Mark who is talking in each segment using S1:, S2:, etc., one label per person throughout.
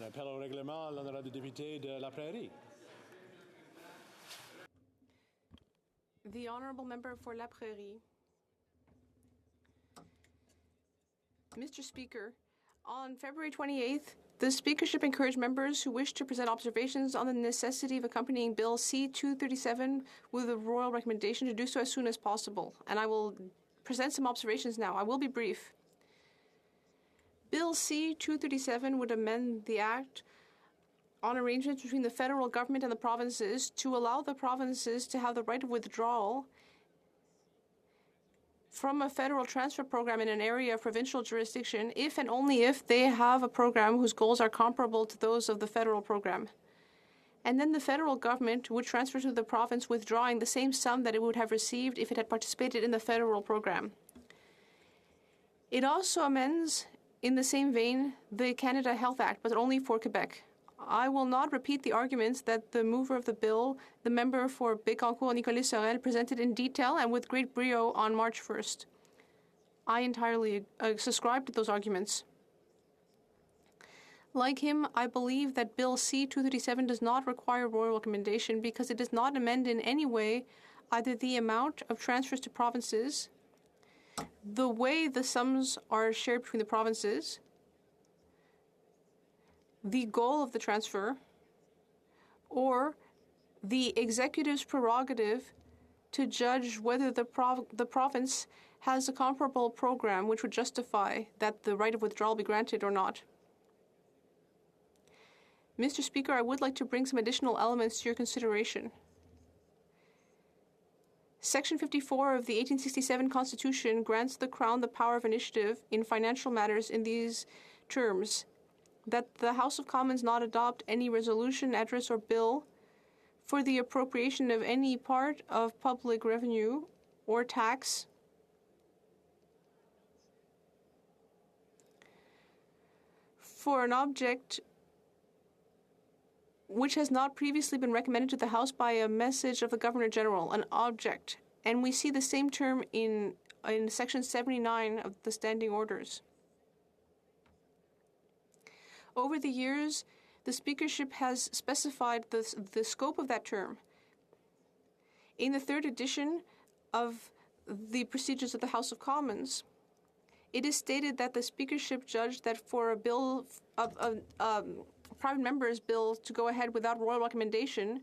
S1: L'appel au règlement, l'honorable député de La Prairie.
S2: The Honourable Member for La Prairie. Mr. Speaker, on February 28th, the Speakership encouraged members who wish to present observations on the necessity of accompanying Bill C-237 with a royal recommendation to do so as soon as possible, and I will present some observations now. I will be brief. Bill C-237 would amend the Act on arrangements between the federal government and the provinces to allow the provinces to have the right of withdrawal from a federal transfer program in an area of provincial jurisdiction if and only if they have a program whose goals are comparable to those of the federal program. And then the federal government would transfer to the province withdrawing the same sum that it would have received if it had participated in the federal program. It also amends, in the same vein, the Canada Health Act, but only for Quebec. I will not repeat the arguments that the mover of the bill, the member for Bécancour, Nicolas Sorel, presented in detail and with great brio on March 1st. I entirely subscribe to those arguments. Like him, I believe that Bill C-237 does not require royal recommendation because it does not amend in any way either the amount of transfers to provinces, the way the sums are shared between the provinces, the goal of the transfer, or the executive's prerogative to judge whether the province has a comparable program which would justify that the right of withdrawal be granted or not. Mr. Speaker, I would like to bring some additional elements to your consideration. Section 54 of the 1867 Constitution grants the Crown the power of initiative in financial matters in these terms: that the House of Commons not adopt any resolution, address, or bill for the appropriation of any part of public revenue or tax for an object which has not previously been recommended to the House by a message of the Governor-General, an object. And we see the same term in Section 79 of the Standing Orders. Over the years, the Speakership has specified the scope of that term. In the third edition of the Procedures of the House of Commons, it is stated that the Speakership judged that for a bill, private member's bill to go ahead without royal recommendation,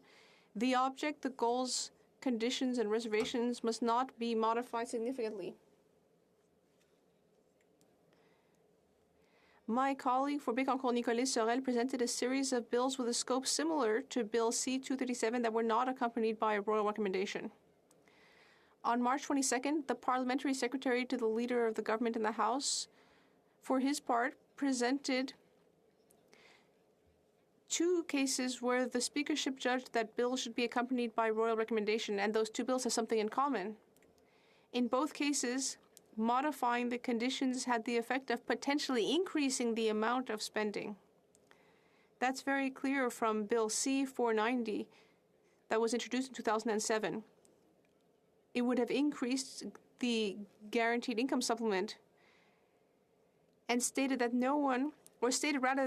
S2: the object, the goals, conditions, and reservations must not be modified significantly. My colleague for Bécancour, Nicolas Sorel, presented a series of bills with a scope similar to Bill C-237 that were not accompanied by a royal recommendation. On March 22nd, the Parliamentary Secretary to the Leader of the Government in the House, for his part, presented two cases where the Speakership judged that bills should be accompanied by royal recommendation, and those two bills have something in common. In both cases, modifying the conditions had the effect of potentially increasing the amount of spending. That's very clear from Bill C-490 that was introduced in 2007. It would have increased the guaranteed income supplement and stated that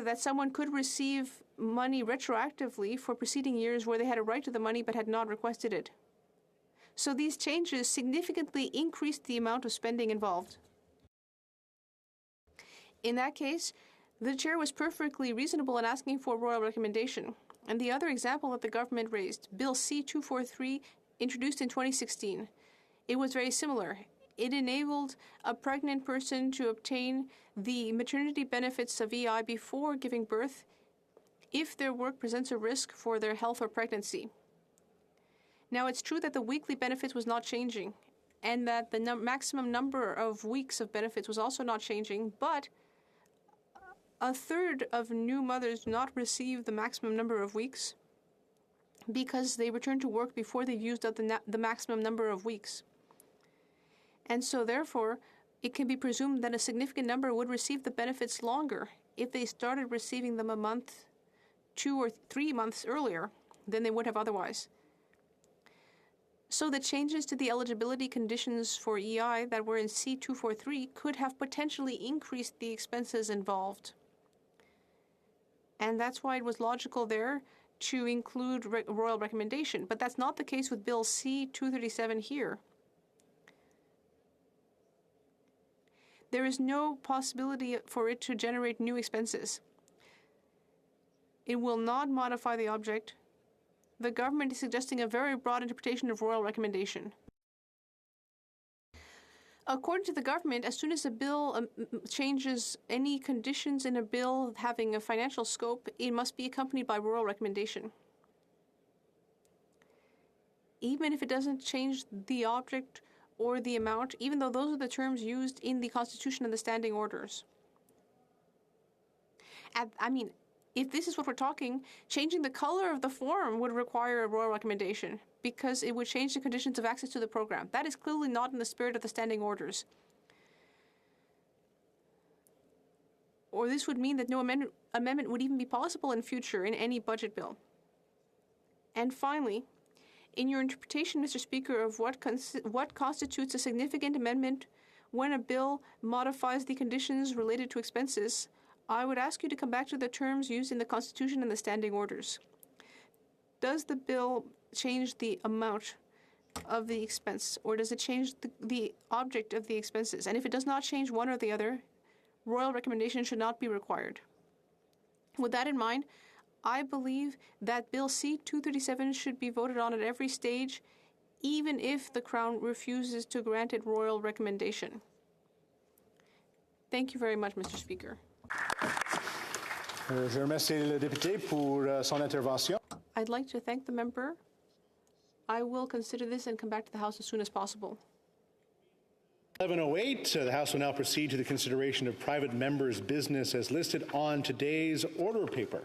S2: that someone could receive money retroactively for preceding years where they had a right to the money but had not requested it. So these changes significantly increased the amount of spending involved. In that case, the chair was perfectly reasonable in asking for royal recommendation. And the other example that the government raised, Bill C-243, introduced in 2016, it was very similar. It enabled a pregnant person to obtain the maternity benefits of EI before giving birth if their work presents a risk for their health or pregnancy. Now, it's true that the weekly benefits was not changing and that the maximum number of weeks of benefits was also not changing, but a third of new mothers do not receive the maximum number of weeks because they return to work before they've used up the maximum number of weeks. And so, therefore, it can be presumed that a significant number would receive the benefits longer if they started receiving them a month, 2 or 3 months earlier than they would have otherwise. So the changes to the eligibility conditions for EI that were in C-243 could have potentially increased the expenses involved. And that's why it was logical there to include royal recommendation. But that's not the case with Bill C-237 here. There is no possibility for it to generate new expenses. It will not modify the object. The government is suggesting a very broad interpretation of royal recommendation. According to the government, as soon as a bill changes any conditions in a bill having a financial scope, it must be accompanied by royal recommendation. Even if it doesn't change the object or the amount, even though those are the terms used in the Constitution and the standing orders. If this is what we're talking, changing the color of the form would require a royal recommendation because it would change the conditions of access to the program. That is clearly not in the spirit of the standing orders. Or this would mean that no amendment would even be possible in future in any budget bill. And finally, in your interpretation, Mr. Speaker, of what constitutes a significant amendment when a bill modifies the conditions related to expenses, I would ask you to come back to the terms used in the Constitution and the standing orders. Does the bill change the amount of the expense, or does it change the object of the expenses? And if it does not change one or the other, royal recommendation should not be required. With that in mind, I believe that Bill C-237 should be voted on at every stage, even if the Crown refuses to grant it royal recommendation. Thank you very much, Mr. Speaker.
S1: Je remercie le député pour son intervention.
S2: I'd like to thank the member. I will consider this and come back to the House as soon as possible.
S1: 11:08, the House will now proceed to the consideration of private members' business as listed on today's order paper.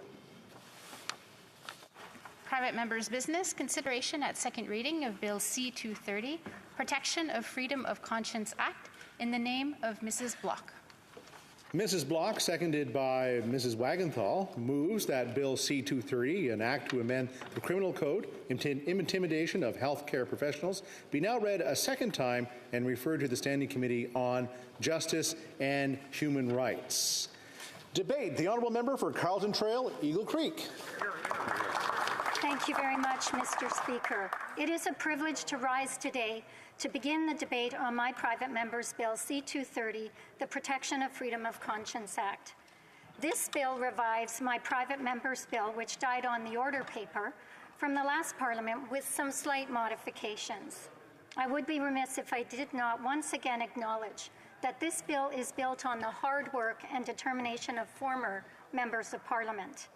S3: Private members' business, consideration at second reading of Bill C-230, Protection of Freedom of Conscience Act, in the name of Mrs. Block.
S1: Mrs. Block, seconded by Mrs. Wagenthal, moves that Bill C-230, an act to amend the Criminal Code, intimidation of healthcare professionals, be now read a second time and referred to the Standing Committee on Justice and Human Rights. Debate. The Honourable Member for Carlton Trail, Eagle Creek.
S4: Thank you very much, Mr. Speaker. It is a privilege to rise today to begin the debate on my private member's Bill C-230, the Protection of Freedom of Conscience Act. This bill revives my private member's bill, which died on the order paper, from the last Parliament with some slight modifications. I would be remiss if I did not once again acknowledge that this bill is built on the hard work and determination of former members of Parliament.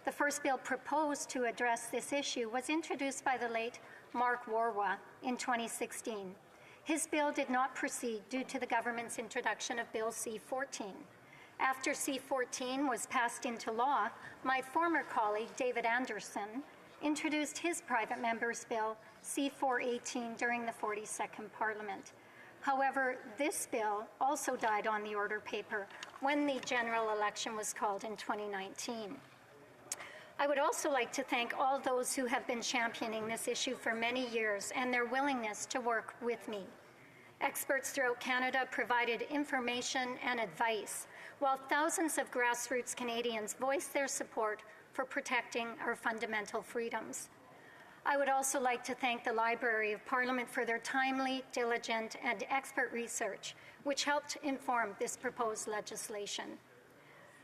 S4: The first bill proposed to address this issue was introduced by the late Mark Warwa in 2016. His bill did not proceed due to the government's introduction of Bill C-14. After C-14 was passed into law, my former colleague, David Anderson, introduced his private member's bill, C-418, during the 42nd Parliament. However, this bill also died on the order paper when the general election was called in 2019. I would also like to thank all those who have been championing this issue for many years and their willingness to work with me. Experts throughout Canada provided information and advice, while thousands of grassroots Canadians voiced their support for protecting our fundamental freedoms. I would also like to thank the Library of Parliament for their timely, diligent, and expert research, which helped inform this proposed legislation.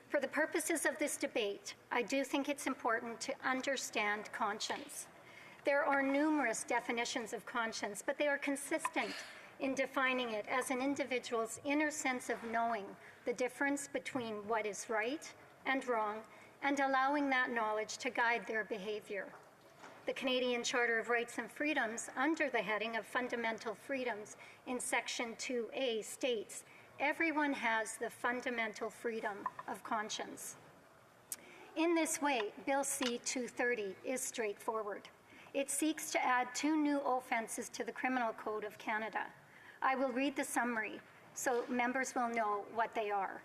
S4: For the purposes of this debate, I do think it's important to understand conscience. There are numerous definitions of conscience, but they are consistent in defining it as an individual's inner sense of knowing the difference between what is right and wrong and allowing that knowledge to guide their behavior. The Canadian Charter of Rights and Freedoms, under the heading of Fundamental Freedoms in Section 2A, states, everyone has the fundamental freedom of conscience. In this way, Bill C-230 is straightforward. It seeks to add 2 new offences to the Criminal Code of Canada. I will read the summary so members will know what they are.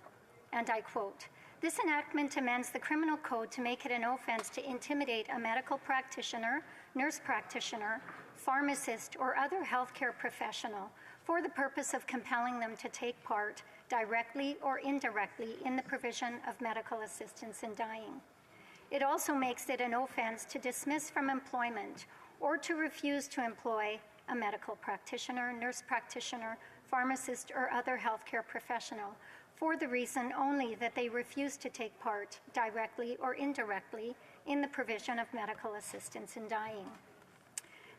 S4: And I quote, "This enactment amends the Criminal Code to make it an offence to intimidate a medical practitioner, nurse practitioner, pharmacist, or other healthcare professional for the purpose of compelling them to take part, directly or indirectly, in the provision of medical assistance in dying. It also makes it an offense to dismiss from employment or to refuse to employ a medical practitioner, nurse practitioner, pharmacist, or other healthcare professional for the reason only that they refuse to take part, directly or indirectly, in the provision of medical assistance in dying.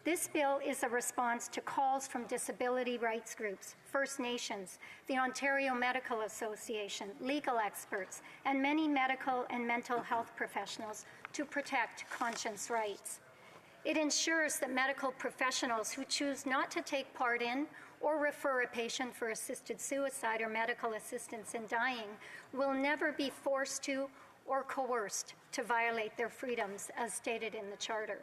S4: This bill is a response to calls from disability rights groups, First Nations, the Ontario Medical Association, legal experts, and many medical and mental health professionals to protect conscience rights. It ensures that medical professionals who choose not to take part in or refer a patient for assisted suicide or medical assistance in dying will never be forced to or coerced to violate their freedoms as stated in the Charter.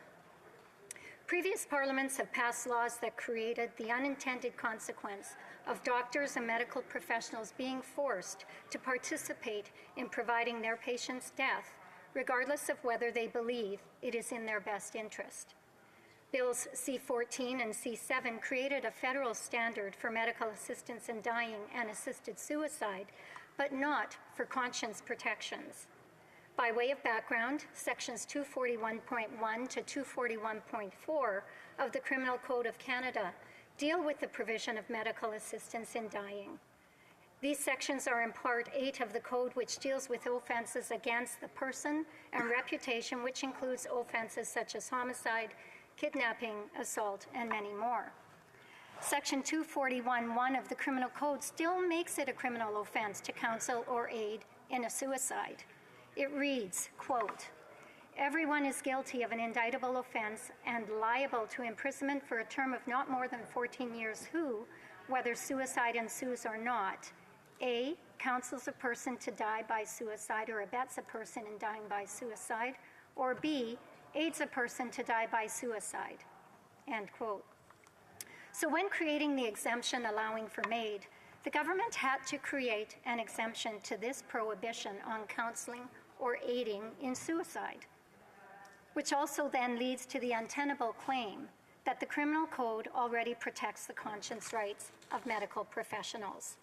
S4: Previous parliaments have passed laws that created the unintended consequence of doctors and medical professionals being forced to participate in providing their patients' death, regardless of whether they believe it is in their best interest. Bills C-14 and C-7 created a federal standard for medical assistance in dying and assisted suicide, but not for conscience protections. By way of background, sections 241.1 to 241.4 of the Criminal Code of Canada deal with the provision of medical assistance in dying. These sections are in Part 8 of the Code, which deals with offenses against the person and reputation, which includes offenses such as homicide, kidnapping, assault, and many more. Section 241.1 of the Criminal Code still makes it a criminal offense to counsel or aid in a suicide. It reads, quote, "Everyone is guilty of an indictable offense and liable to imprisonment for a term of not more than 14 years who, whether suicide ensues or not, A, counsels a person to die by suicide or abets a person in dying by suicide, or B, aids a person to die by suicide," end quote. So when creating the exemption allowing for MAID, the government had to create an exemption to this prohibition on counseling or aiding in suicide, which also then leads to the untenable claim that the Criminal Code already protects the conscience rights of medical professionals.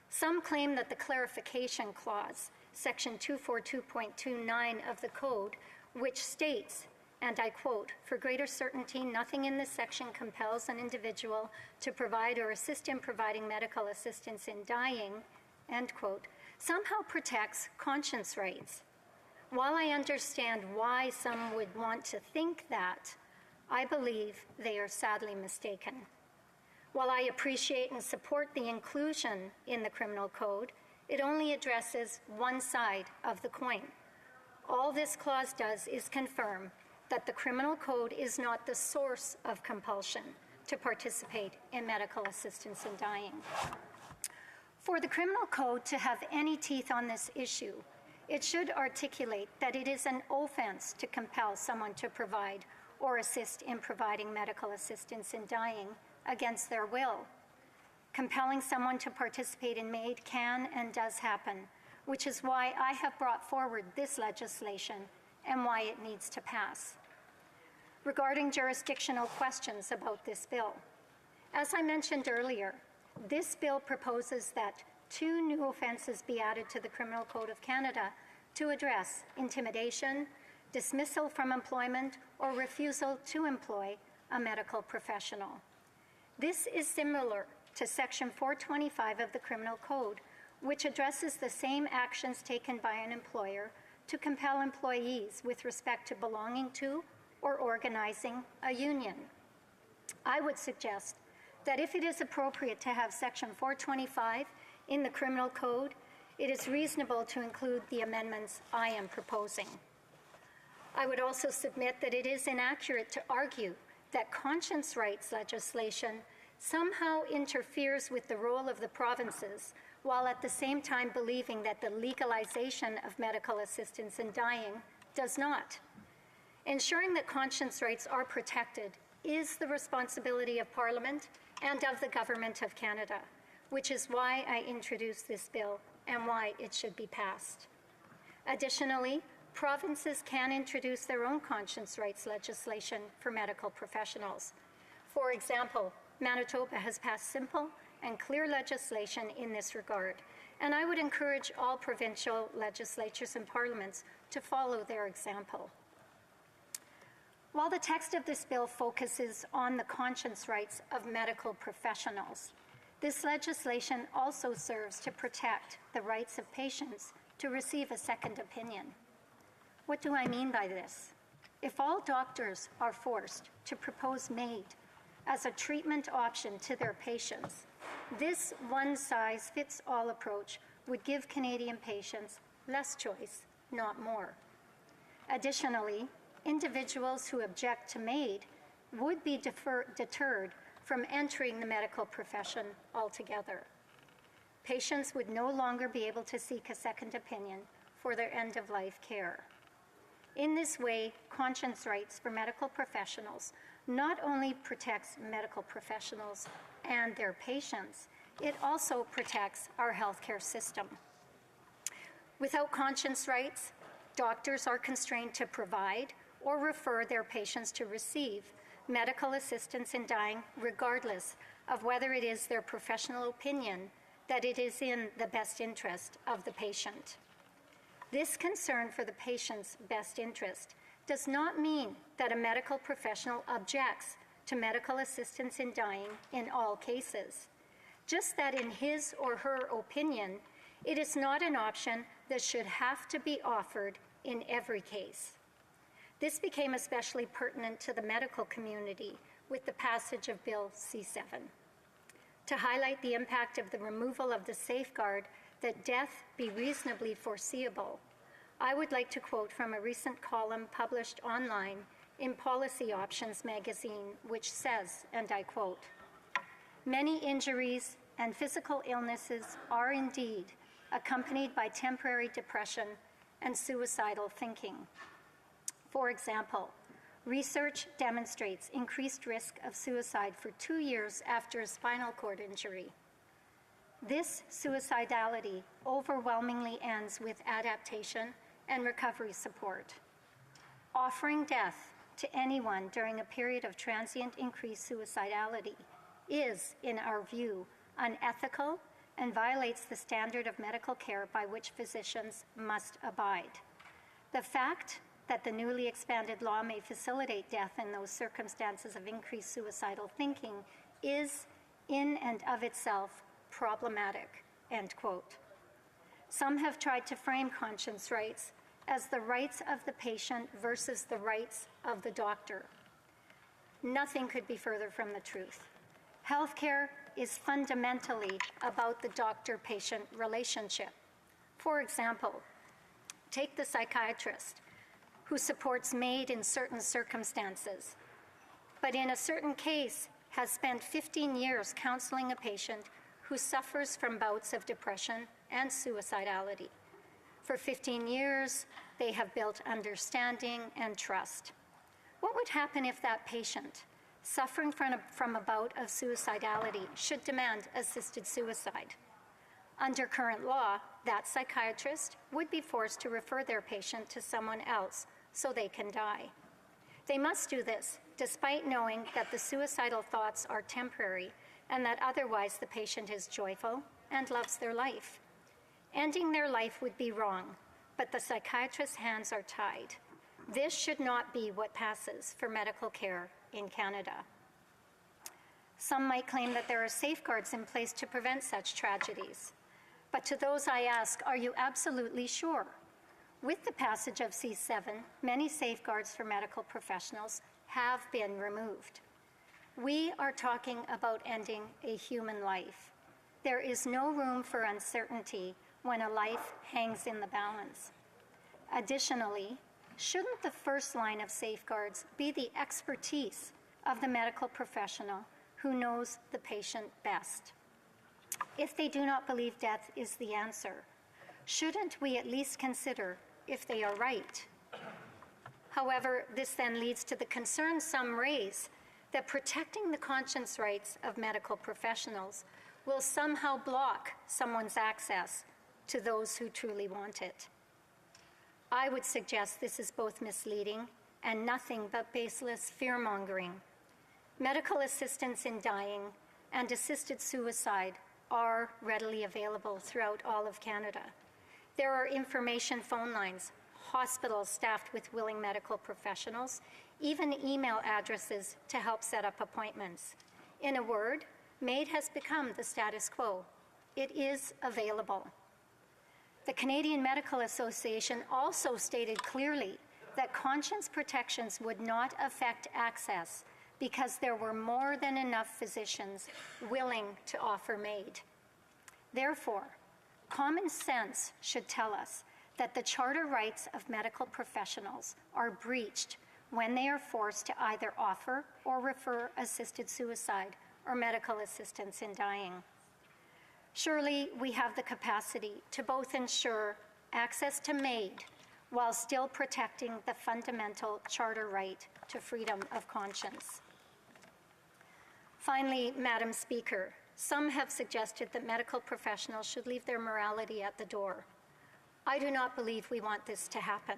S4: Some claim that the clarification clause, section 242.29 of the Code, which states, and I quote, "For greater certainty, nothing in this section compels an individual to provide or assist in providing medical assistance in dying," end quote, somehow protects conscience rights. While I understand why some would want to think that, I believe they are sadly mistaken. While I appreciate and support the inclusion in the Criminal Code, it only addresses one side of the coin. All this clause does is confirm that the Criminal Code is not the source of compulsion to participate in medical assistance in dying. For the Criminal Code to have any teeth on this issue, it should articulate that it is an offense to compel someone to provide or assist in providing medical assistance in dying against their will. Compelling someone to participate in MAID can and does happen, which is why I have brought forward this legislation and why it needs to pass. Regarding jurisdictional questions about this bill, as I mentioned earlier, this bill proposes that 2 new offenses be added to the Criminal Code of Canada to address intimidation, dismissal from employment, or refusal to employ a medical professional. This is similar to Section 425 of the Criminal Code, which addresses the same actions taken by an employer to compel employees with respect to belonging to or organizing a union. I would suggest that if it is appropriate to have Section 425 in the Criminal Code, it is reasonable to include the amendments I am proposing. I would also submit that it is inaccurate to argue that conscience rights legislation somehow interferes with the role of the provinces, while at the same time believing that the legalization of medical assistance in dying does not. Ensuring that conscience rights are protected is the responsibility of Parliament and of the Government of Canada, which is why I introduced this bill and why it should be passed. Additionally, provinces can introduce their own conscience rights legislation for medical professionals. For example, Manitoba has passed simple and clear legislation in this regard, and I would encourage all provincial legislatures and parliaments to follow their example. While the text of this bill focuses on the conscience rights of medical professionals, this legislation also serves to protect the rights of patients to receive a second opinion. What do I mean by this? If all doctors are forced to propose MAID as a treatment option to their patients, this one-size-fits-all approach would give Canadian patients less choice, not more. Additionally, individuals who object to MAID would be deterred from entering the medical profession altogether. Patients would no longer be able to seek a second opinion for their end-of-life care. In this way, conscience rights for medical professionals not only protects medical professionals and their patients, it also protects our healthcare system. Without conscience rights, doctors are constrained to provide or refer their patients to receive medical assistance in dying, regardless of whether it is their professional opinion that it is in the best interest of the patient. This concern for the patient's best interest does not mean that a medical professional objects to medical assistance in dying in all cases, just that in his or her opinion, it is not an option that should have to be offered in every case. This became especially pertinent to the medical community with the passage of Bill C-7. To highlight the impact of the removal of the safeguard that death be reasonably foreseeable, I would like to quote from a recent column published online in Policy Options magazine, which says, and I quote, "Many injuries and physical illnesses are indeed accompanied by temporary depression and suicidal thinking. For example, research demonstrates increased risk of suicide for 2 years after a spinal cord injury. This suicidality overwhelmingly ends with adaptation and recovery support. Offering death to anyone during a period of transient increased suicidality is, in our view, unethical and violates the standard of medical care by which physicians must abide. The fact that the newly expanded law may facilitate death in those circumstances of increased suicidal thinking is, in and of itself, problematic," end quote. Some have tried to frame conscience rights as the rights of the patient versus the rights of the doctor. Nothing could be further from the truth. Healthcare is fundamentally about the doctor-patient relationship. For example, take the psychiatrist who supports MAID in certain circumstances, but in a certain case has spent 15 years counseling a patient who suffers from bouts of depression and suicidality. For 15 years, they have built understanding and trust. What would happen if that patient, suffering from a bout of suicidality, should demand assisted suicide? Under current law, that psychiatrist would be forced to refer their patient to someone else so they can die. They must do this despite knowing that the suicidal thoughts are temporary and that otherwise the patient is joyful and loves their life. Ending their life would be wrong, but the psychiatrist's hands are tied. This should not be what passes for medical care in Canada. Some might claim that there are safeguards in place to prevent such tragedies. But to those I ask, are you absolutely sure? With the passage of C-7, many safeguards for medical professionals have been removed. We are talking about ending a human life. There is no room for uncertainty when a life hangs in the balance. Additionally, shouldn't the first line of safeguards be the expertise of the medical professional who knows the patient best? If they do not believe death is the answer, shouldn't we at least consider if they are right? However, this then leads to the concern some raise that protecting the conscience rights of medical professionals will somehow block someone's access to those who truly want it. I would suggest this is both misleading and nothing but baseless fear-mongering. Medical assistance in dying and assisted suicide are readily available throughout all of Canada. There are information phone lines, hospitals staffed with willing medical professionals, even email addresses to help set up appointments. In a word, MAID has become the status quo. It is available. The Canadian Medical Association also stated clearly that conscience protections would not affect access because there were more than enough physicians willing to offer MAID. Therefore, common sense should tell us that the charter rights of medical professionals are breached when they are forced to either offer or refer assisted suicide or medical assistance in dying. Surely we have the capacity to both ensure access to MAID while still protecting the fundamental charter right to freedom of conscience. Finally, Madam Speaker, some have suggested that medical professionals should leave their morality at the door. I do not believe we want this to happen.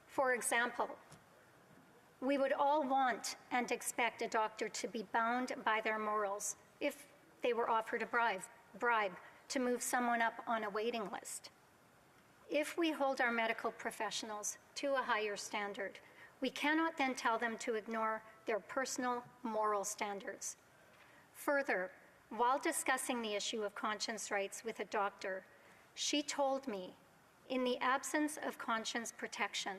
S4: For example, we would all want and expect a doctor to be bound by their morals if they were offered a bribe to move someone up on a waiting list. If we hold our medical professionals to a higher standard, we cannot then tell them to ignore their personal moral standards. Further, while discussing the issue of conscience rights with a doctor, she told me, in the absence of conscience protection,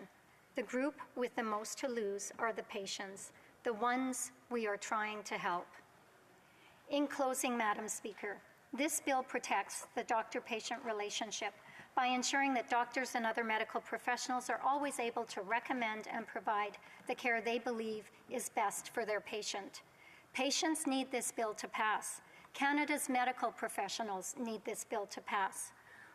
S4: the group with the most to lose are the patients, the ones we are trying to help. In closing, Madam Speaker, this bill protects the doctor-patient relationship by ensuring that doctors and other medical professionals are always able to recommend and provide the care they believe is best for their patient. Patients need this bill to pass. Canada's medical professionals need this bill to pass.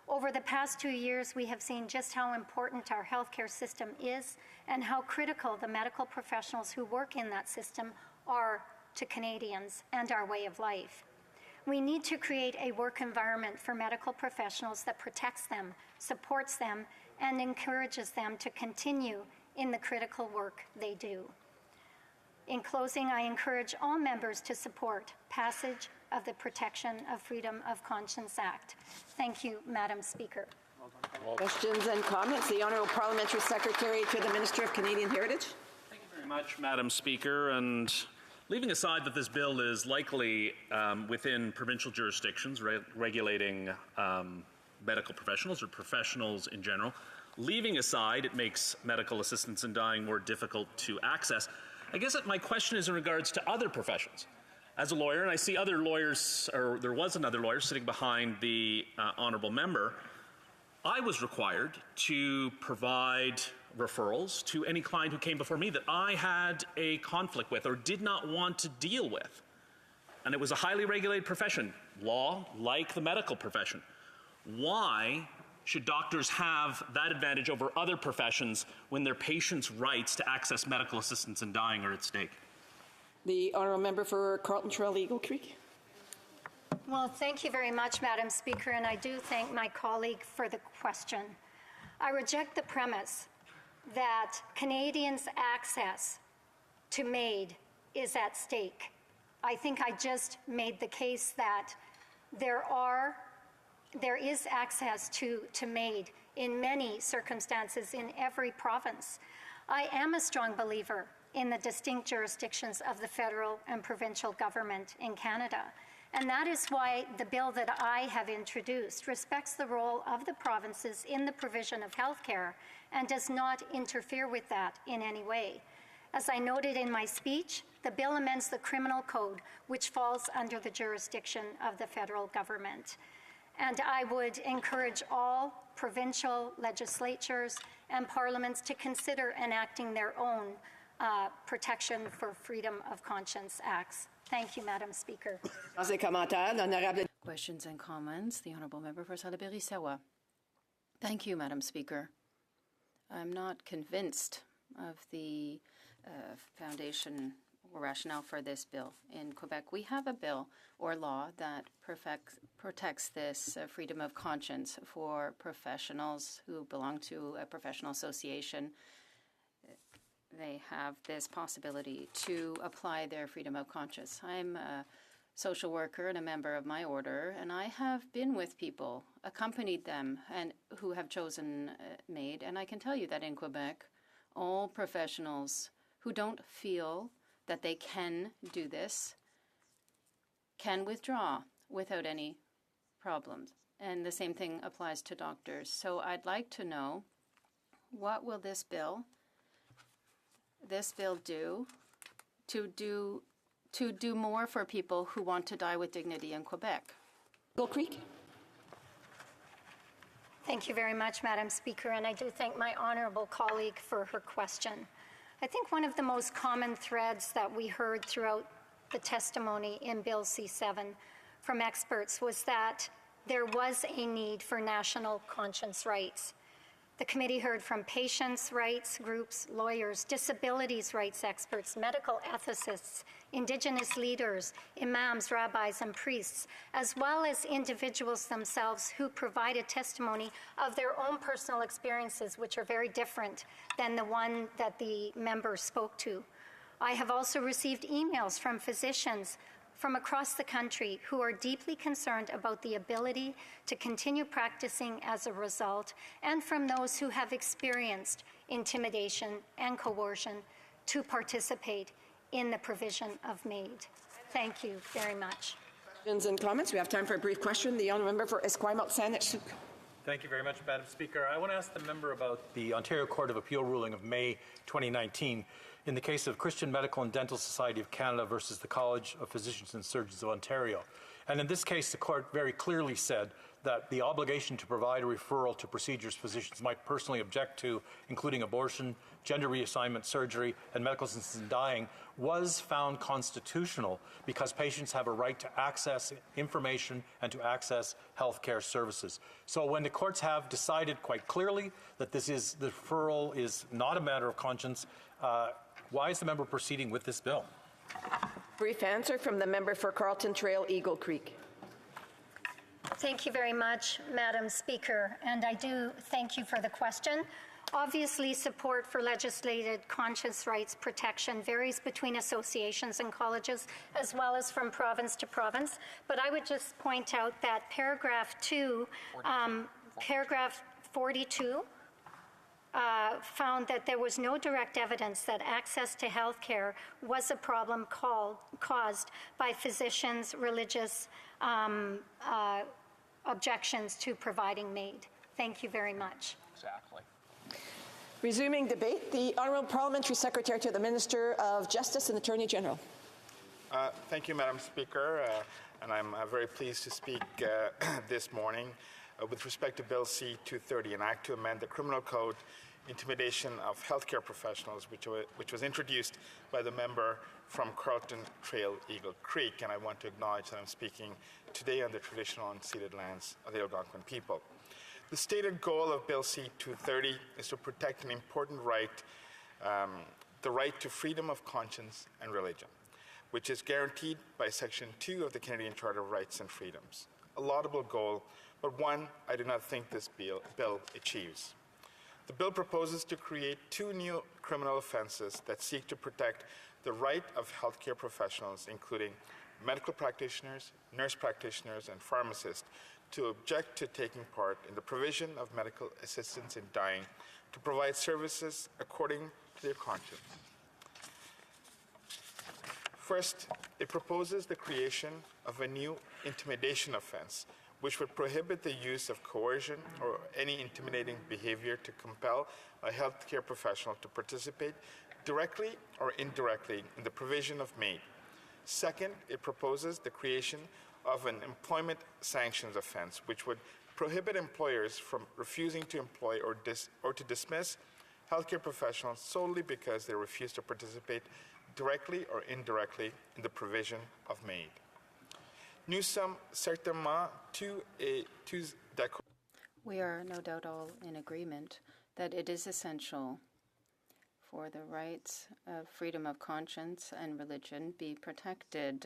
S4: Over the past 2 years, we have seen just how important our healthcare system is and how critical the medical professionals who work in that system are to Canadians and our way of life. We need to create a work environment for medical professionals that protects them, supports them, and encourages them to continue in the critical work they do. In closing, I encourage all members to support passage of the Protection of Freedom of Conscience Act. Thank you, Madam Speaker.
S5: Questions and comments? The Honourable Parliamentary Secretary to the Minister of Canadian Heritage.
S6: Thank you very much, Madam Speaker. And leaving aside that this bill is likely within provincial jurisdictions regulating medical professionals or professionals in general, leaving aside it makes medical assistance in dying more difficult to access, I guess that my question is in regards to other professions. As a lawyer, and I see other lawyers, or there was another lawyer sitting behind the honourable member, I was required to provide referrals to any client who came before me that I had a conflict with or did not want to deal with. And it was a highly regulated profession, law like the medical profession. Why should doctors have that advantage over other professions when their patients' rights to access medical assistance in dying are at stake?
S5: The Honourable Member for Carleton Trail Eagle Creek.
S4: Well, thank you very much, Madam Speaker, and I do thank my colleague for the question. I reject the premise that Canadians' access to MAID is at stake. I think I just made the case that there is access to MAID in many circumstances in every province. I am a strong believer in the distinct jurisdictions of the federal and provincial government in Canada. And that is why the bill that I have introduced respects the role of the provinces in the provision of healthcare and does not interfere with that in any way. As I noted in my speech, the bill amends the criminal code, which falls under the jurisdiction of the federal government. And I would encourage all provincial legislatures and parliaments to consider enacting their own Protection for Freedom of Conscience Acts. Thank you, Madam Speaker.
S7: Questions and comments. The Honourable Member for Salaberry-Sawa. Thank you, Madam Speaker. I'm not convinced of the foundation or rationale for this bill. In Quebec, we have a bill or law that protects this freedom of conscience for professionals who belong to a professional association. They have this possibility to apply their freedom of conscience. I'm social worker and a member of my order, and I have been with people, accompanied them, and who have chosen MAID. And I can tell you that in Quebec, all professionals who don't feel that they can do this can withdraw without any problems. And the same thing applies to doctors. So I'd like to know, what will this bill do to do more for people who want to die with dignity in Quebec?
S5: Eagle Creek.
S4: Thank you very much, Madam Speaker, and I do thank my honourable colleague for her question. I think one of the most common threads that we heard throughout the testimony in Bill C7 from experts was that there was a need for national conscience rights. The committee heard from patients' rights groups, lawyers, disabilities rights experts, medical ethicists, Indigenous leaders, imams, rabbis, and priests, as well as individuals themselves who provided testimony of their own personal experiences, which are very different than the one that the member spoke to. I have also received emails from physicians from across the country who are deeply concerned about the ability to continue practicing as a result, and from those who have experienced intimidation and coercion to participate in the provision of MAID. Thank you very much.
S5: Questions and comments? We have time for a brief question. The honourable member for Esquimalt-Saanich.
S8: Thank you very much, Madam Speaker. I want to ask the member about the Ontario Court of Appeal ruling of May 2019 in the case of Christian Medical and Dental Society of Canada versus the College of Physicians and Surgeons of Ontario. And in this case, the court very clearly said that the obligation to provide a referral to procedures physicians might personally object to, including abortion, gender reassignment surgery, and medical assistance in dying, was found constitutional because patients have a right to access information and to access health care services. So when the courts have decided quite clearly that the referral is not a matter of conscience, why is the member proceeding with this bill?
S5: Brief answer from the member for Carlton Trail, Eagle Creek.
S4: Thank you very much, Madam Speaker, and I do thank you for the question. Obviously, support for legislated conscience rights protection varies between associations and colleges, as well as from province to province. But I would just point out that paragraph 42, found that there was no direct evidence that access to health care was a problem caused by physicians' religious objections to providing MAID. Thank you very much.
S6: Exactly.
S5: Resuming debate, the Honourable Parliamentary Secretary to the Minister of Justice and Attorney General.
S9: Thank you, Madam Speaker, and I'm very pleased to speak this morning with respect to Bill C-230, an act to amend the Criminal Code, intimidation of healthcare professionals, which was introduced by the member from Carlton Trail, Eagle Creek, and I want to acknowledge that I'm speaking today on the traditional unceded lands of the Algonquin people. The stated goal of Bill C-230 is to protect an important right, the right to freedom of conscience and religion, which is guaranteed by Section 2 of the Canadian Charter of Rights and Freedoms. A laudable goal, but one I do not think this bill achieves. The bill proposes to create two new criminal offenses that seek to protect the right of healthcare professionals, including medical practitioners, nurse practitioners, and pharmacists, to object to taking part in the provision of medical assistance in dying, to provide services according to their conscience. First, it proposes the creation of a new intimidation offense, which would prohibit the use of coercion or any intimidating behavior to compel a healthcare professional to participate directly or indirectly in the provision of MAID. Second, it proposes the creation of an employment sanctions offense, which would prohibit employers from refusing to employ or to dismiss healthcare professionals solely because they refuse to participate directly or indirectly in the provision of MAID. Nous sommes certainement tous d'accord.
S7: We are no doubt all in agreement that it is essential for the rights of freedom of conscience and religion be protected,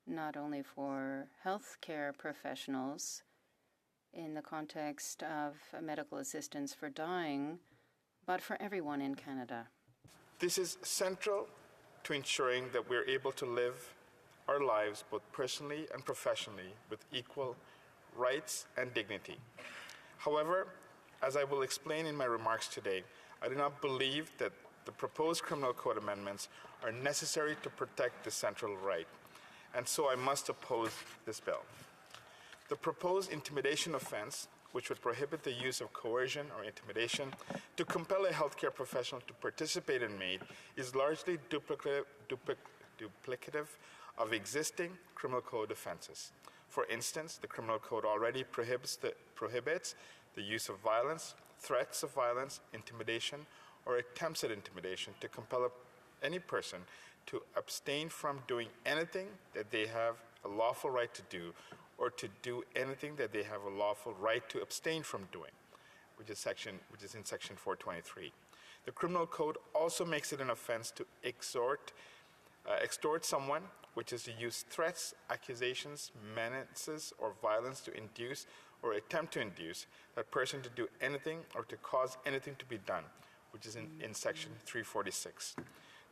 S7: not only for healthcare professionals in the context of medical assistance for dying, but for everyone in Canada.
S9: This is central to ensuring that we're able to live our lives both personally and professionally with equal rights and dignity. However, as I will explain in my remarks today, I do not believe that the proposed criminal code amendments are necessary to protect this central right, and so I must oppose this bill. The proposed intimidation offense, which would prohibit the use of coercion or intimidation to compel a healthcare professional to participate in MAID, is largely duplicative of existing criminal code offenses. For instance, the criminal code already prohibits the use of violence, threats of violence, intimidation, or attempts at intimidation to compel any person to abstain from doing anything that they have a lawful right to do, or to do anything that they have a lawful right to abstain from doing, which is in section 423. The criminal code also makes it an offense to extort someone, which is to use threats, accusations, menaces, or violence to induce or attempt to induce that person to do anything or to cause anything to be done, which is in section 346.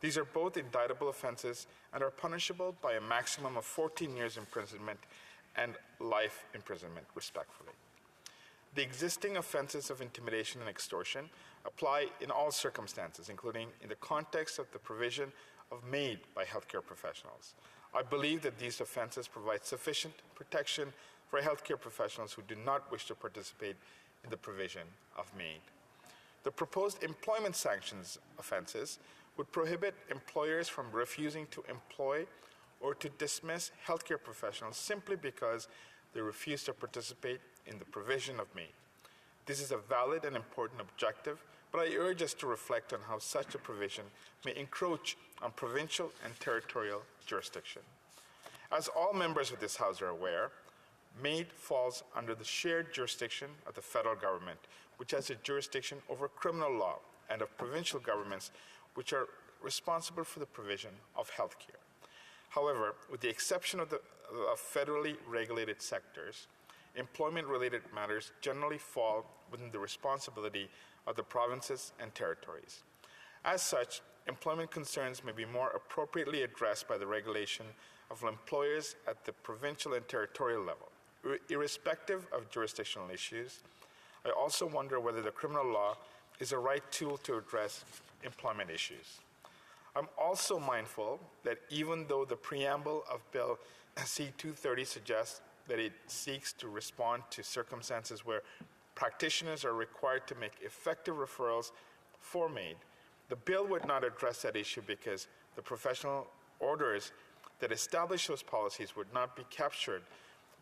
S9: These are both indictable offenses and are punishable by a maximum of 14 years imprisonment and life imprisonment, respectively. The existing offenses of intimidation and extortion apply in all circumstances, including in the context of the provision of MAID by healthcare professionals. I believe that these offenses provide sufficient protection for healthcare professionals who do not wish to participate in the provision of MAID. The proposed employment sanctions offenses would prohibit employers from refusing to employ or to dismiss healthcare professionals simply because they refuse to participate in the provision of MAID. This is a valid and important objective, but I urge us to reflect on how such a provision may encroach on provincial and territorial jurisdiction. As all members of this House are aware, MAID falls under the shared jurisdiction of the federal government, which has a jurisdiction over criminal law, and of provincial governments, which are responsible for the provision of health care. However, with the exception of federally regulated sectors, employment-related matters generally fall within the responsibility of the provinces and territories. As such, employment concerns may be more appropriately addressed by the regulation of employers at the provincial and territorial level. Irrespective of jurisdictional issues, I also wonder whether the criminal law is a right tool to address employment issues. I'm also mindful that even though the preamble of Bill C-230 suggests that it seeks to respond to circumstances where practitioners are required to make effective referrals for MAID, the bill would not address that issue because the professional orders that establish those policies would not be captured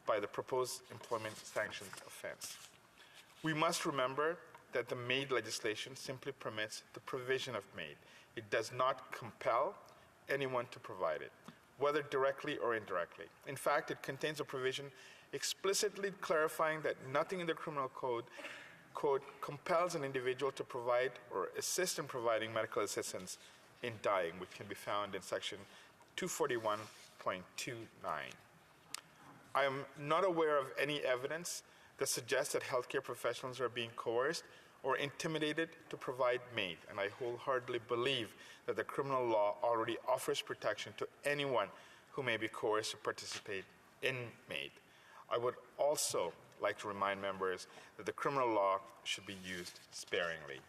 S9: by the proposed employment sanctions offense. We must remember that the MAID legislation simply permits the provision of MAID. It does not compel anyone to provide it, whether directly or indirectly. In fact, it contains a provision explicitly clarifying that nothing in the criminal code compels an individual to provide or assist in providing medical assistance in dying, which can be found in section 241.29. I am not aware of any evidence that suggests that healthcare professionals are being coerced or intimidated to provide MAID, and I wholeheartedly believe that the criminal law already offers protection to anyone who may be coerced to participate in MAID. I would also like to remind members that the criminal law should be used sparingly.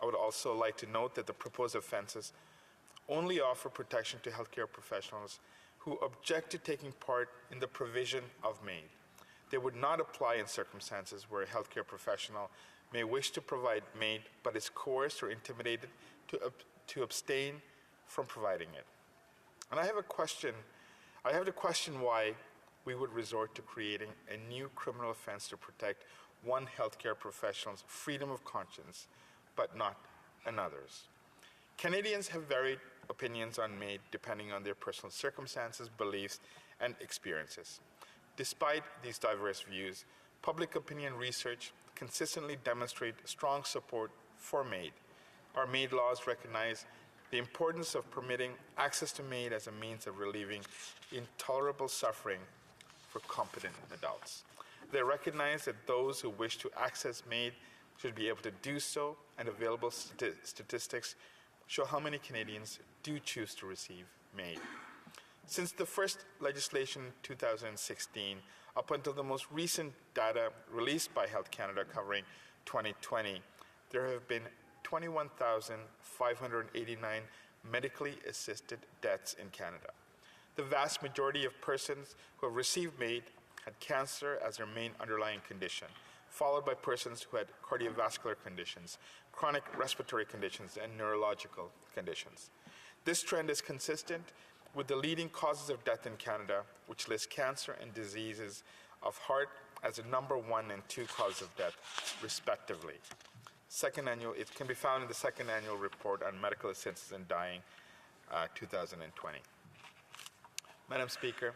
S9: I would also like to note that the proposed offenses only offer protection to healthcare professionals who object to taking part in the provision of MAID. They would not apply in circumstances where a healthcare professional may wish to provide MAID but is coerced or intimidated to abstain from providing it. And I have to question why we would resort to creating a new criminal offense to protect one healthcare professional's freedom of conscience, but not another's. Canadians have varied opinions on MAID depending on their personal circumstances, beliefs, and experiences. Despite these diverse views, public opinion research consistently demonstrates strong support for MAID. Our MAID laws recognize the importance of permitting access to MAID as a means of relieving intolerable suffering for competent adults. They recognize that those who wish to access MAID should be able to do so, and available statistics show how many Canadians do choose to receive MAID. Since the first legislation in 2016, up until the most recent data released by Health Canada covering 2020, there have been 21,589 medically assisted deaths in Canada. The vast majority of persons who have received MAID had cancer as their main underlying condition, followed by persons who had cardiovascular conditions, chronic respiratory conditions, and neurological conditions. This trend is consistent with the leading causes of death in Canada, which list cancer and diseases of heart as the number 1 and 2 causes of death, respectively. It can be found in the second annual report on medical assistance in dying, 2020. Madam Speaker,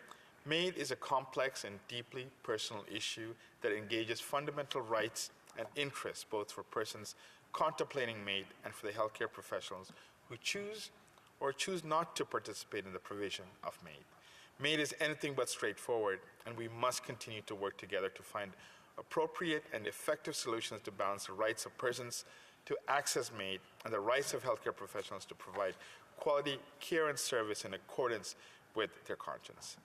S9: MAID is a complex and deeply personal issue that engages fundamental rights and interests both for persons contemplating MAID and for the healthcare professionals who choose or choose not to participate in the provision of MAID. MAID is anything but straightforward, and we must continue to work together to find appropriate and effective solutions to balance the rights of persons to access MAID and the rights of healthcare professionals to provide quality care and service in accordance with their conscience.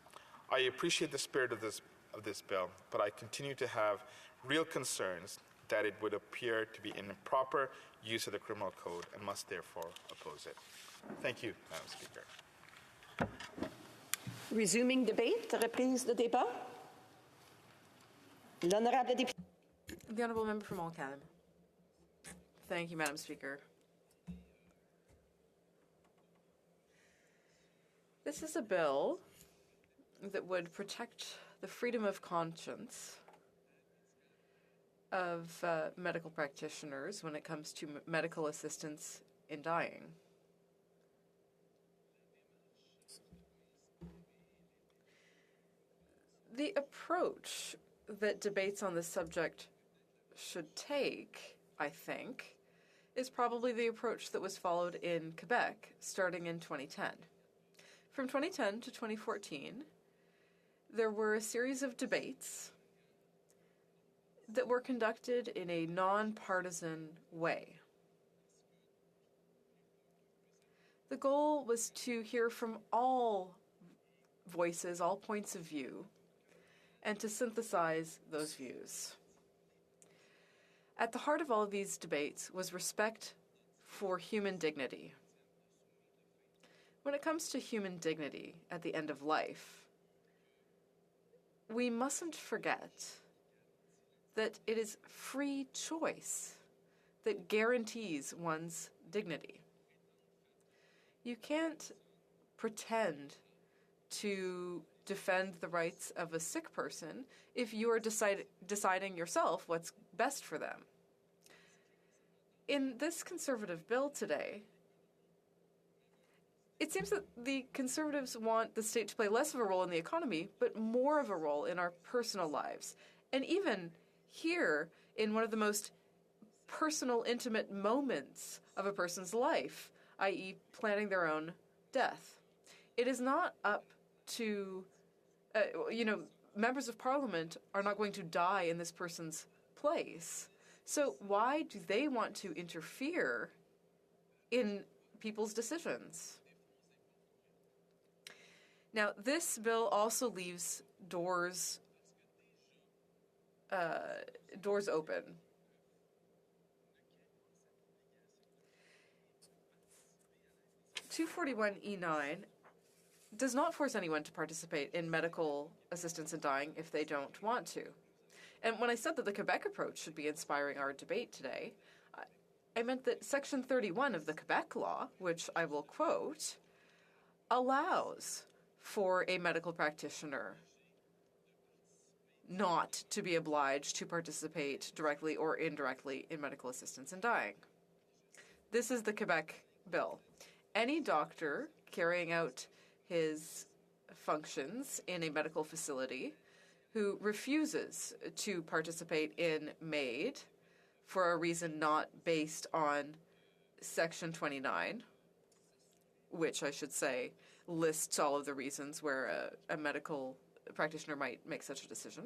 S9: I appreciate the spirit of this bill, but I continue to have real concerns that it would appear to be an improper use of the criminal code and must therefore oppose it. Thank you, Madam Speaker.
S5: Resuming debate, reprise de débat. L'honorable député.
S10: The Honourable Member for Montcalm. Thank you, Madam Speaker. This is a bill that would protect the freedom of conscience of medical practitioners when it comes to medical assistance in dying. The approach that debates on this subject should take, I think, is probably the approach that was followed in Quebec starting in 2010. From 2010 to 2014, there were a series of debates that were conducted in a nonpartisan way. The goal was to hear from all voices, all points of view, and to synthesize those views. At the heart of all of these debates was respect for human dignity. When it comes to human dignity at the end of life, we mustn't forget that it is free choice that guarantees one's dignity. You can't pretend to defend the rights of a sick person if you are deciding yourself what's best for them. In this Conservative bill today, it seems that the Conservatives want the state to play less of a role in the economy, but more of a role in our personal lives. And even here, in one of the most personal, intimate moments of a person's life, i.e. planning their own death. It is not up to, members of Parliament are not going to die in this person's place. So why do they want to interfere in people's decisions? Now, this bill also leaves doors open. (241E9) does not force anyone to participate in medical assistance in dying if they don't want to. And when I said that the Quebec approach should be inspiring our debate today, I meant that Section 31 of the Quebec law, which I will quote, allows for a medical practitioner not to be obliged to participate directly or indirectly in medical assistance in dying. This is the Quebec bill. Any doctor carrying out his functions in a medical facility who refuses to participate in MAID for a reason not based on Section 29, which I should say lists all of the reasons where a medical practitioner might make such a decision,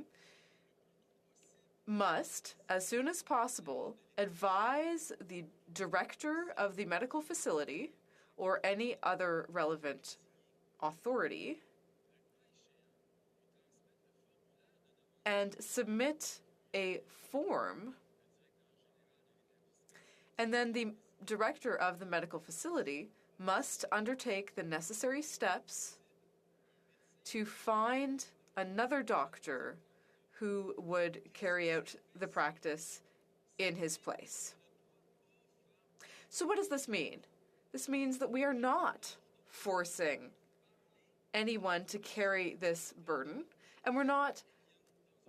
S10: must, as soon as possible, advise the director of the medical facility or any other relevant authority and submit a form, and then the director of the medical facility must undertake the necessary steps to find another doctor who would carry out the practice in his place. So what does this mean? This means that we are not forcing anyone to carry this burden, and we're not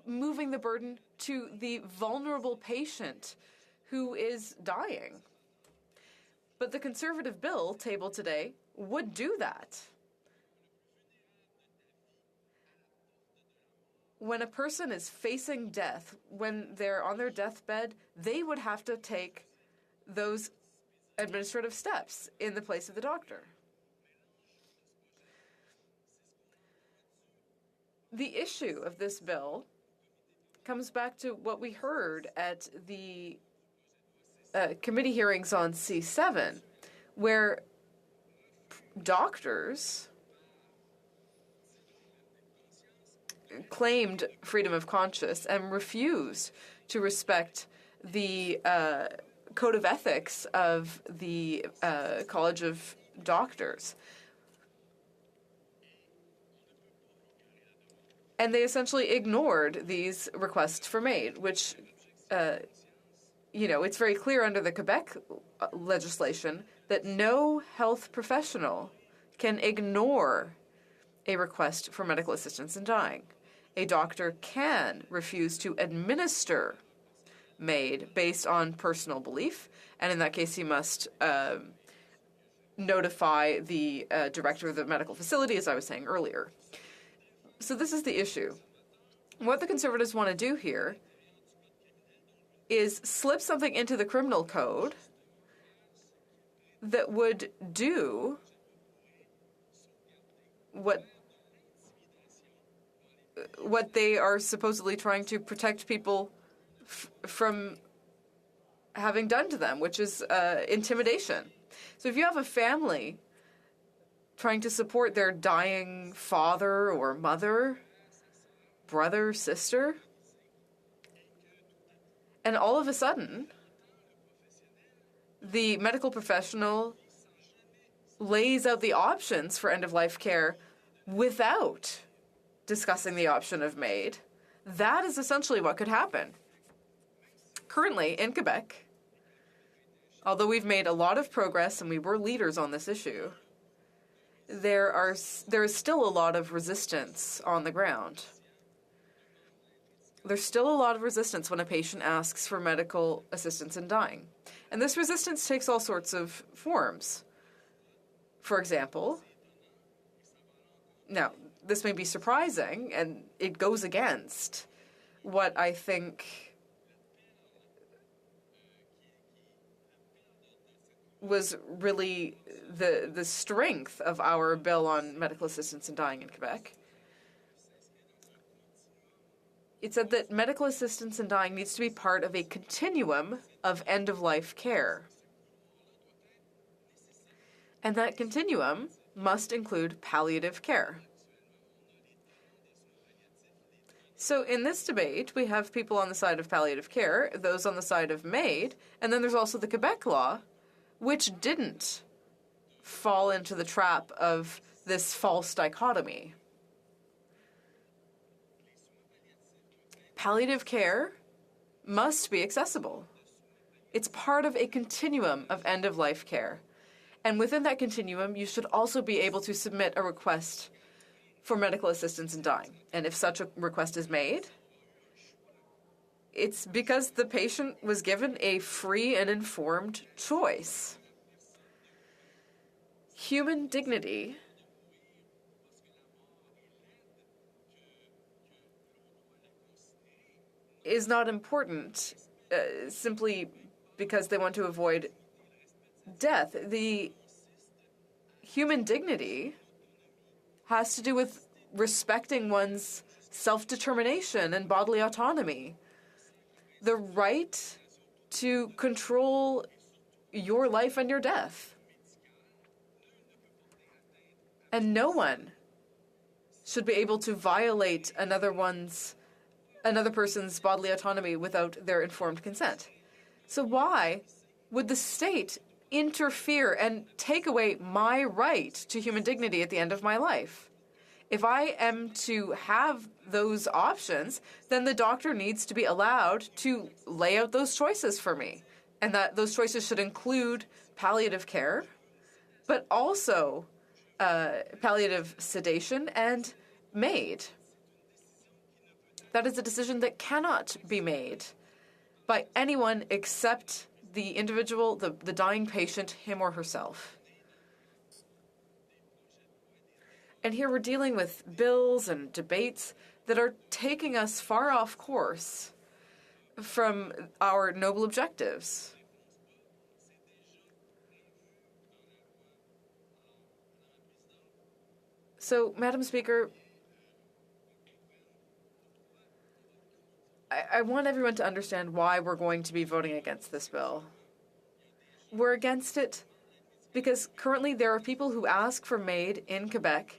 S10: moving the burden to the vulnerable patient who is dying. But the Conservative bill tabled today would do that. When a person is facing death, when they're on their deathbed, they would have to take those administrative steps in the place of the doctor. The issue of this bill comes back to what we heard at the committee hearings on C7, where doctors claimed freedom of conscience and refused to respect the code of ethics of the College of Doctors. And they essentially ignored these requests for aid, which, it's very clear under the Quebec legislation that no health professional can ignore a request for medical assistance in dying. A doctor can refuse to administer MAID based on personal belief, and in that case he must notify the director of the medical facility, as I was saying earlier. So this is the issue. What the Conservatives want to do here is slip something into the criminal code that would do what they are supposedly trying to protect people from having done to them, which is intimidation. So if you have a family trying to support their dying father or mother, brother, sister, and all of a sudden, the medical professional lays out the options for end-of-life care without discussing the option of MAID, that is essentially what could happen. Currently, in Quebec, although we've made a lot of progress and we were leaders on this issue, there is still a lot of resistance on the ground. There's still a lot of resistance when a patient asks for medical assistance in dying. And this resistance takes all sorts of forms. For example, now, this may be surprising, and it goes against what I think was really the strength of our bill on medical assistance in dying in Quebec. It said that medical assistance in dying needs to be part of a continuum of end-of-life care. And that continuum must include palliative care. So in this debate, we have people on the side of palliative care, those on the side of MAID, and then there's also the Quebec law, which didn't fall into the trap of this false dichotomy. Palliative care must be accessible. It's part of a continuum of end-of-life care. And within that continuum, you should also be able to submit a request for medical assistance in dying. And if such a request is made, it's because the patient was given a free and informed choice. Human dignity is not important simply because they want to avoid death. The human dignity has to do with respecting one's self-determination and bodily autonomy. The right to control your life and your death. And no one should be able to violate another one's another person's bodily autonomy without their informed consent. So why would the state interfere and take away my right to human dignity at the end of my life? If I am to have those options, then the doctor needs to be allowed to lay out those choices for me. And that those choices should include palliative care, but also palliative sedation and MAID. That is a decision that cannot be made by anyone except the individual, the dying patient, him or herself. And here we're dealing with bills and debates that are taking us far off course from our noble objectives. So, Madam Speaker, I want everyone to understand why we're going to be voting against this bill. We're against it because currently there are people who ask for MAID in Quebec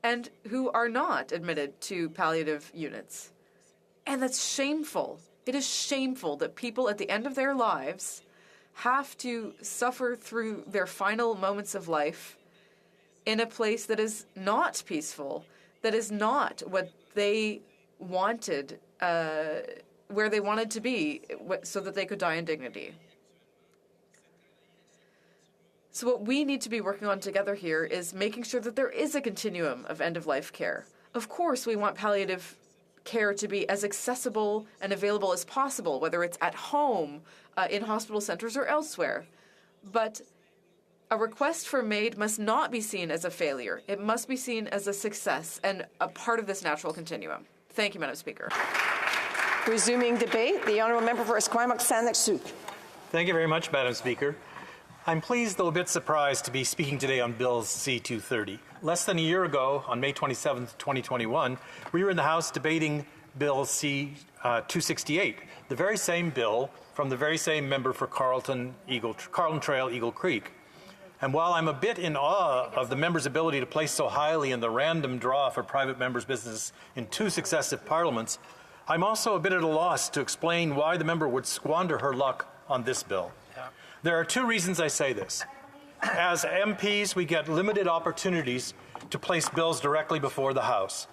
S10: and who are not admitted to palliative units. And that's shameful. It is shameful that people at the end of their lives have to suffer through their final moments of life in a place that is not peaceful, that is not what they wanted, where they wanted to be so that they could die in dignity. So what we need to be working on together here is making sure that there is a continuum of end-of-life care. Of course, we want palliative care to be as accessible and available as possible, whether it's at home, in hospital centers, or elsewhere. But a request for MAID must not be seen as a failure. It must be seen as a success and a part of this natural continuum. Thank you, Madam Speaker.
S5: Resuming debate, the honourable member for Esquimalt-Saanich-Sud.
S8: Thank you very much, Madam Speaker. I'm pleased, though a bit surprised, to be speaking today on Bill C-230. Less than a year ago, on May 27, 2021, we were in the House debating Bill C-268, the very same bill from the very same member for Carleton Trail, Eagle Creek. And while I'm a bit in awe of the member's ability to place so highly in the random draw for private members' business in 2 successive parliaments, I'm also a bit at a loss to explain why the member would squander her luck on this bill. There are 2 reasons I say this. As MPs, we get limited opportunities to place bills directly before the House.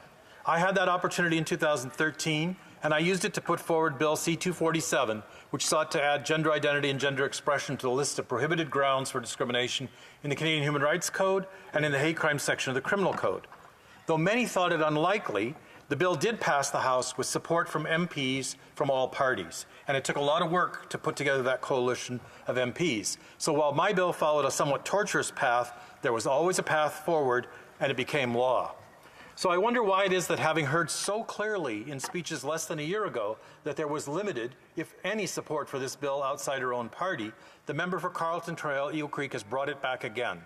S8: I had that opportunity in 2013, and I used it to put forward Bill C-247, which sought to add gender identity and gender expression to the list of prohibited grounds for discrimination in the Canadian Human Rights Code and in the hate crime section of the Criminal Code. Though many thought it unlikely, the bill did pass the House with support from MPs from all parties, and it took a lot of work to put together that coalition of MPs. So while my bill followed a somewhat tortuous path, there was always a path forward, and it became law. So I wonder why it is that, having heard so clearly in speeches less than a year ago that there was limited, if any, support for this bill outside her own party, the member for Carleton Trail, Eagle Creek, has brought it back again.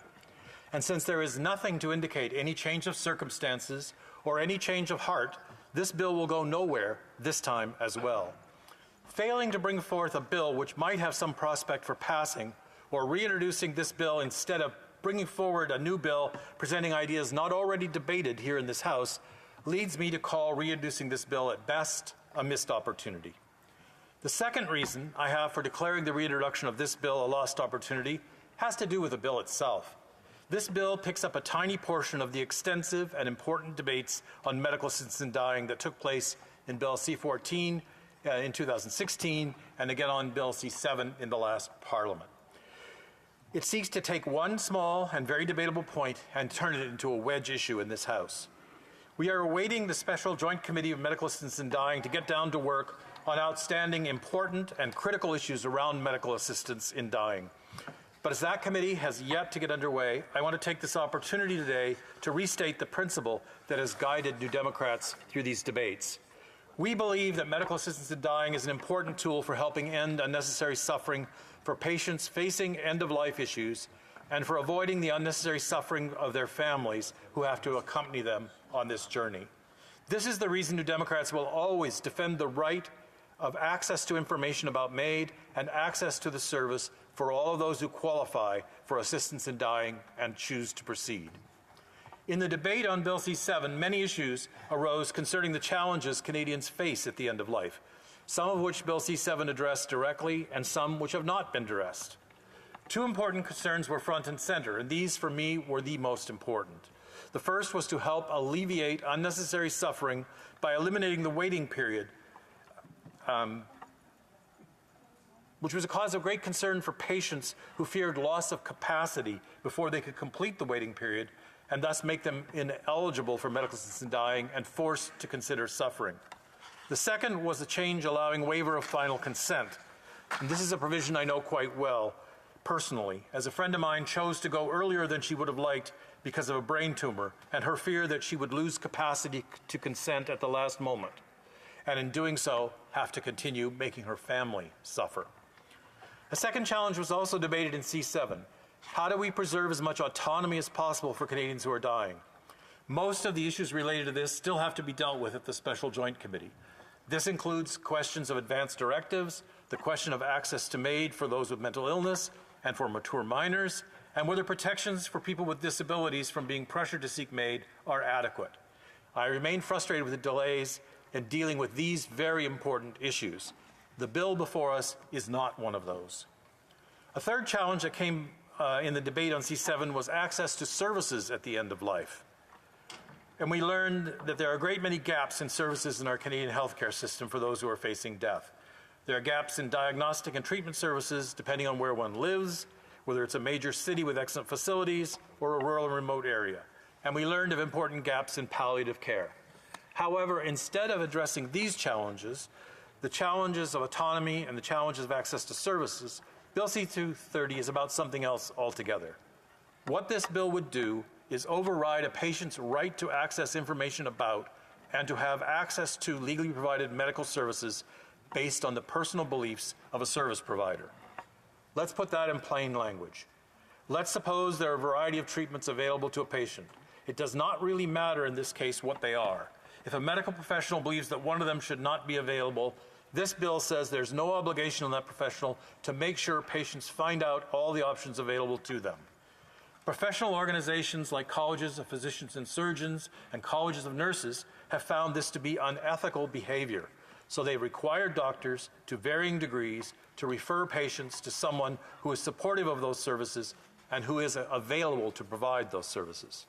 S8: And since there is nothing to indicate any change of circumstances or any change of heart, this bill will go nowhere this time as well. Failing to bring forth a bill which might have some prospect for passing, or reintroducing this bill instead of bringing forward a new bill presenting ideas not already debated here in this House, leads me to call reintroducing this bill at best a missed opportunity. The second reason I have for declaring the reintroduction of this bill a lost opportunity has to do with the bill itself. This bill picks up a tiny portion of the extensive and important debates on medical assistance in dying that took place in Bill C-14 in 2016 and again on Bill C-7 in the last Parliament. It seeks to take one small and very debatable point and turn it into a wedge issue in this House. We are awaiting the Special Joint Committee of Medical Assistance in Dying to get down to work on outstanding, important and critical issues around medical assistance in dying. But as that committee has yet to get underway, I want to take this opportunity today to restate the principle that has guided New Democrats through these debates. We believe that medical assistance in dying is an important tool for helping end unnecessary suffering for patients facing end-of-life issues and for avoiding the unnecessary suffering of their families who have to accompany them on this journey. This is the reason New Democrats will always defend the right of access to information about MAID and access to the service for all of those who qualify for assistance in dying and choose to proceed. In the debate on Bill C-7, many issues arose concerning the challenges Canadians face at the end of life, some of which Bill C-7 addressed directly and some which have not been addressed. Two important concerns were front and center, and these, for me, were the most important. The first was to help alleviate unnecessary suffering by eliminating the waiting period, which was a cause of great concern for patients who feared loss of capacity before they could complete the waiting period, and thus make them ineligible for medical assistance in dying and forced to consider suffering. The second was a change allowing waiver of final consent. And this is a provision I know quite well personally, as a friend of mine chose to go earlier than she would have liked because of a brain tumor and her fear that she would lose capacity to consent at the last moment, and in doing so, have to continue making her family suffer. A second challenge was also debated in C-7. How do we preserve as much autonomy as possible for Canadians who are dying? Most of the issues related to this still have to be dealt with at the Special Joint Committee. This includes questions of advanced directives, the question of access to MAID for those with mental illness and for mature minors, and whether protections for people with disabilities from being pressured to seek MAID are adequate. I remain frustrated with the delays in dealing with these very important issues. The bill before us is not one of those. A third challenge that came in the debate on C-7 was access to services at the end of life. And we learned that there are a great many gaps in services in our Canadian healthcare system for those who are facing death. There are gaps in diagnostic and treatment services depending on where one lives, whether it's a major city with excellent facilities or a rural and remote area. And we learned of important gaps in palliative care. However, instead of addressing these challenges, the challenges of autonomy and the challenges of access to services, Bill C-230 is about something else altogether. What this bill would do is override a patient's right to access information about and to have access to legally provided medical services based on the personal beliefs of a service provider. Let's put that in plain language. Let's suppose there are a variety of treatments available to a patient. It does not really matter in this case what they are. If a medical professional believes that one of them should not be available, this bill says there's no obligation on that professional to make sure patients find out all the options available to them. Professional organizations like colleges of physicians and surgeons and colleges of nurses have found this to be unethical behavior. So they require doctors, to varying degrees, to refer patients to someone who is supportive of those services and who is available to provide those services.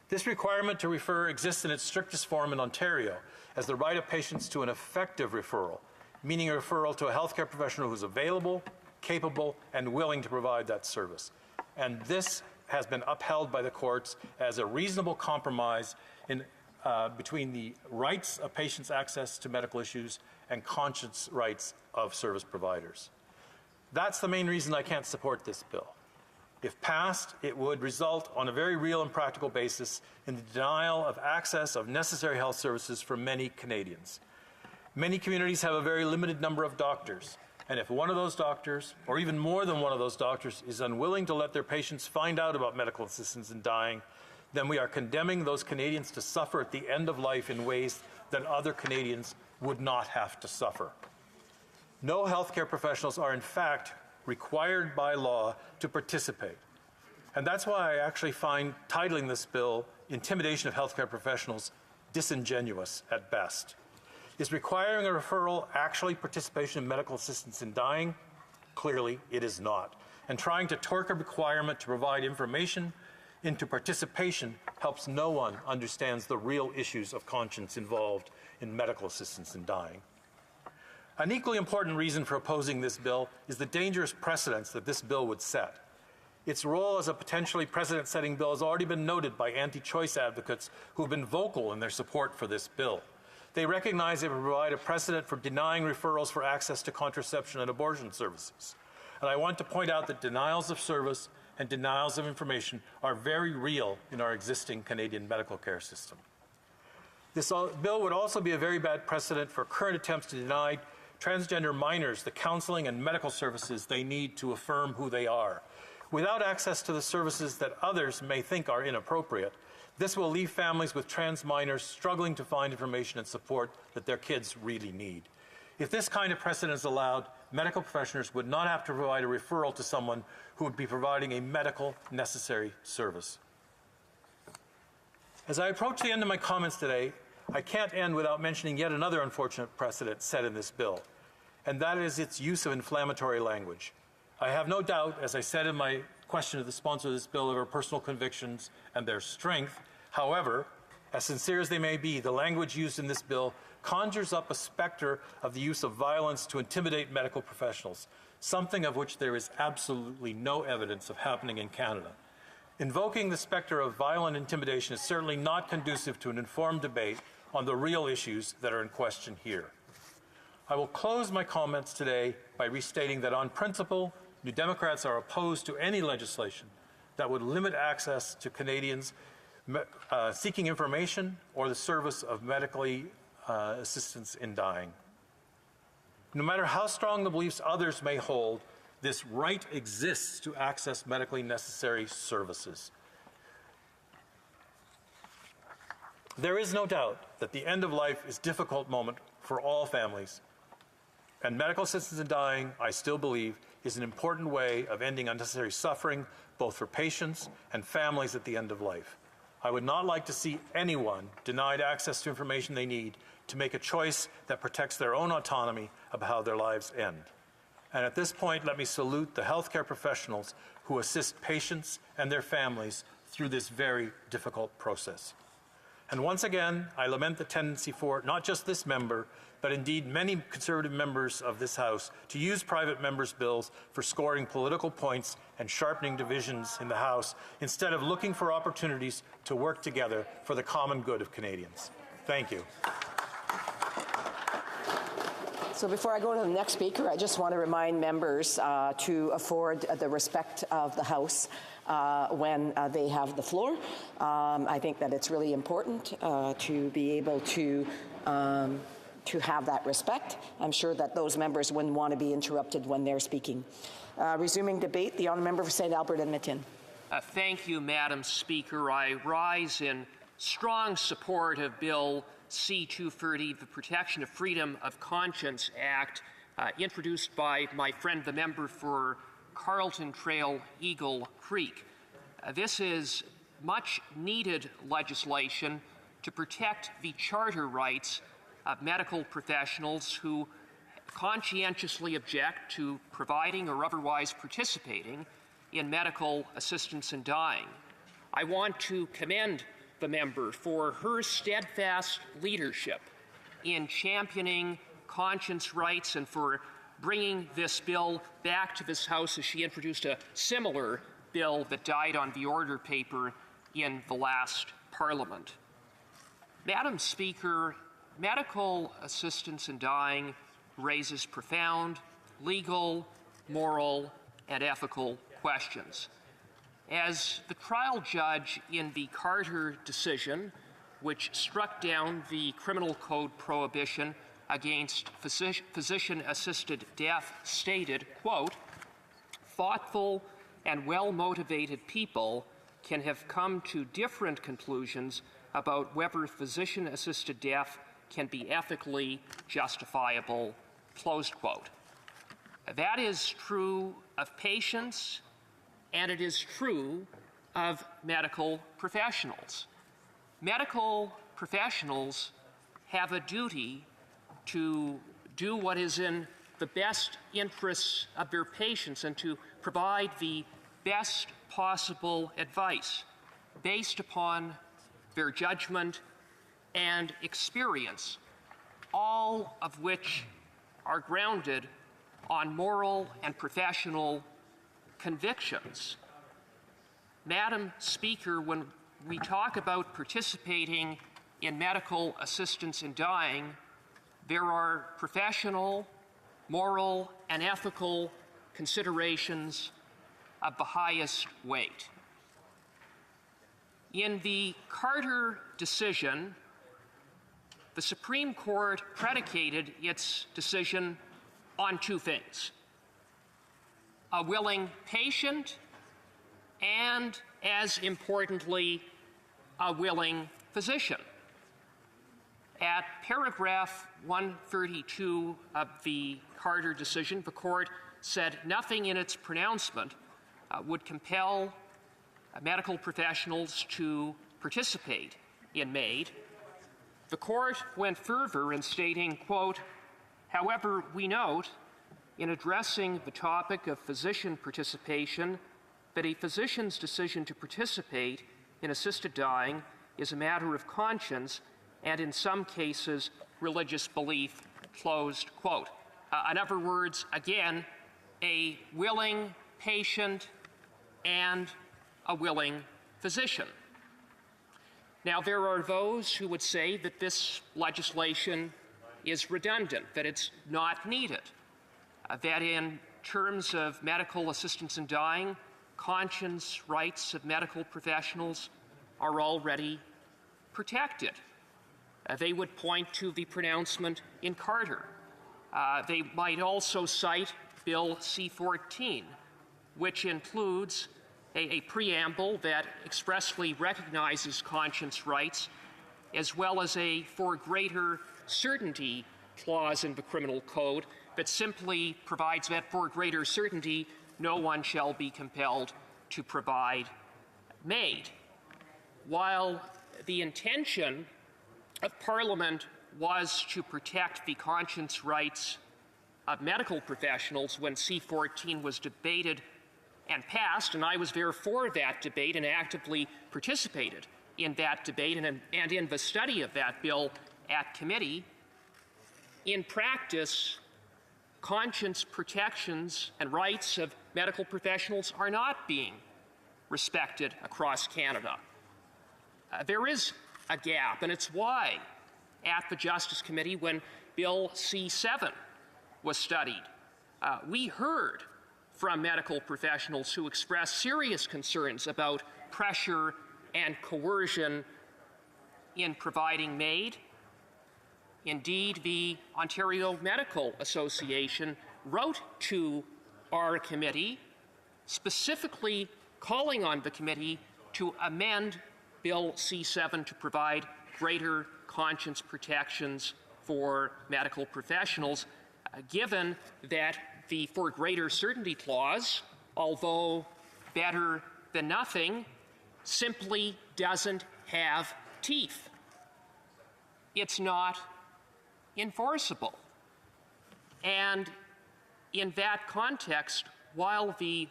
S8: This requirement to refer exists in its strictest form in Ontario as the right of patients to an effective referral, meaning a referral to a healthcare professional who is available, capable, and willing to provide that service. And this has been upheld by the courts as a reasonable compromise between the rights of patients' access to medical issues and conscience rights of service providers. That's the main reason I can't support this bill. If passed, it would result on a very real and practical basis in the denial of access of necessary health services for many Canadians. Many communities have a very limited number of doctors, and if one of those doctors, or even more than one of those doctors, is unwilling to let their patients find out about medical assistance in dying, then we are condemning those Canadians to suffer at the end of life in ways that other Canadians would not have to suffer. No healthcare professionals are in fact required by law to participate. And that's why I actually find titling this bill Intimidation of Healthcare Professionals disingenuous at best. Is requiring a referral actually participation in medical assistance in dying? Clearly, it is not. And trying to torque a requirement to provide information into participation helps no one understands the real issues of conscience involved in medical assistance in dying. An equally important reason for opposing this bill is the dangerous precedents that this bill would set. Its role as a potentially precedent-setting bill has already been noted by anti-choice advocates who have been vocal in their support for this bill. They recognize it will provide a precedent for denying referrals for access to contraception and abortion services. And I want to point out that denials of service and denials of information are very real in our existing Canadian medical care system. This bill would also be a very bad precedent for current attempts to deny transgender minors the counseling and medical services they need to affirm who they are. Without access to the services that others may think are inappropriate, this will leave families with trans minors struggling to find information and support that their kids really need. If this kind of precedent is allowed, medical professionals would not have to provide a referral to someone who would be providing a medical necessary service. As I approach the end of my comments today, I can't end without mentioning yet another unfortunate precedent set in this bill, and that is its use of inflammatory language. I have no doubt, as I said in my question to the sponsor of this bill, of our personal convictions and their strength. However, as sincere as they may be, the language used in this bill conjures up a specter of the use of violence to intimidate medical professionals, something of which there is absolutely no evidence of happening in Canada. Invoking the specter of violent intimidation is certainly not conducive to an informed debate on the real issues that are in question here. I will close my comments today by restating that on principle, New Democrats are opposed to any legislation that would limit access to Canadians seeking information or the service of medically assistance in dying. No matter how strong the beliefs others may hold, this right exists to access medically necessary services. There is no doubt that the end of life is a difficult moment for all families, and medical assistance in dying, I still believe, is an important way of ending unnecessary suffering, both for patients and families at the end of life. I would not like to see anyone denied access to information they need to make a choice that protects their own autonomy about how their lives end. And at this point, let me salute the healthcare professionals who assist patients and their families through this very difficult process. And once again, I lament the tendency for not just this member, but indeed many Conservative members of this House to use private members' bills for scoring political points and sharpening divisions in the House instead of looking for opportunities to work together for the common good of Canadians. Thank you.
S5: So before I go to the next speaker, I just want to remind members to afford the respect of the House when they have the floor. I think that it's really important to be able to have that respect. I'm sure that those members wouldn't want to be interrupted when they're speaking. Resuming debate, the honourable member for St. Albert Edmonton.
S11: Thank you, Madam Speaker. I rise in strong support of Bill C-230, the Protection of Freedom of Conscience Act, introduced by my friend, the member for Carleton Trail, Eagle Creek. This is much needed legislation to protect the charter rights of medical professionals who conscientiously object to providing or otherwise participating in medical assistance in dying. I want to commend the member for her steadfast leadership in championing conscience rights and for bringing this bill back to this House as she introduced a similar bill that died on the order paper in the last Parliament. Madam Speaker, medical assistance in dying raises profound legal, moral, and ethical questions. As the trial judge in the Carter decision, which struck down the criminal code prohibition against physician-assisted death, stated, quote, "Thoughtful and well-motivated people can have come to different conclusions about whether physician-assisted death can be ethically justifiable," close quote. That is true of patients, and it is true of medical professionals. Medical professionals have a duty to do what is in the best interests of their patients and to provide the best possible advice based upon their judgment and experience, all of which are grounded on moral and professional convictions. Madam Speaker, when we talk about participating in medical assistance in dying, there are professional, moral, and ethical considerations of the highest weight. In the Carter decision, the Supreme Court predicated its decision on two things: a willing patient and, as importantly, a willing physician. At paragraph 132 of the Carter decision, the Court said nothing in its pronouncement would compel medical professionals to participate in MAID. The court went further in stating, quote, however, we note in addressing the topic of physician participation that a physician's decision to participate in assisted dying is a matter of conscience and in some cases religious belief, closed quote. In other words, again, a willing patient and a willing physician. Now, there are those who would say that this legislation is redundant, that it's not needed, that in terms of medical assistance in dying, conscience rights of medical professionals are already protected. They would point to the pronouncement in Carter. They might also cite Bill C-14, which includes a preamble that expressly recognizes conscience rights, as well as a for greater certainty clause in the criminal code that simply provides that for greater certainty, no one shall be compelled to provide MAID. While the intention of Parliament was to protect the conscience rights of medical professionals when C-14 was debated and passed, and I was there for that debate and actively participated in that debate and in the study of that bill at committee, in practice, conscience protections and rights of medical professionals are not being respected across Canada. There is a gap, and it's why at the Justice Committee, when Bill C-7 was studied, we heard from medical professionals who expressed serious concerns about pressure and coercion in providing MAID. Indeed, the Ontario Medical Association wrote to our committee specifically calling on the committee to amend Bill C-7 to provide greater conscience protections for medical professionals, given that the for greater certainty clause, although better than nothing, simply doesn't have teeth. It's not enforceable. And in that context, while the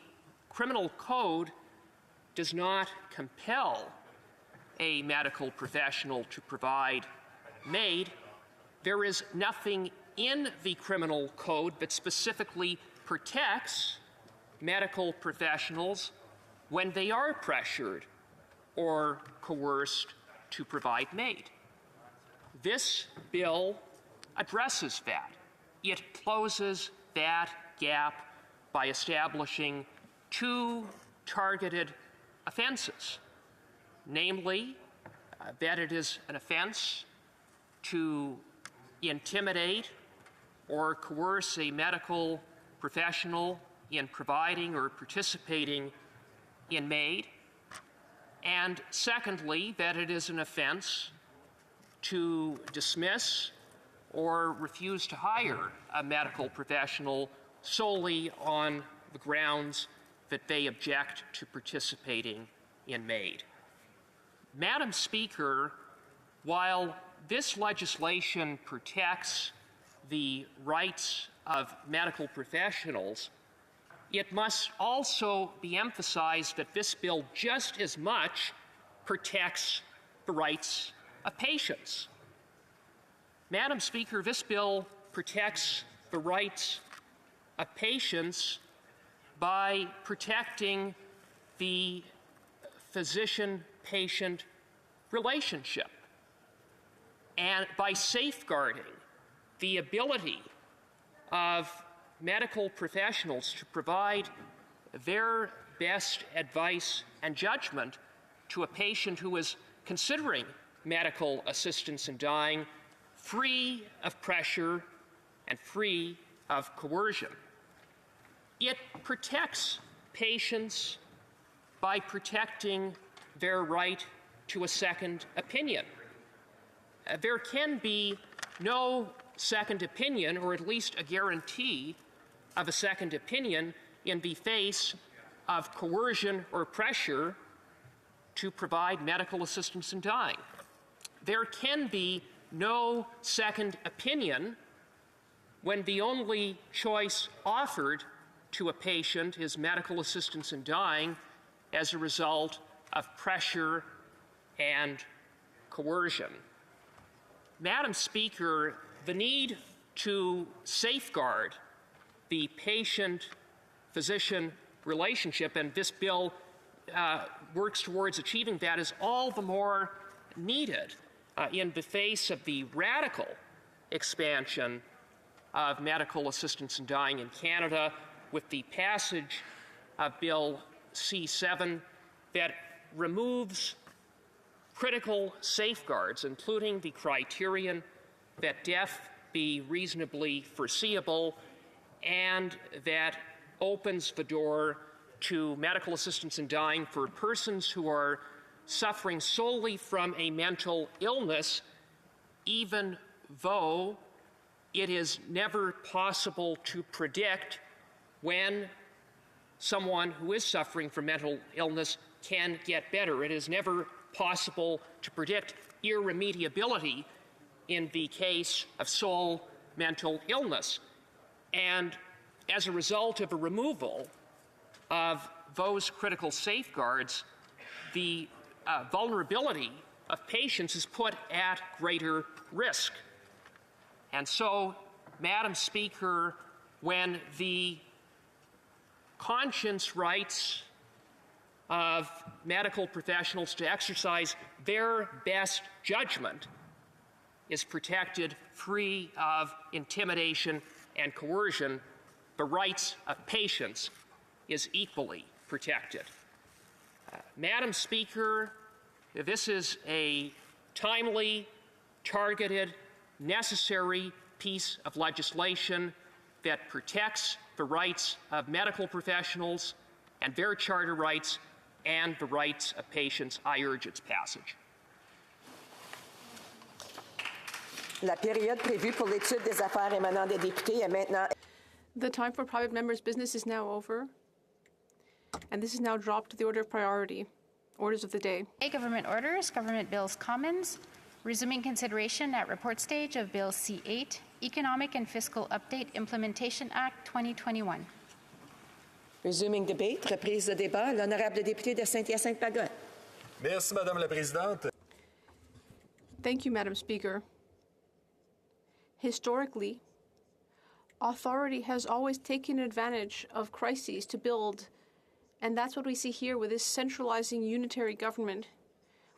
S11: criminal code does not compel a medical professional to provide MAID, there is nothing in the criminal code that specifically protects medical professionals when they are pressured or coerced to provide MAID. This bill addresses that. It closes that gap by establishing two targeted offenses, namely that it is an offense to intimidate or coerce a medical professional in providing or participating in MAID, and secondly, that it is an offense to dismiss or refuse to hire a medical professional solely on the grounds that they object to participating in MAID. Madam Speaker, while this legislation protects the rights of medical professionals, it must also be emphasized that this bill just as much protects the rights of patients. Madam Speaker, this bill protects the rights of patients by protecting the physician-patient relationship and by safeguarding the ability of medical professionals to provide their best advice and judgment to a patient who is considering medical assistance in dying, free of pressure and free of coercion. It protects patients by protecting their right to a second opinion. There can be no second opinion, or at least a guarantee of a second opinion, in the face of coercion or pressure to provide medical assistance in dying. there can be no second opinion when the only choice offered to a patient is medical assistance in dying as a result of pressure and coercion. Madam Speaker, the need to safeguard the patient-physician relationship, and this bill works towards achieving that, is all the more needed in the face of the radical expansion of medical assistance in dying in Canada, with the passage of Bill C-7 that removes critical safeguards, including the criterion that death be reasonably foreseeable, and that opens the door to medical assistance in dying for persons who are suffering solely from a mental illness, even though it is never possible to predict when someone who is suffering from mental illness can get better. It is never possible to predict irremediability in the case of sole mental illness. And as a result of a removal of those critical safeguards, the vulnerability of patients is put at greater risk. And so, Madam Speaker, when the conscience rights of medical professionals to exercise their best judgment is protected, free of intimidation and coercion, the rights of patients is equally protected. Madam Speaker, this is a timely, targeted, necessary piece of legislation that protects the rights of medical professionals and their charter rights and the rights of patients. I urge its passage.
S5: La période prévue pour l'étude des affaires émanant des députés est maintenant.
S2: The time for private members' business is now over, and this is now dropped to the order of priority. Orders of the day.
S3: Government orders, government bills commons, resuming consideration at report stage of Bill C-8, Economic and Fiscal Update Implementation Act 2021.
S5: Resuming debate, reprise de débat, l'honorable député de Saint-Hyacinthe-Pagotte.
S12: Merci, Madame la Présidente.
S2: Thank you, Madam Speaker. Historically, authority has always taken advantage of crises to build, and that's what we see here with this centralizing unitary government.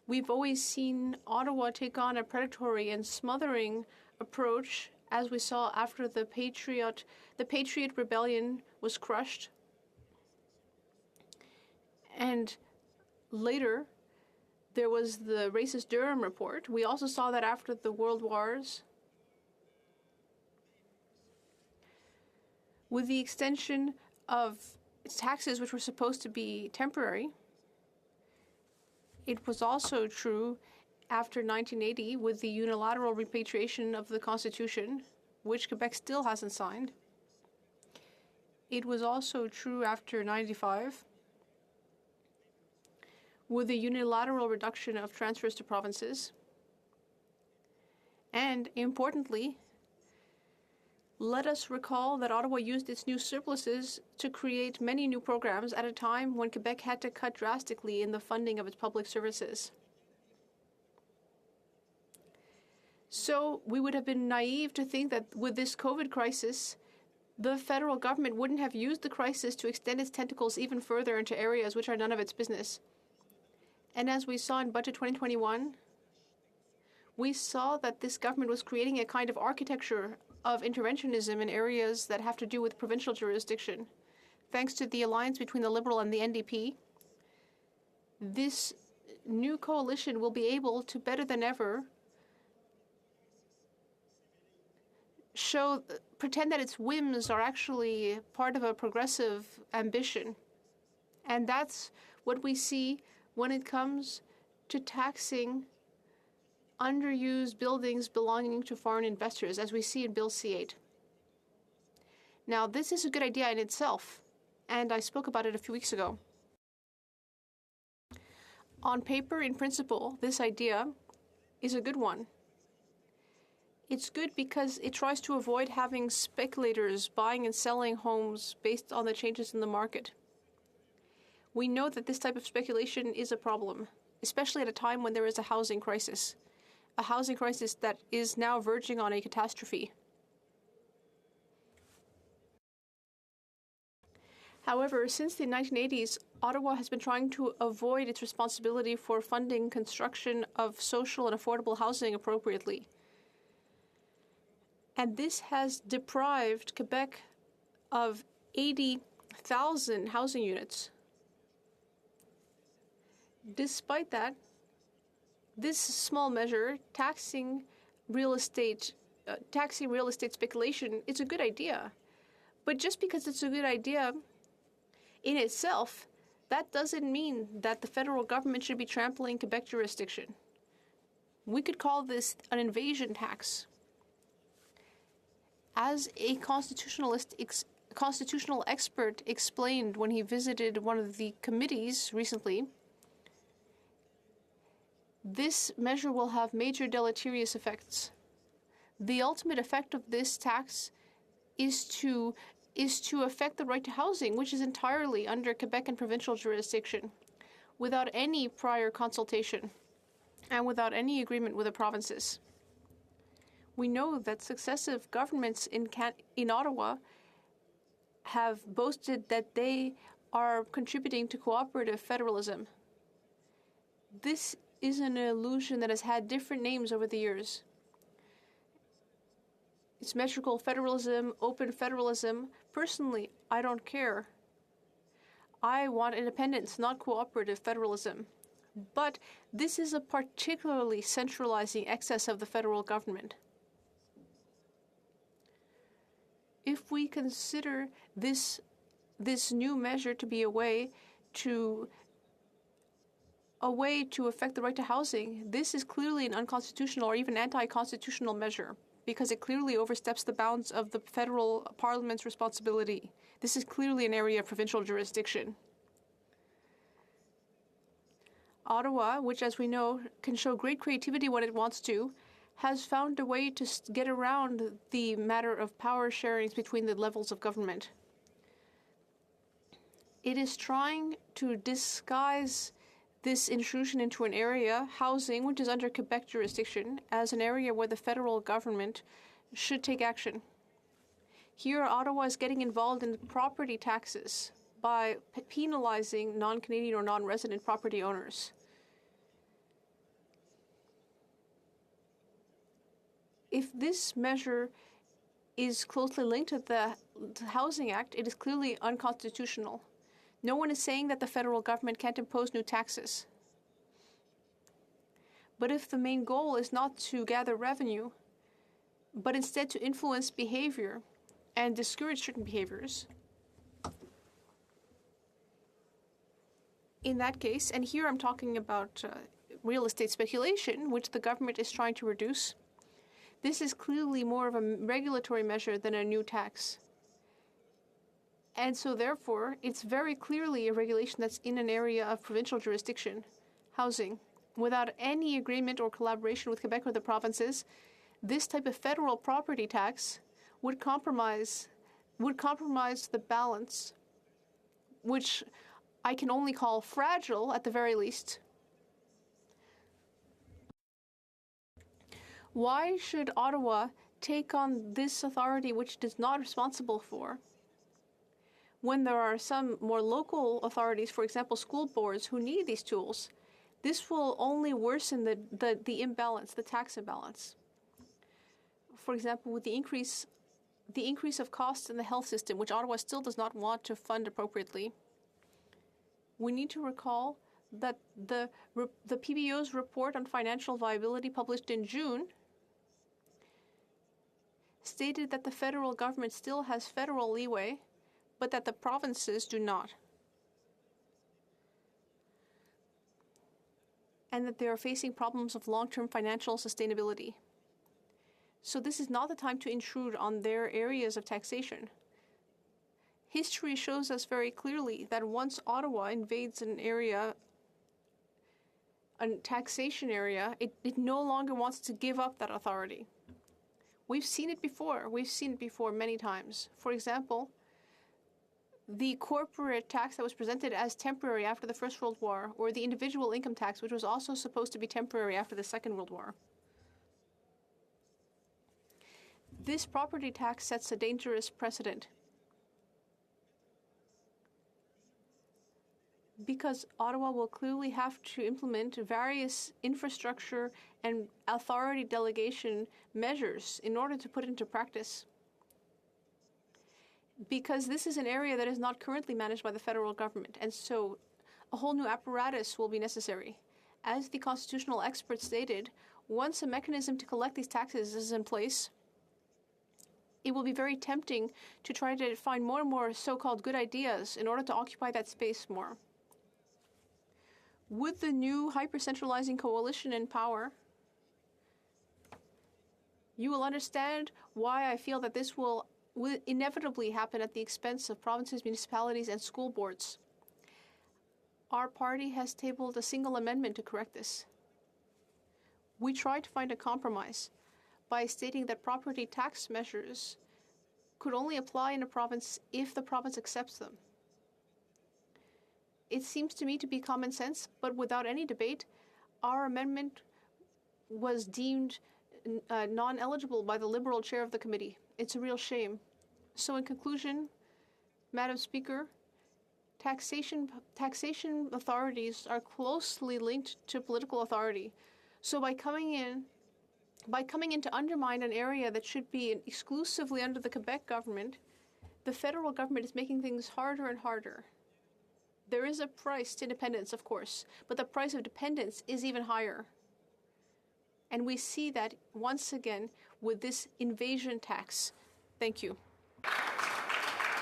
S2: We've always seen Ottawa take on a predatory and smothering approach, as we saw after the Patriot Rebellion was crushed. And later, there was the racist Durham Report. We also saw that after the World Wars. With the extension of taxes which were supposed to be temporary, it was also true after 1980 with the unilateral repatriation of the Constitution, which Quebec still hasn't signed. It was also true after 95 with the unilateral reduction of transfers to provinces. And importantly, let us recall that Ottawa used its new surpluses to create many new programs at a time when Quebec had to cut drastically in the funding of its public services. So we would have been naive to think that with this COVID crisis, the federal government wouldn't have used the crisis to extend its tentacles even further into areas which are none of its business. And as we saw in Budget 2021, we saw that this government was creating a kind of architecture of interventionism in areas that have to do with provincial jurisdiction. Thanks to the alliance between the Liberal and the NDP, this new coalition will be able to, better than ever, pretend that its whims are actually part of a progressive ambition. And that's what we see when it comes to taxing underused buildings belonging to foreign investors, as we see in Bill C-8. Now, this is a good idea in itself, and I spoke about it a few weeks ago. On paper, in principle, this idea is a good one. It's good because it tries to avoid having speculators buying and selling homes based on the changes in the market. We know that this type of speculation is a problem, especially at a time when there is a housing crisis that is now verging on a catastrophe. However, since the 1980s, Ottawa has been trying to avoid its responsibility for funding construction of social and affordable housing appropriately. And this has deprived Quebec of 80,000 housing units. Despite that, this small measure, taxing real estate speculation, is a good idea. But just because it's a good idea in itself, that doesn't mean that the federal government should be trampling Quebec jurisdiction. We could call this an invasion tax. As a constitutional expert explained when he visited one of the committees recently, this measure will have major deleterious effects. The ultimate effect of this tax is to affect the right to housing, which is entirely under Quebec and provincial jurisdiction, without any prior consultation and without any agreement with the provinces. We know that successive governments in Ottawa have boasted that they are contributing to cooperative federalism. This is an illusion that has had different names over the years. Symmetrical federalism, open federalism. Personally, I don't care. I want independence, not cooperative federalism. But this is a particularly centralizing excess of the federal government. If we consider this new measure to be a way to affect the right to housing, this is clearly an unconstitutional or even anti-constitutional measure, because it clearly oversteps the bounds of the federal parliament's responsibility. This is clearly an area of provincial jurisdiction. Ottawa, which, as we know, can show great creativity when it wants to, has found a way to get around the matter of power sharings between the levels of government. It is trying to disguise this intrusion into an area, housing, which is under Quebec jurisdiction, as an area where the federal government should take action. Here, Ottawa is getting involved in property taxes by penalizing non-Canadian or non-resident property owners. If this measure is closely linked to the Housing Act, it is clearly unconstitutional. No one is saying that the federal government can't impose new taxes. But if the main goal is not to gather revenue, but instead to influence behavior and discourage certain behaviors, in that case, and here I'm talking about real estate speculation, which the government is trying to reduce, this is clearly more of a regulatory measure than a new tax. And so therefore, it's very clearly a regulation that's in an area of provincial jurisdiction, housing. Without any agreement or collaboration with Quebec or the provinces, this type of federal property tax would compromise the balance, which I can only call fragile at the very least. Why should Ottawa take on this authority which it is not responsible for, when there are some more local authorities, for example, school boards, who need these tools? This will only worsen the imbalance, the tax imbalance. For example, with the increase of costs in the health system, which Ottawa still does not want to fund appropriately, we need to recall that the PBO's report on financial viability published in June stated that the federal government still has federal leeway, but that the provinces do not, and that they are facing problems of long-term financial sustainability. So this is not the time to intrude on their areas of taxation. History shows us very clearly that once Ottawa invades an area a taxation area, it no longer wants to give up that authority. We've seen it before. We've seen it before many times. For example, the corporate tax that was presented as temporary after the First World War, or the individual income tax, which was also supposed to be temporary after the Second World War. This property tax sets a dangerous precedent, because Ottawa will clearly have to implement various infrastructure and authority delegation measures in order to put it into practice. Because this is an area that is not currently managed by the federal government, and so a whole new apparatus will be necessary. As the constitutional experts stated, once a mechanism to collect these taxes is in place, it will be very tempting to try to find more and more so-called good ideas in order to occupy that space more. With the new hyper-centralizing coalition in power, you will understand why I feel that this will inevitably happen at the expense of provinces, municipalities, and school boards. Our party has tabled a single amendment to correct this. We tried to find a compromise by stating that property tax measures could only apply in a province if the province accepts them. It seems to me to be common sense, but without any debate, our amendment was deemed non-eligible by the Liberal chair of the committee. It's a real shame. So in conclusion, Madam Speaker, taxation authorities are closely linked to political authority. So by coming in to undermine an area that should be exclusively under the Quebec government, the federal government is making things harder and harder. There is a price to independence, of course, but the price of dependence is even higher. And we see that once again with this invasion tax. Thank you.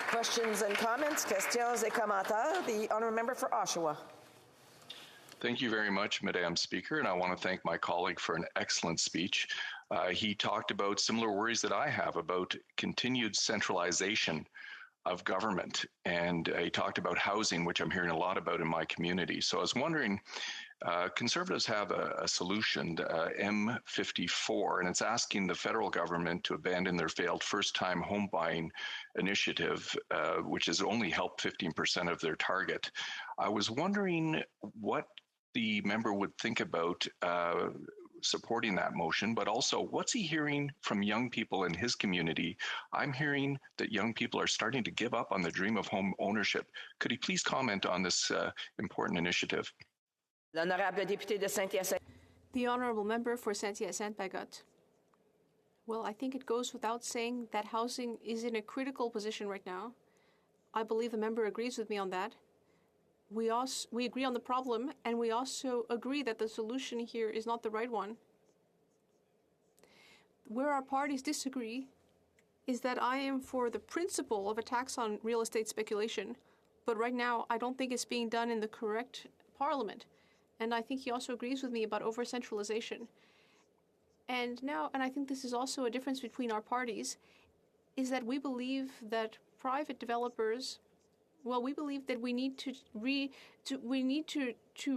S5: Questions and comments? Questions et commentaires. The honourable member for Oshawa.
S13: Thank you very much, Madam Speaker, and I want to thank my colleague for an excellent speech. He talked about similar worries that I have about continued centralization of government, and he talked about housing, which I'm hearing a lot about in my community. So I was wondering, Conservatives have a solution, M54, and it's asking the federal government to abandon their failed first-time home buying initiative, which has only helped 15% of their target. I was wondering what the member would think about supporting that motion, but also what's he hearing from young people in his community? I'm hearing that young people are starting to give up on the dream of home ownership. Could he please comment on this important initiative?
S5: L'honorable député de Saint-Hyacinthe.
S2: The honourable member for Saint-Hyacinthe-Bagotte. Well, I think it goes without saying that housing is in a critical position right now. I believe the member agrees with me on that. We agree on the problem, and we also agree that the solution here is not the right one. Where our parties disagree is that I am for the principle of a tax on real estate speculation, but right now I don't think it's being done in the correct parliament. And I think he also agrees with me about over-centralization. And I think this is also a difference between our parties, is that we believe that private developers, well, we believe that we need to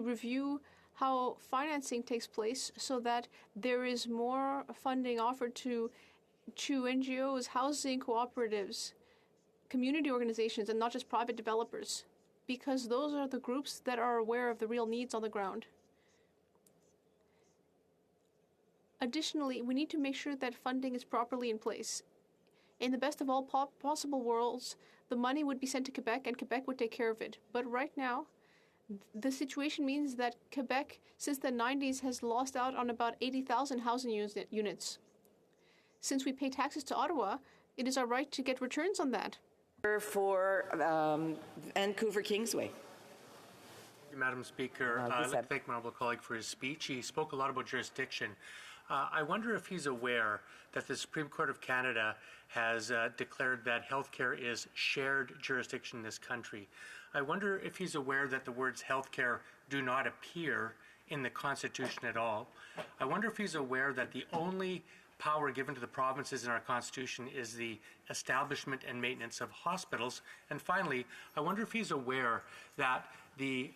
S2: review how financing takes place so that there is more funding offered to NGOs, housing cooperatives, community organizations, and not just private developers, because those are the groups that are aware of the real needs on the ground. Additionally, we need to make sure that funding is properly in place. In the best of all possible worlds, the money would be sent to Quebec and Quebec would take care of it. But right now, the situation means that Quebec, since the 90s, has lost out on about 80,000 housing units. Since we pay taxes to Ottawa, it is our right to get returns on that.
S5: For Vancouver Kingsway.
S8: Madam Speaker, I'd like to thank my honourable colleague for his speech. He spoke a lot about jurisdiction. I wonder if he's aware that the Supreme Court of Canada has declared that healthcare is shared jurisdiction in this country. I wonder if he's aware that the words healthcare do not appear in the Constitution at all. I wonder if he's aware that the only power given to the provinces in our Constitution is the establishment and maintenance of hospitals. And finally, I wonder if he's aware that the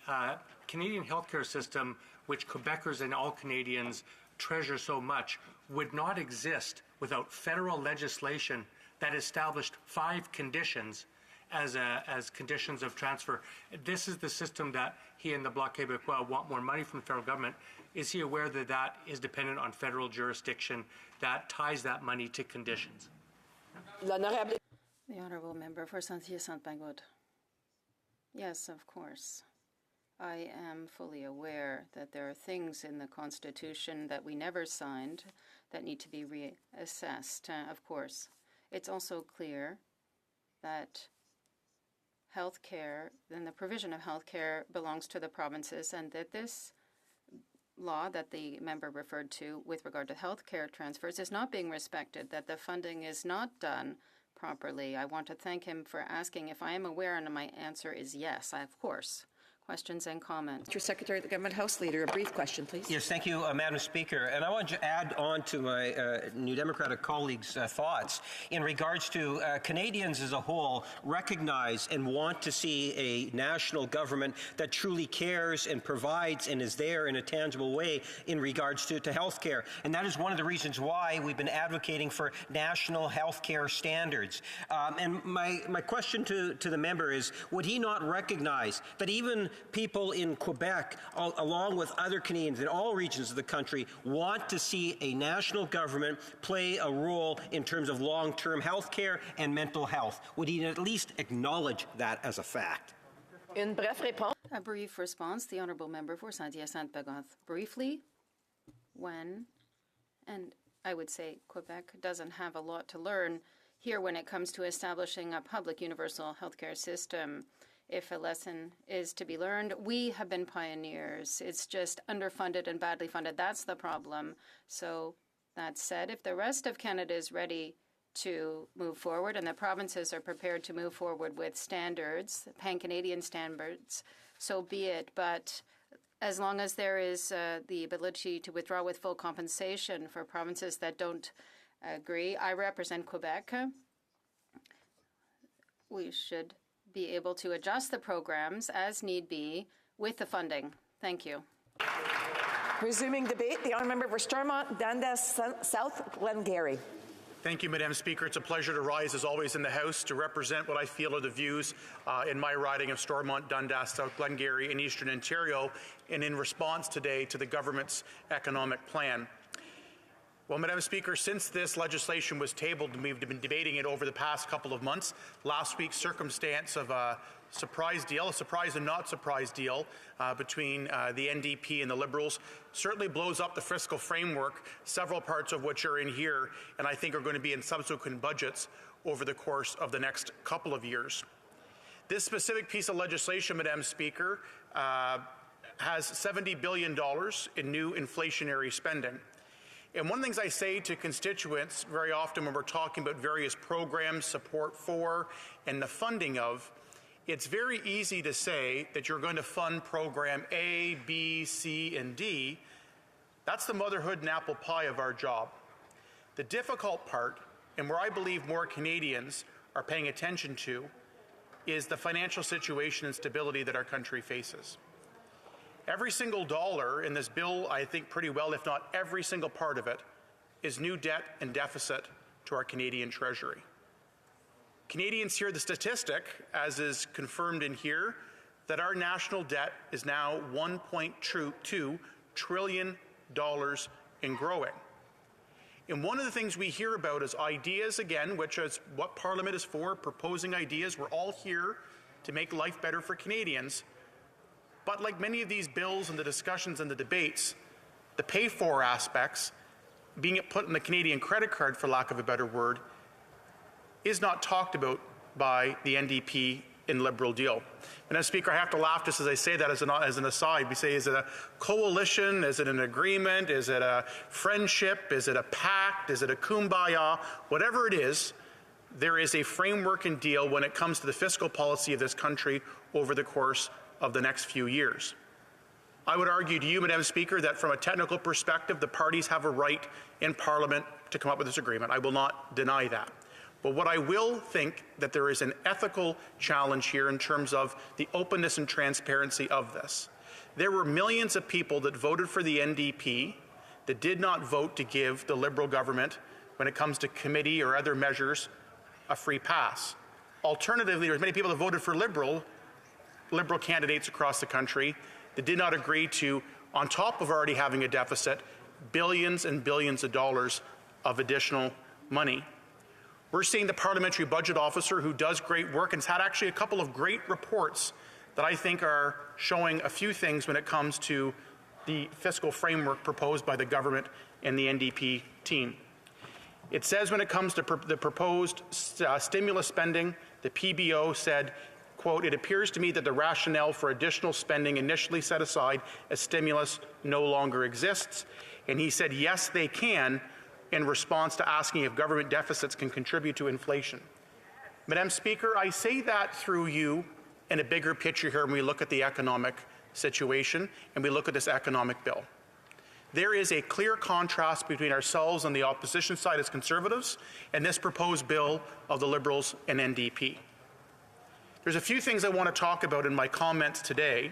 S8: Canadian healthcare system
S14: which Quebecers and all Canadians treasure so much, would not exist without federal legislation that established 5 conditions as conditions of transfer. This is the system that he and the Bloc Québécois want more money from the federal government. Is he aware that that is dependent on federal jurisdiction that ties that money to conditions?
S7: The Honourable Member for Saint-Hyacinthe-Pagode. Yes, of course. I am fully aware that there are things in the Constitution that we never signed that need to be reassessed, of course. It's also clear that health care and the provision of health care belongs to the provinces, and that this law that the member referred to with regard to health care transfers is not being respected, that the funding is not done properly. I want to thank him for asking if I am aware, and my answer is yes, of course. Questions and comments.
S5: Mr. Secretary, the Government House Leader, a brief question, please.
S15: Yes, thank you, Madam Speaker. And I want to add on to my New Democratic colleagues' thoughts in regards to Canadians as a whole recognize and want to see a national government that truly cares and provides and is there in a tangible way in regards to health care. And that is one of the reasons why we've been advocating for national health care standards. And my question to the member is, would he not recognize that even people in Quebec, along with other Canadians in all regions of the country, want to see a national government play a role in terms of long-term health care and mental health? Would he at least acknowledge that as a fact?
S7: A brief response, the Honourable Member for Saint-Hyacinthe-Pagode. Briefly, and I would say Quebec doesn't have a lot to learn here when it comes to establishing a public universal healthcare system. If a lesson is to be learned, we have been pioneers. It's just underfunded and badly funded. That's the problem. So that said, if the rest of Canada is ready to move forward and the provinces are prepared to move forward with standards, pan-Canadian standards, so be it. But as long as there is the ability to withdraw with full compensation for provinces that don't agree, I represent Quebec. We should be able to adjust the programs as need be with the funding. Thank you.
S5: Resuming debate, the Honourable Member for Stormont, Dundas South, Glengarry.
S16: Thank you, Madam Speaker. It's a pleasure to rise, as always, in the House to represent what I feel are the views in my riding of Stormont, Dundas, South Glengarry in Eastern Ontario, and in response today to the government's economic plan. Well, Madam Speaker, since this legislation was tabled and we've been debating it over the past couple of months, last week's circumstance of a surprise deal, a surprise and not surprise deal between the NDP and the Liberals certainly blows up the fiscal framework, several parts of which are in here and I think are going to be in subsequent budgets over the course of the next couple of years. This specific piece of legislation, Madam Speaker, has $70 billion in new inflationary spending. And one of the things I say to constituents very often when we're talking about various programs, support for, and the funding of, it's very easy to say that you're going to fund program A, B, C, and D. That's the motherhood and apple pie of our job. The difficult part, and where I believe more Canadians are paying attention to, is the financial situation and stability that our country faces. Every single dollar in this bill, I think pretty well, if not every single part of it, is new debt and deficit to our Canadian Treasury. Canadians hear the statistic, as is confirmed in here, that our national debt is now $1.2 trillion and growing. And one of the things we hear about is ideas, again, which is what Parliament is for, proposing ideas. We're all here to make life better for Canadians. But like many of these bills and the discussions and the debates, the pay-for aspects, being put in the Canadian credit card, for lack of a better word, is not talked about by the NDP in Liberal deal. Madam Speaker, I have to laugh just as I say that as an aside. We say, is it a coalition? Is it an agreement? Is it a friendship? Is it a pact? Is it a kumbaya? Whatever it is, there is a framework and deal when it comes to the fiscal policy of this country over the course of the next few years. I would argue to you, Madam Speaker, that from a technical perspective, the parties have a right in Parliament to come up with this agreement. I will not deny that. But what I will think that there is an ethical challenge here in terms of the openness and transparency of this. There were millions of people that voted for the NDP that did not vote to give the Liberal government, when it comes to committee or other measures, a free pass. Alternatively, there were many people that voted for Liberal candidates across the country that did not agree to, on top of already having a deficit, billions and billions of dollars of additional money. We're seeing the Parliamentary Budget Officer, who does great work and has had actually a couple of great reports that I think are showing a few things when it comes to the fiscal framework proposed by the government and the NDP team. It says when it comes to the proposed stimulus spending, the PBO said, quote, "It appears to me that the rationale for additional spending initially set aside as stimulus no longer exists." And he said, yes, they can, in response to asking if government deficits can contribute to inflation. Madam Speaker, I say that through you in a bigger picture here when we look at the economic situation and we look at this economic bill. There is a clear contrast between ourselves on the opposition side as Conservatives and this proposed bill of the Liberals and NDP. There's a few things I want to talk about in my comments today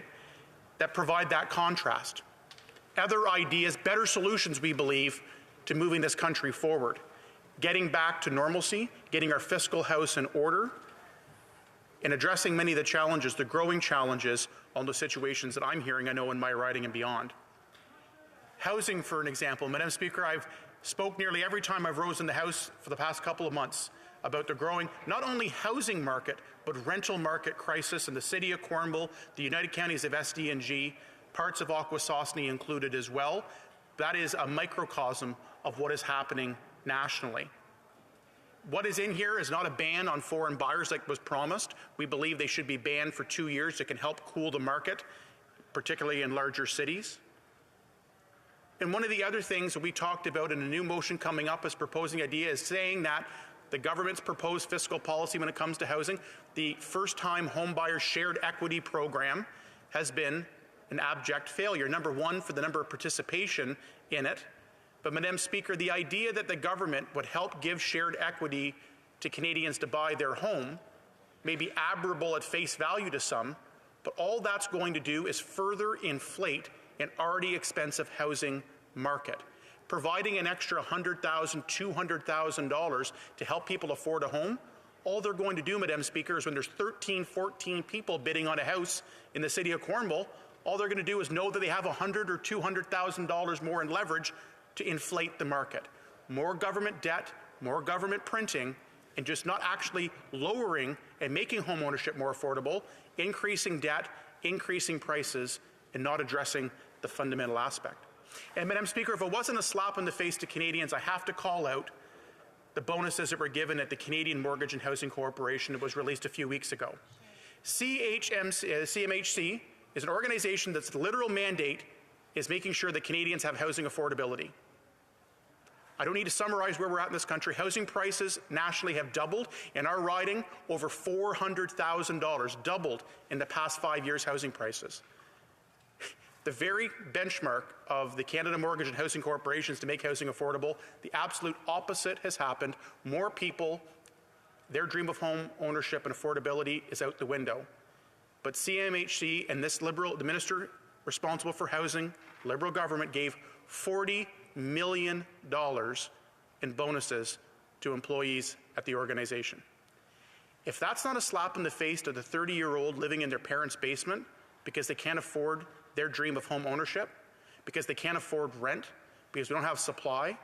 S16: that provide that contrast. Other ideas, better solutions, we believe, to moving this country forward, getting back to normalcy, getting our fiscal house in order, and addressing many of the challenges, the growing challenges on the situations that I'm hearing, I know, in my riding and beyond. Housing, for an example. Madam Speaker, I've spoke nearly every time I've rose in the House for the past couple of months about the growing, not only housing market, but rental market crisis in the city of Cornwall, the United Counties of SD&G, parts of Akwesasne included as well. That is a microcosm of what is happening nationally. What is in here is not a ban on foreign buyers like was promised. We believe they should be banned for 2 years. It can help cool the market, particularly in larger cities. And one of the other things that we talked about in a new motion coming up as proposing idea is saying that the government's proposed fiscal policy when it comes to housing, the first-time homebuyer shared equity program has been an abject failure. Number one, for the number of participation in it. But, Madam Speaker, the idea that the government would help give shared equity to Canadians to buy their home may be admirable at face value to some, but all that's going to do is further inflate an already expensive housing market. Providing an extra $100,000, $200,000 to help people afford a home, all they're going to do, Madam Speaker, is when there's 13, 14 people bidding on a house in the city of Cornwall, all they're going to do is know that they have $100,000 or $200,000 more in leverage to inflate the market. More government debt, more government printing, and just not actually lowering and making home ownership more affordable, increasing debt, increasing prices, and not addressing the fundamental aspect. And, Madam Speaker, if it wasn't a slap in the face to Canadians, I have to call out the bonuses that were given at the Canadian Mortgage and Housing Corporation that was released a few weeks ago. CMHC is an organization that's literal mandate is making sure that Canadians have housing affordability. I don't need to summarize where we're at in this country. Housing prices nationally have doubled. In our riding, over $400,000, doubled in the past 5 years housing prices. The very benchmark of the Canada Mortgage and Housing Corporations to make housing affordable, the absolute opposite has happened. More people, their dream of home ownership and affordability is out the window. But CMHC and this Liberal, the minister responsible for housing, Liberal government, gave $40 million in bonuses to employees at the organization. If that's not a slap in the face to the 30-year-old living in their parents' basement because they can't afford their dream of home ownership, because they can't afford rent, because we don't have supply,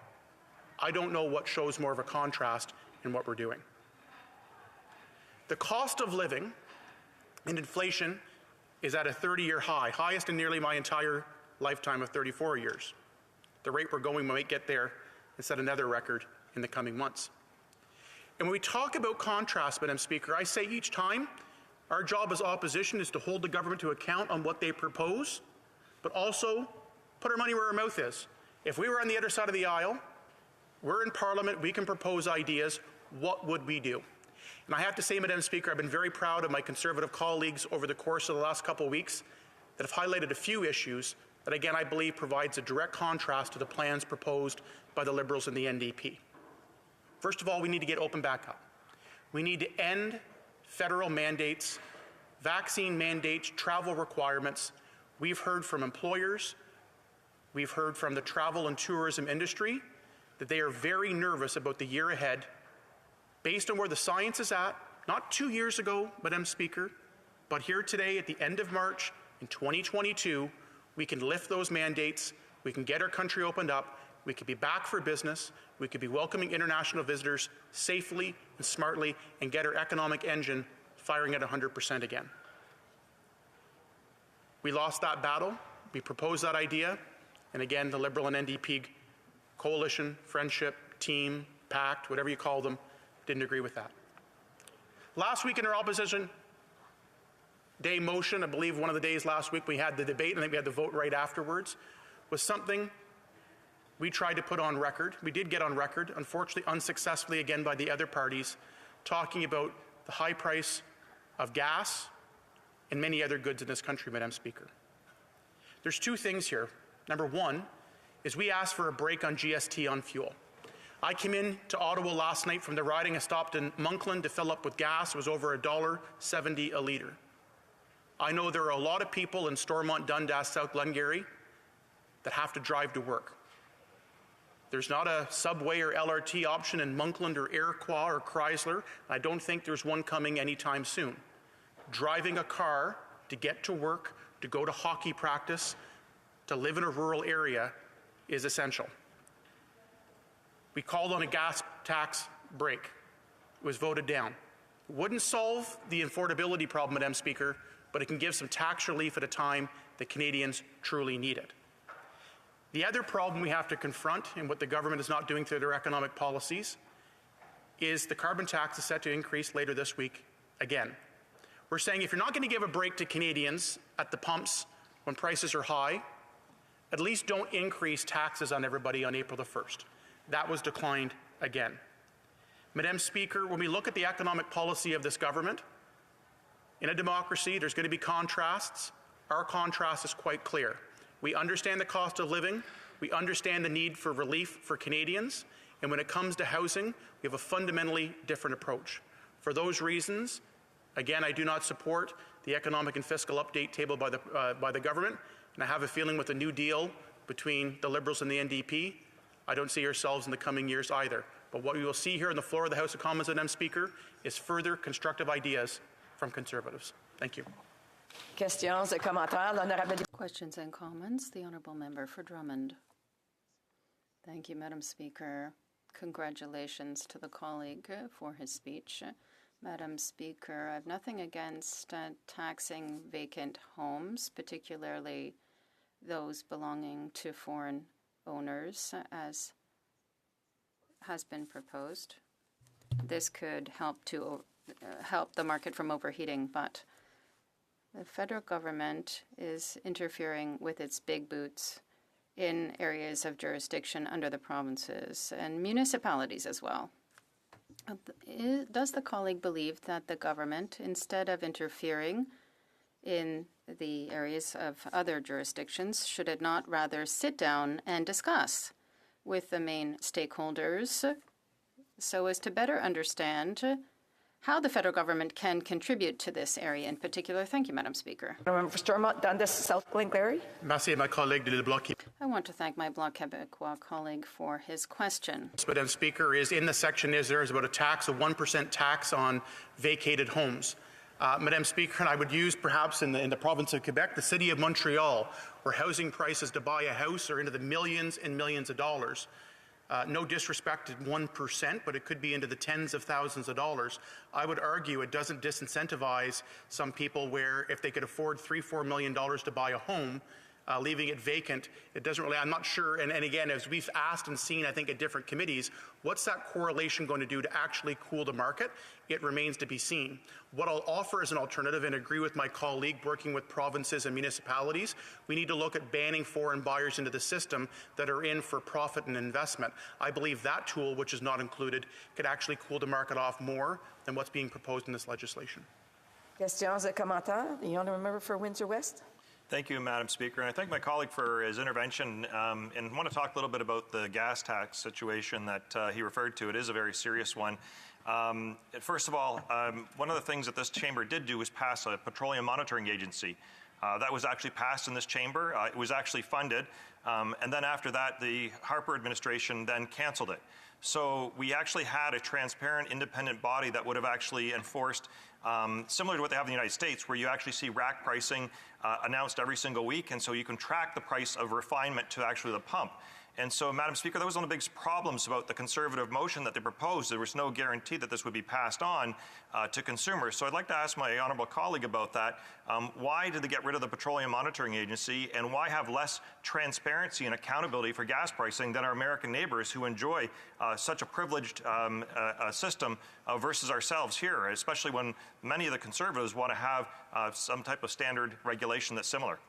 S16: I don't know what shows more of a contrast in what we're doing. The cost of living and inflation is at a 30-year high, highest in nearly my entire lifetime of 34 years. The rate we're going, we might get there and set another record in the coming months. And when we talk about contrast, Madam Speaker, I say each time our job as opposition is to hold the government to account on what they propose, but also put our money where our mouth is. If we were on the other side of the aisle, we're in Parliament, we can propose ideas, what would we do? And I have to say, Madam Speaker, I've been very proud of my Conservative colleagues over the course of the last couple of weeks that have highlighted a few issues that, again, I believe provides a direct contrast to the plans proposed by the Liberals and the NDP. First of all, we need to get open back up. We need to end federal mandates, vaccine mandates, travel requirements. We've heard from employers, we've heard from the travel and tourism industry that they are very nervous about the year ahead based on where the science is at, not 2 years ago, Madam Speaker, but here today at the end of March in 2022, we can lift those mandates, we can get our country opened up, we could be back for business, we could be welcoming international visitors safely and smartly and get our economic engine firing at 100% again. We lost that battle, we proposed that idea, and again, the Liberal and NDP coalition, friendship, team, pact, whatever you call them, didn't agree with that. Last week in our opposition day motion, I believe one of the days last week we had the debate, and I think we had the vote right afterwards, was something we tried to put on record. We did get on record, unfortunately unsuccessfully again by the other parties, talking about the high price of gas and many other goods in this country, Madam Speaker. There's two things here. Number one is we asked for a break on GST on fuel. I came in to Ottawa last night from the riding. I stopped in Monkland to fill up with gas. It was over $1.70 a litre. I know there are a lot of people in Stormont, Dundas, South Glengarry that have to drive to work. There's not a subway or LRT option in Monkland or Iroquois or Chrysler. I don't think there's one coming anytime soon. Driving a car to get to work, to go to hockey practice, to live in a rural area is essential. We called on a gas tax break. It was voted down. It wouldn't solve the affordability problem, Madam Speaker, but it can give some tax relief at a time that Canadians truly need it. The other problem we have to confront, and what the government is not doing through their economic policies, is the carbon tax is set to increase later this week again. We're saying if you're not going to give a break to Canadians at the pumps when prices are high, at least don't increase taxes on everybody on April the 1st. That was declined again. Madam Speaker, when we look at the economic policy of this government, in a democracy, there's going to be contrasts. Our contrast is quite clear. We understand the cost of living. We understand the need for relief for Canadians. And when it comes to housing, we have a fundamentally different approach. For those reasons, again, I do not support the economic and fiscal update tabled by the government. And I have a feeling with the new deal between the Liberals and the NDP, I don't see ourselves in the coming years either. But what we will see here on the floor of the House of Commons, Madam Speaker, is further constructive ideas from Conservatives. Thank you.
S5: Questions et commentaires. L'honorable député.
S7: Questions and comments. The Honourable Member for Drummond. Thank you, Madam Speaker. Congratulations to the colleague for his speech. Madam Speaker, I have nothing against taxing vacant homes, particularly those belonging to foreign owners, as has been proposed. This could help to help the market from overheating, but the federal government is interfering with its big boots in areas of jurisdiction under the provinces and municipalities as well. Does the colleague believe that the government, instead of interfering in the areas of other jurisdictions, should it not rather sit down and discuss with the main stakeholders so as to better understand how the federal government can contribute to this area in particular? Thank you, Madam Speaker.
S5: For Stormont, Dundas, South Glengarry.
S16: Merci, my colleague de Bloc.
S7: I want to thank my Bloc Québécois colleague for his question.
S16: Madam Speaker, is in the section there is about a tax, a 1% tax on vacated homes. Madam Speaker, and I would use perhaps in the province of Quebec, the city of Montreal, where housing prices to buy a house are into the millions and millions of dollars. No disrespect to 1%, but it could be into the tens of thousands of dollars. I would argue it doesn't disincentivize some people where if they could afford $3-4 million to buy a home, leaving it vacant, it doesn't really, I'm not sure, and again, as we've asked and seen, I think, at different committees, what's that correlation going to do to actually cool the market? It remains to be seen. What I'll offer as an alternative, and agree with my colleague working with provinces and municipalities, we need to look at banning foreign buyers into the system that are in for profit and investment. I believe that tool, which is not included, could actually cool the market off more than what's being proposed in this legislation.
S5: Questions et commentaires. The honourable member for Windsor West.
S17: Thank you, Madam Speaker. And I thank my colleague for his intervention and want to talk a little bit about the gas tax situation that he referred to. It is a very serious one. First of all, one of the things that this chamber did do was pass a petroleum monitoring agency. That was actually passed in this chamber. It was actually funded. And then after that, the Harper administration then canceled it. So we actually had a transparent, independent body that would have actually enforced, similar to what they have in the United States, where you actually see rack pricing announced every single week, and so you can track the price of refinement to actually the pump. And so, Madam Speaker, that was one of the biggest problems about the Conservative motion that they proposed. There was no guarantee that this would be passed on to consumers. So I'd like to ask my honourable colleague about that. Why did they get rid of the Petroleum Monitoring Agency, and why have less transparency and accountability for gas pricing than our American neighbours who enjoy such a privileged system versus ourselves here, especially when many of the Conservatives want to have some type of standard regulation that's similar?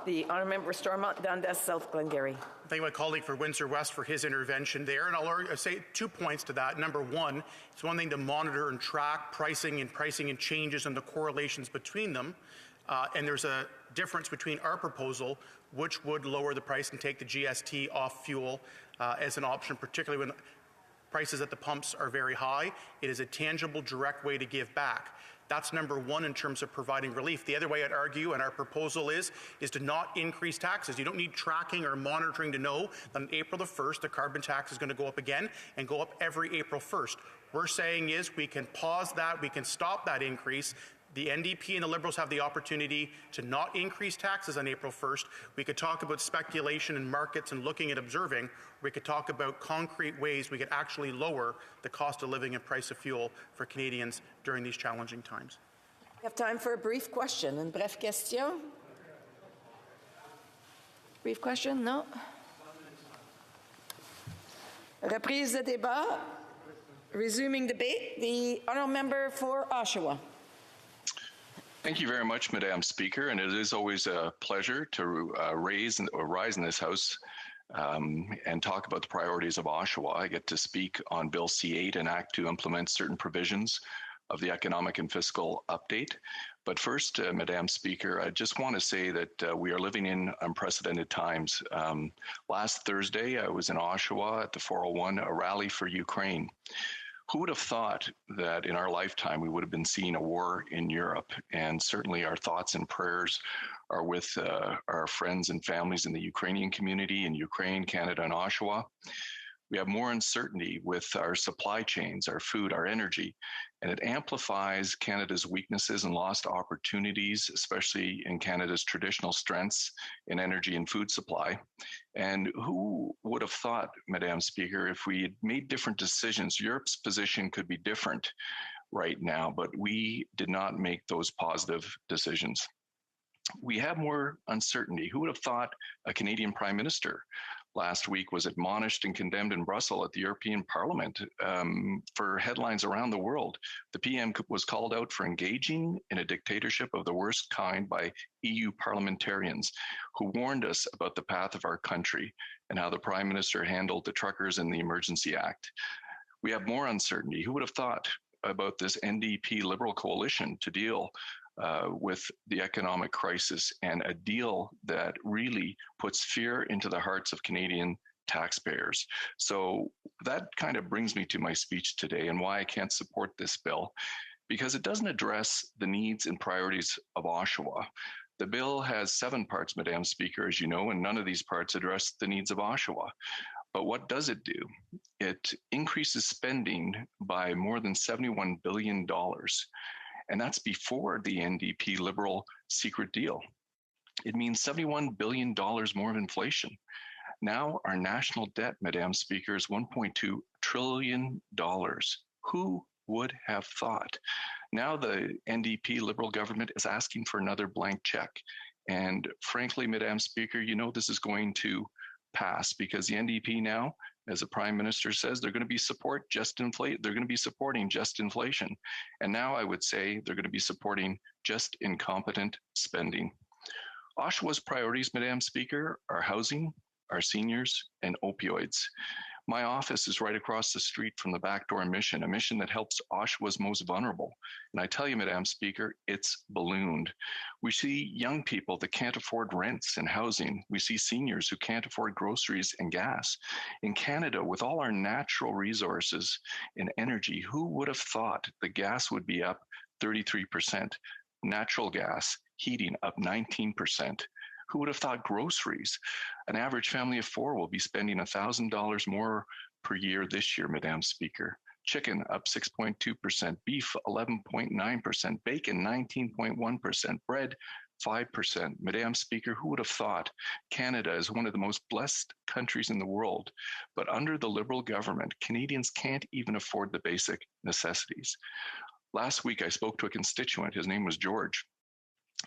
S5: The Honourable Member Stormont, Dundas, South Glengarry.
S16: Thank my colleague for Windsor West for his intervention there. And I'll say 2 points to that. Number one, it's one thing to monitor and track pricing and changes and the correlations between them. And there's a difference between our proposal, which would lower the price and take the GST off fuel as an option, particularly when prices at the pumps are very high. It is a tangible, direct way to give back. That's number one in terms of providing relief. The other way I'd argue, and our proposal is to not increase taxes. You don't need tracking or monitoring to know that on April the 1st, the carbon tax is going to go up again and go up every April 1st. We're saying is we can pause that, we can stop that increase. The NDP and the Liberals have the opportunity to not increase taxes on April 1st. We could talk about speculation in markets and looking at observing. We could talk about concrete ways we could actually lower the cost of living and price of fuel for Canadians during these challenging times.
S5: We have time for a brief question. Une bref question? Brief question? No? Reprise de débat. Resuming debate. The honourable member for Oshawa.
S13: Thank you very much, Madam Speaker, and it is always a pleasure to rise in this House and talk about the priorities of Oshawa. I get to speak on Bill C-8, an act to implement certain provisions of the Economic and Fiscal Update. But first, Madam Speaker, I just want to say that we are living in unprecedented times. Last Thursday, I was in Oshawa at the 401, a rally for Ukraine. Who would have thought that in our lifetime we would have been seeing a war in Europe? And certainly our thoughts and prayers are with our friends and families in the Ukrainian community in Ukraine, Canada, and Oshawa. We have more uncertainty with our supply chains, our food, our energy, and it amplifies Canada's weaknesses and lost opportunities, especially in Canada's traditional strengths in energy and food supply. And who would have thought, Madam Speaker, if we had made different decisions, Europe's position could be different right now, but we did not make those positive decisions. We have more uncertainty. Who would have thought a Canadian Prime Minister last week was admonished and condemned in Brussels at the European Parliament for headlines around the world? The PM was called out for engaging in a dictatorship of the worst kind by EU parliamentarians who warned us about the path of our country and how the Prime Minister handled the truckers and the Emergency Act. We have more uncertainty. Who would have thought about this NDP Liberal coalition to deal with the economic crisis, and a deal that really puts fear into the hearts of Canadian taxpayers? So that kind of brings me to my speech today and why I can't support this bill, because it doesn't address the needs and priorities of Oshawa. The bill has 7 parts, Madam Speaker, as you know, and none of these parts address the needs of Oshawa. But what does it do? It increases spending by more than $71 billion. And that's before the NDP Liberal secret deal. It means $71 billion more of inflation. Now our national debt, Madam Speaker, is $1.2 trillion. Who would have thought? Now the NDP Liberal government is asking for another blank check. And frankly, Madam Speaker, you know this is going to pass because the NDP now, as the Prime Minister says, they're going to be supporting just inflation. And now I would say they're going to be supporting just incompetent spending. Oshawa's priorities, Madam Speaker, are housing, our seniors, and opioids. My office is right across the street from the Backdoor Mission, a mission that helps Oshawa's most vulnerable. And I tell you, Madam Speaker, it's ballooned. We see young people that can't afford rents and housing. We see seniors who can't afford groceries and gas. In Canada, with all our natural resources and energy, who would have thought the gas would be up 33%? Natural gas, heating up 19%. Who would have thought groceries? An average family of four will be spending $1,000 more per year this year, Madam Speaker. Chicken up 6.2%, beef 11.9%, bacon 19.1%, bread 5%. Madam Speaker, who would have thought Canada is one of the most blessed countries in the world, but under the Liberal government, Canadians can't even afford the basic necessities. Last week, I spoke to a constituent. His name was George.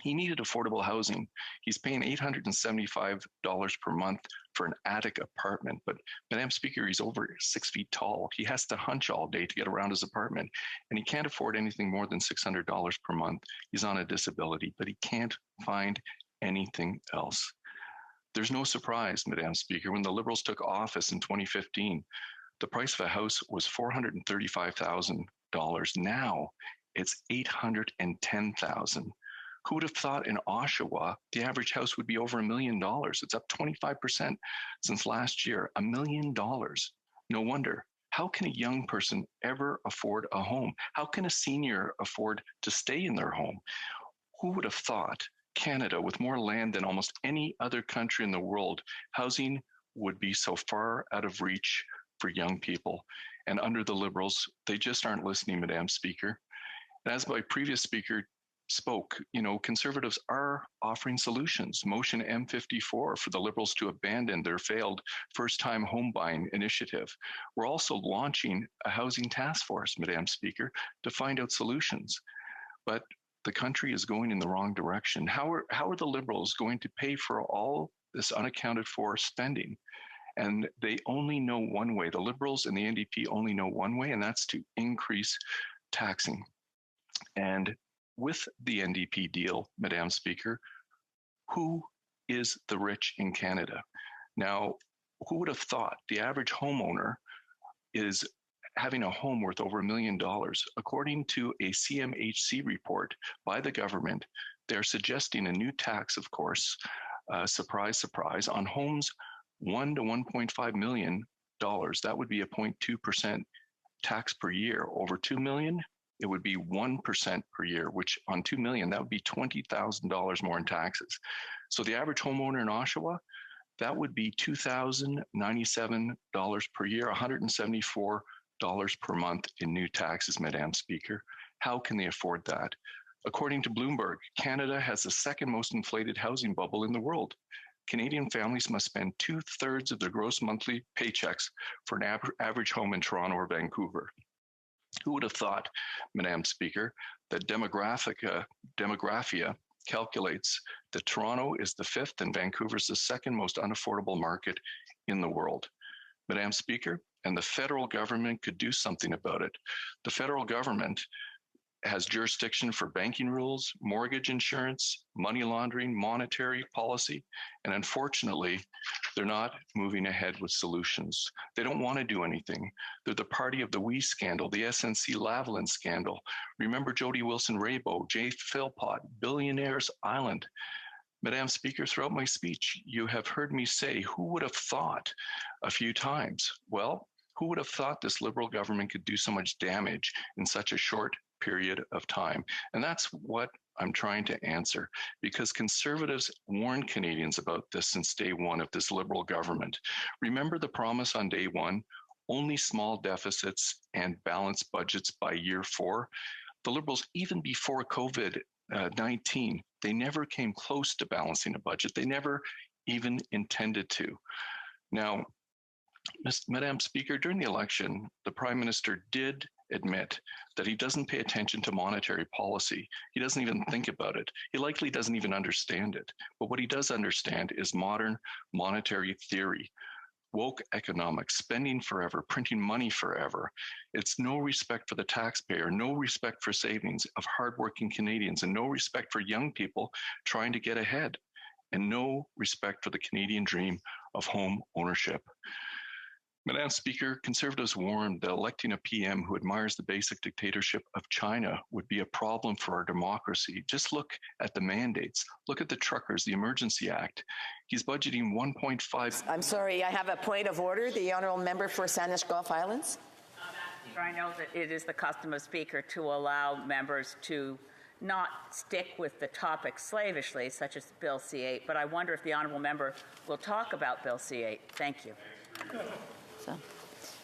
S13: He needed affordable housing. He's paying $875 per month for an attic apartment. But, Madam Speaker, he's over 6 feet tall. He has to hunch all day to get around his apartment. And he can't afford anything more than $600 per month. He's on a disability, but he can't find anything else. There's no surprise, Madam Speaker, when the Liberals took office in 2015, the price of a house was $435,000. Now it's $810,000. Who would have thought in Oshawa, the average house would be over $1 million? It's up 25% since last year, $1 million. No wonder. How can a young person ever afford a home? How can a senior afford to stay in their home? Who would have thought Canada, with more land than almost any other country in the world, housing would be so far out of reach for young people? And under the Liberals, they just aren't listening, Madam Speaker. And as my previous speaker spoke, Conservatives are offering solutions. Motion M54 for the Liberals to abandon their failed first-time home buying initiative. We're also launching a housing task force, Madam Speaker, to find out solutions. But the country is going in the wrong direction. How are the Liberals going to pay for all this unaccounted for spending? And they only know one way. The Liberals and the NDP only know one way, and that's to increase taxing. And with the NDP deal, Madam Speaker, who is the rich in Canada? Now, who would have thought the average homeowner is having a home worth over $1 million? According to a CMHC report by the government, they're suggesting a new tax, of course, surprise, surprise, on homes $1 to $1.5 million. That would be a 0.2% tax per year. Over $2 million, it would be 1% per year, which on $2 million, that would be $20,000 more in taxes. So the average homeowner in Oshawa, that would be $2,097 per year, $174 per month in new taxes, Madam Speaker. How can they afford that? According to Bloomberg, Canada has the second most inflated housing bubble in the world. Canadian families must spend 2/3 of their gross monthly paychecks for an average home in Toronto or Vancouver. Who would have thought, Madam Speaker, that Demographia calculates that Toronto is the 5th and Vancouver is the second most unaffordable market in the world? Madam Speaker, and the federal government could do something about it. The federal government has jurisdiction for banking rules, mortgage insurance, money laundering, monetary policy, and unfortunately, they're not moving ahead with solutions. They don't want to do anything. They're the party of the WE scandal, the SNC-Lavalin scandal. Remember Jody Wilson-Raybould, Jay Philpott, Billionaires Island. Madam Speaker, throughout my speech, you have heard me say, who would have thought a few times? Well, who would have thought this Liberal government could do so much damage in such a short period of time? And that's what I'm trying to answer, because Conservatives warned Canadians about this since day one of this Liberal government. Remember the promise on day one, only small deficits and balanced budgets by year 4? The Liberals, even before COVID-19, they never came close to balancing a budget. They never even intended to. Now, Madam Speaker, during the election, the Prime Minister did admit that he doesn't pay attention to monetary policy. He doesn't even think about it. He likely doesn't even understand it. But what he does understand is modern monetary theory, woke economics, spending forever, printing money forever. It's no respect for the taxpayer, no respect for savings of hardworking Canadians, and no respect for young people trying to get ahead, and no respect for the Canadian dream of home ownership. Madam Speaker, Conservatives warned that electing a PM who admires the basic dictatorship of China would be a problem for our democracy. Just look at the mandates. Look at the truckers, the Emergency Act. He's budgeting 1.5.
S5: I'm sorry, I have a point of order. The Honourable Member for Saanich Gulf Islands.
S18: I know that it is the custom of Speaker to allow members to not stick with the topic slavishly, such as Bill C-8, but I wonder if the honourable member will talk about Bill C-8. Thank you.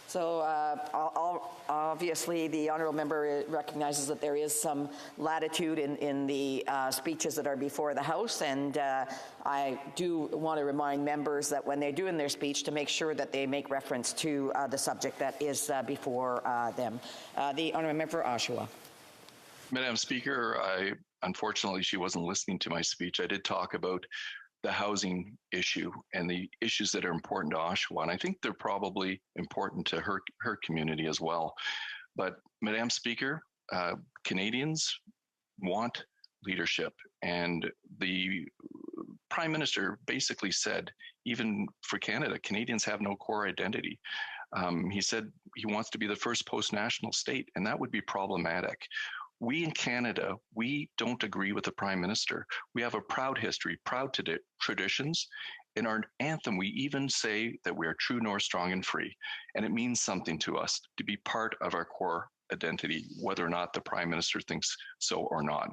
S5: So obviously, the honourable member recognizes that there is some latitude in the speeches that are before the House, and I do want to remind members that when they do in their speech to make sure that they make reference to the subject that is before them. The honourable member for Oshawa.
S13: Madam Speaker, unfortunately, she wasn't listening to my speech. I did talk about the housing issue and the issues that are important to Oshawa, and I think they're probably important to her community as well. But Madam Speaker, Canadians want leadership, and the Prime Minister basically said, even for Canada, Canadians have no core identity. He said he wants to be the first post-national state, and that would be problematic. We in Canada, we don't agree with the Prime Minister. We have a proud history, proud traditions. In our anthem, we even say that we are true north, strong, and free. And it means something to us to be part of our core identity, whether or not the Prime Minister thinks so or not.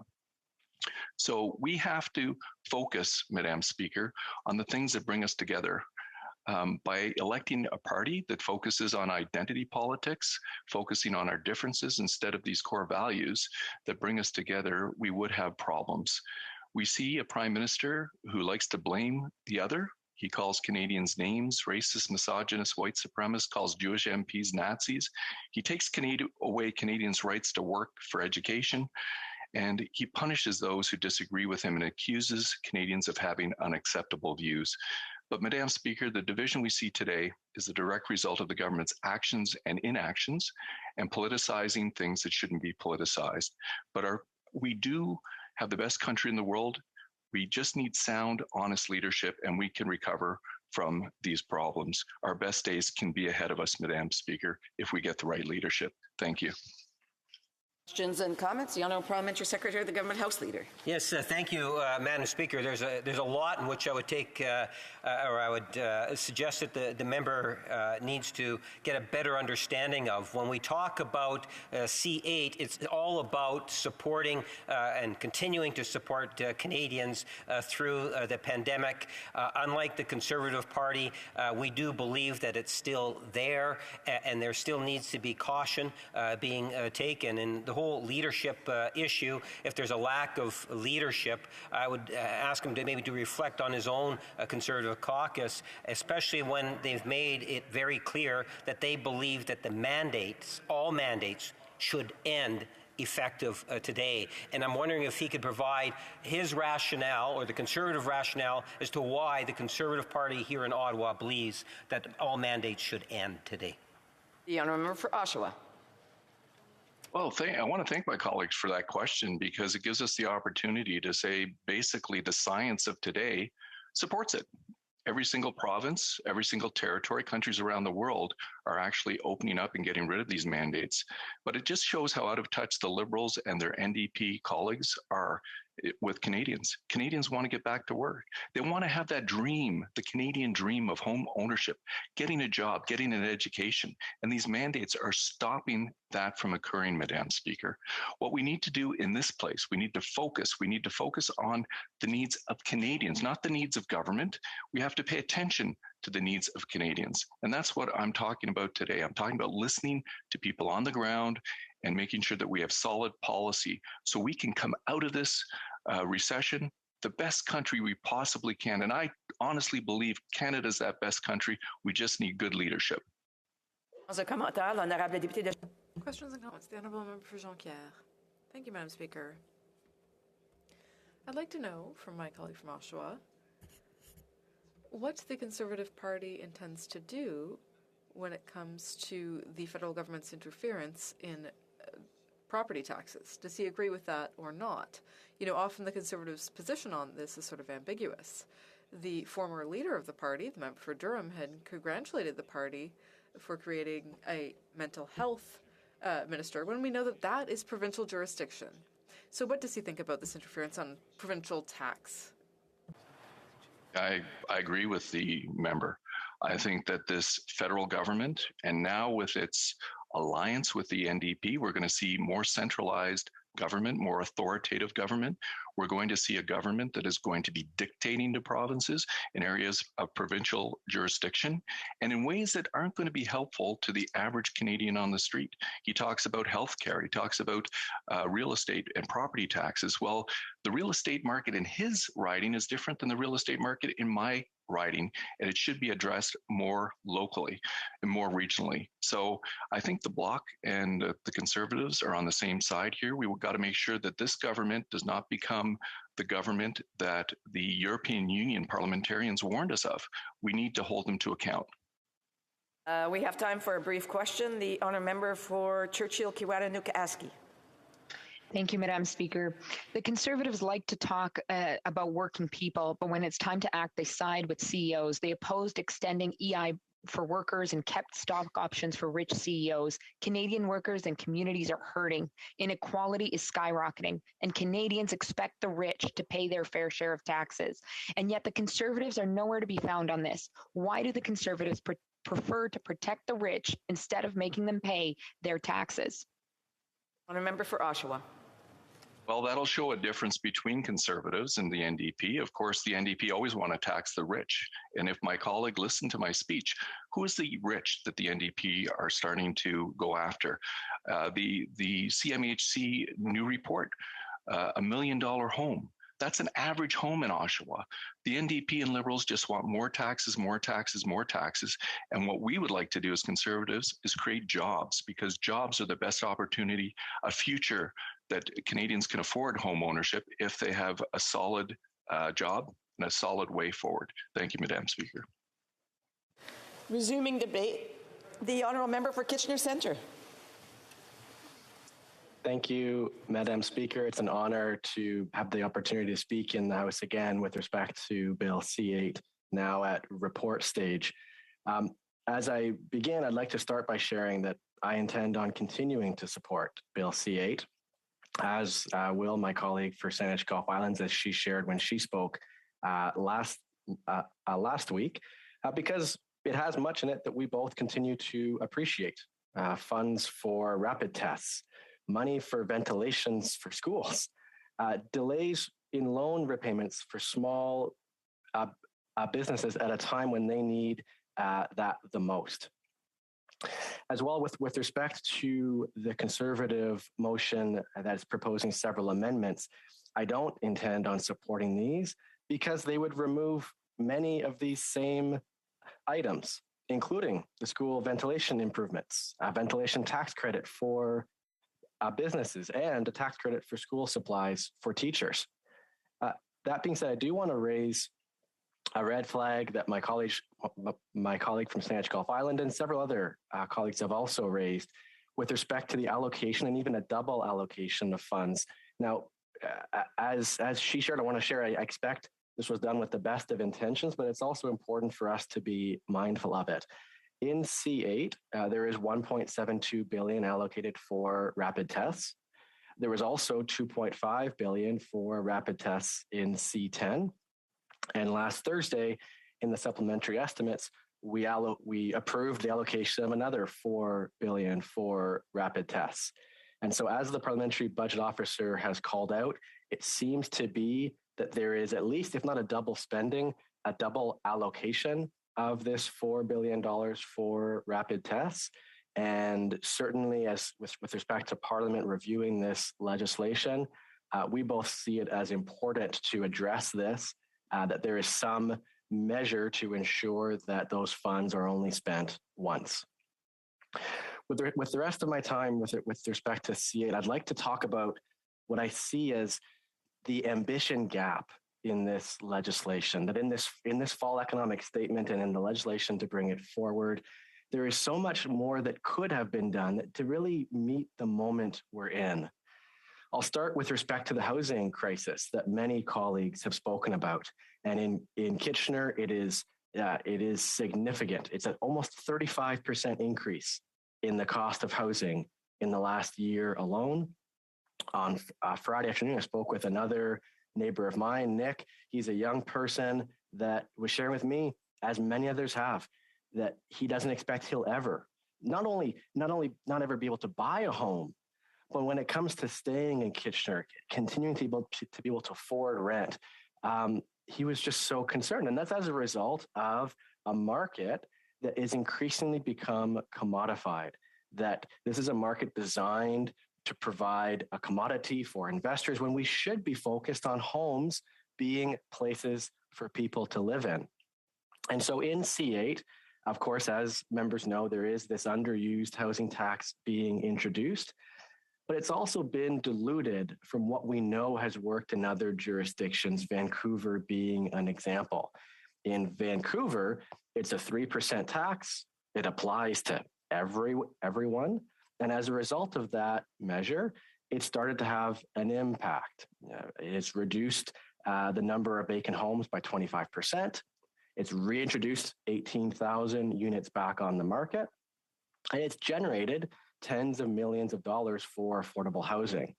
S13: So we have to focus, Madam Speaker, on the things that bring us together. By electing a party that focuses on identity politics, focusing on our differences instead of these core values that bring us together, we would have problems. We see a Prime Minister who likes to blame the other. He calls Canadians names, racist, misogynist, white supremacists, calls Jewish MPs Nazis. He takes away Canadians' rights to work for education, and he punishes those who disagree with him and accuses Canadians of having unacceptable views. But Madam Speaker, the division we see today is the direct result of the government's actions and inactions and politicizing things that shouldn't be politicized. But we do have the best country in the world. We just need sound, honest leadership, and we can recover from these problems. Our best days can be ahead of us, Madam Speaker, if we get the right leadership. Thank you.
S5: Questions and comments? The Honourable Parliamentary Secretary of the Government House Leader.
S15: Yes, thank you, Madam Speaker. There's a lot in which I would take, or I would suggest that the member needs to get a better understanding of. When we talk about C-8, it's all about supporting and continuing to support Canadians through the pandemic. Unlike the Conservative Party, we do believe that it's still there, and there still needs to be caution being taken. And the whole leadership issue, if there's a lack of leadership, I would ask him to maybe to reflect on his own Conservative caucus, especially when they've made it very clear that they believe that the mandates, all mandates, should end effective today. And I'm wondering if he could provide his rationale, or the Conservative rationale, as to why the Conservative Party here in Ottawa believes that all mandates should end today.
S5: The honourable member for Oshawa.
S13: Well, I want to thank my colleagues for that question, because it gives us the opportunity to say basically the science of today supports it. Every single province, every single territory, countries around the world are actually opening up and getting rid of these mandates. But it just shows how out of touch the Liberals and their NDP colleagues are with Canadians. Canadians want to get back to work. They want to have that dream, the Canadian dream of home ownership, getting a job, getting an education. And these mandates are stopping that from occurring, Madam Speaker. What we need to do in this place, we need to focus. We need to focus on the needs of Canadians, not the needs of government. We have to pay attention to the needs of Canadians. And that's what I'm talking about today. I'm talking about listening to people on the ground and making sure that we have solid policy so we can come out of this recession the best country we possibly can. And I honestly believe Canada's that best country. We just need good leadership.
S10: Questions and comments. The Honourable Member for Jonquière. Thank you, Madam Speaker. I'd like to know from my colleague from Oshawa what the Conservative Party intends to do when it comes to the federal government's interference in property taxes. Does he agree with that or not? You know, often the Conservatives' position on this is sort of ambiguous. The former leader of the party, the member for Durham, had congratulated the party for creating a mental health minister when we know that that is provincial jurisdiction. So what does he think about this interference on provincial tax?
S13: I agree with the member. I think that this federal government, and now with its alliance with the NDP, we're going to see more centralized government, more authoritative government. We're going to see a government that is going to be dictating to provinces in areas of provincial jurisdiction and in ways that aren't going to be helpful to the average Canadian on the street. He talks about healthcare. He talks about real estate and property taxes. Well, the real estate market in his riding is different than the real estate market in my riding, and it should be addressed more locally and more regionally. So I think the Bloc and the Conservatives are on the same side here. We've got to make sure that this government does not become the government that the European Union parliamentarians warned us of. We need to hold them to account.
S5: We have time for a brief question. The honour member for Churchill-Kiwanis-Aski.
S19: Thank you, Madam Speaker. The Conservatives like to talk about working people, but when it's time to act, they side with CEOs. They opposed extending EI for workers and kept stock options for rich CEOs. Canadian workers and communities are hurting. Inequality is skyrocketing, and Canadians expect the rich to pay their fair share of taxes. And yet the Conservatives are nowhere to be found on this. Why do the Conservatives prefer to protect the rich instead of making them pay their taxes?
S5: Honour member for Oshawa.
S13: Well, that'll show a difference between Conservatives and the NDP. Of course, the NDP always want to tax the rich. And if my colleague listened to my speech, who is the rich that the NDP are starting to go after? The CMHC new report, $1 million home. That's an average home in Oshawa. The NDP and Liberals just want more taxes, more taxes, more taxes. And what we would like to do as Conservatives is create jobs, because jobs are the best opportunity, a future that Canadians can afford home ownership if they have a solid job and a solid way forward. Thank you, Madam Speaker.
S5: Resuming debate, the honourable member for Kitchener Centre.
S20: Thank you, Madam Speaker. It's an honor to have the opportunity to speak in the House again with respect to Bill C-8, now at report stage. As I begin, I'd like to start by sharing that I intend on continuing to support Bill C-8, as will my colleague for Saanich Gulf Islands, as she shared when she spoke last week, because it has much in it that we both continue to appreciate. Funds for rapid tests, money for ventilations for schools, delays in loan repayments for small businesses at a time when they need that the most. As well, with respect to the Conservative motion that's proposing several amendments, I don't intend on supporting these because they would remove many of these same items, including the school ventilation improvements, a ventilation tax credit for businesses, and a tax credit for school supplies for teachers. That being said, I do want to raise a red flag that my colleague from Saanich Gulf Island and several other colleagues have also raised with respect to the allocation and even a double allocation of funds. Now, as she shared, I want to share, I expect this was done with the best of intentions, but it's also important for us to be mindful of it. In C8, there is $1.72 billion allocated for rapid tests. There was also $2.5 billion for rapid tests in C10. And last Thursday, in the supplementary estimates, we approved the allocation of another $4 billion for rapid tests. And so as the parliamentary budget officer has called out, it seems to be that there is at least, if not a double spending, a double allocation of this $4 billion for rapid tests. And certainly as with respect to Parliament reviewing this legislation, we both see it as important to address this, that there is some measure to ensure that those funds are only spent once. With the rest of my time with respect to C8, I'd like to talk about what I see as the ambition gap in this legislation, that in this fall economic statement and in the legislation to bring it forward, there is so much more that could have been done to really meet the moment we're in. I'll start with respect to the housing crisis that many colleagues have spoken about. And in Kitchener, it is significant. It's an almost 35% increase in the cost of housing in the last year alone. On Friday afternoon, I spoke with another neighbor of mine, Nick. He's a young person that was sharing with me, as many others have, that he doesn't expect he'll ever, not ever be able to buy a home, But when it comes to staying in Kitchener, continuing to be able to afford rent, he was just so concerned. And that's as a result of a market that is increasingly become commodified, that this is a market designed to provide a commodity for investors when we should be focused on homes being places for people to live in. And so in C8, of course, as members know, there is this underused housing tax being introduced, but it's also been diluted from what we know has worked in other jurisdictions, Vancouver being an example. In Vancouver, it's a 3% tax. It applies to everyone. And as a result of that measure, it started to have an impact. It's reduced the number of vacant homes by 25%. It's reintroduced 18,000 units back on the market. And it's generated tens of millions of dollars for affordable housing.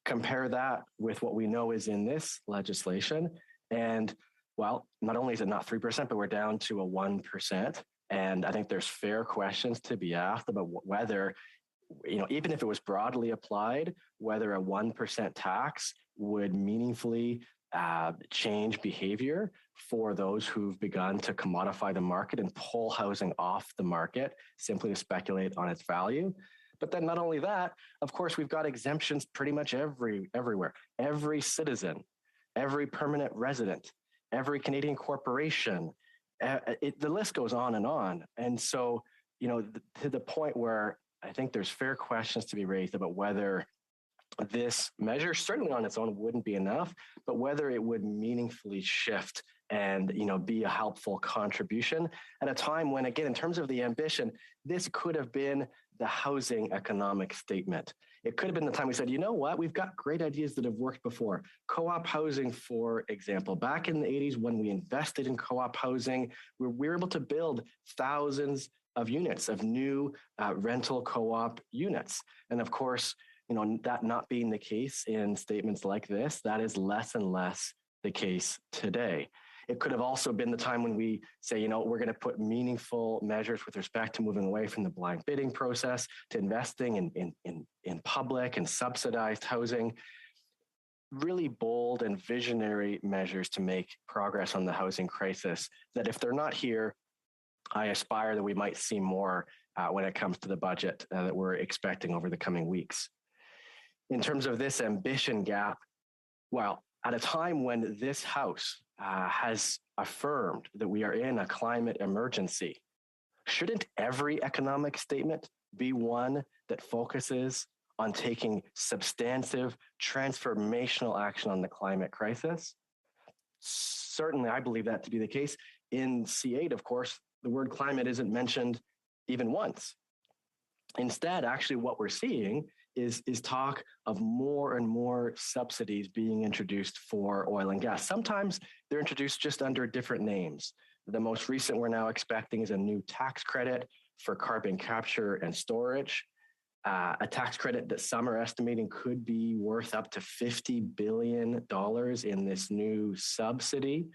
S20: Compare that with what we know is in this legislation. And well, not only is it not 3%, but we're down to a 1%. And I think there's fair questions to be asked about whether, even if it was broadly applied, whether a 1% tax would meaningfully change behavior for those who've begun to commodify the market and pull housing off the market simply to speculate on its value. But then not only that, of course, we've got exemptions pretty much everywhere. Every citizen, every permanent resident, every Canadian corporation, the list goes on. And so, to the point where I think there's fair questions to be raised about whether this measure, certainly on its own, wouldn't be enough, but whether it would meaningfully shift and be a helpful contribution at a time when, again, in terms of the ambition, this could have been the housing economic statement. It could have been the time we said, you know what, we've got great ideas that have worked before. Co-op housing, for example, back in the 80s when we invested in co-op housing, we were able to build thousands of units of new rental co-op units. And of course, that not being the case in statements like this, that is less and less the case today. It could have also been the time when we say, we're going to put meaningful measures with respect to moving away from the blind bidding process to investing in public and subsidized housing. Really bold and visionary measures to make progress on the housing crisis that if they're not here, I aspire that we might see more when it comes to the budget that we're expecting over the coming weeks. In terms of this ambition gap, well, at a time when this House has affirmed that we are in a climate emergency, shouldn't every economic statement be one that focuses on taking substantive, transformational action on the climate crisis? Certainly, I believe that to be the case. In C8, of course, the word climate isn't mentioned even once. Instead, actually, what we're seeing is talk of more and more subsidies being introduced for oil and gas. Sometimes they're introduced just under different names. The most recent we're now expecting is a new tax credit for carbon capture and storage, a tax credit that some are estimating could be worth up to $50 billion in this new subsidy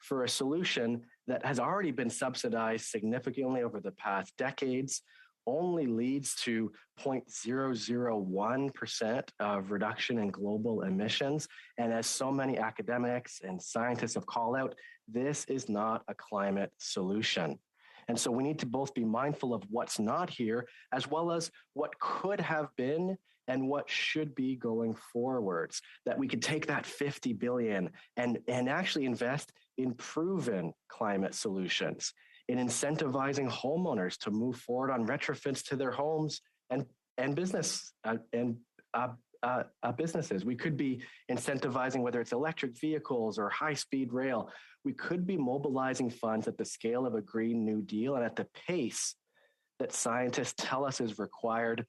S20: for a solution that has already been subsidized significantly over the past decades, only leads to 0.001% of reduction in global emissions. And as so many academics and scientists have called out, this is not a climate solution. And so we need to both be mindful of what's not here, as well as what could have been and what should be going forwards, that we could take that $50 billion and actually invest in proven climate solutions, in incentivizing homeowners to move forward on retrofits to their homes and businesses. We could be incentivizing whether it's electric vehicles or high-speed rail. We could be mobilizing funds at the scale of a Green New Deal and at the pace that scientists tell us is required,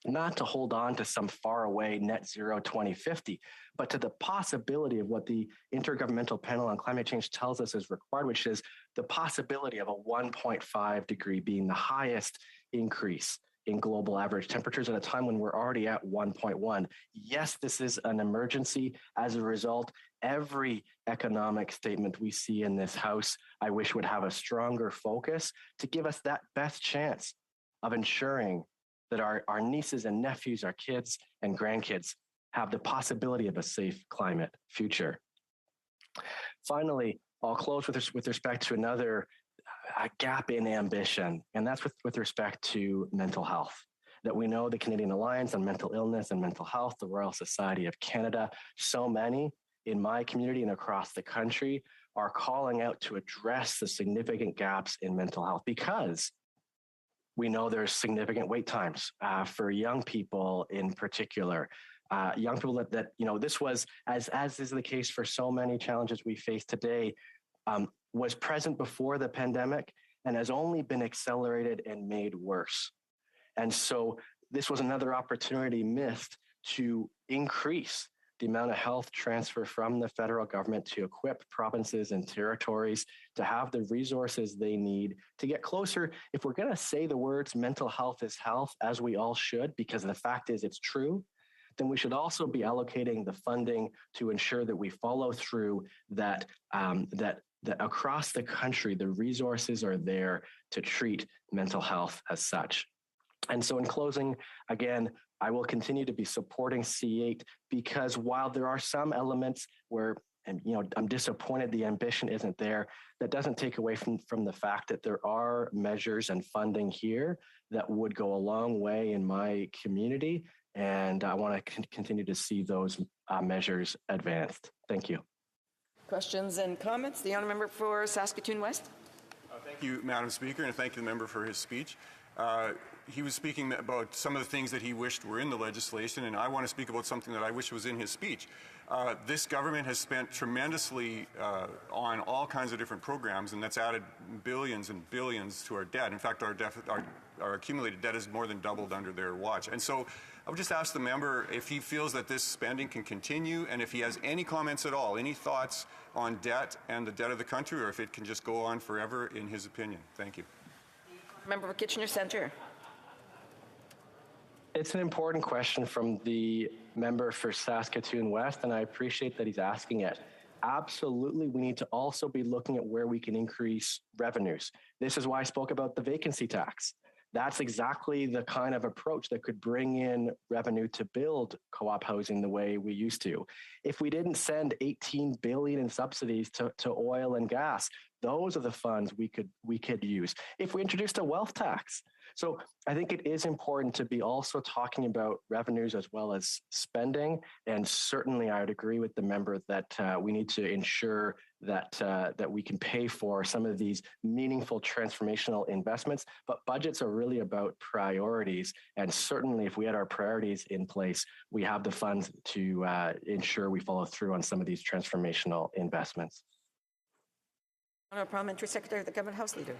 S20: not to hold on to some faraway net zero 2050, but to the possibility of what the Intergovernmental Panel on Climate Change tells us is required, which is the possibility of a 1.5 degree being the highest increase in global average temperatures at a time when we're already at 1.1. Yes, this is an emergency. As a result, every economic statement we see in this House, I wish would have a stronger focus to give us that best chance of ensuring that our nieces and nephews, our kids and grandkids have the possibility of a safe climate future. Finally, I'll close with respect to another gap in ambition, and that's with respect to mental health. That we know the Canadian Alliance on Mental Illness and Mental Health, the Royal Society of Canada, so many in my community and across the country are calling out to address the significant gaps in mental health, because we know there's significant wait times for young people in particular. Young people that this was, as is the case for so many challenges we face today, was present before the pandemic and has only been accelerated and made worse. And so this was another opportunity missed to increase the amount of health transfer from the federal government to equip provinces and territories to have the resources they need to get closer. If we're going to say the words mental health is health, as we all should, because the fact is it's true, then we should also be allocating the funding to ensure that we follow through, that across the country, the resources are there to treat mental health as such. And so in closing, again, I will continue to be supporting C8, because while there are some elements where, I'm disappointed the ambition isn't there, that doesn't take away from the fact that there are measures and funding here that would go a long way in my community. And I want to continue to see those measures advanced. Thank you.
S5: Questions and comments? The honourable member for Saskatoon West.
S21: Thank you, Madam Speaker, and thank you, the member, for his speech. He was speaking about some of the things that he wished were in the legislation, and I want to speak about something that I wish was in his speech. This government has spent tremendously on all kinds of different programs, and that's added billions and billions to our debt. In fact, our accumulated debt has more than doubled under their watch. And so I would just ask the member if he feels that this spending can continue, and if he has any comments at all, any thoughts on debt and the debt of the country, or if it can just go on forever in his opinion. Thank you.
S5: Member for Kitchener Centre.
S20: It's an important question from the member for Saskatoon West, and I appreciate that he's asking it. Absolutely, we need to also be looking at where we can increase revenues. This is why I spoke about the vacancy tax. That's exactly the kind of approach that could bring in revenue to build co-op housing the way we used to. If we didn't send $18 billion in subsidies to oil and gas, those are the funds we could use. If we introduced a wealth tax. So I think it is important to be also talking about revenues as well as spending. And certainly I would agree with the member that we need to ensure that we can pay for some of these meaningful transformational investments. But budgets are really about priorities. And certainly if we had our priorities in place, we have the funds to ensure we follow through on some of these transformational investments.
S5: Honourable Parliamentary Secretary of the Government House Leader.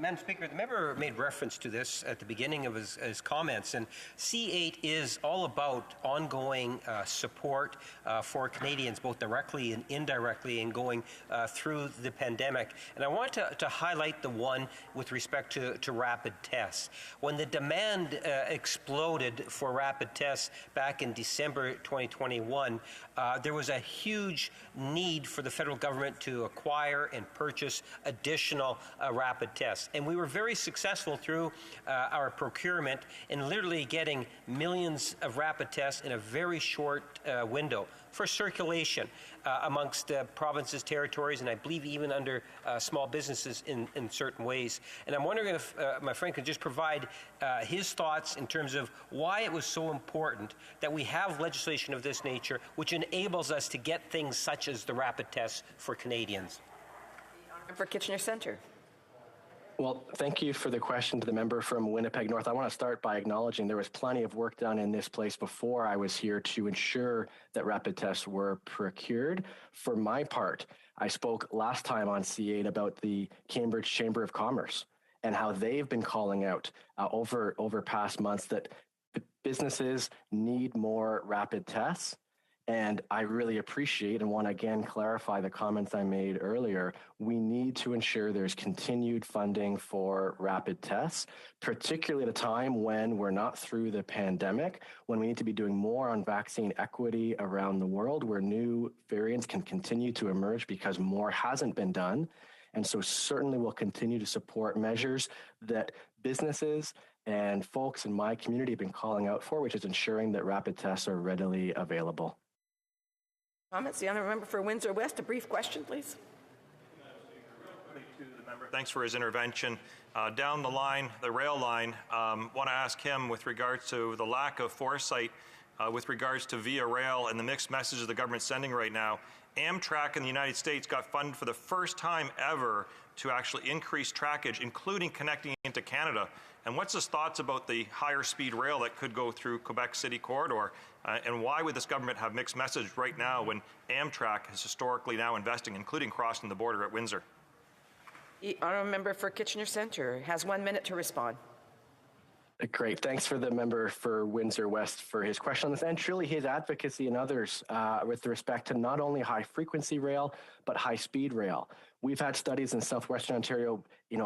S15: Madam Speaker, the member made reference to this at the beginning of his comments, and C8 is all about ongoing support for Canadians, both directly and indirectly, and going through the pandemic. And I want to highlight the one with respect to rapid tests. When the demand exploded for rapid tests back in December 2021, there was a huge need for the federal government to acquire and purchase additional rapid tests. And we were very successful through our procurement in literally getting millions of rapid tests in a very short window for circulation amongst provinces, territories, and I believe even under small businesses in certain ways. And I'm wondering if my friend could just provide his thoughts in terms of why it was so important that we have legislation of this nature, which enables us to get things such as the rapid tests for Canadians.
S5: For Kitchener Centre.
S20: Well, thank you for the question to the member from Winnipeg North. I want to start by acknowledging there was plenty of work done in this place before I was here to ensure that rapid tests were procured. For my part, I spoke last time on C8 about the Cambridge Chamber of Commerce and how they've been calling out over past months that businesses need more rapid tests. And I really appreciate and want to again clarify the comments I made earlier. We need to ensure there's continued funding for rapid tests, particularly at a time when we're not through the pandemic, when we need to be doing more on vaccine equity around the world, where new variants can continue to emerge because more hasn't been done. And so certainly we'll continue to support measures that businesses and folks in my community have been calling out for, which is ensuring that rapid tests are readily available.
S5: Comments? The honourable member for Windsor West, a brief question, please.
S17: Thanks for his intervention. Down the line, the rail line, want to ask him with regards to the lack of foresight with regards to Via Rail and the mixed messages the government's sending right now. Amtrak in the United States got funded for the first time ever to actually increase trackage, including connecting into Canada. And what's his thoughts about the higher speed rail that could go through Quebec City corridor? And why would this government have mixed message right now when Amtrak is historically now investing, including crossing the border at Windsor?
S5: The honourable member for Kitchener Centre has 1 minute to respond.
S20: Great. Thanks for the member for Windsor West for his question on this, and truly his advocacy and others with respect to not only high frequency rail, but high speed rail. We've had studies in Southwestern Ontario,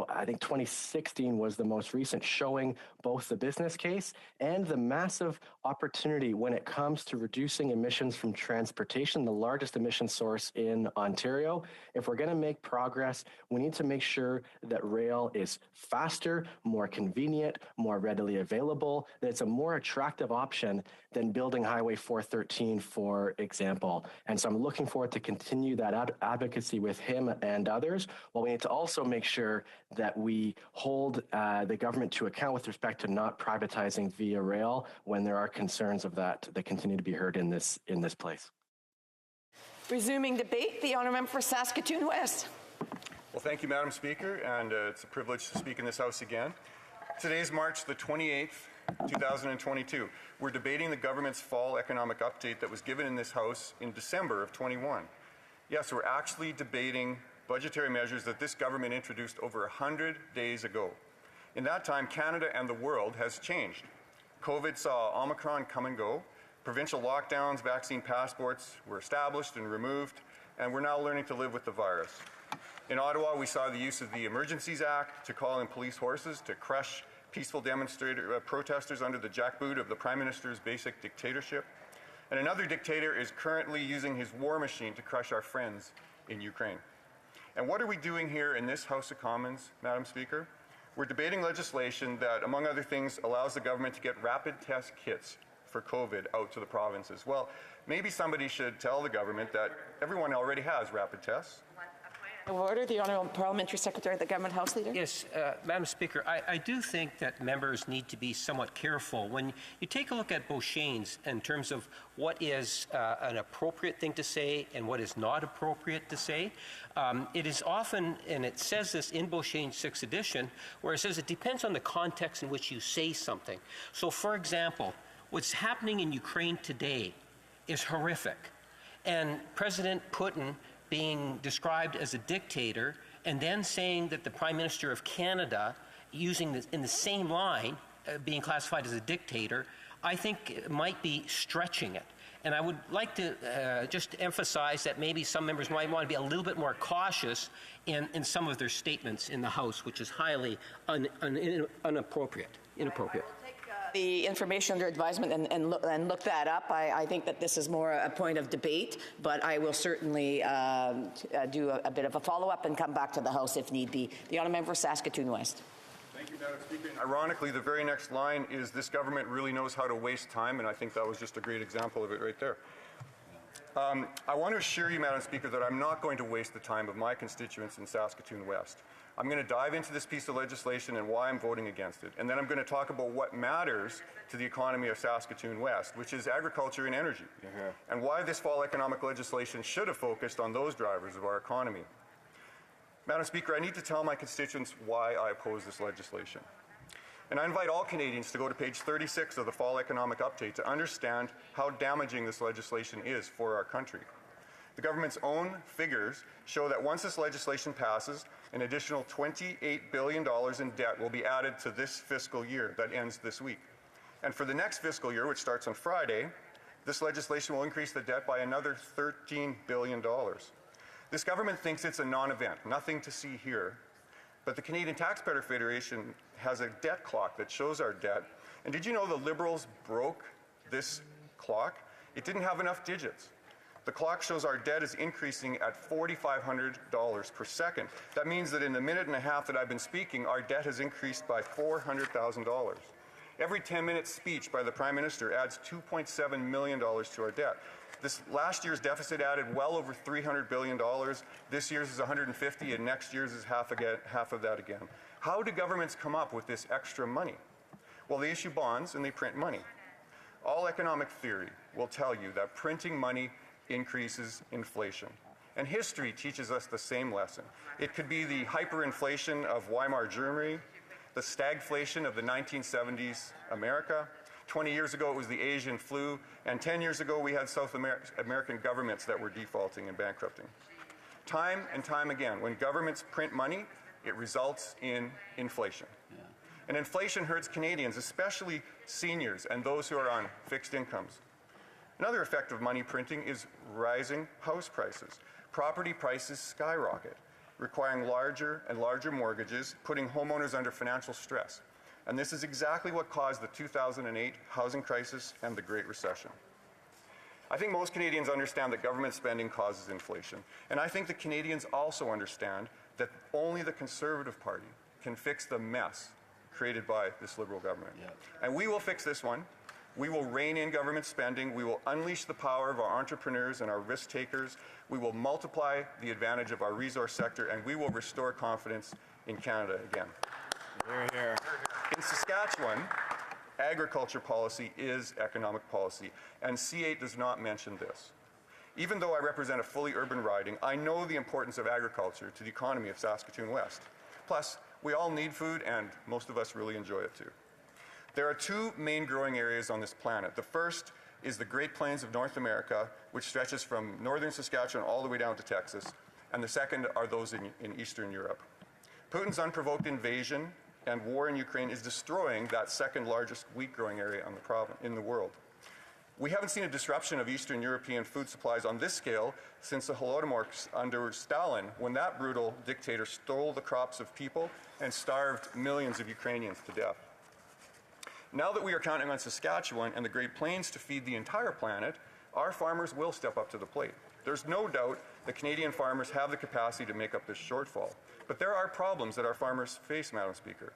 S20: I think 2016 was the most recent, showing both the business case and the massive opportunity when it comes to reducing emissions from transportation, the largest emission source in Ontario. If we're going to make progress, we need to make sure that rail is faster, more convenient, more readily available, that it's a more attractive option than building Highway 413, for example. And so I'm looking forward to continue that advocacy with him and others, while we need to also make sure that we hold the government to account with respect to not privatizing Via Rail when there are concerns of that continue to be heard in this place.
S5: Resuming debate, the honourable member for Saskatoon West.
S21: Well, thank you, Madam Speaker, and it's a privilege to speak in this House again. Today is March the 28th, 2022. We're debating the government's fall economic update that was given in this House in December of 21. Yes, we're actually debating budgetary measures that this government introduced over 100 days ago. In that time, Canada and the world has changed. COVID saw Omicron come and go. Provincial lockdowns, vaccine passports were established and removed, and we're now learning to live with the virus. In Ottawa, we saw the use of the Emergencies Act to call in police horses to crush peaceful protesters under the jackboot of the Prime Minister's basic dictatorship. And another dictator is currently using his war machine to crush our friends in Ukraine. And what are we doing here in this House of Commons, Madam Speaker? We're debating legislation that, among other things, allows the government to get rapid test kits for COVID out to the provinces. Well, maybe somebody should tell the government that everyone already has rapid tests.
S5: Order, the Honourable Parliamentary Secretary, the Government House Leader.
S15: Yes, Madam Speaker, I do think that members need to be somewhat careful. When you take a look at Beauchesne's in terms of what is an appropriate thing to say and what is not appropriate to say, it is often, and it says this in Beauchesne's 6th edition, where it says it depends on the context in which you say something. So, for example, what's happening in Ukraine today is horrific. And President Putin being described as a dictator, and then saying that the Prime Minister of Canada, using this in the same line, being classified as a dictator, I think might be stretching it. And I would like to just emphasize that maybe some members might want to be a little bit more cautious in some of their statements in the House, which is highly inappropriate.
S5: The information under advisement and look that up. I think that this is more a point of debate, but I will certainly do a bit of a follow-up and come back to the House if need be. The honourable member for Saskatoon West.
S21: Thank you, Madam Speaker. Ironically, the very next line is this government really knows how to waste time, and I think that was just a great example of it right there. I want to assure you, Madam Speaker, that I'm not going to waste the time of my constituents in Saskatoon West. I'm going to dive into this piece of legislation and why I'm voting against it. And then I'm going to talk about what matters to the economy of Saskatoon West, which is agriculture and energy, and why this fall economic legislation should have focused on those drivers of our economy. Madam Speaker, I need to tell my constituents why I oppose this legislation. And I invite all Canadians to go to page 36 of the fall economic update to understand how damaging this legislation is for our country. The government's own figures show that once this legislation passes, an additional $28 billion in debt will be added to this fiscal year that ends this week. And for the next fiscal year, which starts on Friday, this legislation will increase the debt by another $13 billion. This government thinks it's a non-event, nothing to see here. But the Canadian Taxpayer Federation has a debt clock that shows our debt. And did you know the Liberals broke this clock? It didn't have enough digits. The clock shows our debt is increasing at $4,500 per second. That means that in the minute and a half that I've been speaking, our debt has increased by $400,000. Every 10-minute speech by the Prime Minister adds $2.7 million to our debt. This last year's deficit added well over $300 billion. This year's is 150, and next year's is half of that again. How do governments come up with this extra money? Well, they issue bonds and they print money. All economic theory will tell you that printing money increases inflation. And history teaches us the same lesson. It could be the hyperinflation of Weimar Germany, the stagflation of the 1970s America. 20 years ago, it was the Asian flu, and 10 years ago, we had South American governments that were defaulting and bankrupting. Time and time again, when governments print money, it results in inflation. Yeah. And inflation hurts Canadians, especially seniors and those who are on fixed incomes. Another effect of money printing is rising house prices. Property prices skyrocket, requiring larger and larger mortgages, putting homeowners under financial stress. And this is exactly what caused the 2008 housing crisis and the Great Recession. I think most Canadians understand that government spending causes inflation. And I think the Canadians also understand that only the Conservative Party can fix the mess created by this Liberal government. Yeah. And we will fix this one. We will rein in government spending. We will unleash the power of our entrepreneurs and our risk takers. We will multiply the advantage of our resource sector, and we will restore confidence in Canada again.
S12: Hear, hear.
S21: In Saskatchewan, agriculture policy is economic policy, and C8 does not mention this. Even though I represent a fully urban riding, I know the importance of agriculture to the economy of Saskatoon West. Plus, we all need food, and most of us really enjoy it too. There are two main growing areas on this planet. The first is the Great Plains of North America, which stretches from northern Saskatchewan all the way down to Texas, and the second are those in Eastern Europe. Putin's unprovoked invasion and war in Ukraine is destroying that second largest wheat growing area in the world. We haven't seen a disruption of Eastern European food supplies on this scale since the Holodomor under Stalin, when that brutal dictator stole the crops of people and starved millions of Ukrainians to death. Now that we are counting on Saskatchewan and the Great Plains to feed the entire planet, our farmers will step up to the plate. There's no doubt that Canadian farmers have the capacity to make up this shortfall. But there are problems that our farmers face, Madam Speaker.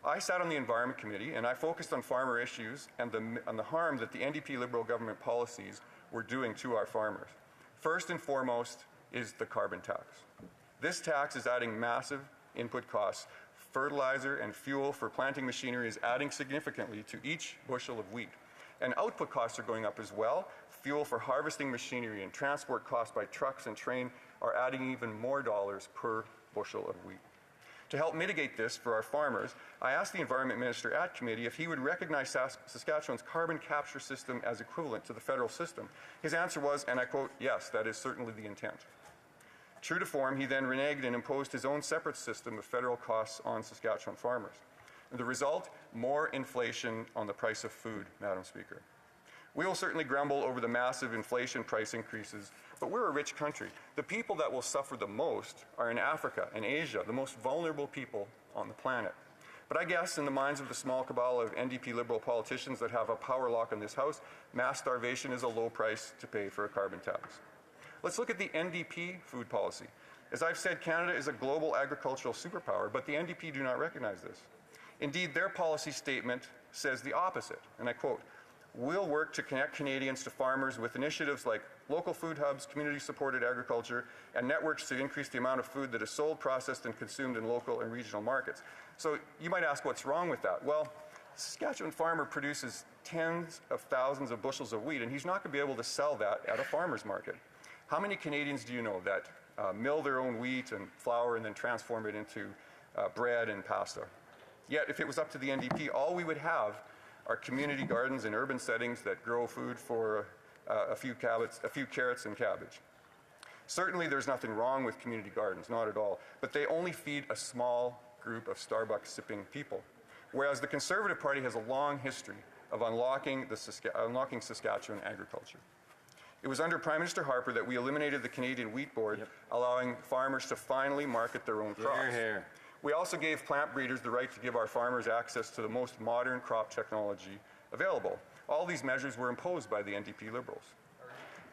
S21: I sat on the Environment Committee and I focused on farmer issues and the harm that the NDP Liberal government policies were doing to our farmers. First and foremost is the carbon tax. This tax is adding massive input costs. Fertilizer and fuel for planting machinery is adding significantly to each bushel of wheat. And output costs are going up as well. Fuel for harvesting machinery and transport costs by trucks and train are adding even more dollars per bushel of wheat. To help mitigate this for our farmers, I asked the Environment Minister at committee if he would recognize Saskatchewan's carbon capture system as equivalent to the federal system. His answer was, and I quote, "Yes, that is certainly the intent." True to form, he then reneged and imposed his own separate system of federal costs on Saskatchewan farmers. And the result, more inflation on the price of food, Madam Speaker. We will certainly grumble over the massive inflation price increases, but we're a rich country. The people that will suffer the most are in Africa and Asia, the most vulnerable people on the planet. But I guess in the minds of the small cabal of NDP Liberal politicians that have a power lock in this House, mass starvation is a low price to pay for a carbon tax. Let's look at the NDP food policy. As I've said, Canada is a global agricultural superpower, but the NDP do not recognize this. Indeed, their policy statement says the opposite, and I quote, "We'll work to connect Canadians to farmers with initiatives like local food hubs, community-supported agriculture, and networks to increase the amount of food that is sold, processed, and consumed in local and regional markets." So you might ask, what's wrong with that? Well, the Saskatchewan farmer produces tens of thousands of bushels of wheat, and he's not going to be able to sell that at a farmer's market. How many Canadians do you know that mill their own wheat and flour and then transform it into bread and pasta? Yet, if it was up to the NDP, all we would have are community gardens in urban settings that grow food for a few carrots and cabbage. Certainly, there's nothing wrong with community gardens, not at all, but they only feed a small group of Starbucks-sipping people, whereas the Conservative Party has a long history of unlocking Saskatchewan agriculture. It was under Prime Minister Harper that we eliminated the Canadian Wheat Board, allowing farmers to finally market their own crops.
S12: Hear, hear.
S21: We also gave plant breeders the right to give our farmers access to the most modern crop technology available. All these measures were imposed by the NDP Liberals.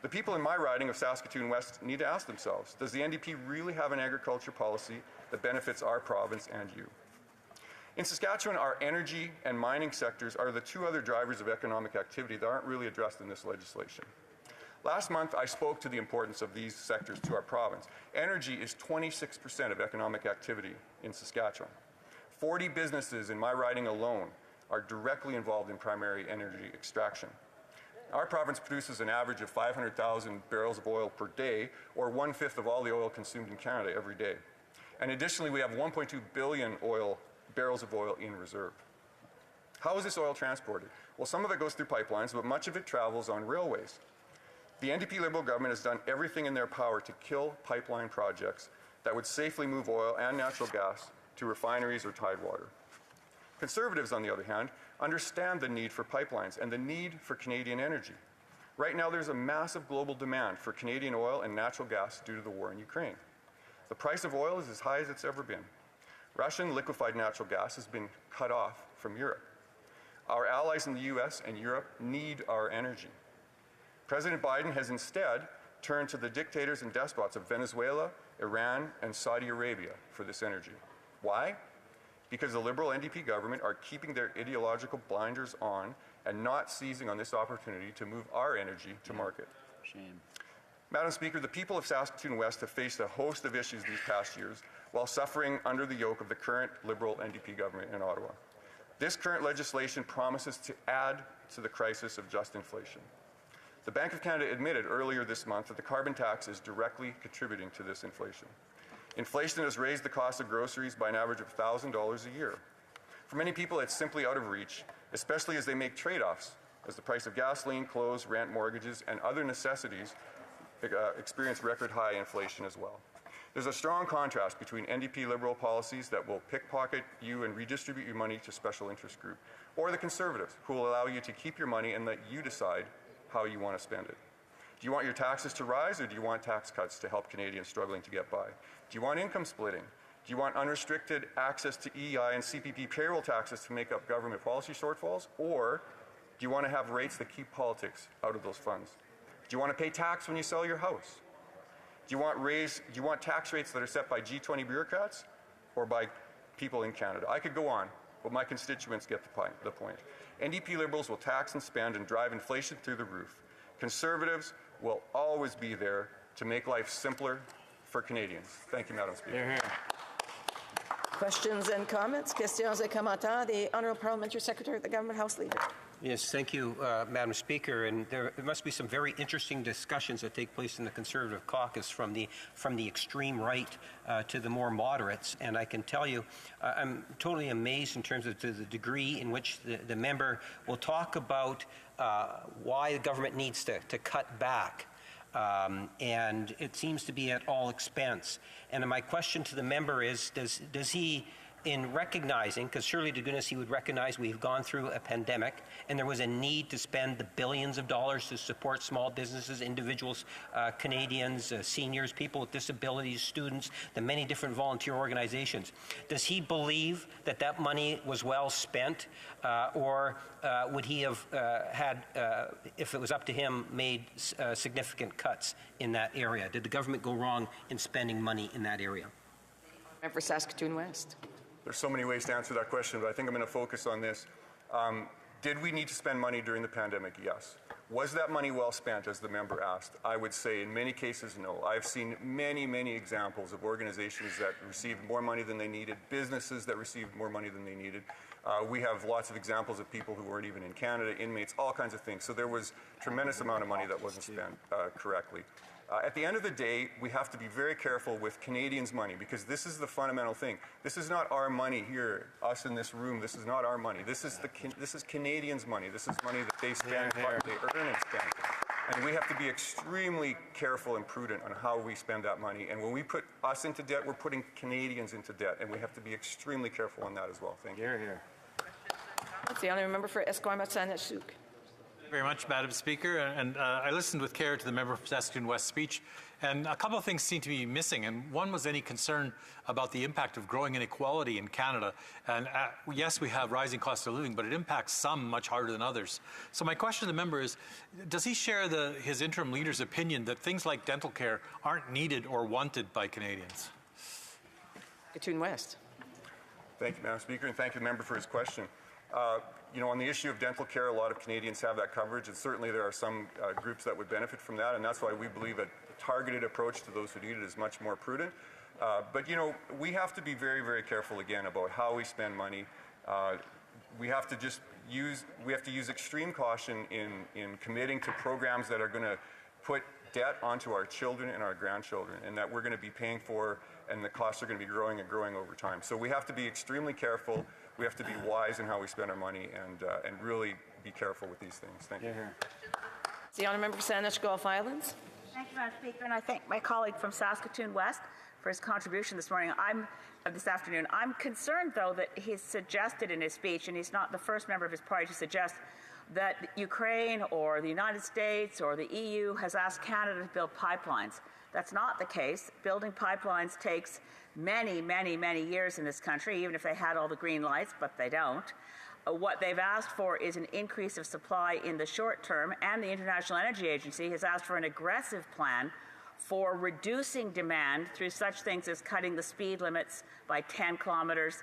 S21: The people in my riding of Saskatoon West need to ask themselves, does the NDP really have an agriculture policy that benefits our province and you? In Saskatchewan, our energy and mining sectors are the two other drivers of economic activity that aren't really addressed in this legislation. Last month, I spoke to the importance of these sectors to our province. Energy is 26% of economic activity in Saskatchewan. 40 businesses in my riding alone are directly involved in primary energy extraction. Our province produces an average of 500,000 barrels of oil per day, or 1/5 of all the oil consumed in Canada every day. And additionally, we have 1.2 billion barrels of oil in reserve. How is this oil transported? Well, some of it goes through pipelines, but much of it travels on railways. The NDP Liberal government has done everything in their power to kill pipeline projects that would safely move oil and natural gas to refineries or tidewater. Conservatives, on the other hand, understand the need for pipelines and the need for Canadian energy. Right now, there's a massive global demand for Canadian oil and natural gas due to the war in Ukraine. The price of oil is as high as it's ever been. Russian liquefied natural gas has been cut off from Europe. Our allies in the US and Europe need our energy. President Biden has instead turned to the dictators and despots of Venezuela, Iran, and Saudi Arabia for this energy. Why? Because the Liberal NDP government are keeping their ideological blinders on and not seizing on this opportunity to move our energy to market.
S1: Shame.
S21: Madam Speaker, the people of Saskatoon West have faced a host of issues these past years while suffering under the yoke of the current Liberal NDP government in Ottawa. This current legislation promises to add to the crisis of just inflation. The Bank of Canada admitted earlier this month that the carbon tax is directly contributing to this inflation. Inflation has raised the cost of groceries by an average of $1,000 a year. For many people, it's simply out of reach, especially as they make trade-offs, as the price of gasoline, clothes, rent, mortgages, and other necessities experience record-high inflation as well. There's a strong contrast between NDP Liberal policies that will pickpocket you and redistribute your money to special interest group, or the Conservatives, who will allow you to keep your money and let you decide how you want to spend it. Do you want your taxes to rise, or do you want tax cuts to help Canadians struggling to get by? Do you want income splitting? Do you want unrestricted access to EI and CPP payroll taxes to make up government policy shortfalls? Or do you want to have rates that keep politics out of those funds? Do you want to pay tax when you sell your house? Do you want tax rates that are set by G20 bureaucrats or by people in Canada? I could go on, but my constituents get the point. NDP Liberals will tax and spend and drive inflation through the roof. Conservatives will always be there to make life simpler for Canadians. Thank you, Madam Speaker.
S1: Hear, hear.
S5: Questions and comments? Questions et commentaires. The Honourable Parliamentary Secretary of the Government House Leader.
S15: Yes, thank you, Madam Speaker. And there must be some very interesting discussions that take place in the Conservative caucus from the extreme right to the more moderates. And I can tell you, I'm totally amazed in terms of the degree in which the member will talk about why the government needs to cut back. And it seems to be at all expense. And my question to the member is, does he, in recognizing, because surely to goodness he would recognize we've gone through a pandemic and there was a need to spend the billions of dollars to support small businesses, individuals, Canadians, seniors, people with disabilities, students, the many different volunteer organizations. Does he believe that that money was well spent, or would he have had, if it was up to him, made significant cuts in that area? Did the government go wrong in spending money in that area?
S5: For Saskatoon West.
S21: There's so many ways to answer that question, but I think I'm going to focus on this. Did we need to spend money during the pandemic? Yes. Was that money well spent, as the member asked? I would say in many cases, no. I've seen many, many examples of organizations that received more money than they needed, businesses that received more money than they needed. We have lots of examples of people who weren't even in Canada, inmates, all kinds of things. So there was a tremendous amount of money that wasn't spent correctly. At the end of the day, we have to be very careful with Canadians' money, because this is the fundamental thing. This is not our money here, us in this room. This is not our money. This is Canadians' money. This is money that they spend, they earn and spend. And we have to be extremely careful and prudent on how we spend that money. And when we put us into debt, we're putting Canadians into debt. And we have to be extremely careful on that as well. Thank you.
S1: Hear, hear.
S5: That's the honourable member for Esquimalt-Saanich-Sooke.
S8: Very much, Madam Speaker, and I listened with care to the member for Saskatoon West speech, And a couple of things seem to be missing. And one was any concern about the impact of growing inequality in Canada. And yes, we have rising cost of living, but it impacts some much harder than others. So my question to the member is, does he share his interim leader's opinion that things like dental care aren't needed or wanted by Canadians?
S5: Saskatoon West.
S21: Thank you, Madam Speaker, and thank you, the member, for his question. On the issue of dental care, a lot of Canadians have that coverage, and certainly there are some groups that would benefit from that, and that's why we believe a targeted approach to those who need it is much more prudent. But we have to be very, very careful again about how we spend money. We have to use extreme caution in committing to programs that are going to put debt onto our children and our grandchildren, and that we're going to be paying for, and the costs are going to be growing and growing over time. So we have to be extremely careful. We have to be wise in how we spend our money and really be careful with these things. Thank you.
S5: The honourable member for Saanich Gulf Islands.
S18: Thank you, Madam Speaker, and I thank my colleague from Saskatoon West for his contribution this afternoon. I'm concerned, though, that he's suggested in his speech, and he's not the first member of his party to suggest, that Ukraine or the United States or the EU has asked Canada to build pipelines. That's not the case. Building pipelines takes many, many, many years in this country, even if they had all the green lights, but they don't. What they've asked for is an increase of supply in the short term, and the International Energy Agency has asked for an aggressive plan for reducing demand through such things as cutting the speed limits by 10 kilometers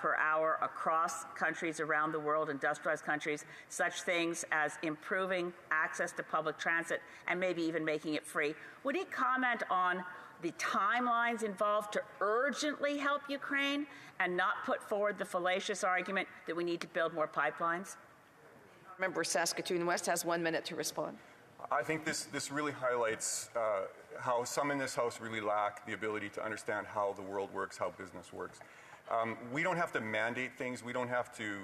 S18: per hour across countries around the world, industrialized countries, such things as improving access to public transit and maybe even making it free. Would he comment on the timelines involved to urgently help Ukraine and not put forward the fallacious argument that we need to build more pipelines?
S5: Member Saskatoon West has 1 minute to respond.
S21: I think this really highlights how some in this House really lack the ability to understand how the world works, how business works. We don't have to mandate things. We don't have to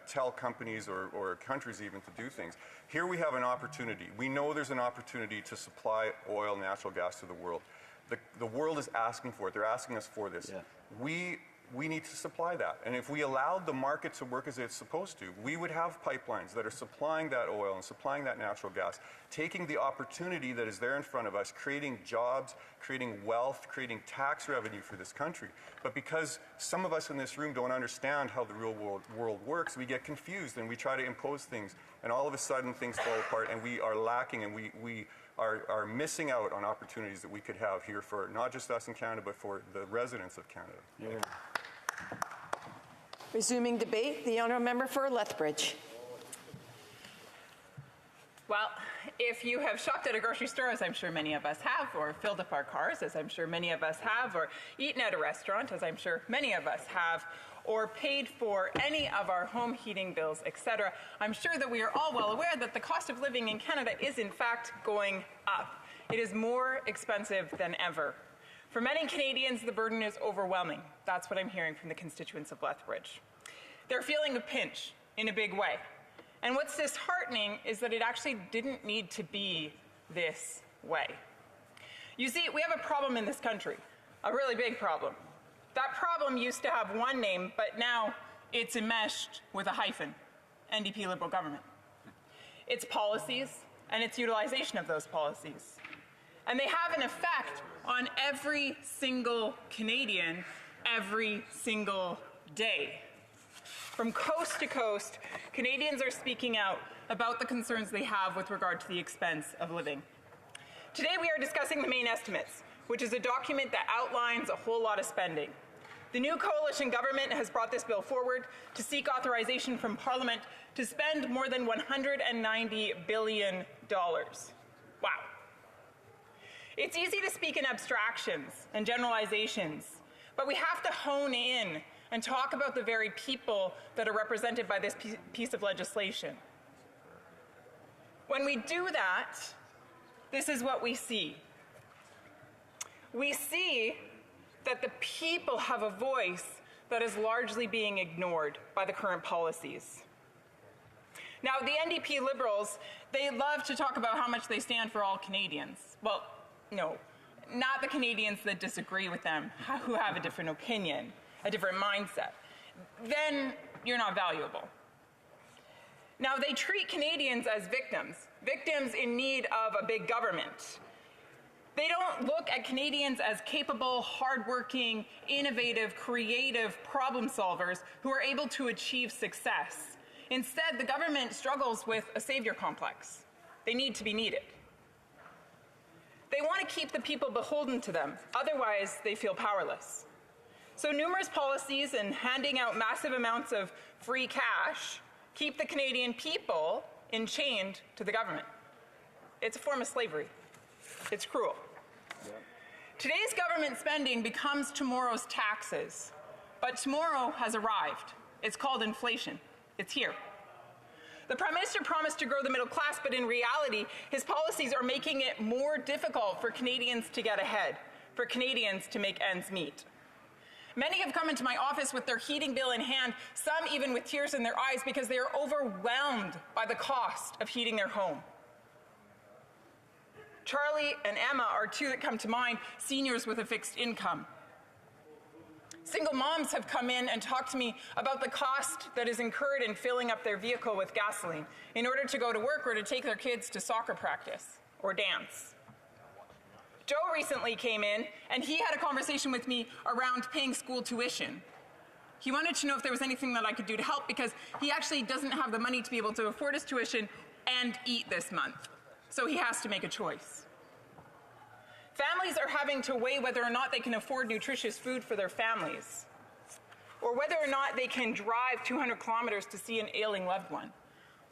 S21: tell companies or countries even to do things. Here we have an opportunity. We know there's an opportunity to supply oil, natural gas to the world. The world is asking for it. They're asking us for this. Yeah. We need to supply that. And if we allowed the market to work as it's supposed to, we would have pipelines that are supplying that oil and supplying that natural gas, taking the opportunity that is there in front of us, creating jobs, creating wealth, creating tax revenue for this country. But because some of us in this room don't understand how the real world works, we get confused and we try to impose things, and all of a sudden things fall apart, and we are lacking, and we are missing out on opportunities that we could have here for not just us in Canada, but for the residents of Canada. Yeah.
S5: Resuming debate, the honourable member for Lethbridge.
S1: Well, if you have shopped at a grocery store, as I'm sure many of us have, or filled up our cars, as I'm sure many of us have, or eaten at a restaurant, as I'm sure many of us have, or paid for any of our home heating bills, etc., I'm sure that we are all well aware that the cost of living in Canada is in fact going up. It is more expensive than ever. For many Canadians, the burden is overwhelming. That's what I'm hearing from the constituents of Lethbridge. They're feeling a pinch in a big way. And what's disheartening is that it actually didn't need to be this way. You see, we have a problem in this country, a really big problem. That problem used to have one name, but now it's enmeshed with a hyphen, NDP Liberal government. Its policies and its utilization of those policies. And they have an effect on every single Canadian every single day. From coast to coast, Canadians are speaking out about the concerns they have with regard to the expense of living. Today we are discussing the main estimates, which is a document that outlines a whole lot of spending. The new coalition government has brought this bill forward to seek authorization from Parliament to spend more than $190 billion. Wow. It's easy to speak in abstractions and generalizations, but we have to hone in and talk about the very people that are represented by this piece of legislation. When we do that, this is what we see. We see that the people have a voice that is largely being ignored by the current policies. Now, the NDP Liberals, they love to talk about how much they stand for all Canadians. Well, no, not the Canadians that disagree with them, who have a different opinion, a different mindset. Then you're not valuable. Now, they treat Canadians as victims in need of a big government. They don't look at Canadians as capable, hardworking, innovative, creative problem solvers who are able to achieve success. Instead, the government struggles with a savior complex. They need to be needed. They want to keep the people beholden to them. Otherwise, they feel powerless. So numerous policies and handing out massive amounts of free cash keep the Canadian people enchained to the government. It's a form of slavery. It's cruel. Today's government spending becomes tomorrow's taxes. But tomorrow has arrived. It's called inflation. It's here. The Prime Minister promised to grow the middle class, but in reality, his policies are making it more difficult for Canadians to get ahead, for Canadians to make ends meet. Many have come into my office with their heating bill in hand, some even with tears in their eyes because they are overwhelmed by the cost of heating their home. Charlie and Emma are two that come to mind, seniors with a fixed income. Single moms have come in and talked to me about the cost that is incurred in filling up their vehicle with gasoline in order to go to work or to take their kids to soccer practice or dance. Joe recently came in and he had a conversation with me around paying school tuition. He wanted to know if there was anything that I could do to help because he actually doesn't have the money to be able to afford his tuition and eat this month. So he has to make a choice. Families are having to weigh whether or not they can afford nutritious food for their families, or whether or not they can drive 200 kilometers to see an ailing loved one.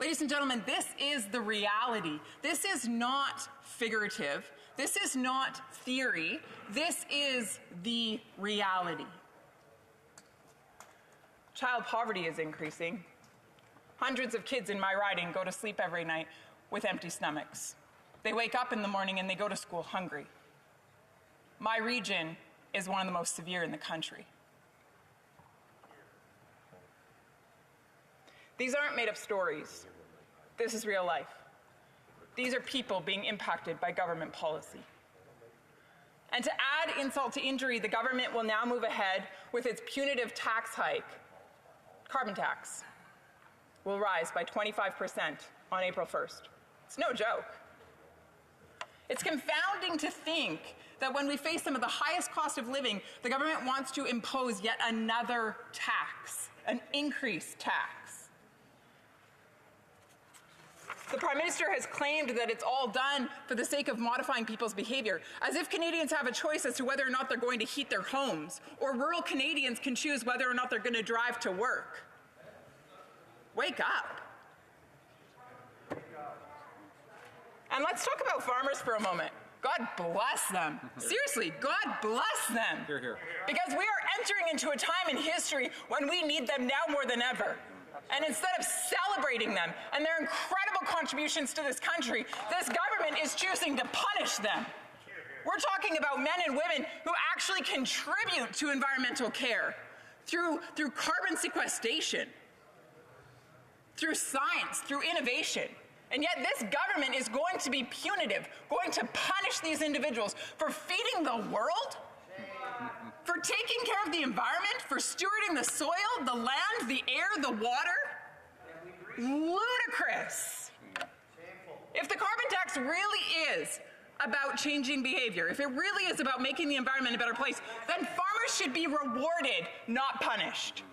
S1: Ladies and gentlemen, this is the reality. This is not figurative. This is not theory. This is the reality. Child poverty is increasing. Hundreds of kids in my riding go to sleep every night with empty stomachs. They wake up in the morning and they go to school hungry. My region is one of the most severe in the country. These aren't made-up stories. This is real life. These are people being impacted by government policy. And to add insult to injury, the government will now move ahead with its punitive tax hike. Carbon tax will rise by 25% on April 1st. It's no joke. It's confounding to think that when we face some of the highest cost of living, the government wants to impose yet another tax, an increased tax. The Prime Minister has claimed that it's all done for the sake of modifying people's behavior, as if Canadians have a choice as to whether or not they're going to heat their homes, or rural Canadians can choose whether or not they're going to drive to work. Wake up. And let's talk about farmers for a moment. God bless them. Seriously, God bless them.
S8: Hear, hear.
S1: Because we are entering into a time in history when we need them now more than ever. And instead of celebrating them and their incredible contributions to this country, this government is choosing to punish them. We're talking about men and women who actually contribute to environmental care through carbon sequestration, through science, through innovation. And yet this government is going to be punitive, going to punish these individuals for feeding the world, for taking care of the environment, for stewarding the soil, the land, the air, the water. Ludicrous. If the carbon tax really is about changing behavior, if it really is about making the environment a better place, then farmers should be rewarded, not punished.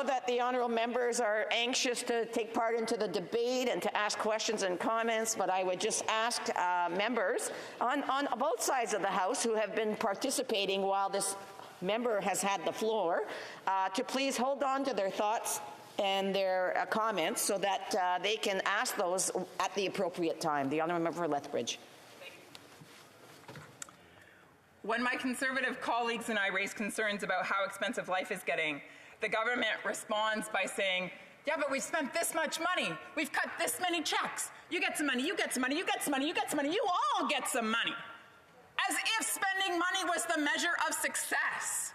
S5: That the honourable members are anxious to take part into the debate and to ask questions and comments, but I would just ask members on both sides of the House who have been participating while this member has had the floor to please hold on to their thoughts and their comments so that they can ask those at the appropriate time. The honourable member for Lethbridge.
S1: When my Conservative colleagues and I raise concerns about how expensive life is getting, the government responds by saying, yeah, but we've spent this much money. We've cut this many checks. You get some money, you get some money, you get some money, you get some money, you all get some money. As if spending money was the measure of success.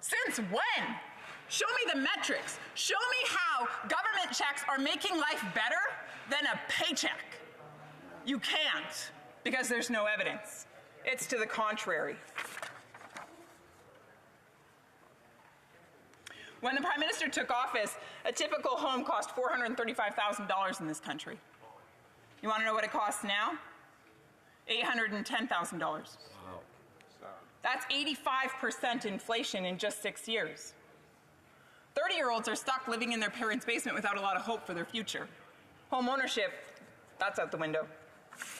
S1: Since when? Show me the metrics. Show me how government checks are making life better than a paycheck. You can't, because there's no evidence. It's to the contrary. When the Prime Minister took office, a typical home cost $435,000 in this country. You want to know what it costs now? $810,000. Wow. That's 85% inflation in just 6 years. 30-year-olds are stuck living in their parents' basement without a lot of hope for their future. Home ownership, that's out the window.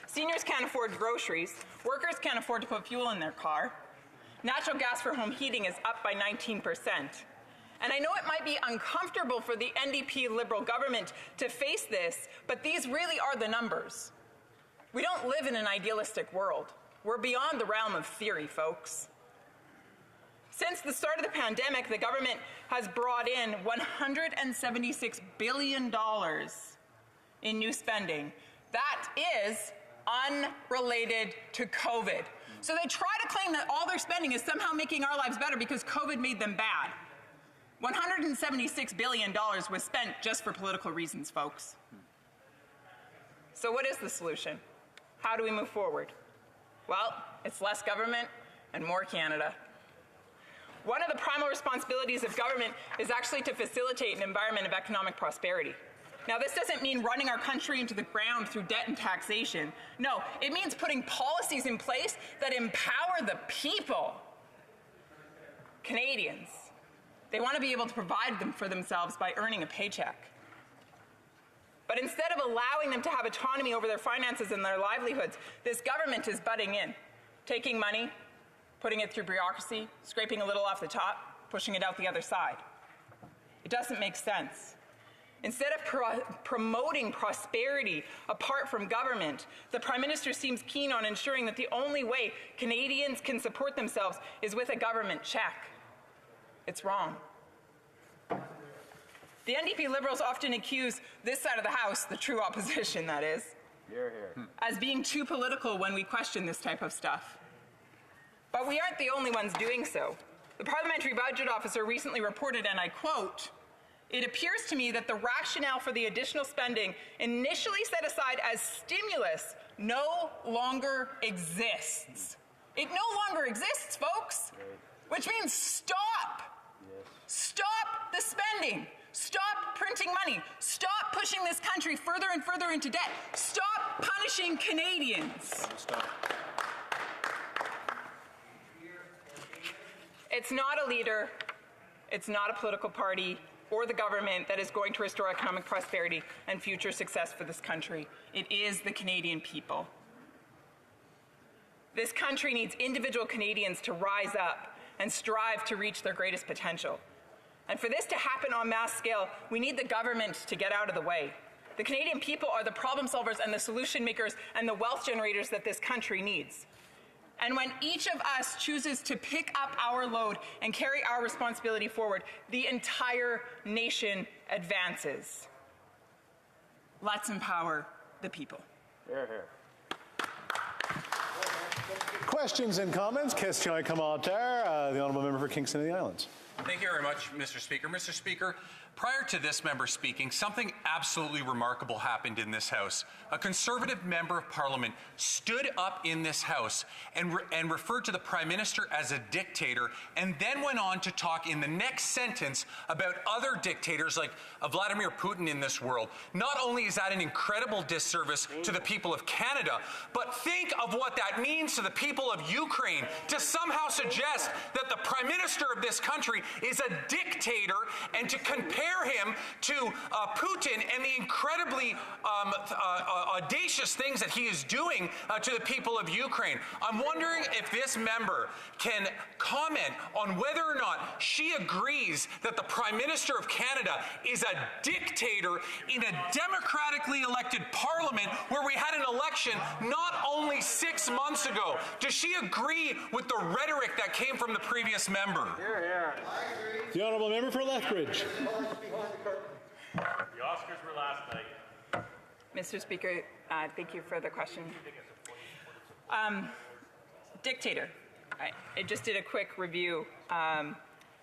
S1: Seniors can't afford groceries. Workers can't afford to put fuel in their car. Natural gas for home heating is up by 19%. And I know it might be uncomfortable for the NDP Liberal government to face this, but these really are the numbers. We don't live in an idealistic world. We're beyond the realm of theory, folks. Since the start of the pandemic, the government has brought in $176 billion in new spending. That is unrelated to COVID. So they try to claim that all their spending is somehow making our lives better because COVID made them bad. $176 billion was spent just for political reasons, folks. So what is the solution? How do we move forward? Well, it's less government and more Canada. One of the primal responsibilities of government is actually to facilitate an environment of economic prosperity. Now, this doesn't mean running our country into the ground through debt and taxation. No, it means putting policies in place that empower the people. Canadians, they want to be able to provide them for themselves by earning a paycheck. But instead of allowing them to have autonomy over their finances and their livelihoods, this government is butting in, taking money, putting it through bureaucracy, scraping a little off the top, pushing it out the other side. It doesn't make sense. Instead of promoting prosperity apart from government, the Prime Minister seems keen on ensuring that the only way Canadians can support themselves is with a government check. It's wrong. The NDP Liberals often accuse this side of the House, the true opposition that is, as being too political when we question this type of stuff. But we aren't the only ones doing so. The Parliamentary Budget Officer recently reported, and I quote, "It appears to me that the rationale for the additional spending initially set aside as stimulus no longer exists." It no longer exists, folks, which means stop. Stop the spending. Stop printing money. Stop pushing this country further and further into debt. Stop punishing Canadians. It's not a leader, it's not a political party or the government that is going to restore economic prosperity and future success for this country. It is the Canadian people. This country needs individual Canadians to rise up and strive to reach their greatest potential. And for this to happen on mass scale, we need the government to get out of the way. The Canadian people are the problem solvers and the solution makers and the wealth generators that this country needs. And when each of us chooses to pick up our load and carry our responsibility forward, the entire nation advances. Let's empower the people.
S4: Hear, hear. Questions and comments? Question commentaire. The Honourable Member for Kingston and the Islands.
S22: Thank you very much, Mr. Speaker. Mr. Speaker, prior to this member speaking, something absolutely remarkable happened in this House. A Conservative member of Parliament stood up in this House and referred to the Prime Minister as a dictator, and then went on to talk in the next sentence about other dictators like Vladimir Putin in this world. Not only is that an incredible disservice to the people of Canada, but think of what that means to the people of Ukraine to somehow suggest that the Prime Minister of this country is a dictator and to compare him to Putin and the incredibly audacious things that he is doing to the people of Ukraine. I'm wondering if this member can comment on whether or not she agrees that the Prime Minister of Canada is a dictator in a democratically elected parliament where we had an election not only 6 months ago. Does she agree with the rhetoric that came from the previous member?
S4: The Honourable Member for Lethbridge.
S23: The Oscars were last night.
S1: Mr. Speaker, thank you for the question. Dictator. I just did a quick review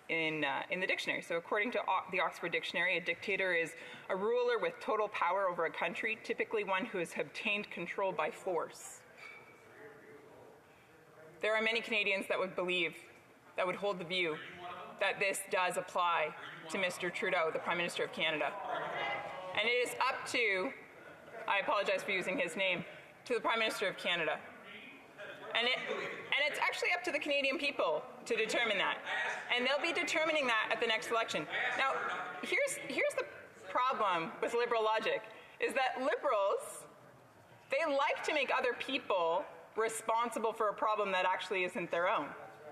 S1: in the dictionary. So according to the Oxford Dictionary, a dictator is a ruler with total power over a country, typically one who has obtained control by force. There are many Canadians that would believe, that would hold the view that this does apply to Mr. Trudeau, the Prime Minister of Canada. And it is up to I apologize for using his name, to the Prime Minister of Canada. And it's actually up to the Canadian people to determine that. And they'll be determining that at the next election. Now, here's the problem with Liberal logic, is that Liberals, they like to make other people responsible for a problem that actually isn't their own.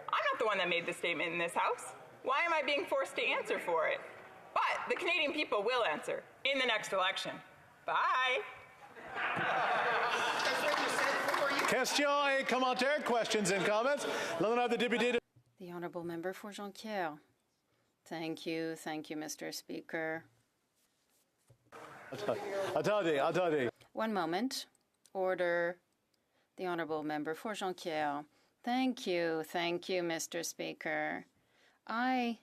S1: I'm not the one that made the statement in this House. Why am I being forced to answer for it? But the Canadian people will answer in the next election. Bye.
S4: Question et commentaire, questions and comments.
S7: The Honourable Member for Jonquière. Thank you, Mr. Speaker.
S4: Attendez.
S7: One moment. Order. The Honourable Member for Jonquière. Thank you, Mr. Speaker. I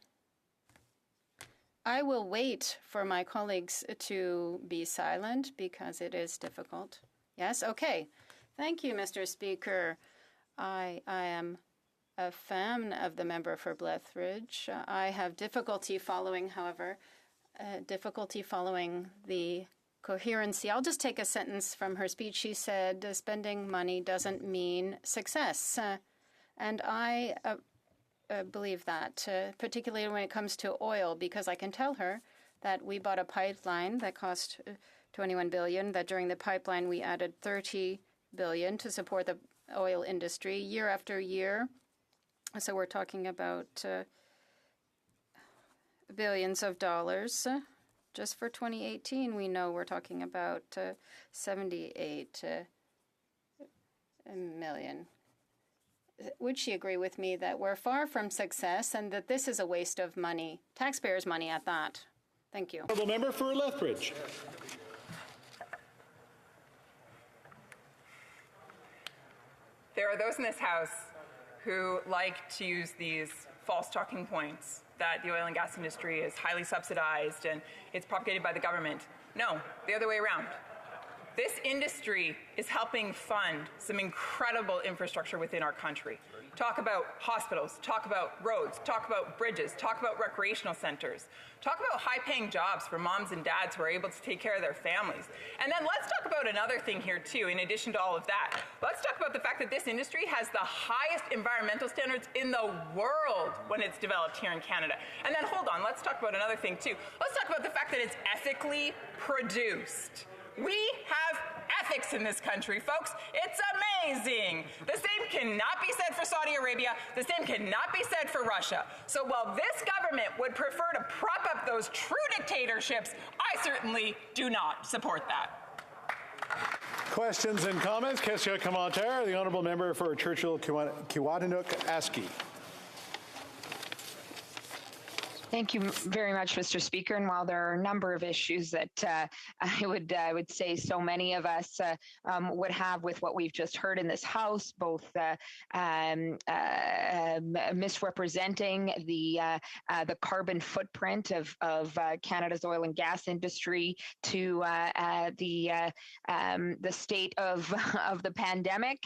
S7: will wait for my colleagues to be silent because it is difficult. Yes? Okay. Thank you, Mr. Speaker. I am a fan of the member for Lethbridge. I have difficulty following, however, the coherency. I'll just take a sentence from her speech. She said, spending money doesn't mean success. And I believe that, particularly when it comes to oil, because I can tell her that we bought a pipeline that cost $21 billion, that during the pipeline we added $30 billion to support the oil industry year after year. So we're talking about billions of dollars. Just for 2018, we know we're talking about 78 million. Would she agree with me that we're far from success and that this is a waste of money, taxpayers' money at that? Thank you.
S4: Honourable Member for Lethbridge.
S1: There are those in this House who like to use these false talking points that the oil and gas industry is highly subsidized and it's propagated by the government. No, the other way around. This industry is helping fund some incredible infrastructure within our country. Talk about hospitals, talk about roads, talk about bridges, talk about recreational centers, talk about high-paying jobs for moms and dads who are able to take care of their families. And then let's talk about another thing here too, in addition to all of that. Let's talk about the fact that this industry has the highest environmental standards in the world when it's developed here in Canada. And then hold on, let's talk about another thing too. Let's talk about the fact that it's ethically produced. We have ethics in this country, folks. It's amazing. The same cannot be said for Saudi Arabia. The same cannot be said for Russia. So while this government would prefer to prop up those true dictatorships, I certainly do not support that.
S4: Questions and comments. Question commentaire. The Honourable Member for Kiwatanuk-Aski.
S19: Thank you very much, Mr. Speaker. And while there are a number of issues that I would say so many of us would have with what we've just heard in this House, both misrepresenting the carbon footprint of Canada's oil and gas industry to the state of the pandemic,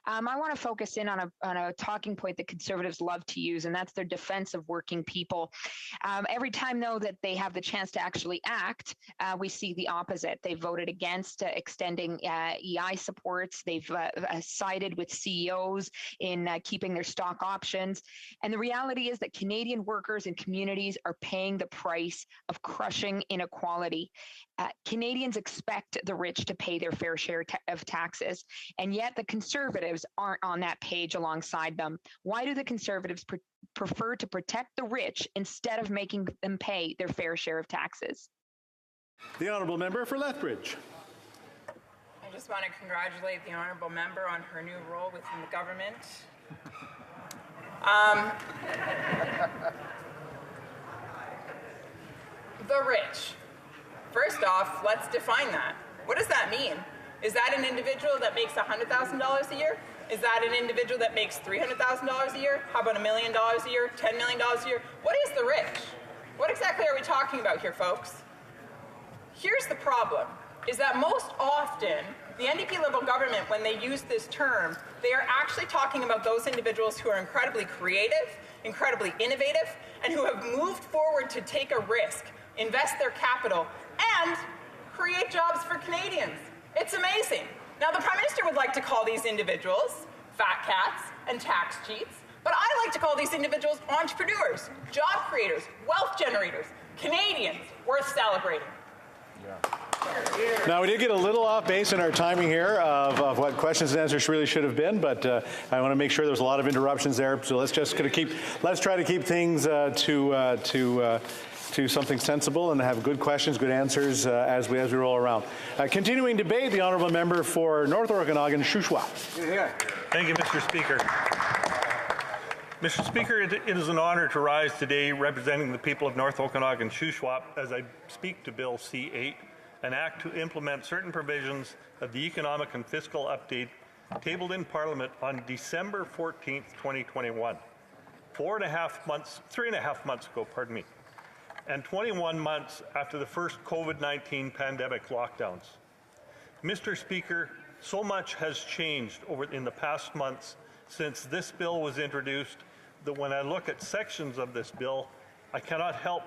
S19: I want to focus in on a talking point that Conservatives love to use, and that's their defense of working people. Every time, though, that they have the chance to actually act, we see the opposite. They voted against extending EI supports. They've sided with CEOs in keeping their stock options. And the reality is that Canadian workers and communities are paying the price of crushing inequality. Canadians expect the rich to pay their fair share of taxes, and yet the Conservatives aren't on that page alongside them. Why do the Conservatives prefer to protect the rich instead of making them pay their fair share of taxes?
S4: The Honourable Member for Lethbridge.
S1: I just want to congratulate the Honourable Member on her new role within the government. The rich. First off, let's define that. What does that mean? Is that an individual that makes $100,000 a year? Is that an individual that makes $300,000 a year? How about $1 million a year? $10 million a year? What is the rich? What exactly are we talking about here, folks? Here's the problem, is that most often, the NDP Liberal government, when they use this term, they are actually talking about those individuals who are incredibly creative, incredibly innovative, and who have moved forward to take a risk, invest their capital, and create jobs for Canadians. It's amazing. Now, the Prime Minister would like to call these individuals fat cats and tax cheats, but I like to call these individuals entrepreneurs, job creators, wealth generators, Canadians worth celebrating.
S4: Now, we did get a little off base in our timing here of what questions and answers really should have been, but I want to make sure there's a lot of interruptions there. So let's try to keep things to something sensible and have good questions, good answers as we roll around. Continuing debate, the honourable member for North Okanagan, Shuswap.
S23: Thank you, Mr. Speaker. Mr. Speaker, it is an honour to rise today representing the people of North Okanagan, Shuswap, as I speak to Bill C-8, an act to implement certain provisions of the Economic and Fiscal Update tabled in Parliament on December 14th, 2021. 3.5 months ago, and 21 months after the first COVID-19 pandemic lockdowns. Mr. Speaker, so much has changed in the past months since this bill was introduced that when I look at sections of this bill, I cannot help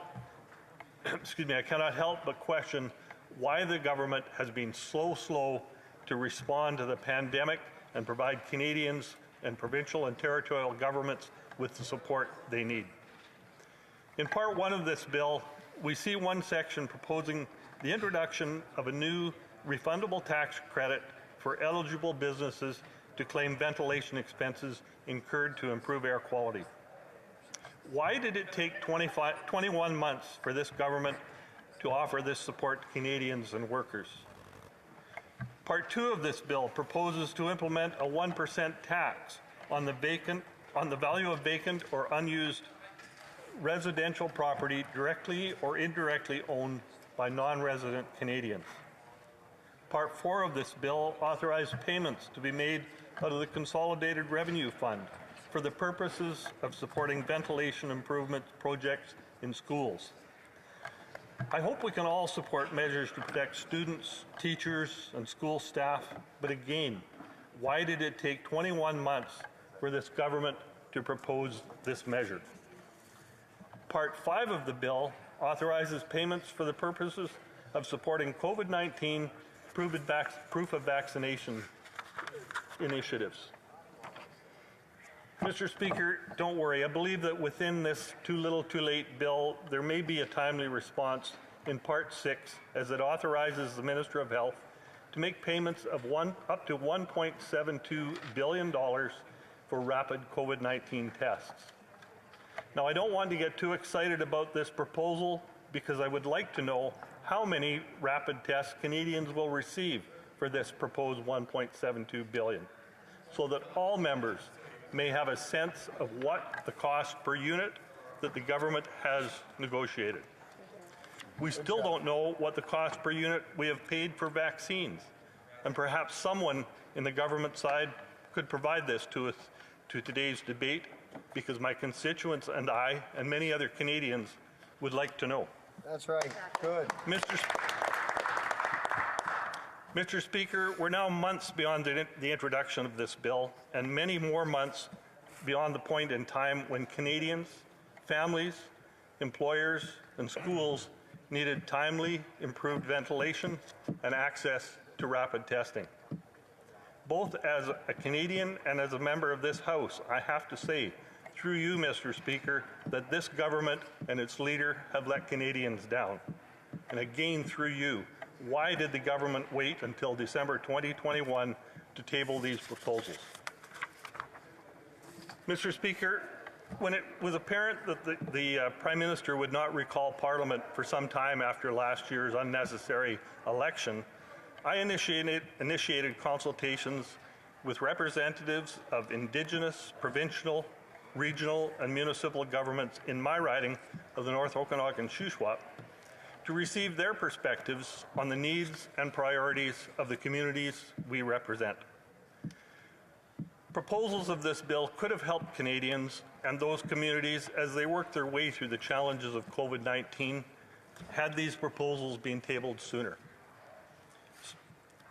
S23: but question why the government has been so slow to respond to the pandemic and provide Canadians and provincial and territorial governments with the support they need. In Part 1 of this bill, we see one section proposing the introduction of a new refundable tax credit for eligible businesses to claim ventilation expenses incurred to improve air quality. Why did it take 21 months for this government to offer this support to Canadians and workers? Part 2 of this bill proposes to implement a 1% tax on the value of vacant or unused residential property directly or indirectly owned by non-resident Canadians. Part 4 of this bill authorized payments to be made out of the Consolidated Revenue Fund for the purposes of supporting ventilation improvement projects in schools. I hope we can all support measures to protect students, teachers, and school staff, but again, why did it take 21 months for this government to propose this measure? Part 5 of the bill authorizes payments for the purposes of supporting COVID-19 proof of vaccination initiatives. Mr. Speaker, don't worry. I believe that within this too little too late bill, there may be a timely response in Part 6 as it authorizes the Minister of Health to make payments of up to $1.72 billion for rapid COVID-19 tests. Now, I don't want to get too excited about this proposal because I would like to know how many rapid tests Canadians will receive for this proposed $1.72 billion, so that all members may have a sense of what the cost per unit that the government has negotiated. We still don't know what the cost per unit we have paid for vaccines, and perhaps someone in the government side could provide this to us to today's debate, because my constituents and I and many other Canadians would like to know.
S6: That's right. Good.
S23: Mr. Speaker, we're now months beyond the introduction of this bill, and many more months beyond the point in time when Canadians, families, employers, and schools needed timely, improved ventilation and access to rapid testing. Both as a Canadian and as a member of this House, I have to say, through you, Mr. Speaker, that this government and its leader have let Canadians down. And again, through you, why did the government wait until December 2021 to table these proposals? Mr. Speaker, when it was apparent that the Prime Minister would not recall Parliament for some time after last year's unnecessary election, I initiated consultations with representatives of Indigenous, provincial, regional, and municipal governments in my riding of the North Okanagan Shuswap to receive their perspectives on the needs and priorities of the communities we represent. Proposals of this bill could have helped Canadians and those communities as they work their way through the challenges of COVID-19 had these proposals been tabled sooner.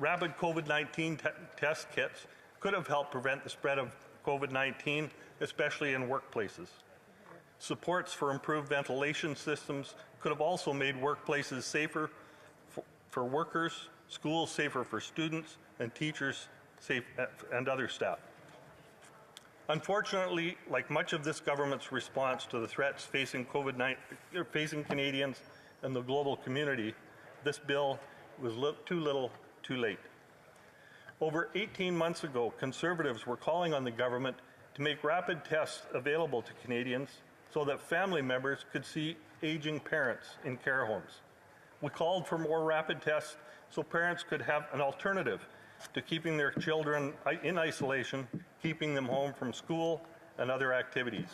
S23: Rapid COVID-19 test kits could have helped prevent the spread of COVID-19, especially in workplaces. Supports for improved ventilation systems could have also made workplaces safer for workers schools safer for students and teachers and other staff. Unfortunately, like much of this government's response to the threats facing facing Canadians and the global community, this bill was too little, too late. Over 18 months ago, Conservatives were calling on the government to make rapid tests available to Canadians so that family members could see aging parents in care homes. We called for more rapid tests so parents could have an alternative to keeping their children in isolation, keeping them home from school and other activities.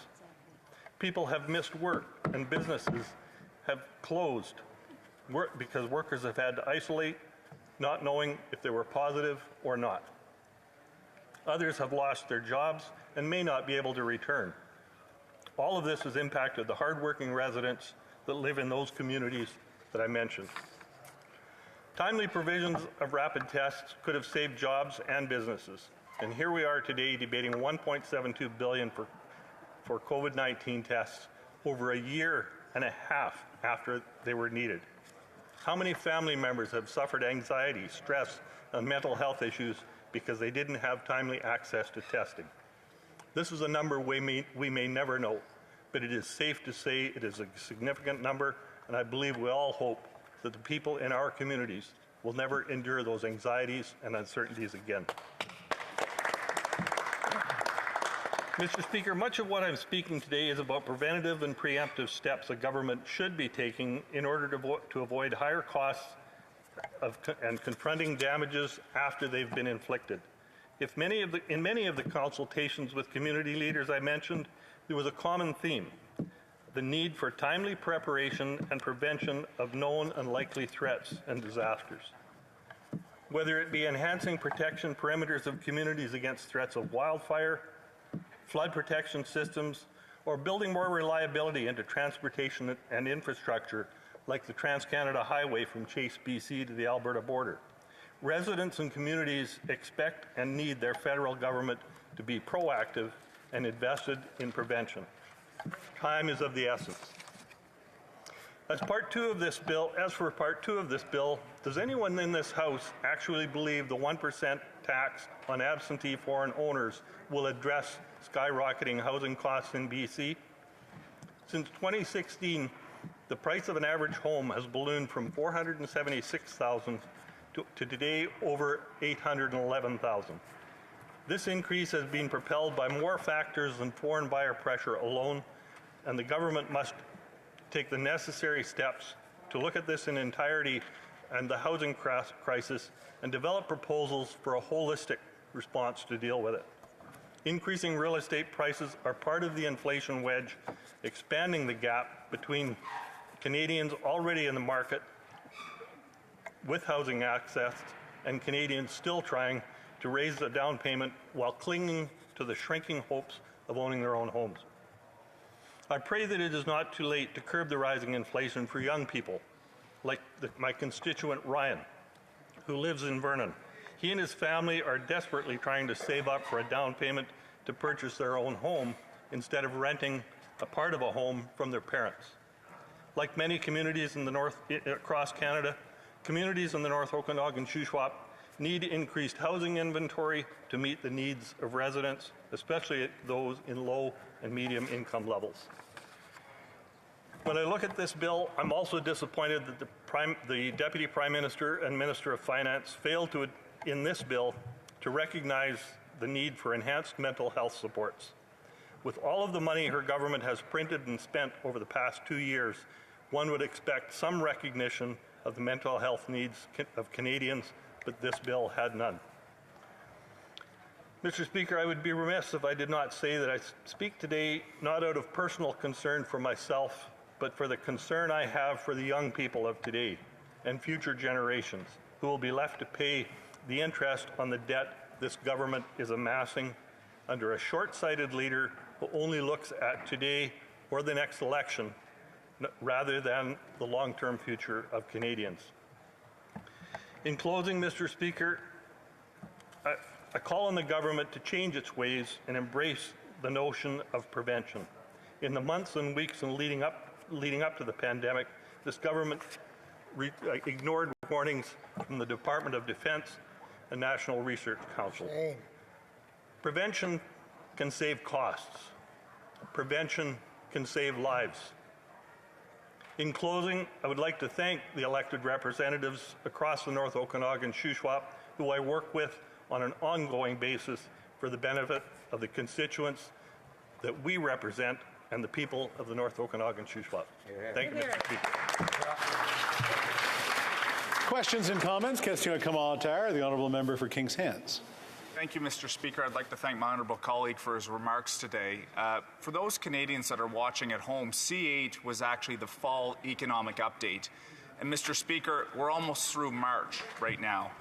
S23: People have missed work and businesses have closed because workers have had to isolate, not knowing if they were positive or not. Others have lost their jobs and may not be able to return. All of this has impacted the hardworking residents that live in those communities that I mentioned. Timely provisions of rapid tests could have saved jobs and businesses. And here we are today debating $1.72 billion for COVID-19 tests over a year and a half after they were needed. How many family members have suffered anxiety, stress, and mental health issues because they didn't have timely access to testing? This is a number we may never know, but it is safe to say it is a significant number, and I believe we all hope that the people in our communities will never endure those anxieties and uncertainties again. Mr. Speaker, much of what I'm speaking today is about preventative and preemptive steps a government should be taking in order to avoid higher costs and confronting damages after they've been inflicted. In many of the consultations with community leaders I mentioned, there was a common theme: the need for timely preparation and prevention of known and likely threats and disasters. Whether it be enhancing protection perimeters of communities against threats of wildfire, flood protection systems, or building more reliability into transportation and infrastructure like the Trans-Canada Highway from Chase, BC to the Alberta border. Residents and communities expect and need their federal government to be proactive and invested in prevention. Time is of the essence. As for part two of this bill, does anyone in this House actually believe the 1% tax on absentee foreign owners will address skyrocketing housing costs in BC? Since 2016, the price of an average home has ballooned from $476,000 to today over $811,000. This increase has been propelled by more factors than foreign buyer pressure alone, and the government must take the necessary steps to look at this in entirety and the housing crisis and develop proposals for a holistic response to deal with it. Increasing real estate prices are part of the inflation wedge, expanding the gap between Canadians already in the market with housing access and Canadians still trying to raise the down payment while clinging to the shrinking hopes of owning their own homes. I pray that it is not too late to curb the rising inflation for young people, like my constituent Ryan, who lives in Vernon. He and his family are desperately trying to save up for a down payment to purchase their own home instead of renting a part of a home from their parents. Like many communities in the north across Canada, communities in the North Okanagan Shuswap need increased housing inventory to meet the needs of residents, especially those in low and medium income levels. When I look at this bill, I'm also disappointed that the Deputy Prime Minister and Minister of Finance failed to, in this bill, to recognize the need for enhanced mental health supports. With all of the money her government has printed and spent over the past 2 years, one would expect some recognition of the mental health needs of Canadians, but this bill had none. Mr. Speaker, I would be remiss if I did not say that I speak today not out of personal concern for myself, but for the concern I have for the young people of today and future generations who will be left to pay the interest on the debt this government is amassing under a short-sighted leader who only looks at today or the next election rather than the long-term future of Canadians. In closing, Mr. Speaker, I call on the government to change its ways and embrace the notion of prevention. In the months and weeks and leading up to the pandemic, this government ignored warnings from the Department of Defense and National Research Council. Prevention can save costs. Prevention can save lives. In closing, I would like to thank the elected representatives across the North Okanagan Shuswap who I work with on an ongoing basis for the benefit of the constituents that we represent and the people of the North Okanagan Shuswap. Thank you, Mr. Speaker.
S4: Questions and comments? Question commentaire, the honourable member for Kings Hands.
S6: Thank you, Mr. Speaker. I'd like to thank my honourable colleague for his remarks today. For those Canadians that are watching at home, C8 was actually the fall economic update. And Mr. Speaker, we're almost through March right now.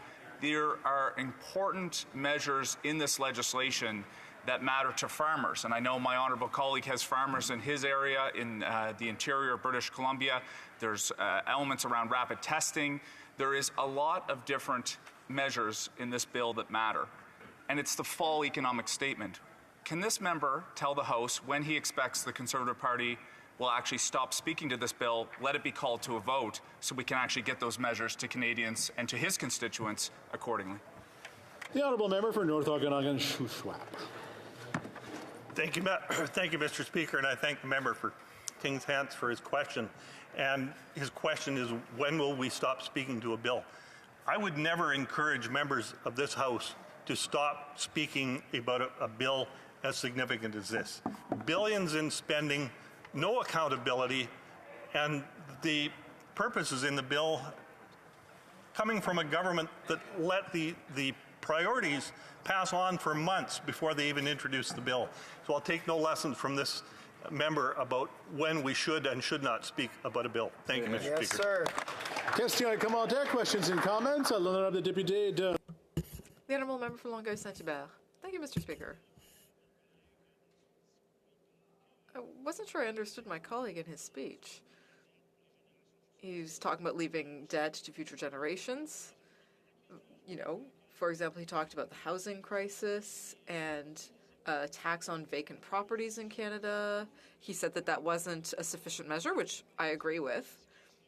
S6: There are important measures in this legislation that matter to farmers. And I know my honourable colleague has farmers in his area in the interior of British Columbia. There's elements around rapid testing. There is a lot of different measures in this bill that matter. And it's the fall economic statement. Can this member tell the House when he expects the Conservative Party will actually stop speaking to this bill, let it be called to a vote, so we can actually get those measures to Canadians and to his constituents accordingly?
S4: The honourable member for North Okanagan Shuswap.
S23: Thank you, Mr. Speaker, and I thank the member for Kings Hands for his question. And his question is, when will we stop speaking to a bill? I would never encourage members of this House to stop speaking about a bill as significant as this. Billions in spending, no accountability, and the purposes in the bill coming from a government that let the priorities pass on for months before they even introduced the bill. So I'll take no lessons from this member about when we should and should not speak about a bill. Thank you, Mr.
S4: Yes,
S23: Speaker.
S4: sir. Question commentaire, questions and comments. L'honorable député de...
S10: The honourable member for Longueuil Saint-Hubert. Thank you, Mr. Speaker. I wasn't sure I understood my colleague in his speech. He's talking about leaving debt to future generations. You know, for example, he talked about the housing crisis and a tax on vacant properties in Canada. He said that that wasn't a sufficient measure, which I agree with.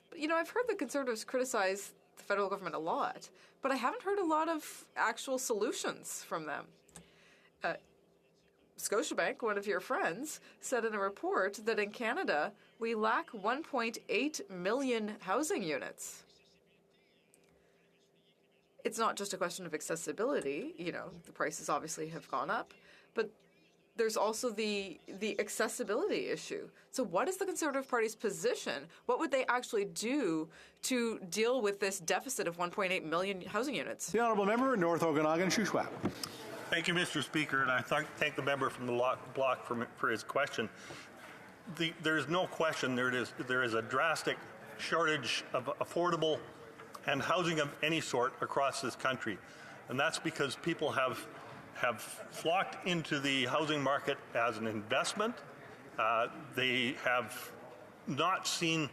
S10: But, you know, I've heard the Conservatives criticize the federal government a lot, but I haven't heard a lot of actual solutions from them. Scotiabank, one of your friends, said in a report that in Canada, we lack 1.8 million housing units. It's not just a question of accessibility. You know, the prices obviously have gone up, but there's also the accessibility issue. So what is the Conservative Party's position? What would they actually do to deal with this deficit of 1.8 million housing units?
S4: The honourable member, North Okanagan Shuswap.
S23: Thank you, Mr. Speaker, and I thank the member from the block for his question. There is no question there is a drastic shortage of affordable and housing of any sort across this country, and that's because people have flocked into the housing market as an investment. They have not seen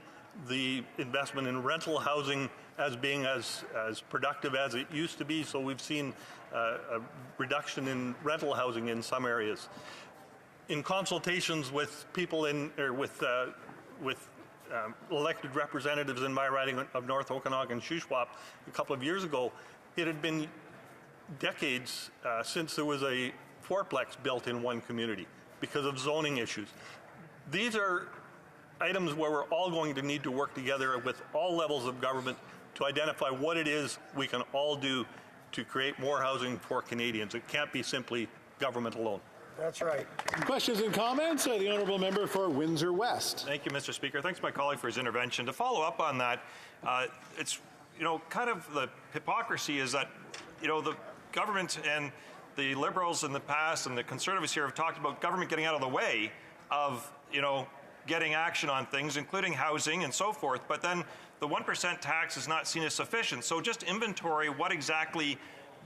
S23: the investment in rental housing as being as productive as it used to be, so we've seen a reduction in rental housing in some areas. In consultations with people with elected representatives in my riding of North Okanagan Shuswap a couple of years ago, it had been decades since there was a fourplex built in one community because of zoning issues. These are items where we're all going to need to work together with all levels of government to identify what it is we can all do to create more housing for Canadians. It can't be simply government alone.
S4: That's right. Questions and comments? The honourable member for Windsor West.
S17: Thank you, Mr. Speaker. Thanks to my colleague for his intervention. To follow up on that, it's, you know, kind of the hypocrisy is that, you know, the government and the Liberals in the past and the Conservatives here have talked about government getting out of the way of, you know, getting action on things, including housing and so forth, but then the 1% tax is not seen as sufficient. So just inventory what exactly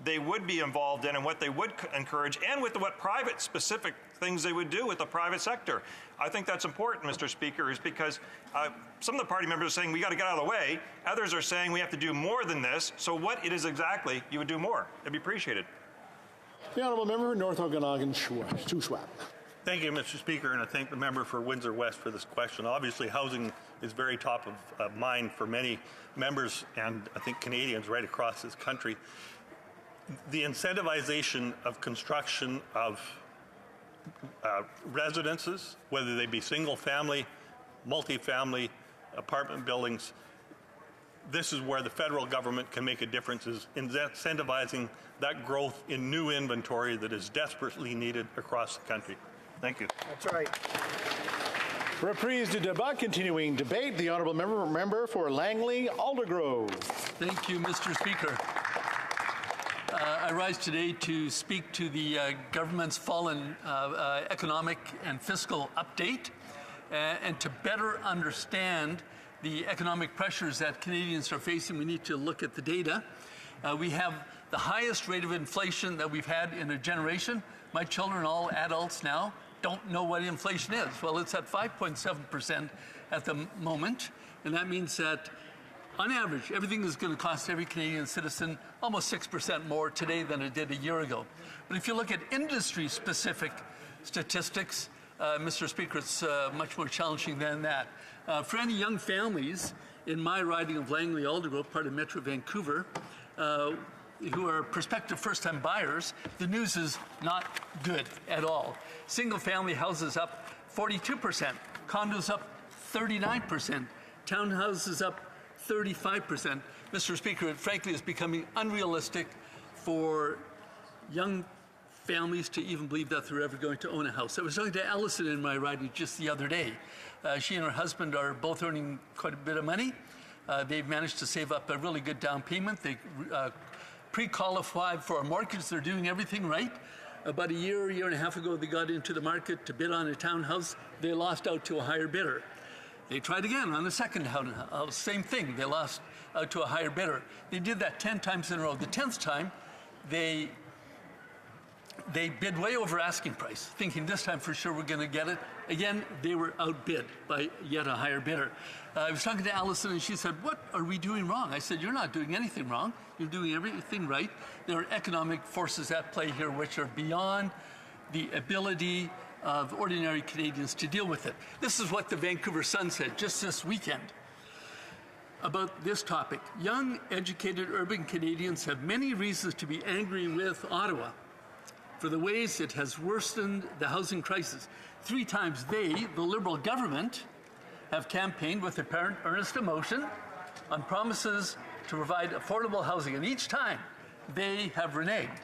S17: they would be involved in and what they would encourage, and with what private specific things they would do with the private sector. I think that's important, Mr. Speaker, is because some of the party members are saying we got to get out of the way. Others are saying we have to do more than this. So what it is exactly you would do more? It'd be appreciated.
S4: The honourable member for North Okanagan Shuswap.
S23: Thank you, Mr. Speaker, and I thank the member for Windsor West for this question. Obviously, housing is very top of mind for many members and I think Canadians right across this country. The incentivization of construction of residences, whether they be single-family, multi-family, apartment buildings, this is where the federal government can make a difference, is incentivizing that growth in new inventory that is desperately needed across the country. Thank you.
S4: That's right. Reprise du débat, continuing debate. The honourable member for Langley Aldergrove.
S3: Thank you, Mr. Speaker. I rise today to speak to the government's fallen economic and fiscal update and to better understand the economic pressures that Canadians are facing. We need to look at the data. We have the highest rate of inflation that we've had in a generation. My children, all adults now, don't know what inflation is. Well, it's at 5.7% at the moment, and that means that on average, everything is going to cost every Canadian citizen almost 6% more today than it did a year ago. But if you look at industry-specific statistics, Mr. Speaker, it's much more challenging than that. For any young families in my riding of Langley Aldergrove, part of Metro Vancouver, who are prospective first-time buyers, the news is not good at all. Single-family houses up 42%, condos up 39%, townhouses up 35%. Mr. Speaker, it frankly is becoming unrealistic for young families to even believe that they're ever going to own a house. I was talking to Allison in my riding just the other day. She and her husband are both earning quite a bit of money. They've managed to save up a really good down payment. They pre-qualified for a mortgage. They're doing everything right. About a year and a half ago, they got into the market to bid on a townhouse. They lost out to a higher bidder. They tried again on the second townhouse. Same thing. They lost out to a higher bidder. They did that 10 times in a row. The 10th time, they bid way over asking price, thinking this time for sure we're going to get it. Again, they were outbid by yet a higher bidder. I was talking to Allison and she said, "What are we doing wrong?" I said, "You're not doing anything wrong. You're doing everything right. There are economic forces at play here which are beyond the ability of ordinary Canadians to deal with it." This is what the Vancouver Sun said just this weekend about this topic. Young, educated urban Canadians have many reasons to be angry with Ottawa for the ways it has worsened the housing crisis. 3 times they, the Liberal government, have campaigned with apparent earnest emotion on promises to provide affordable housing, and each time they have reneged.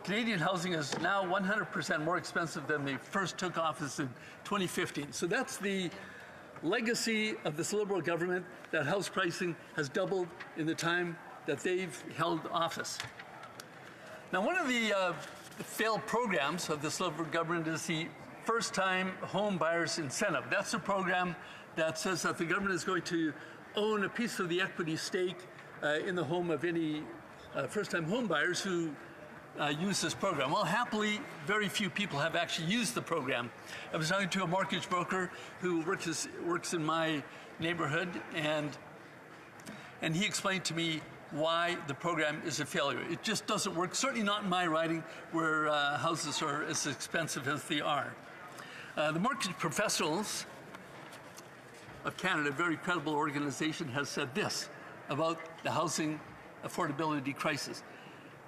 S3: Canadian housing is now 100% more expensive than they first took office in 2015. So that's the legacy of this Liberal government, that house pricing has doubled in the time that they've held office. Now, one of the failed programs of this Liberal government is the First-Time Home Buyers Incentive. That's a program that says that the government is going to own a piece of the equity stake in the home of any first-time home buyers who use this program. Well, happily, very few people have actually used the program. I was talking to a mortgage broker who works in my neighborhood, and he explained to me why the program is a failure. It just doesn't work, certainly not in my riding where houses are as expensive as they are. The Mortgage Professionals of Canada, a very credible organization, has said this about the housing affordability crisis.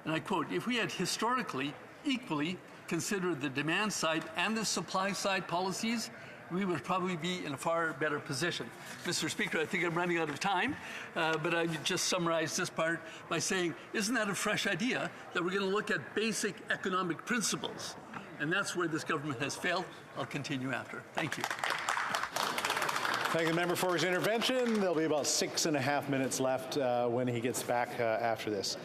S3: And I quote, "If we had historically equally considered the demand side and the supply side policies, we would probably be in a far better position." Mr. Speaker, I think I'm running out of time, but I would just summarize this part by saying, isn't that a fresh idea that we're going to look at basic economic principles? And that's where this government has failed. I'll continue after. Thank you.
S4: Thank the member for his intervention. There'll be about 6.5 minutes left when he gets back after this.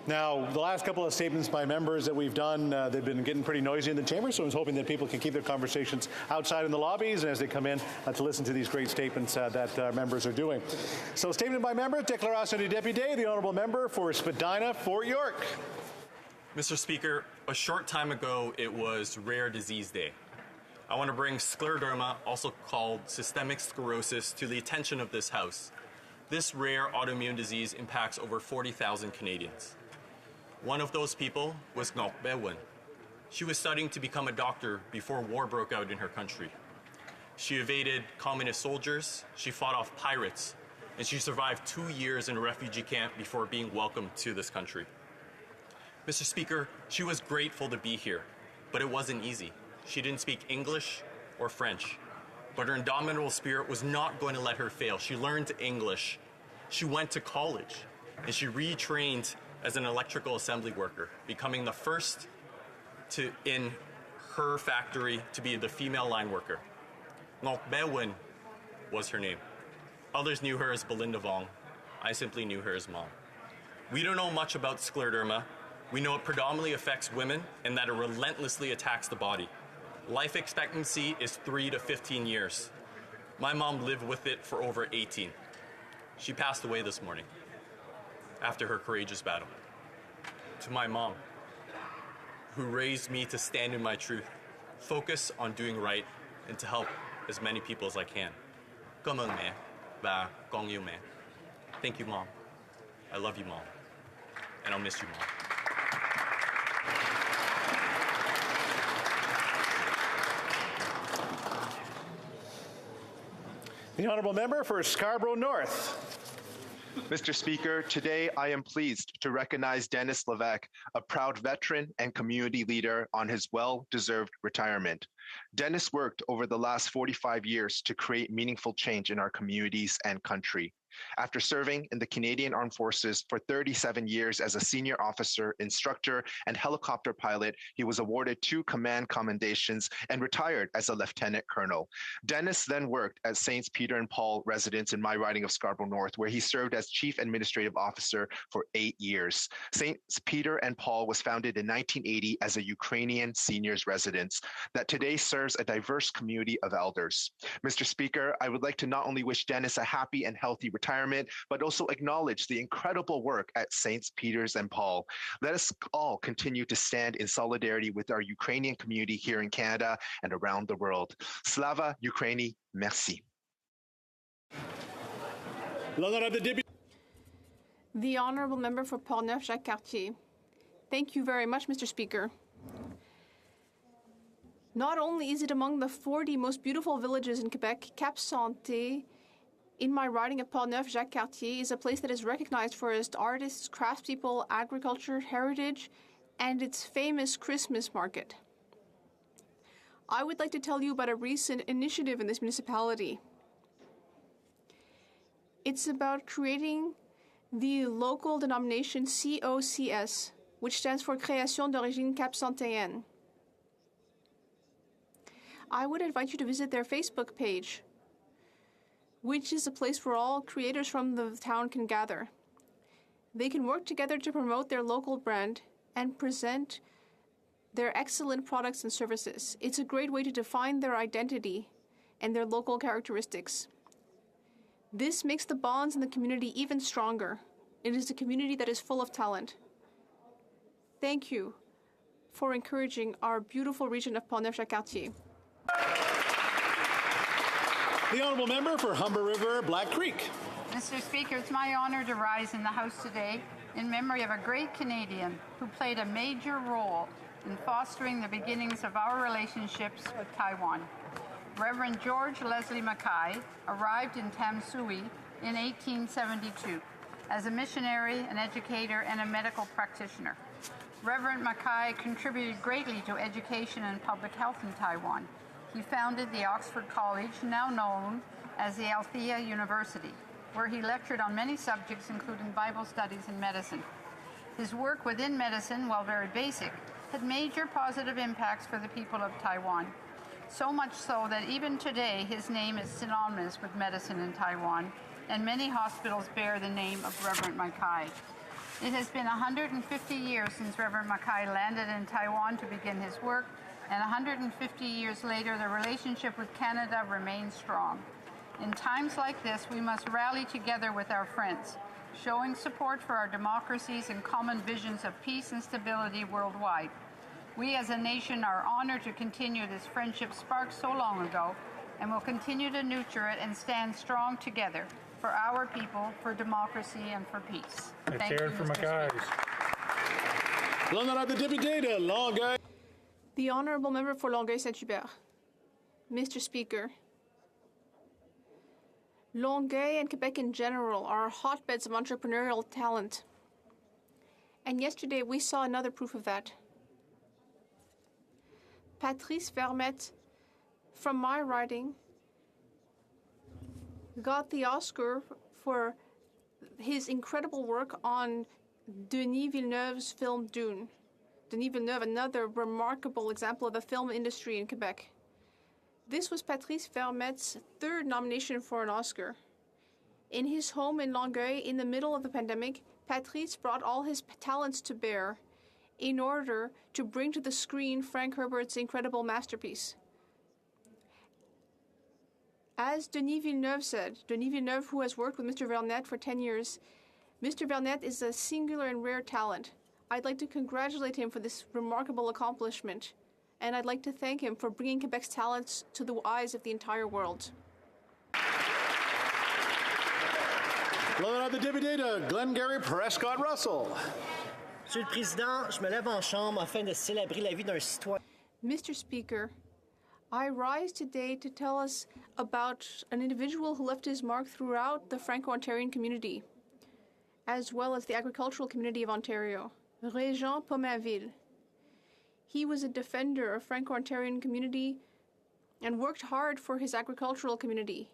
S4: Now, the last couple of statements by members that we've done, they've been getting pretty noisy in the chamber, so I was hoping that people can keep their conversations outside in the lobbies and as they come in to listen to these great statements that members are doing. So, statement by member, Déclaration du député, the honourable member for Spadina, Fort York.
S9: Mr. Speaker, a short time ago, it was Rare Disease Day. I want to bring scleroderma, also called systemic sclerosis, to the attention of this House. This rare autoimmune disease impacts over 40,000 Canadians. One of those people was Ngọc Bé Win. She was studying to become a doctor before war broke out in her country. She evaded communist soldiers, she fought off pirates, and she survived 2 years in a refugee camp before being welcomed to this country. Mr. Speaker, she was grateful to be here, but it wasn't easy. She didn't speak English or French, but her indomitable spirit was not going to let her fail. She learned English, she went to college, and she retrained as an electrical assembly worker, becoming the first in her factory to be the female line worker. Ngọc Bé Win was her name. Others knew her as Belinda Vong. I simply knew her as Mom. We don't know much about scleroderma. We know it predominantly affects women and that it relentlessly attacks the body. Life expectancy is 3 to 15 years. My mom lived with it for over 18. She passed away this morning after her courageous battle. To my mom, who raised me to stand in my truth, focus on doing right, and to help as many people as I can. Cảm ơn mẹ và con yêu mẹ. Thank you, Mom. I love you, Mom. And I'll miss you, Mom.
S4: The honourable member for Scarborough North.
S2: Mr. Speaker, today I am pleased to recognize Dennis Levesque, a proud veteran and community leader, on his well-deserved retirement. Dennis worked over the last 45 years to create meaningful change in our communities and country. After serving in the Canadian Armed Forces for 37 years as a senior officer, instructor, and helicopter pilot, he was awarded 2 command commendations and retired as a lieutenant colonel. Dennis then worked at St. Peter and Paul residence in my riding of Scarborough North, where he served as chief administrative officer for 8 years. St. Peter and Paul was founded in 1980 as a Ukrainian seniors residence that today serves a diverse community of elders. Mr. Speaker, I would like to not only wish Dennis a happy and healthy retirement, but also acknowledge the incredible work at St. Peter's and Paul. Let us all continue to stand in solidarity with our Ukrainian community here in Canada and around the world. Slava Ukraini, merci.
S11: The Honourable Member for Portneuf-Jacques-Cartier. Thank you very much, Mr. Speaker. Not only is it among the 40 most beautiful villages in Quebec, Cap Santé, in my riding of Portneuf-Jacques-Cartier, is a place that is recognized for its artists, craftspeople, agriculture, heritage, and its famous Christmas market. I would like to tell you about a recent initiative in this municipality. It's about creating the local denomination COCS, which stands for Création d'Origine Cap-Santéenne. I would invite you to visit their Facebook page, which is a place where all creators from the town can gather. They can work together to promote their local brand and present their excellent products and services. It's a great way to define their identity and their local characteristics. This makes the bonds in the community even stronger. It is a community that is full of talent. Thank you for encouraging our beautiful region of Portneuf-Jacques-Cartier.
S4: The honourable member for Humber River, Black Creek.
S14: Mr. Speaker, it's my honour to rise in the House today in memory of a great Canadian who played a major role in fostering the beginnings of our relationships with Taiwan. Reverend George Leslie Mackay arrived in Tamsui in 1872 as a missionary, an educator, and a medical practitioner. Reverend Mackay contributed greatly to education and public health in Taiwan. He founded the Oxford College, now known as the Althea University, where he lectured on many subjects, including Bible studies and medicine. His work within medicine, while very basic, had major positive impacts for the people of Taiwan. So much so that even today, his name is synonymous with medicine in Taiwan, and many hospitals bear the name of Reverend Mackay. It has been 150 years since Reverend Mackay landed in Taiwan to begin his work, and 150 years later, the relationship with Canada remains strong. In times like this, we must rally together with our friends, showing support for our democracies and common visions of peace and stability worldwide. We as a nation are honored to continue this friendship sparked so long ago, and will continue to nurture it and stand strong together for our people, for democracy, and for peace. Thank you,
S23: for
S4: L'honorable député de Longueuil.
S11: The Honourable Member for Longueuil-Saint-Hubert. Mr. Speaker, Longueuil and Quebec in general are hotbeds of entrepreneurial talent. And yesterday we saw another proof of that. Patrice Vermette, from my writing, got the Oscar for his incredible work on Denis Villeneuve's film Dune. Denis Villeneuve, another remarkable example of the film industry in Quebec. This was Patrice Vermette's third nomination for an Oscar. In his home in Longueuil, in the middle of the pandemic, Patrice brought all his talents to bear in order to bring to the screen Frank Herbert's incredible masterpiece. As Denis Villeneuve said, Denis Villeneuve, who has worked with Mr. Vermette for 10 years, Mr. Vermette is a singular and rare talent. I'd like to congratulate him for this remarkable accomplishment, and I'd like to thank him for bringing Quebec's talents to the eyes of the entire world.
S4: L'honneur de député de Glengarry Prescott Russell.
S13: Monsieur le Président, je me lève en chambre afin de célébrer la vie d'un citoyen.
S11: Mr. Speaker, I rise today to tell us about an individual who left his mark throughout the Franco-Ontarian community, as well as the agricultural community of Ontario, Régent Pomainville. He was a defender of Franco-Ontarian community and worked hard for his agricultural community.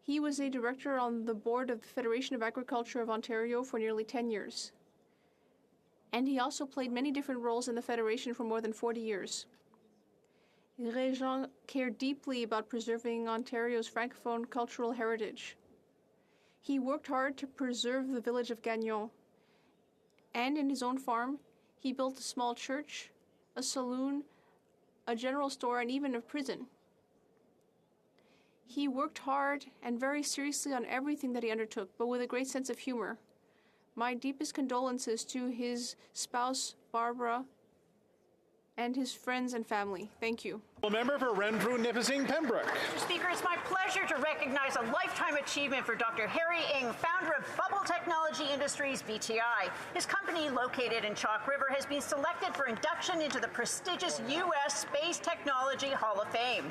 S11: He was a director on the board of the Federation of Agriculture of Ontario for nearly 10 years. And he also played many different roles in the Federation for more than 40 years. Régent cared deeply about preserving Ontario's Francophone cultural heritage. He worked hard to preserve the village of Gagnon. And in his own farm, he built a small church, a saloon, a general store, and even a prison. He worked hard and very seriously on everything that he undertook, but with a great sense of humor. My deepest condolences to his spouse, Barbara, and his friends and family. Thank you.
S4: Member for Renfrew, Nipissing, Pembroke.
S16: Mr. Speaker, it's my pleasure to recognize a lifetime achievement for Dr. Harry Ng, founder of Bubble Technology Industries, BTI. His company, located in Chalk River, has been selected for induction into the prestigious U.S. Space Technology Hall of Fame.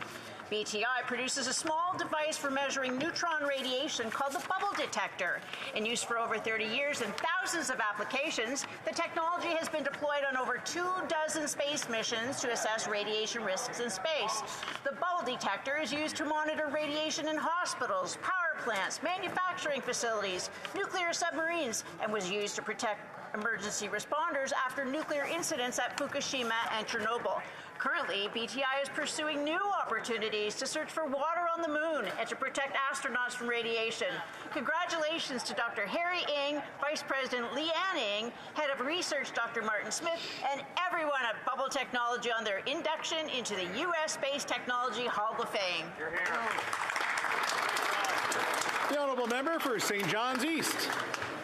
S16: BTI produces a small device for measuring neutron radiation called the bubble detector. In use for over 30 years and thousands of applications, the technology has been deployed on over 24 space missions to assess radiation risks in space. The bubble detector is used to monitor radiation in hospitals, power plants, manufacturing facilities, nuclear submarines, and was used to protect emergency responders after nuclear incidents at Fukushima and Chernobyl. Currently, BTI is pursuing new opportunities to search for water on the moon and to protect astronauts from radiation. Congratulations to Dr. Harry Ng, Vice President Leanne Ng, Head of Research Dr. Martin Smith, and everyone at Bubble Technology on their induction into the U.S. Space Technology Hall of Fame.
S4: The Honourable Member for St. John's East.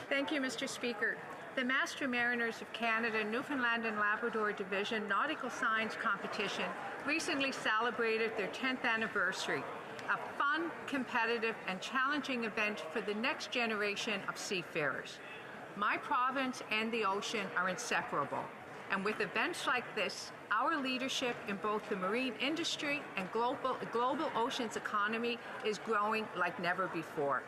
S20: Thank you, Mr. Speaker. The Master Mariners of Canada Newfoundland and Labrador Division Nautical Science Competition recently celebrated their 10th anniversary, a fun, competitive, and challenging event for the next generation of seafarers. My province and the ocean are inseparable, and with events like this, our leadership in both the marine industry and global oceans economy is growing like never before.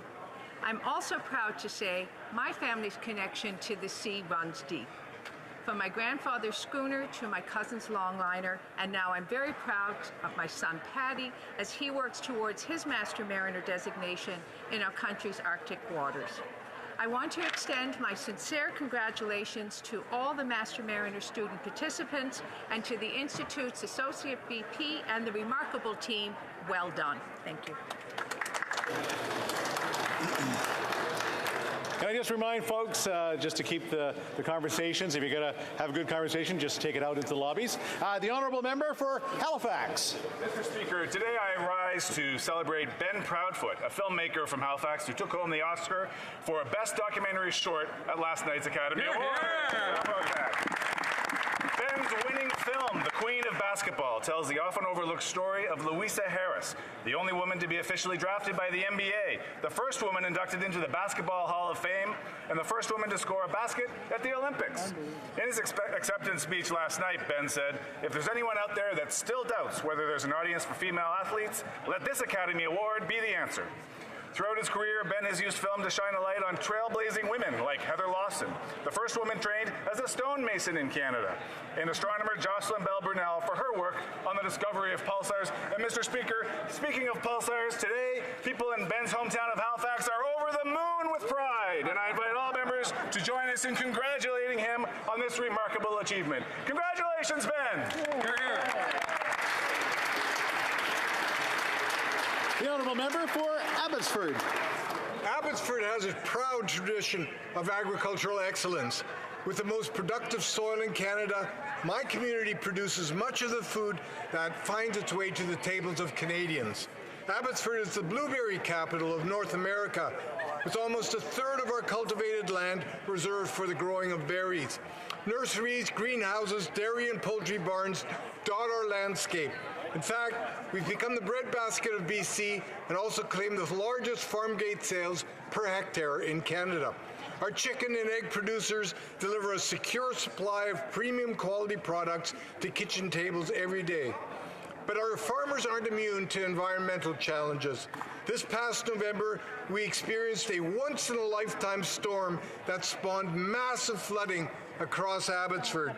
S20: I'm also proud to say my family's connection to the sea runs deep. From my grandfather's schooner to my cousin's longliner, and now I'm very proud of my son Paddy as he works towards his Master Mariner designation in our country's Arctic waters. I want to extend my sincere congratulations to all the Master Mariner student participants and to the Institute's Associate VP and the remarkable team. Well done. Thank you.
S4: Can I just remind folks, just to keep the conversations, if you're going to have a good conversation, just take it out into the lobbies. The Honourable Member for Halifax.
S6: Mr. Speaker, today I rise to celebrate Ben Proudfoot, a filmmaker from Halifax who took home the Oscar for a Best Documentary Short at last night's Academy Awards. How about that? Ben
S12: Cannes winning film, The Queen of Basketball, tells the often overlooked story of Louisa Harris, the only woman to be officially drafted by the NBA, the first woman inducted into the Basketball Hall of Fame, and the first woman to score a basket at the Olympics. In his acceptance speech last night, Ben said, "If there's anyone out there that still doubts whether there's an audience for female athletes, let this Academy Award be the answer." Throughout his career, Ben has used film to shine a light on trailblazing women like Heather Lawson, the first woman trained as a stonemason in Canada, and astronomer Jocelyn Bell Brunel for her work on the discovery of pulsars. And Mr. Speaker, speaking of pulsars, today people in Ben's hometown of Halifax are over the moon with pride, and I invite all members to join us in congratulating him on this remarkable achievement. Congratulations, Ben! Hear, hear.
S4: The honourable member for Abbotsford.
S15: Abbotsford has a proud tradition of agricultural excellence. With the most productive soil in Canada, my community produces much of the food that finds its way to the tables of Canadians. Abbotsford is the blueberry capital of North America, with almost a third of our cultivated land reserved for the growing of berries. Nurseries, greenhouses, dairy and poultry barns dot our landscape. In fact, we've become the breadbasket of BC and also claim the largest farm gate sales per hectare in Canada. Our chicken and egg producers deliver a secure supply of premium quality products to kitchen tables every day. But our farmers aren't immune to environmental challenges. This past November, we experienced a once-in-a-lifetime storm that spawned massive flooding across Abbotsford.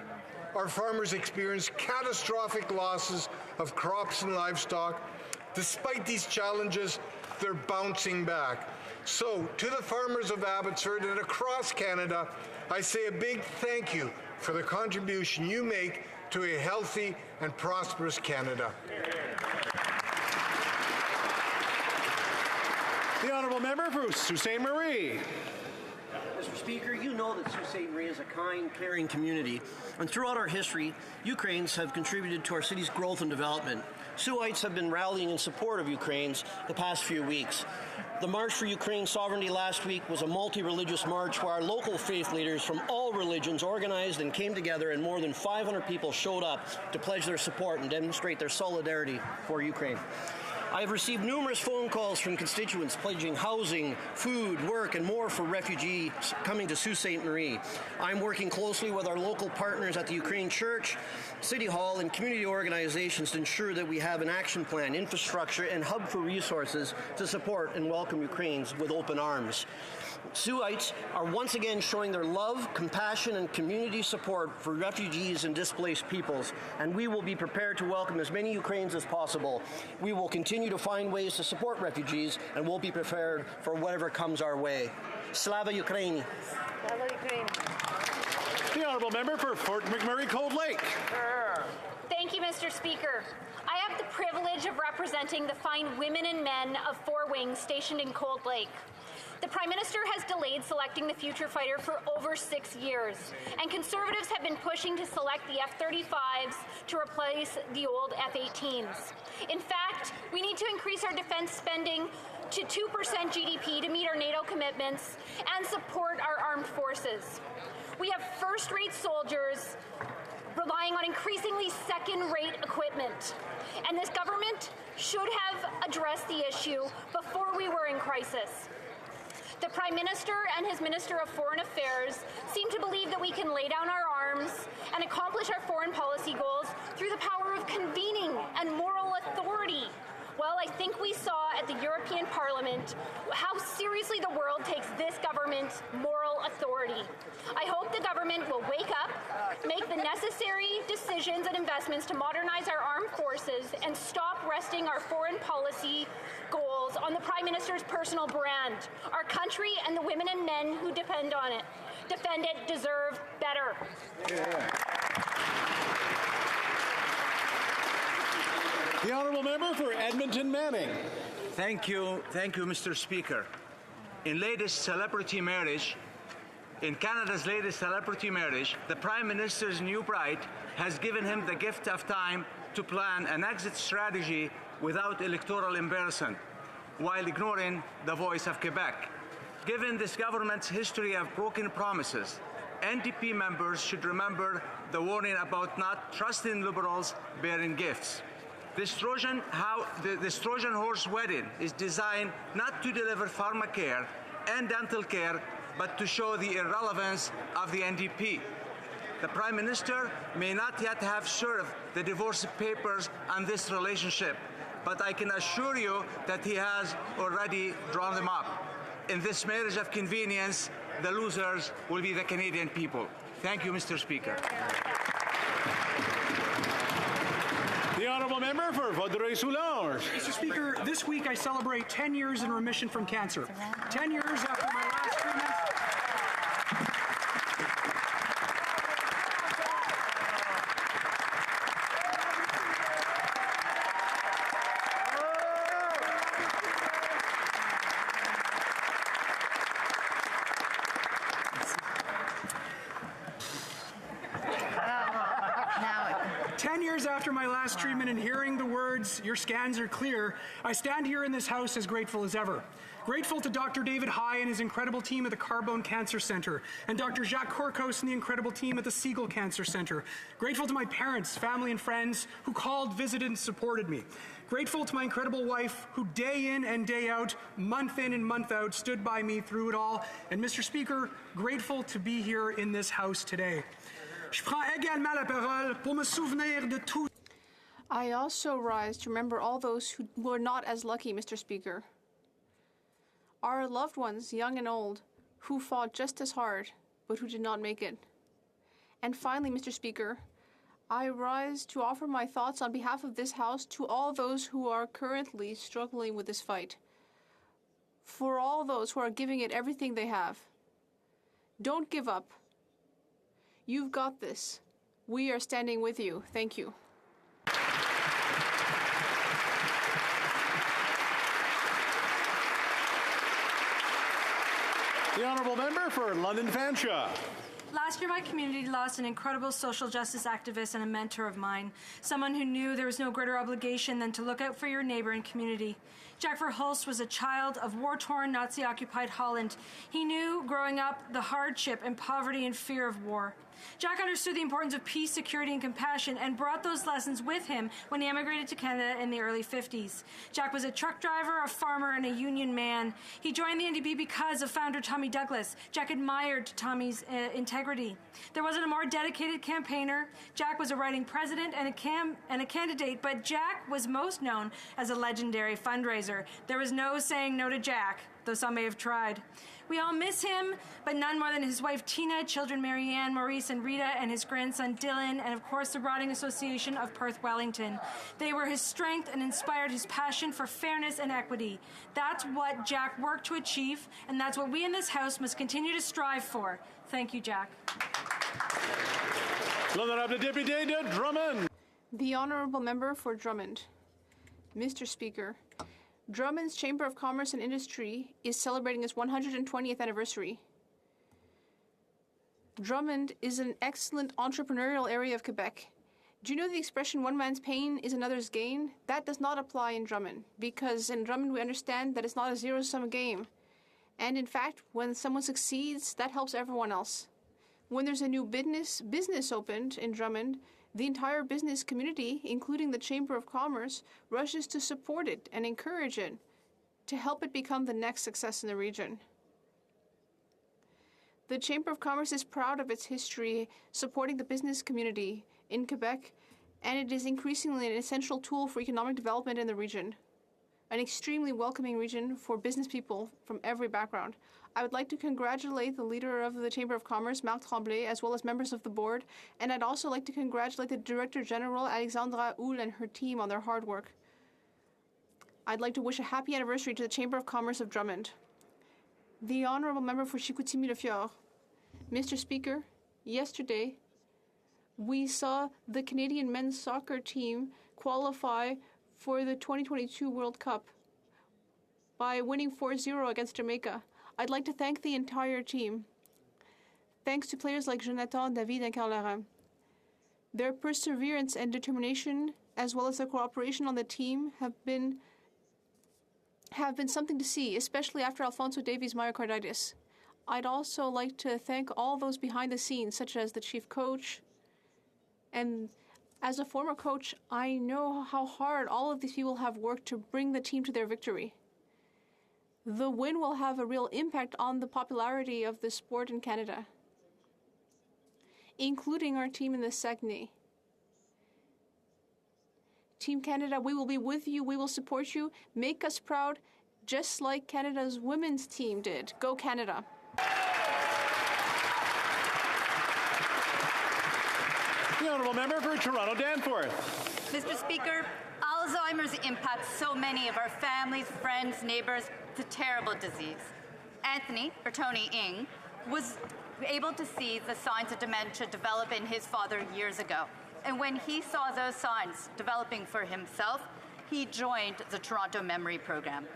S15: Our farmers experienced catastrophic losses of crops and livestock. Despite these challenges, they're bouncing back. So, to the farmers of Abbotsford and across Canada, I say a big thank you for the contribution you make to a healthy and prosperous Canada.
S4: The honourable member for Sault Ste. Marie.
S13: Mr. Speaker, you know that Sault Ste. Marie is a kind, caring community, and throughout our history, Ukrainians have contributed to our city's growth and development. Suites have been rallying in support of Ukrainians the past few weeks. The March for Ukraine Sovereignty last week was a multi-religious march where our local faith leaders from all religions organized and came together, and more than 500 people showed up to pledge their support and demonstrate their solidarity for Ukraine. I have received numerous phone calls from constituents pledging housing, food, work, and more for refugees coming to Sault Ste. Marie. I'm working closely with our local partners at the Ukraine Church, City Hall, and community organizations to ensure that we have an action plan, infrastructure, and hub for resources to support and welcome Ukrainians with open arms. Suites are once again showing their love, compassion, and community support for refugees and displaced peoples, and we will be prepared to welcome as many Ukrainians as possible. We will continue to find ways to support refugees, and we'll be prepared for whatever comes our way. Slava Ukraini.
S18: Slava Ukraini.
S4: The honourable member for Fort McMurray Cold Lake.
S24: Thank you, Mr. Speaker. I have the privilege of representing the fine women and men of Four Wings stationed in Cold Lake. The Prime Minister has delayed selecting the future fighter for over 6 years, and Conservatives have been pushing to select the F-35s to replace the old F-18s. In fact, we need to increase our defense spending to 2% GDP to meet our NATO commitments and support our armed forces. We have first-rate soldiers relying on increasingly second-rate equipment, and this government should have addressed the issue before we were in crisis. The Prime Minister and his Minister of Foreign Affairs seem to believe that we can lay down our arms and accomplish our foreign policy goals through the power of convening and moral authority. Well, I think we saw at the European Parliament how seriously the world takes this government's moral authority. I hope the government will wake up, make the necessary decisions and investments to modernize our armed forces, and stop resting our foreign policy goals on the Prime Minister's personal brand. Our country and the women and men who depend on it, defend it, deserve better.
S4: The honourable member for Edmonton Manning.
S25: Thank you, Mr. Speaker. In Canada's latest celebrity marriage, the Prime Minister's new bride has given him the gift of time to plan an exit strategy without electoral embarrassment, while ignoring the voice of Quebec. Given this government's history of broken promises, NDP members should remember the warning about not trusting liberals bearing gifts. This Trojan horse wedding is designed not to deliver pharmacare and dental care, but to show the irrelevance of the NDP. The Prime Minister may not yet have served the divorce papers on this relationship, but I can assure you that he has already drawn them up. In this marriage of convenience, the losers will be the Canadian people. Thank you, Mr. Speaker.
S4: The Honourable Member for Vaudreuil-Soulanges.
S5: Mr. Speaker, this week I celebrate 10 years in remission from cancer. 10 years after my last treatment. After my last treatment and hearing the words, "Your scans are clear," I stand here in this House as grateful as ever. Grateful to Dr. David High and his incredible team at the Carbone Cancer Centre, and Dr. Jacques Corcos and the incredible team at the Siegel Cancer Centre. Grateful to my parents, family, and friends who called, visited, and supported me. Grateful to my incredible wife who day in and day out, month in and month out, stood by me through it all. And Mr. Speaker, grateful to be here in this House today.
S11: I also rise to remember all those who were not as lucky, Mr. Speaker. Our loved ones, young and old, who fought just as hard, but who did not make it. And finally, Mr. Speaker, I rise to offer my thoughts on behalf of this House to all those who are currently struggling with this fight. For all those who are giving it everything they have. Don't give up. You've got this. We are standing with you. Thank you.
S4: The Honourable Member for London Fanshawe.
S8: Last year, my community lost an incredible social justice activist and a mentor of mine, someone who knew there was no greater obligation than to look out for your neighbor and community. Jack Verhulst was a child of war-torn, Nazi-occupied Holland. He knew, growing up, the hardship and poverty and fear of war. Jack understood the importance of peace, security, and compassion and brought those lessons with him when he emigrated to Canada in the early 50s. Jack was a truck driver, a farmer, and a union man. He joined the NDP because of founder Tommy Douglas. Jack admired Tommy's integrity. There wasn't a more dedicated campaigner. Jack was a writing president and a candidate, but Jack was most known as a legendary fundraiser. There was no saying no to Jack, though some may have tried. We all miss him, but none more than his wife Tina, children Marianne, Maurice, and Rita, and his grandson Dylan, and of course the Rotting Association of Perth Wellington. They were his strength and inspired his passion for fairness and equity. That's what Jack worked to achieve, and that's what we in this House must continue to strive for. Thank you, Jack.
S4: L'honorable député de Drummond.
S11: The Honourable Member for Drummond. Mr. Speaker, Drummond's Chamber of Commerce and Industry is celebrating its 120th anniversary. Drummond is an excellent entrepreneurial area of Quebec. Do you know the expression, one man's pain is another's gain? That does not apply in Drummond, because in Drummond we understand that it's not a zero-sum game. And in fact, when someone succeeds, that helps everyone else. When there's a new business opened in Drummond, the entire business community, including the Chamber of Commerce, rushes to support it and encourage it to help it become the next success in the region. The Chamber of Commerce is proud of its history supporting the business community in Quebec, and it is increasingly an essential tool for economic development in the region, an extremely welcoming region for business people from every background. I would like to congratulate the leader of the Chamber of Commerce, Marc Tremblay, as well as members of the board, and I'd also like to congratulate the Director General, Alexandra Houle, and her team on their hard work. I'd like to wish a happy anniversary to the Chamber of Commerce of Drummond. The Honourable Member for Chicoutimi-Le-Fjord. Mr. Speaker, yesterday we saw the Canadian men's soccer team qualify for the 2022 World Cup by winning 4-0 against Jamaica. I'd like to thank the entire team. Thanks to players like Jonathan, David, and Carl Larin. Their perseverance and determination, as well as their cooperation on the team, have been something to see, especially after Alfonso Davies' myocarditis. I'd also like to thank all those behind the scenes, such as the chief coach. And as a former coach, I know how hard all of these people have worked to bring the team to their victory. The win will have a real impact on the popularity of the sport in Canada, including our team in the Saguenay. Team Canada, we will be with you. We will support you. Make us proud, just like Canada's women's team did. Go Canada.
S4: The Honourable Member for Toronto Danforth.
S7: Mr. Speaker, Alzheimer's impacts so many of our families, friends, neighbors. It's a terrible disease. Anthony, or Tony Ng, was able to see the signs of dementia develop in his father years ago. And when he saw those signs developing for himself, he joined the Toronto Memory Program.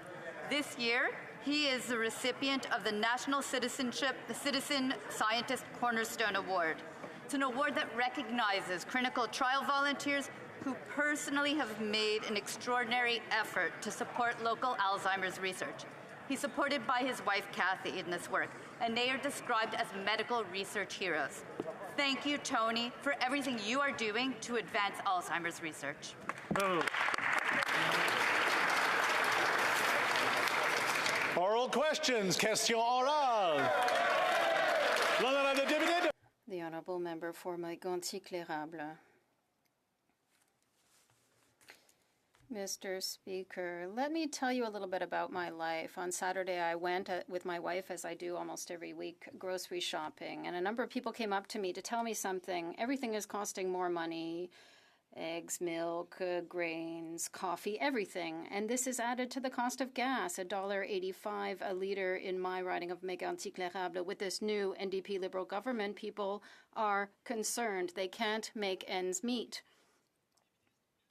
S7: This year, he is the recipient of the National Citizen Scientist Cornerstone Award. It's an award that recognizes clinical trial volunteers who personally have made an extraordinary effort to support local Alzheimer's research. He's supported by his wife, Kathy, in this work, and they are described as medical research heroes. Thank you, Tony, for everything you are doing to advance Alzheimer's research.
S4: Oral questions. Question orale. L'honorable député.
S18: The Honourable Member for Mégantic-L'Érable. Mr. Speaker, let me tell you a little bit about my life. On Saturday, I went with my wife, as I do almost every week, grocery shopping, and a number of people came up to me to tell me something. Everything is costing more money. Eggs, milk, grains, coffee, everything. And this is added to the cost of gas, $1.85 a litre in my riding of Mégantic-L'Érable. With this new NDP Liberal government, people are concerned. They can't make ends meet.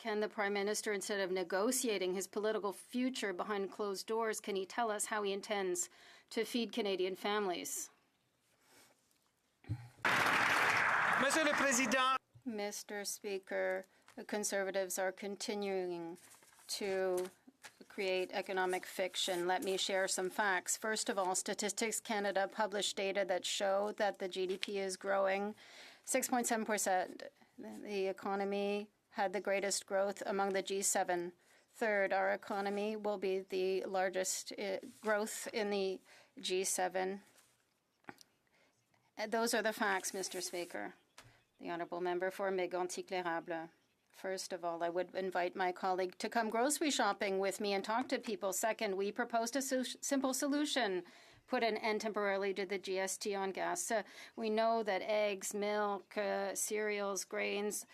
S18: Can the Prime Minister, instead of negotiating his political future behind closed doors, can he tell us how he intends to feed Canadian families?
S13: Monsieur le Président.
S18: Mr. Speaker, the Conservatives are continuing to create economic fiction. Let me share some facts. First of all, Statistics Canada published data that show that the GDP is growing 6.7%. The economy had the greatest growth among the G7. Third, our economy will be the largest growth in the G7. Those are the facts, Mr. Speaker. The Honourable Member for Mégantic-L'Érable. First of all, I would invite my colleague to come grocery shopping with me and talk to people. Second, we proposed a simple solution. Put an end temporarily to the GST on gas. We know that eggs, milk, cereals, grains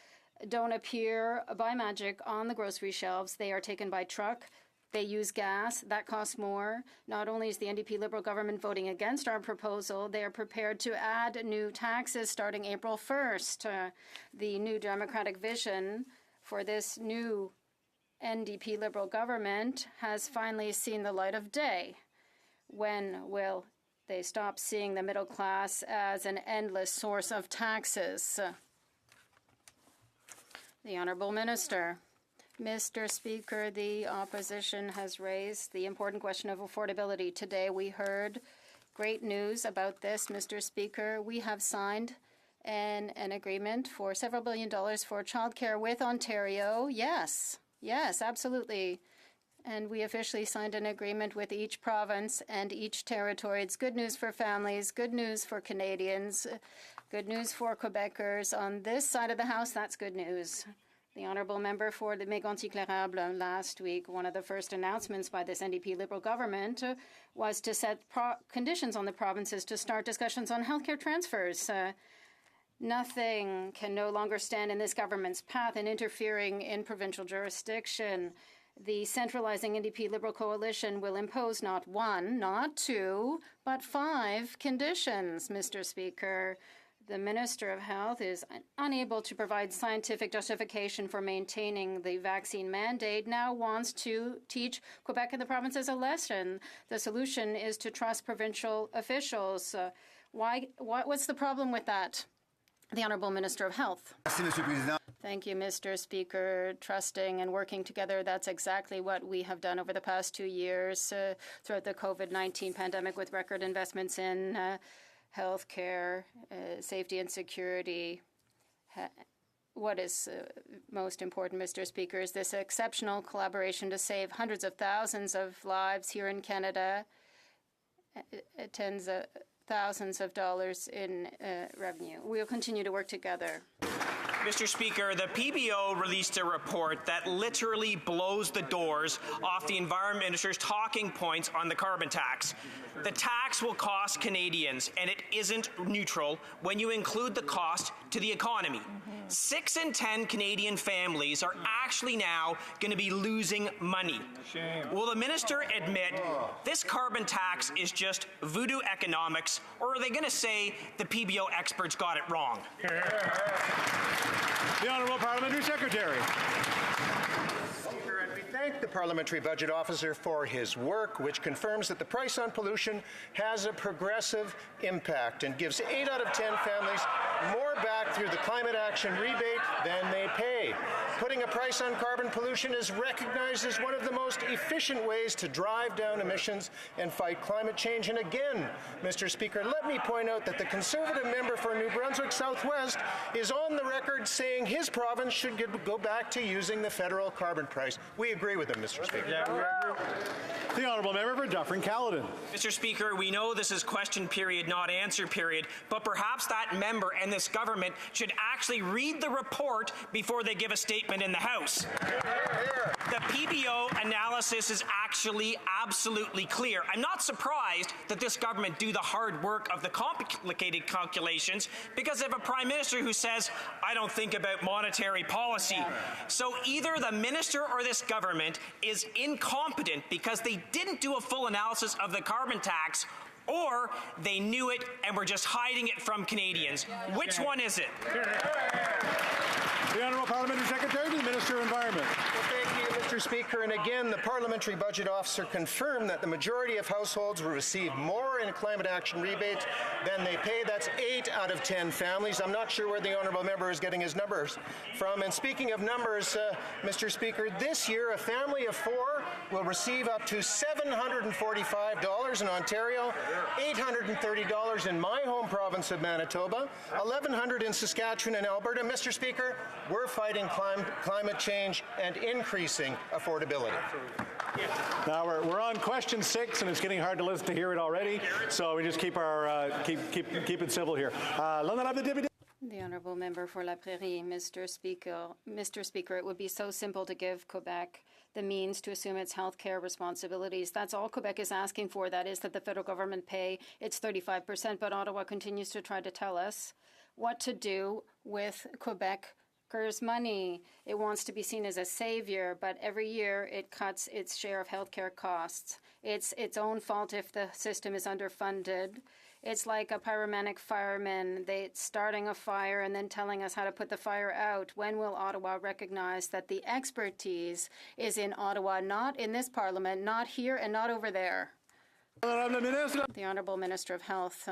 S18: don't appear by magic on the grocery shelves. They are taken by truck. They use gas. That costs more. Not only is the NDP Liberal government voting against our proposal, they are prepared to add new taxes starting April 1st. The new Democratic vision for this new NDP Liberal government has finally seen the light of day. When will they stop seeing the middle class as an endless source of taxes? The Honourable Minister. Mr. Speaker, the opposition has raised the important question of affordability. Today we heard great news about this, Mr. Speaker. We have signed an agreement for several $1 billion for childcare with Ontario. Yes, absolutely. And we officially signed an agreement with each province and each territory. It's good news for families, good news for Canadians, good news for Quebecers. On this side of the House, that's good news. The Honourable Member for the Mégantic-L'Érable. Last week, one of the first announcements by this NDP Liberal government was to set conditions on the provinces to start discussions on healthcare transfers. Nothing can no longer stand in this government's path in interfering in provincial jurisdiction. The centralizing NDP Liberal coalition will impose not one, not two, but 5 conditions, Mr. Speaker. The Minister of Health is unable to provide scientific justification for maintaining the vaccine mandate, now wants to teach Quebec and the provinces a lesson. The solution is to trust provincial officials. What's the problem with that? The Honourable Minister of Health. Thank you, Mr. Speaker. Trusting and working together, that's exactly what we have done over the past 2 years throughout the COVID-19 pandemic with record investments in healthcare, safety and security. What is most important, Mr. Speaker, is this exceptional collaboration to save hundreds of thousands of lives here in Canada, tens of thousands of dollars in revenue. We will continue to work together.
S1: Mr. Speaker, the PBO released a report that literally blows the doors off the Environment Minister's talking points on the carbon tax. The tax will cost Canadians, and it isn't neutral when you include the cost to the economy. 6 in 10 Canadian families are actually now going to be losing money. Shame. Will the minister admit this carbon tax is just voodoo economics, or are they going to say the PBO experts got it wrong?
S4: The Honourable Parliamentary Secretary.
S10: We thank the Parliamentary Budget Officer for his work, which confirms that the price on pollution has a progressive impact and gives 8 out of 10 families more back through the climate action rebate than they pay. Putting a price on carbon pollution is recognized as one of the most efficient ways to drive down emissions and fight climate change. And again, Mr. Speaker, let me point out that the Conservative member for New Brunswick Southwest is on the record saying his province should go back to using the federal carbon price. We agree with him, Mr. Speaker.
S4: The Honourable Member for Dufferin-Caledon.
S1: Mr. Speaker, we know this is question period, not answer period, but perhaps that member and this government should actually read the report before they give a statement in the House. The PBO analysis is actually absolutely clear. I'm not surprised that this government do the hard work of the complicated calculations because of a Prime Minister who says, I don't think about monetary policy. So either the minister or this government is incompetent because they didn't do a full analysis of the carbon tax, or they knew it and were just hiding it from Canadians. Which one is it?
S4: The Honourable Parliamentary Secretary to the Minister of Environment.
S10: Well, thank you, Mr. Speaker. And again, the Parliamentary Budget Officer confirmed that the majority of households will receive more in climate action rebates than they pay. That's 8 out of 10 families. I'm not sure where the Honourable Member is getting his numbers from. And speaking of numbers, Mr. Speaker, this year a family of 4 will receive up to $745 in Ontario, $830 in my home province of Manitoba, $1,100 in Saskatchewan and Alberta. Mr. Speaker, we're fighting climate change and increasing affordability.
S4: Now we're on question 6, and it's getting hard to listen to hear it already. So we just keep our keep it civil here.
S18: The Honourable Member for La Prairie, Mr. Speaker, it would be so simple to give Quebec the means to assume its health care responsibilities. That's all Quebec is asking for. That is that the federal government pay its 35%, but Ottawa continues to try to tell us what to do with Quebecers' money. It wants to be seen as a savior, but every year it cuts its share of health care costs. It's its own fault if the system is underfunded. It's like a pyromanic fireman. Starting a fire and then telling us how to put the fire out. When will Ottawa recognize that the expertise is in Ottawa, not in this Parliament, not here and not over there? The Honourable Minister of Health.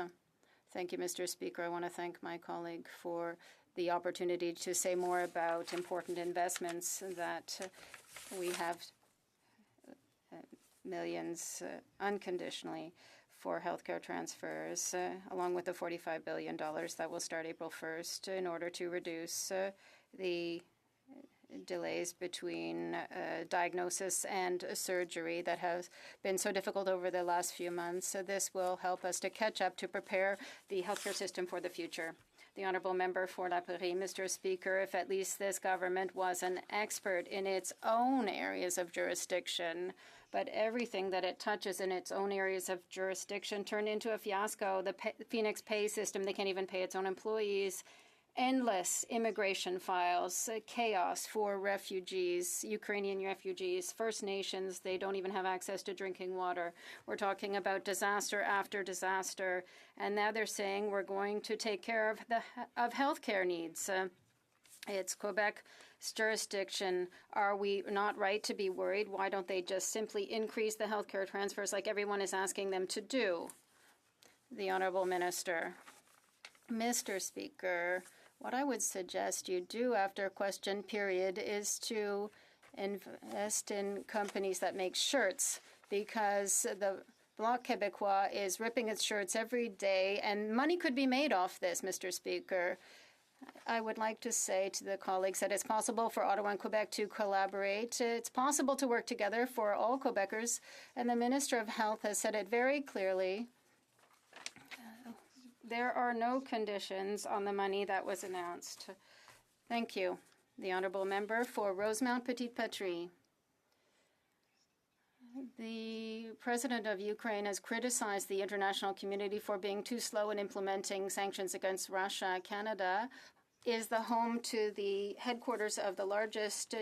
S18: Thank you, Mr. Speaker. I want to thank my colleague for the opportunity to say more about important investments that we have millions unconditionally for healthcare transfers, along with the $45 billion that will start April 1st in order to reduce the delays between diagnosis and surgery that has been so difficult over the last few months. So this will help us to catch up to prepare the healthcare system for the future. The Honourable Member for La Prairie, Mr. Speaker, if at least this government was an expert in its own areas of jurisdiction, but everything that it touches in its own areas of jurisdiction turned into a fiasco. The Phoenix pay system, they can't even pay its own employees. Endless immigration files, chaos for refugees, Ukrainian refugees, First Nations, they don't even have access to drinking water. We're talking about disaster after disaster, and now they're saying we're going to take care of healthcare needs. It's Quebec's jurisdiction. Are we not right to be worried? Why don't they just simply increase the healthcare transfers like everyone is asking them to do? The Honourable Minister. Mr. Speaker, What I would suggest you do after question period is to invest in companies that make shirts, because the Bloc Québécois is ripping its shirts every day, and money could be made off this, Mr. Speaker. I would like to say to the colleagues that it's possible for Ottawa and Quebec to collaborate. It's possible to work together for all Quebecers, and the Minister of Health has said it very clearly. There are no conditions on the money that was announced. Thank you. The Honourable Member for Rosemount Petite Patrie. The President of Ukraine has criticized the international community for being too slow in implementing sanctions against Russia. Canada is the home to the headquarters of the largest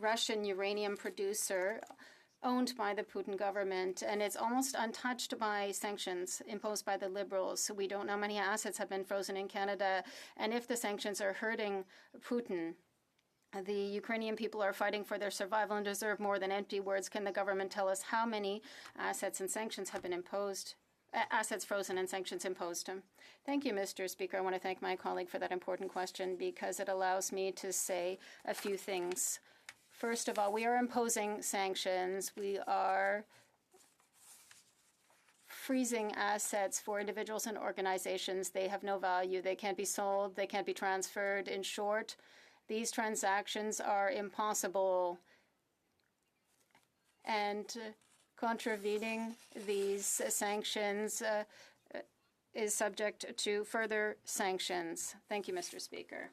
S18: Russian uranium producer, owned by the Putin government, and it's almost untouched by sanctions imposed by the Liberals. We don't know how many assets have been frozen in Canada, and if the sanctions are hurting Putin, the Ukrainian people are fighting for their survival and deserve more than empty words. Can the government tell us how many assets and sanctions have been imposed, assets frozen and sanctions imposed? Thank you, Mr. Speaker. I want to thank my colleague for that important question, because it allows me to say a few things. First of all, we are imposing sanctions. We are freezing assets for individuals and organizations. They have no value. They can't be sold. They can't be transferred. In short, these transactions are impossible, and contravening these sanctions is subject to further sanctions. Thank you, Mr. Speaker.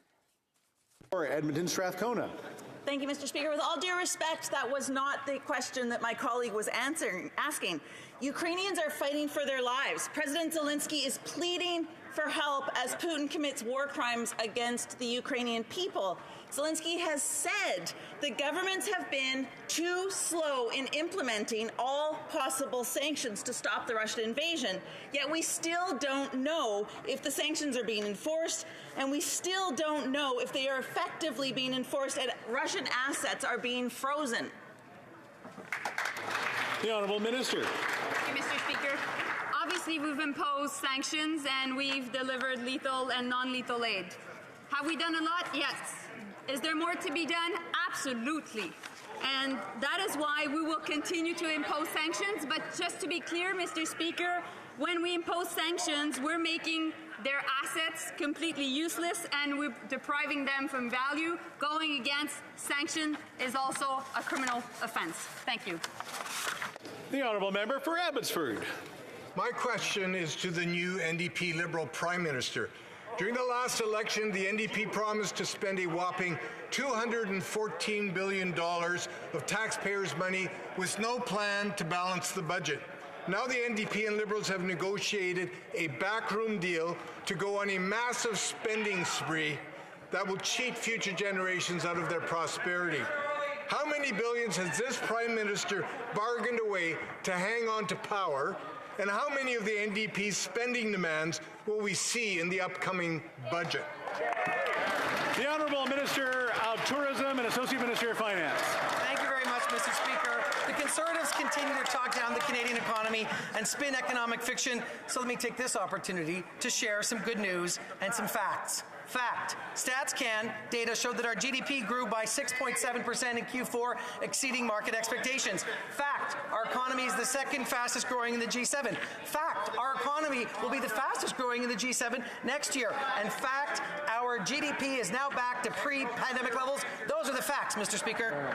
S4: Or Edmonton Strathcona.
S3: Thank you, Mr. Speaker. With all due respect, that was not the question that my colleague was asking. Ukrainians are fighting for their lives. President Zelensky is pleading for help as Putin commits war crimes against the Ukrainian people. Zelensky has said the governments have been too slow in implementing all possible sanctions to stop the Russian invasion. Yet we still don't know if the sanctions are being enforced, and we still don't know if they are effectively being enforced and Russian assets are being frozen.
S4: The Honourable Minister.
S17: Thank you, Mr. Speaker. Obviously, we've imposed sanctions and we've delivered lethal and non-lethal aid. Have we done a lot? Yes. Is there more to be done? Absolutely. And that is why we will continue to impose sanctions. But just to be clear, Mr. Speaker, when we impose sanctions, we're making their assets completely useless and we're depriving them from value. Going against sanction is also a criminal offense. Thank you.
S4: The Honourable Member for Abbotsford.
S15: My question is to the new NDP Liberal Prime Minister. During the last election, the NDP promised to spend a whopping $214 billion of taxpayers' money with no plan to balance the budget. Now the NDP and Liberals have negotiated a backroom deal to go on a massive spending spree that will cheat future generations out of their prosperity. How many billions has this Prime Minister bargained away to hang on to power? And how many of the NDP's spending demands will we see in the upcoming budget?
S4: The Honourable Minister of Tourism and Associate Minister of Finance.
S19: Thank you very much, Mr. Speaker. The Conservatives continue to talk down the Canadian economy and spin economic fiction, so let me take this opportunity to share some good news and some facts. Fact, StatsCan data showed that our GDP grew by 6.7% in Q4, exceeding market expectations. Fact, our economy is the second fastest growing in the G7. Fact, our economy will be the fastest growing in the G7 next year. And fact, our GDP is now back to pre-pandemic levels. Those are the facts, Mr. Speaker.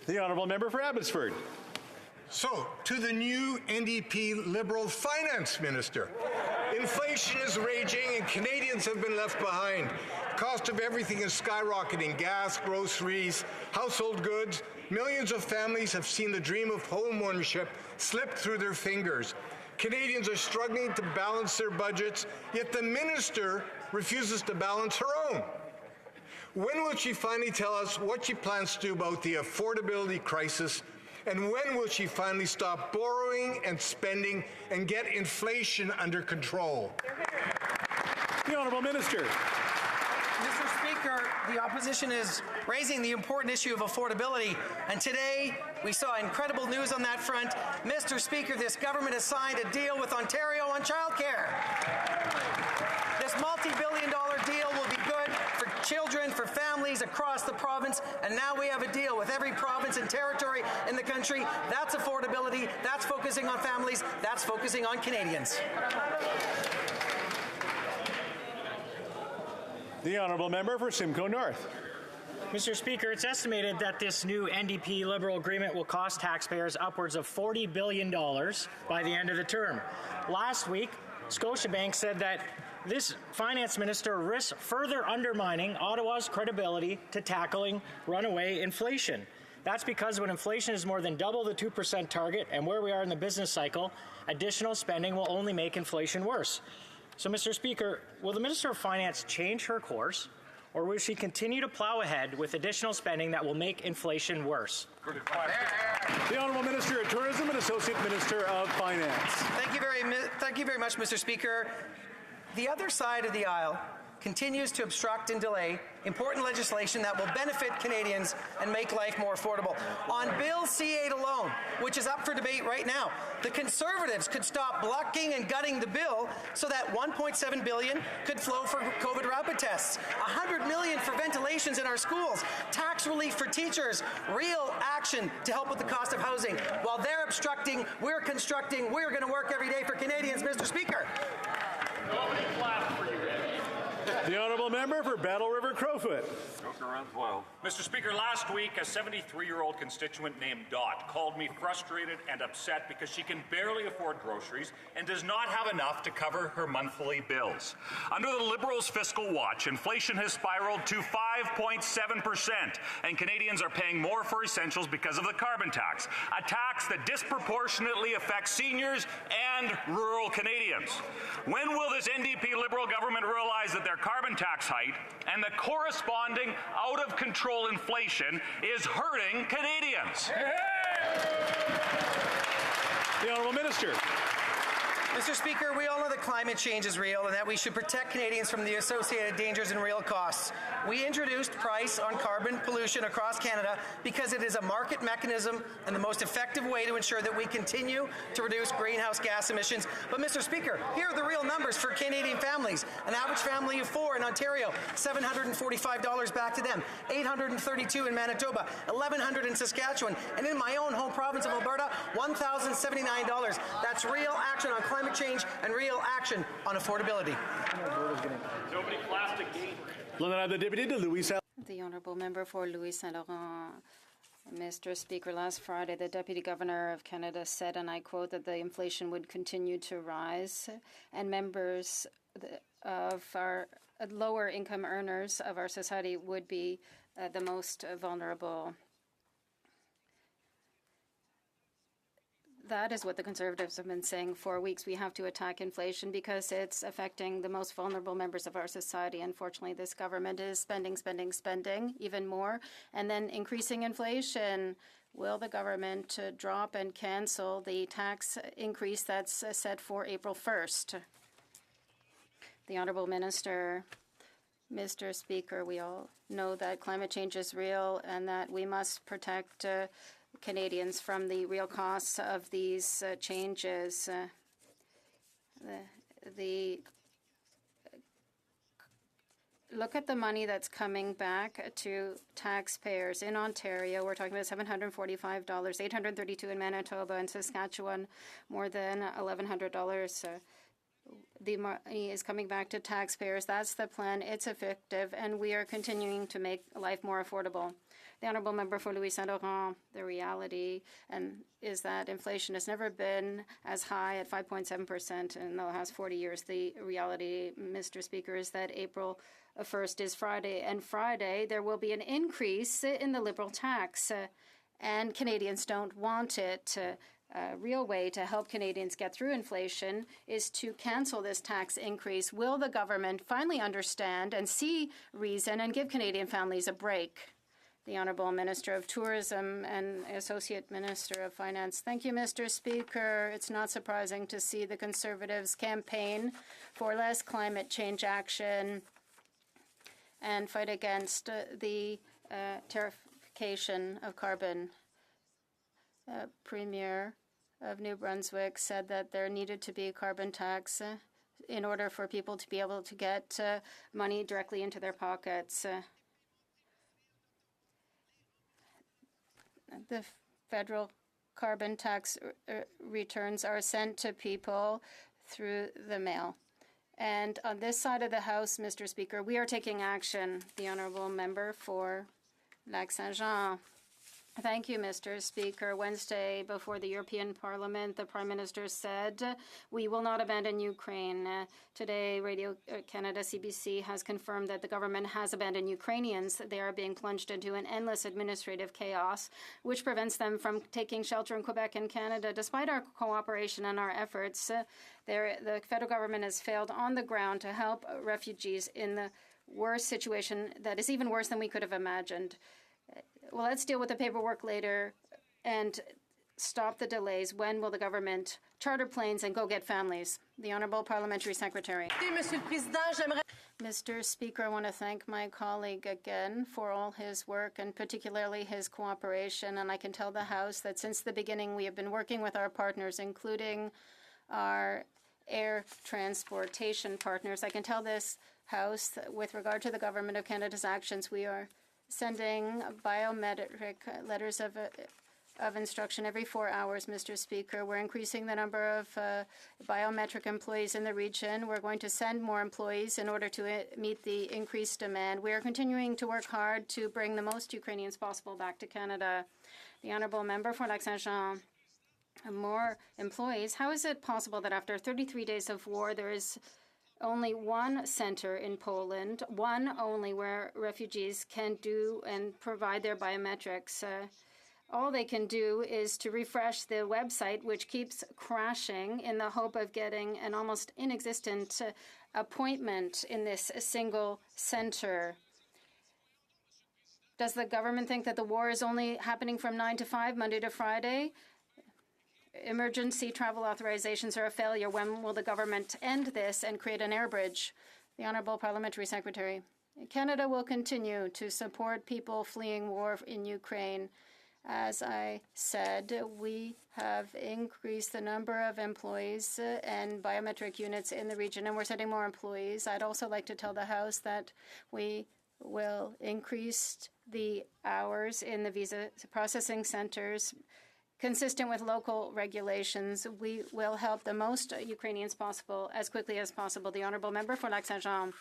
S4: The Honourable Member for Abbotsford.
S15: So, to the new NDP Liberal Finance Minister. Inflation is raging and Canadians have been left behind. The cost of everything is skyrocketing. Gas, groceries, household goods. Millions of families have seen the dream of home ownership slip through their fingers. Canadians are struggling to balance their budgets, yet the minister refuses to balance her own. When will she finally tell us what she plans to do about the affordability crisis? And when will she finally stop borrowing and spending and get inflation under control?
S4: The Honourable Minister.
S19: Mr. Speaker, the opposition is raising the important issue of affordability, and today we saw incredible news on that front. Mr. Speaker, this government has signed a deal with Ontario on childcare. This multi-billion-dollar deal will be good for children, for families across the province, and now we have a deal with every province and territory in the country. That's affordability, that's focusing on families, that's focusing on Canadians.
S4: The honourable member for Simcoe North.
S2: Mr. Speaker, it's estimated that this new NDP Liberal agreement will cost taxpayers upwards of $40 billion by the end of the term. Last week, Scotiabank said that this finance minister risks further undermining Ottawa's credibility to tackling runaway inflation. That's because when inflation is more than double the 2% target and where we are in the business cycle, additional spending will only make inflation worse. So, Mr. Speaker, will the Minister of Finance change her course, or will she continue to plow ahead with additional spending that will make inflation worse?
S4: The Honourable Minister of Tourism and Associate Minister of Finance.
S19: Thank you very much, Mr. Speaker. The other side of the aisle continues to obstruct and delay important legislation that will benefit Canadians and make life more affordable. On Bill C-8 alone, which is up for debate right now, the Conservatives could stop blocking and gutting the bill so that $1.7 billion could flow for COVID rapid tests, $100 million for ventilations in our schools, tax relief for teachers, real action to help with the cost of housing. While they're obstructing, we're constructing, we're going to work every day for Canadians, Mr. Speaker.
S4: The honourable member for Battle River Crowfoot.
S9: Mr. Speaker, last week a 73-year-old constituent named Dot called me frustrated and upset because she can barely afford groceries and does not have enough to cover her monthly bills. Under the Liberals' fiscal watch, inflation has spiraled to 5.7%, and Canadians are paying more for essentials because of the carbon tax, a tax that disproportionately affects seniors and rural Canadians. When will this NDP Liberal government realize that their carbon tax hike and the corresponding out-of-control inflation is hurting Canadians?
S4: The Honourable Minister.
S19: Mr. Speaker, we all know that climate change is real and that we should protect Canadians from the associated dangers and real costs. We introduced price on carbon pollution across Canada because it is a market mechanism and the most effective way to ensure that we continue to reduce greenhouse gas emissions. But, Mr. Speaker, here are the real numbers for Canadian families. An average family of four in Ontario, $745 back to them, $832 in Manitoba, $1,100 in Saskatchewan, and in my own home province of Alberta, $1,079. That's real action on climate change and real action on affordability.
S18: The Honourable Member for Louis Saint Laurent. Mr. Speaker, last Friday, the Deputy Governor of Canada said, and I quote, that the inflation would continue to rise and members of our lower income earners of our society would be the most vulnerable. That is what the Conservatives have been saying for weeks. We have to attack inflation because it's affecting the most vulnerable members of our society. Unfortunately, this government is spending even more and then increasing inflation. Will the government drop and cancel the tax increase that's set for April 1st? The Honourable Minister. Mr. Speaker, we all know that climate change is real and that we must protect Canadians from the real costs of these changes. Look at the money that's coming back to taxpayers in Ontario. We're talking about $745, $832 in Manitoba and Saskatchewan, more than $1,100. The money is coming back to taxpayers. That's the plan. It's effective, and we are continuing to make life more affordable. The Honourable Member for Louis Saint Laurent, the reality is that inflation has never been as high at 5.7% in the last 40 years. The reality, Mr. Speaker, is that April 1st is Friday, and Friday there will be an increase in the Liberal tax, and Canadians don't want it. A real way to help Canadians get through inflation is to cancel this tax increase. Will the government finally understand and see reason and give Canadian families a break? The Honourable Minister of Tourism and Associate Minister of Finance. Thank you, Mr. Speaker. It's not surprising to see the Conservatives campaign for less climate change action and fight against the tariffication of carbon. Premier of New Brunswick said that there needed to be a carbon tax in order for people to be able to get money directly into their pockets. The federal carbon tax returns are sent to people through the mail. And on this side of the House, Mr. Speaker, we are taking action. The honourable member for Lac-Saint-Jean. Thank you, Mr. Speaker. Wednesday, before the European Parliament, the Prime Minister said, we will not abandon Ukraine. Today, Radio Canada CBC has confirmed that the government has abandoned Ukrainians. They are being plunged into an endless administrative chaos, which prevents them from taking shelter in Quebec and Canada. Despite our cooperation and our efforts, the federal government has failed on the ground to help refugees in the worst situation that is even worse than we could have imagined. Well, let's deal with the paperwork later and stop the delays. When will the government charter planes and go get families? The Honourable Parliamentary Secretary. Mr. Speaker, I want to thank my colleague again for all his work and particularly his cooperation. And I can tell the House that since the beginning we have been working with our partners, including our air transportation partners. I can tell this House that with regard to the Government of Canada's actions, we are sending biometric letters of instruction every 4 hours, Mr. Speaker. We're increasing the number of biometric employees in the region. We're going to send more employees in order to meet the increased demand. We are continuing to work hard to bring the most Ukrainians possible back to Canada. The honourable member for Lac-Saint-Jean. More employees. How is it possible that after 33 days of war, there is only one center in Poland, one only, where refugees can do and provide their biometrics? All they can do is to refresh the website, which keeps crashing, in the hope of getting an almost inexistent appointment in this single center. Does the government think that the war is only happening from 9 to 5, Monday to Friday? Emergency travel authorizations are a failure. When will the government end this and create an air bridge? The Honourable Parliamentary Secretary. Canada will continue to support people fleeing war in Ukraine. As I said, we have increased the number of employees and biometric units in the region, and we're sending more employees. I'd also like to tell the House that we will increase the hours in the visa processing centers consistent with local regulations. We will help the most Ukrainians possible as quickly as possible. The honourable member for Lac-Saint-Jean.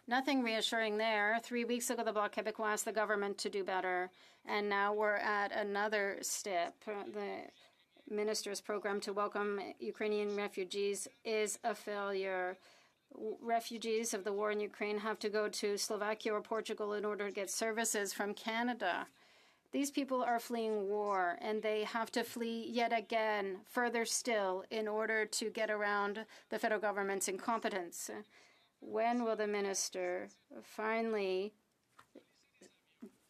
S18: Nothing reassuring there. 3 weeks ago, the Bloc Québécois asked the government to do better, and now we're at another step. The minister's program to welcome Ukrainian refugees is a failure. Refugees of the war in Ukraine have to go to Slovakia or Portugal in order to get services from Canada. These people are fleeing war, and they have to flee yet again, further still, in order to get around the federal government's incompetence. When will the minister finally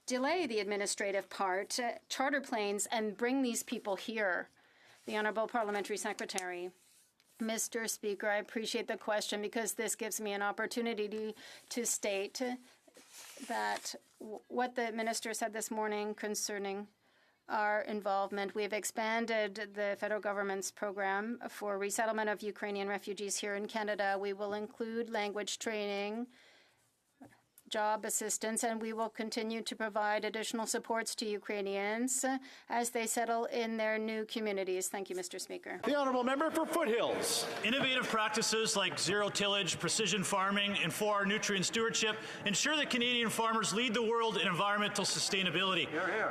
S18: delay the administrative part, charter planes, and bring these people here? The Honourable Parliamentary Secretary. Mr. Speaker, I appreciate the question because this gives me an opportunity to state that what the minister said this morning concerning our involvement. We have expanded the federal government's program for resettlement of Ukrainian refugees here in Canada. We will include language training, job assistance, and we will continue to provide additional supports to Ukrainians as they settle in their new communities. Thank you, Mr. Speaker.
S4: The honourable member for Foothills.
S14: Innovative practices like zero tillage, precision farming, and 4R nutrient stewardship ensure that Canadian farmers lead the world in environmental sustainability.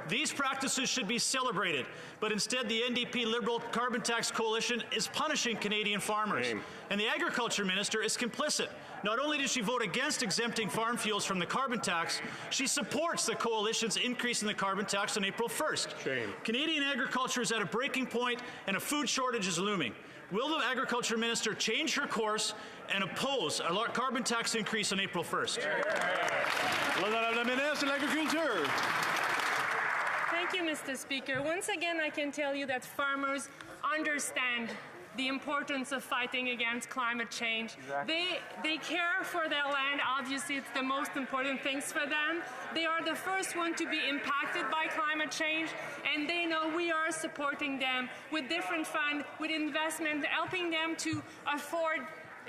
S14: These practices should be celebrated, but instead the NDP Liberal Carbon Tax Coalition is punishing Canadian farmers. And the Agriculture Minister is complicit. Not only did she vote against exempting farm fuels from the carbon tax, she supports the coalition's increase in the carbon tax on April 1st. Canadian agriculture is at a breaking point and a food shortage is looming. Will the Agriculture Minister change her course and oppose a carbon tax increase on April 1st?
S16: Thank you, Mr. Speaker. Once again, I can tell you that farmers understand the importance of fighting against climate change. They care for their land. Obviously, it's the most important things for them. They are the first one to be impacted by climate change, and they know we are supporting them with different funds, with investment, helping them to afford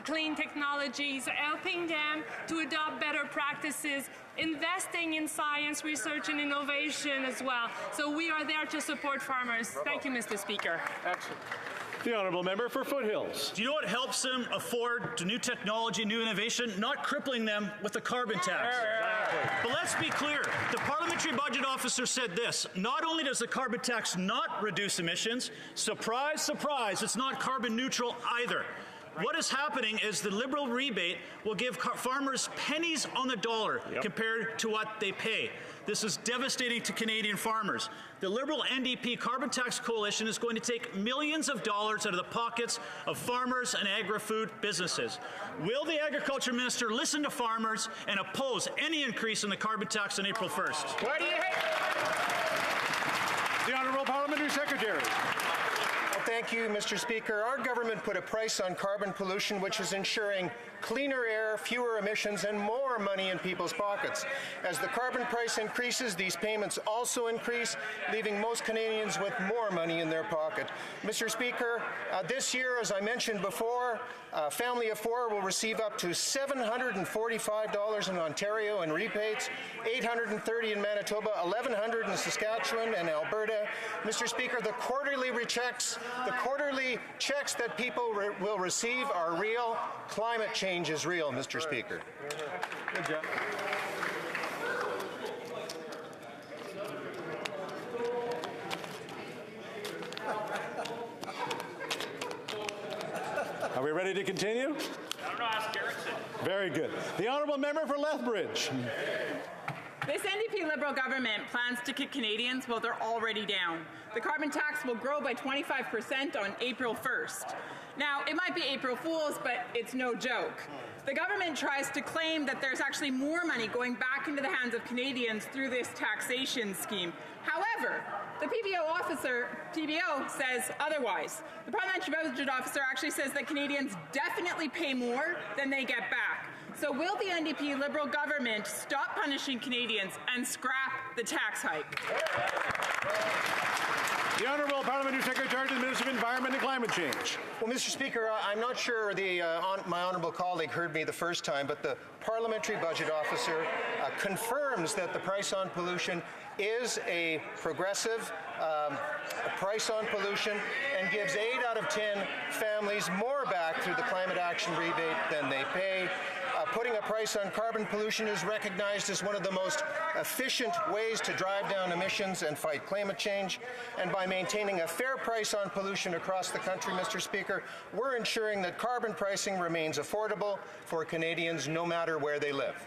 S16: clean technologies, helping them to adopt better practices, investing in science, research, and innovation as well. So we are there to support farmers. Thank you, Mr. Speaker.
S4: Excellent. The honourable member for Foothills.
S14: Do you know what helps them afford new technology, new innovation? Not crippling them with the carbon tax. But let's be clear. The Parliamentary Budget Officer said this. Not only does the carbon tax not reduce emissions, surprise, surprise, it's not carbon neutral either. What is happening is the Liberal rebate will give farmers pennies on the dollar compared to what they pay. This is devastating to Canadian farmers. The Liberal NDP Carbon Tax Coalition is going to take millions of dollars out of the pockets of farmers and agri-food businesses. Will the Agriculture Minister listen to farmers and oppose any increase in the carbon tax on April 1st?
S4: What do you hate? The Honourable Parliamentary Secretary.
S10: Thank you, Mr. Speaker. Our government put a price on carbon pollution, which is ensuring cleaner air, fewer emissions, and more money in people's pockets. As the carbon price increases, these payments also increase, leaving most Canadians with more money in their pocket. Mr. Speaker, this year, as I mentioned before, a family of four will receive up to $745 in Ontario in rebates, $830 in Manitoba, $1,100 in Saskatchewan and Alberta. Mr. Speaker, the quarterly checks that people will receive are real. Climate change is real, Mr. Speaker.
S4: Good job. Are we ready to continue?
S9: I don't know, ask Erickson.
S4: Very good. The honourable member for Lethbridge.
S20: This NDP Liberal government plans to kick Canadians while they're already down. The carbon tax will grow by 25% on April 1st. Now, it might be April Fool's, but it's no joke. The government tries to claim that there's actually more money going back into the hands of Canadians through this taxation scheme. However, the PBO says otherwise. The Parliamentary Budget Officer actually says that Canadians definitely pay more than they get back. So will the NDP Liberal government stop punishing Canadians and scrap the tax hike?
S4: The Honourable Parliamentary Secretary to the Minister of Environment and Climate Change.
S10: Well, Mr. Speaker, I'm not sure my honourable colleague heard me the first time, but the Parliamentary Budget Officer confirms that the price on pollution is a progressive price on pollution and gives 8 out of 10 families more back through the climate action rebate than they pay. Putting a price on carbon pollution is recognized as one of the most efficient ways to drive down emissions and fight climate change. And by maintaining a fair price on pollution across the country, Mr. Speaker, we're ensuring that carbon pricing remains affordable for Canadians no matter where they live.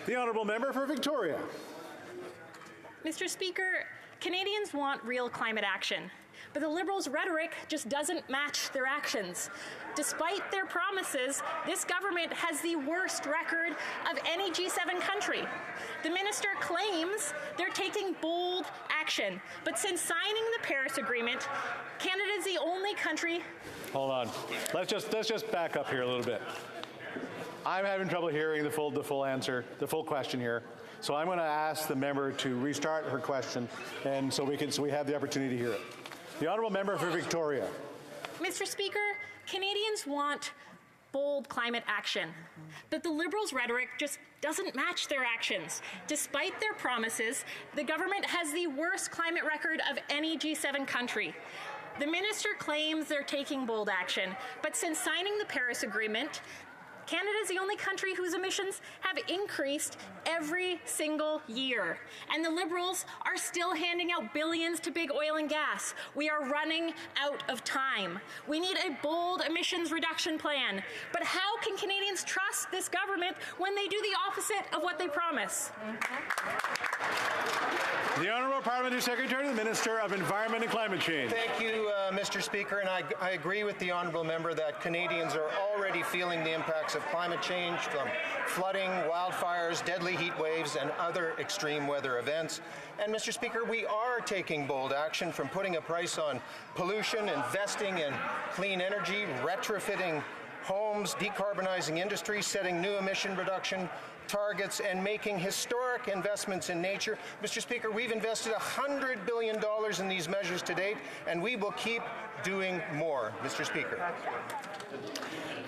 S4: The honourable member for Victoria.
S21: Mr. Speaker, Canadians want real climate action, but the Liberals' rhetoric just doesn't match their actions. Despite their promises, this government has the worst record of any G7 country. The minister claims they're taking bold action, but since signing the Paris Agreement, Canada is the only country...
S4: Hold on. Let's just back up here a little bit. I'm having trouble hearing the full answer, the full question here. So I'm going to ask the member to restart her question, and so we have the opportunity to hear it. The honourable member for Victoria.
S21: Mr. Speaker, Canadians want bold climate action, but the Liberals' rhetoric just doesn't match their actions. Despite their promises, the government has the worst climate record of any G7 country. The minister claims they're taking bold action, but since signing the Paris Agreement, Canada is the only country whose emissions have increased every single year. And the Liberals are still handing out billions to big oil and gas. We are running out of time. We need a bold emissions reduction plan. But how can Canadians trust this government when they do the opposite of what they promise?
S4: The Honourable Parliamentary Secretary to the Minister of Environment and Climate Change.
S10: Thank you, Mr. Speaker, and I agree with the honourable member that Canadians are already feeling the impacts of of climate change, from flooding, wildfires, deadly heat waves, and other extreme weather events. And Mr. Speaker, we are taking bold action, from putting a price on pollution, investing in clean energy, retrofitting homes, decarbonizing industry, setting new emission reduction targets, and making historic investments in nature. Mr. Speaker, we've invested $100 billion in these measures to date, and we will keep doing more, Mr. Speaker.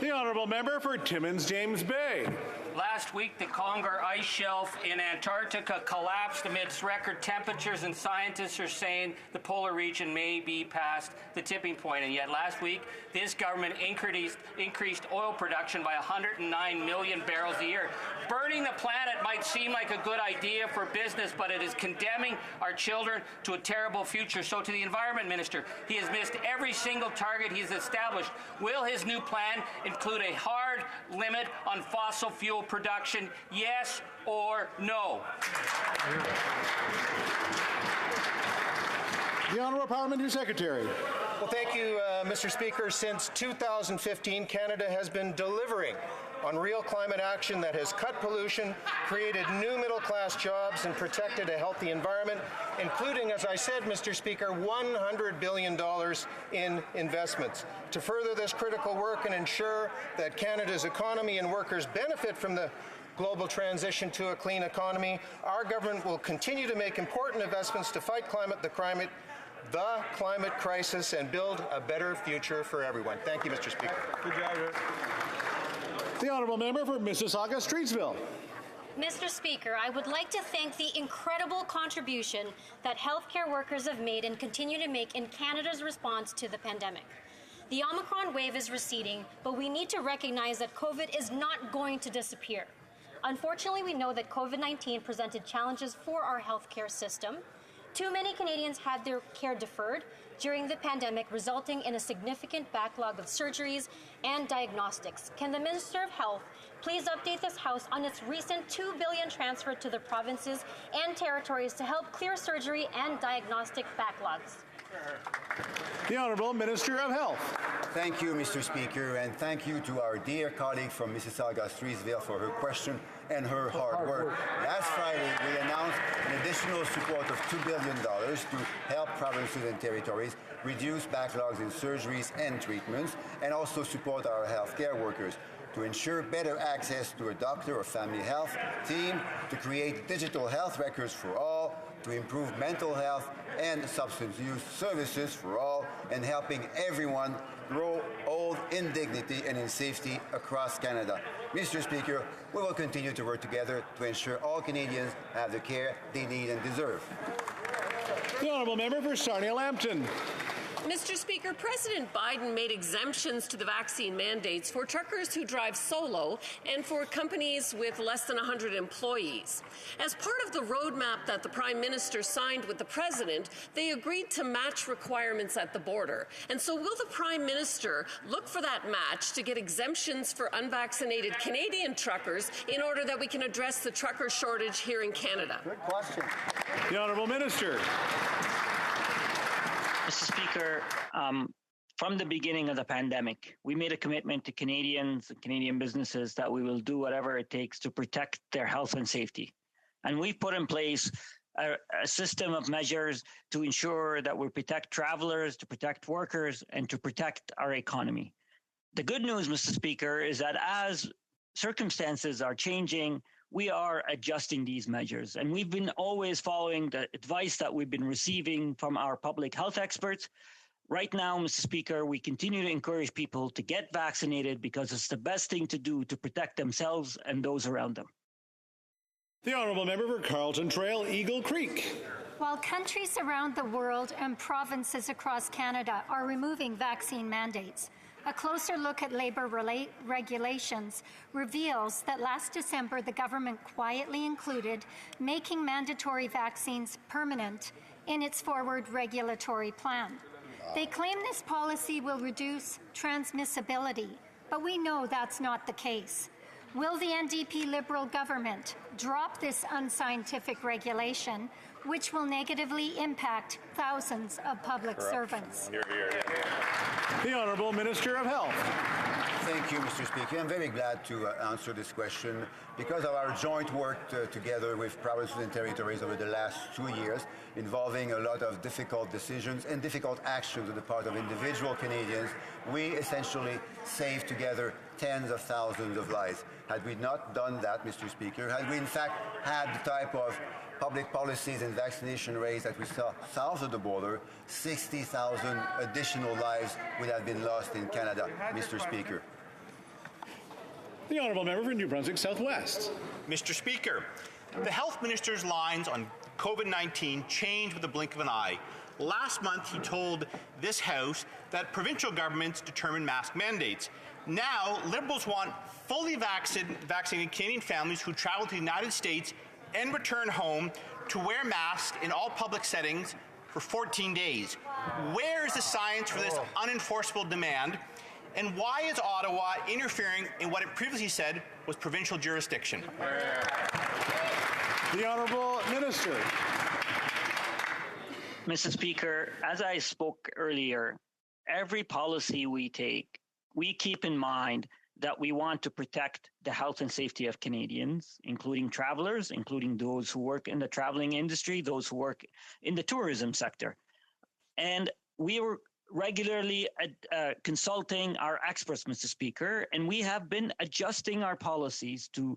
S4: The honourable member for Timmins James Bay.
S6: Last week, the Conger ice shelf in Antarctica collapsed amidst record temperatures, and scientists are saying the polar region may be past the tipping point. And yet last week, this government increased oil production by 109 million barrels a year. Burning the planet might seem like a good idea for business, but it is condemning our children to a terrible future. So to the Environment Minister, he has missed every single target he's established. Will his new plan include a hard limit on fossil fuel production, yes or no?
S4: The Honourable Parliamentary Secretary.
S10: Well, thank you, Mr. Speaker. Since 2015, Canada has been delivering on real climate action that has cut pollution, created new middle-class jobs, and protected a healthy environment, including, as I said, Mr. Speaker, $100 billion in investments. To further this critical work and ensure that Canada's economy and workers benefit from the global transition to a clean economy, our government will continue to make important investments to fight the climate crisis, and build a better future for everyone. Thank you, Mr. Speaker.
S4: Good job. The honourable member for Mississauga-Streetsville.
S12: Mr. Speaker, I would like to thank the incredible contribution that healthcare workers have made and continue to make in Canada's response to the pandemic. The Omicron wave is receding, but we need to recognize that COVID is not going to disappear. Unfortunately, we know that COVID-19 presented challenges for our healthcare system. Too many Canadians had their care deferred during the pandemic, resulting in a significant backlog of surgeries and diagnostics. Can the Minister of Health please update this House on its recent $2 billion transfer to the provinces and territories to help clear surgery and diagnostic backlogs?
S4: The Honourable Minister of Health.
S22: Thank you, Mr. Speaker, and thank you to our dear colleague from Mississauga-Streetsville for her question and her hard work. Last Friday, we announced an additional support of $2 billion to help provinces and territories reduce backlogs in surgeries and treatments, and also support our healthcare workers to ensure better access to a doctor or family health team, to create digital health records for all, to improve mental health and substance use services for all, and helping everyone grow old in dignity and in safety across Canada. Mr. Speaker, we will continue to work together to ensure all Canadians have the care they need and deserve.
S4: The honourable member for Sarnia-Lambton.
S23: Mr. Speaker, President Biden made exemptions to the vaccine mandates for truckers who drive solo and for companies with less than 100 employees. As part of the roadmap that the Prime Minister signed with the President, they agreed to match requirements at the border. And so will the Prime Minister look for that match to get exemptions for unvaccinated Canadian truckers in order that we can address the trucker shortage here in Canada?
S22: Good question.
S4: The Honourable Minister.
S24: Mr. Speaker, from the beginning of the pandemic, we made a commitment to Canadians and Canadian businesses that we will do whatever it takes to protect their health and safety. And we've put in place a system of measures to ensure that we protect travelers, to protect workers, and to protect our economy. The good news, Mr. Speaker, is that as circumstances are changing, we are adjusting these measures. And we've been always following the advice that we've been receiving from our public health experts. Right now, Mr. Speaker, we continue to encourage people to get vaccinated because it's the best thing to do to protect themselves and those around them.
S4: The honourable member for Carlton Trail, Eagle Creek.
S26: While countries around the world and provinces across Canada are removing vaccine mandates, a closer look at labour regulations reveals that last December the government quietly included making mandatory vaccines permanent in its forward regulatory plan. They claim this policy will reduce transmissibility, but we know that's not the case. Will the NDP Liberal government drop this unscientific regulation, which will negatively impact thousands of public servants?
S4: The Honourable Minister of Health.
S22: Thank you, Mr. Speaker. I'm very glad to answer this question because of our joint work together with provinces and territories over the last 2 years, involving a lot of difficult decisions and difficult actions on the part of individual Canadians. We essentially saved together tens of thousands of lives. Had we not done that, Mr. Speaker, had we in fact had the type of public policies and vaccination rates that we saw south of the border, 60,000 additional lives would have been lost in Canada, Mr. Speaker.
S4: The Honourable Member for New Brunswick Southwest.
S5: Mr. Speaker, the Health Minister's lines on COVID-19 changed with the blink of an eye. Last month, he told this House that provincial governments determine mask mandates. Now, Liberals want fully vaccinated Canadian families who travel to the United States and return home to wear masks in all public settings for 14 days. Where is the science for this unenforceable demand? And why is Ottawa interfering in what it previously said was provincial jurisdiction?
S4: The Honourable Minister.
S24: Mr. Speaker, as I spoke earlier, every policy we take, we keep in mind that we want to protect the health and safety of Canadians, including travelers, including those who work in the traveling industry, those who work in the tourism sector. And we were regularly consulting our experts, Mr. Speaker, and we have been adjusting our policies to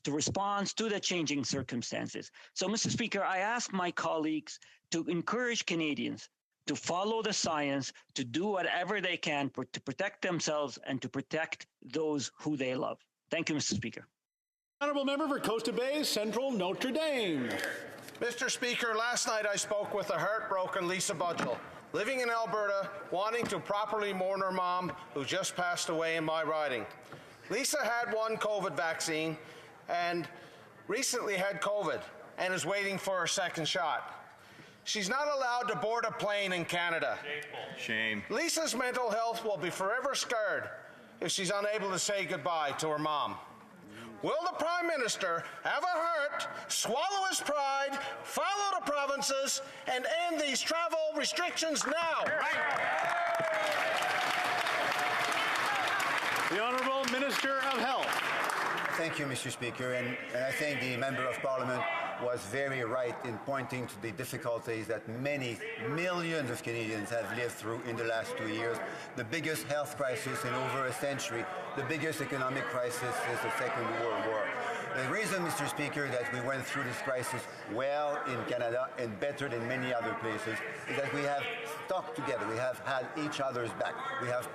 S24: respond to the changing circumstances. So, Mr. Speaker, I ask my colleagues to encourage Canadians to follow the science, to do whatever they can to protect themselves and to protect those who they love. Thank you, Mr. Speaker.
S4: Honourable Member for Coast Bay, Central Notre Dame.
S7: Mr. Speaker, last night I spoke with the heartbroken Lisa Budgell, living in Alberta, wanting to properly mourn her mom who just passed away in my riding. Lisa had one COVID vaccine and recently had COVID and is waiting for her second shot. She's not allowed to board a plane in Canada.
S5: Shame.
S7: Lisa's mental health will be forever scarred if she's unable to say goodbye to her mom. Will the Prime Minister have a heart, swallow his pride, follow the provinces, and end these travel restrictions now?
S4: The Honourable Minister of Health.
S22: Thank you, Mr. Speaker, and I think the Member of Parliament was very right in pointing to the difficulties that many millions of Canadians have lived through in the last 2 years. The biggest health crisis in over a century, the biggest economic crisis since the Second World War. The reason, Mr. Speaker, that we went through this crisis well in Canada and better than many other places is that we have stuck together. We have had each other's back. We have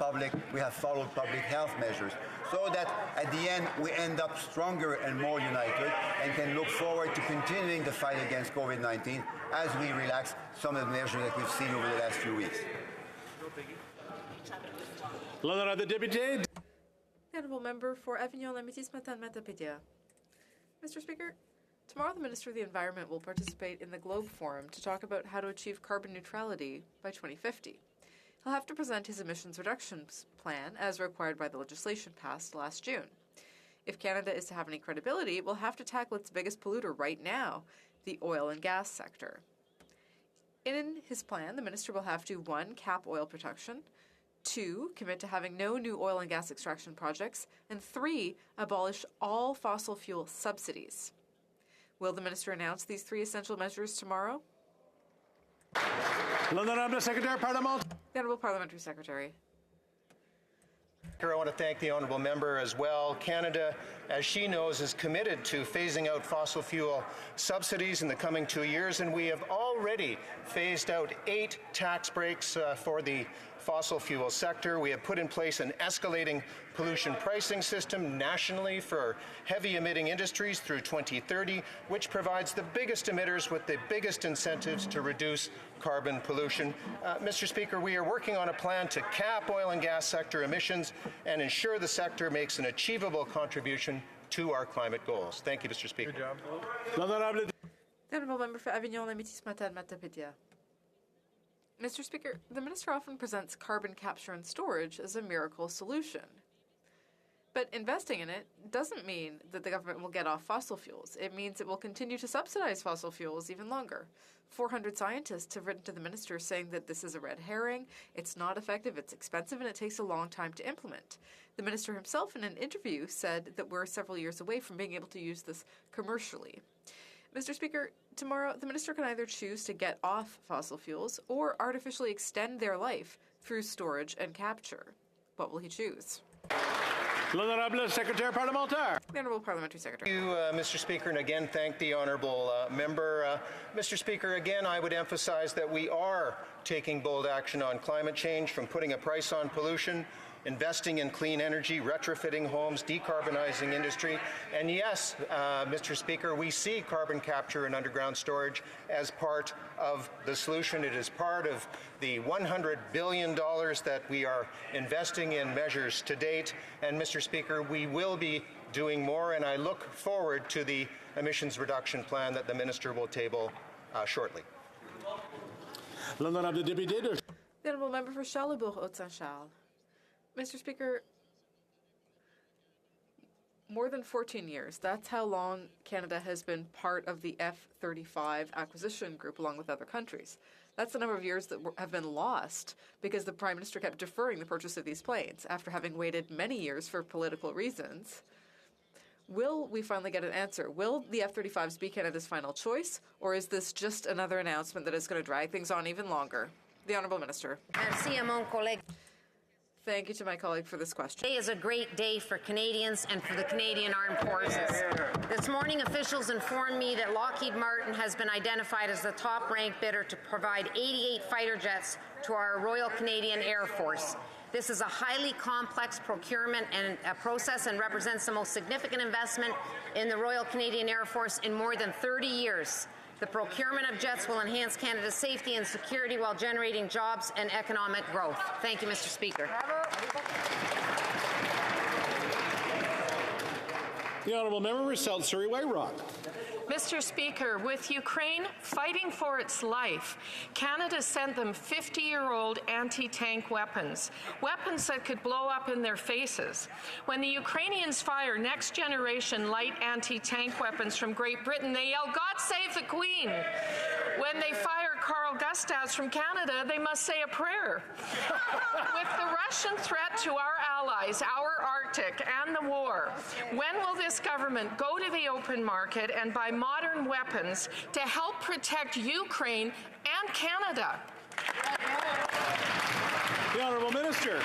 S22: followed public health measures so that at the end we end up stronger and more united and can look forward to continuing the fight against COVID-19 as we relax some of the measures that we've seen over the last few weeks.
S4: L'honorable député.
S8: The Honourable Member for Avignon-Lamitis-Matane-Matapédia. Mr. Speaker, tomorrow the Minister of the Environment will participate in the Globe Forum to talk about how to achieve carbon neutrality by 2050. He'll have to present his emissions reductions plan as required by the legislation passed last June. If Canada is to have any credibility, it will have to tackle its biggest polluter right now, the oil and gas sector. In his plan, the Minister will have to 1. Cap oil production, 2. Commit to having no new oil and gas extraction projects, and 3. Abolish all fossil fuel subsidies. Will the Minister announce these 3 essential measures tomorrow?
S4: L'honorable Secretary Parlement.
S8: The Honourable Parliamentary Secretary.
S10: I want to thank the honourable member as well. Canada, as she knows, is committed to phasing out fossil fuel subsidies in the coming 2 years, and we have already phased out 8 tax breaks for the fossil fuel sector. We have put in place an escalating pollution pricing system nationally for heavy emitting industries through 2030, which provides the biggest emitters with the biggest incentives to reduce carbon pollution. Mr. Speaker, we are working on a plan to cap oil and gas sector emissions and ensure the sector makes an achievable contribution to our climate goals. Thank you, Mr. Speaker.
S8: The Honourable Member for Avignon-Lamitis-Matane-Matapédia. Mr. Speaker, the Minister often presents carbon capture and storage as a miracle solution. But investing in it doesn't mean that the government will get off fossil fuels. It means it will continue to subsidize fossil fuels even longer. 400 scientists have written to the minister saying that this is a red herring, it's not effective, it's expensive, and it takes a long time to implement. The minister himself in an interview said that we're several years away from being able to use this commercially. Mr. Speaker, tomorrow the minister can either choose to get off fossil fuels or artificially extend their life through storage and capture. What will he choose?
S4: L'Honorable Secretary Parlementaire.
S8: The Honourable Parliamentary Secretary.
S10: Thank you, Mr. Speaker, and again thank the Honourable Member. Mr. Speaker, again I would emphasize that we are taking bold action on climate change, from putting a price on pollution, investing in clean energy, retrofitting homes, decarbonizing industry. And yes, Mr. Speaker, we see carbon capture and underground storage as part of the solution. It is part of the $100 billion that we are investing in measures to date. And Mr. Speaker, we will be doing more, and I look forward to the emissions reduction plan that the Minister will table shortly.
S8: The Honourable Member for Charlesbourg-Haute-Saint-Charles. Mr. Speaker, more than 14 years. That's how long Canada has been part of the F-35 acquisition group along with other countries. That's the number of years that have been lost because the Prime Minister kept deferring the purchase of these planes after having waited many years for political reasons. Will we finally get an answer? Will the F-35s be Canada's final choice, or is this just another announcement that is going to drag things on even longer? The Honourable Minister.
S1: Merci à mon collègue.
S8: Thank you to my colleague for this question.
S1: Today is a great day for Canadians and for the Canadian Armed Forces. This morning, officials informed me that Lockheed Martin has been identified as the top-ranked bidder to provide 88 fighter jets to our Royal Canadian Air Force. This is a highly complex procurement and process and represents the most significant investment in the Royal Canadian Air Force in more than 30 years. The procurement of jets will enhance Canada's safety and security while generating jobs and economic growth. Thank you, Mr. Speaker.
S4: The Honourable Member for South Surrey White Rock.
S3: Mr. Speaker, with Ukraine fighting for its life, Canada sent them 50-year-old anti-tank weapons, weapons that could blow up in their faces. When the Ukrainians fire next-generation light anti-tank weapons from Great Britain, they yell, "God save the Queen!" When they fire Carl Gustavs from Canada, they must say a prayer. With the Russian threat to our allies, our Arctic, and the war, when will this government go to the open market and buy modern weapons to help protect Ukraine and Canada?
S4: The Honourable Minister.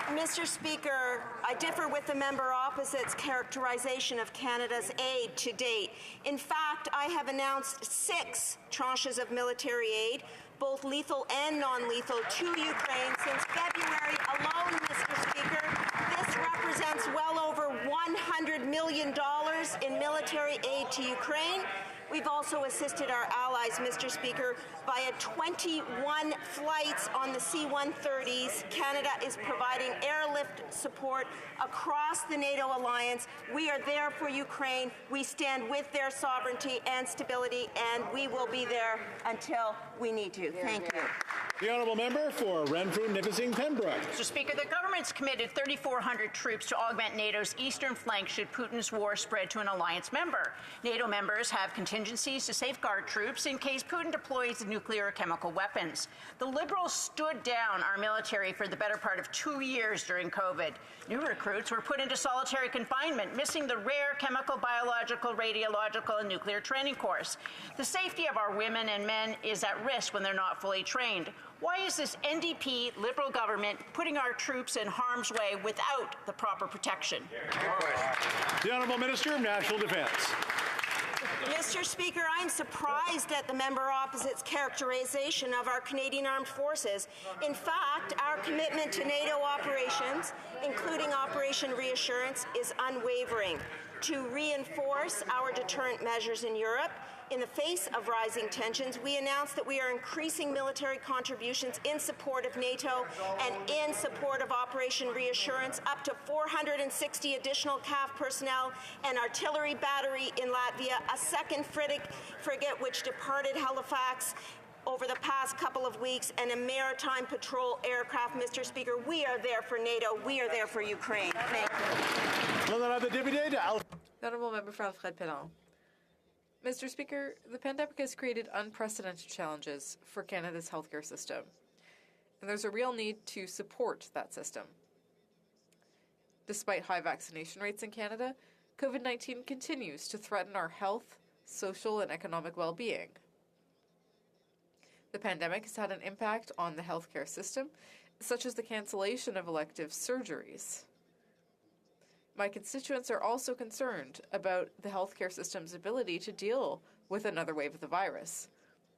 S11: Mr. Speaker, I differ with the member opposite's characterization of Canada's aid to date. In fact, I have announced 6 tranches of military aid, both lethal and non-lethal, to Ukraine since February alone, Mr. Speaker. This represents well over $100 million in military aid to Ukraine. We've also assisted our allies, Mr. Speaker, via 21 flights on the C-130s. Canada is providing airlift support across the NATO alliance. We are there for Ukraine. We stand with their sovereignty and stability, and we will be there until we need to. Thank you.
S4: The Honourable Member for Renfrew, Nipissing, Pembroke.
S13: Mr. Speaker, the government's committed 3,400 troops to augment NATO's eastern flank should Putin's war spread to an alliance member. NATO members have contingencies to safeguard troops in case Putin deploys nuclear or chemical weapons. The Liberals stood down our military for the better part of 2 years during COVID. New recruits were put into solitary confinement, missing the rare chemical, biological, radiological, and nuclear training course. The safety of our women and men is at risk when they're not fully trained. Why is this NDP Liberal government putting our troops in harm's way without the proper protection?
S4: The Honourable Minister of National Defence.
S11: Mr. Speaker, I'm surprised at the member opposite's characterization of our Canadian Armed Forces. In fact, our commitment to NATO operations, including Operation Reassurance, is unwavering. To reinforce our deterrent measures in Europe, in the face of rising tensions, we announced that we are increasing military contributions in support of NATO and in support of Operation Reassurance, up to 460 additional CAF personnel, an artillery battery in Latvia, a second frigate which departed Halifax, over the past couple of weeks and a maritime patrol aircraft, Mr. Speaker. We are there for NATO. We are there for Ukraine. Thank you.
S8: The Honourable Member for Alfred Pellan. Mr. Speaker, the pandemic has created unprecedented challenges for Canada's healthcare system, and there's a real need to support that system. Despite high vaccination rates in Canada, COVID-19 continues to threaten our health, social, and economic well-being. The pandemic has had an impact on the healthcare system, such as the cancellation of elective surgeries. My constituents are also concerned about the healthcare system's ability to deal with another wave of the virus.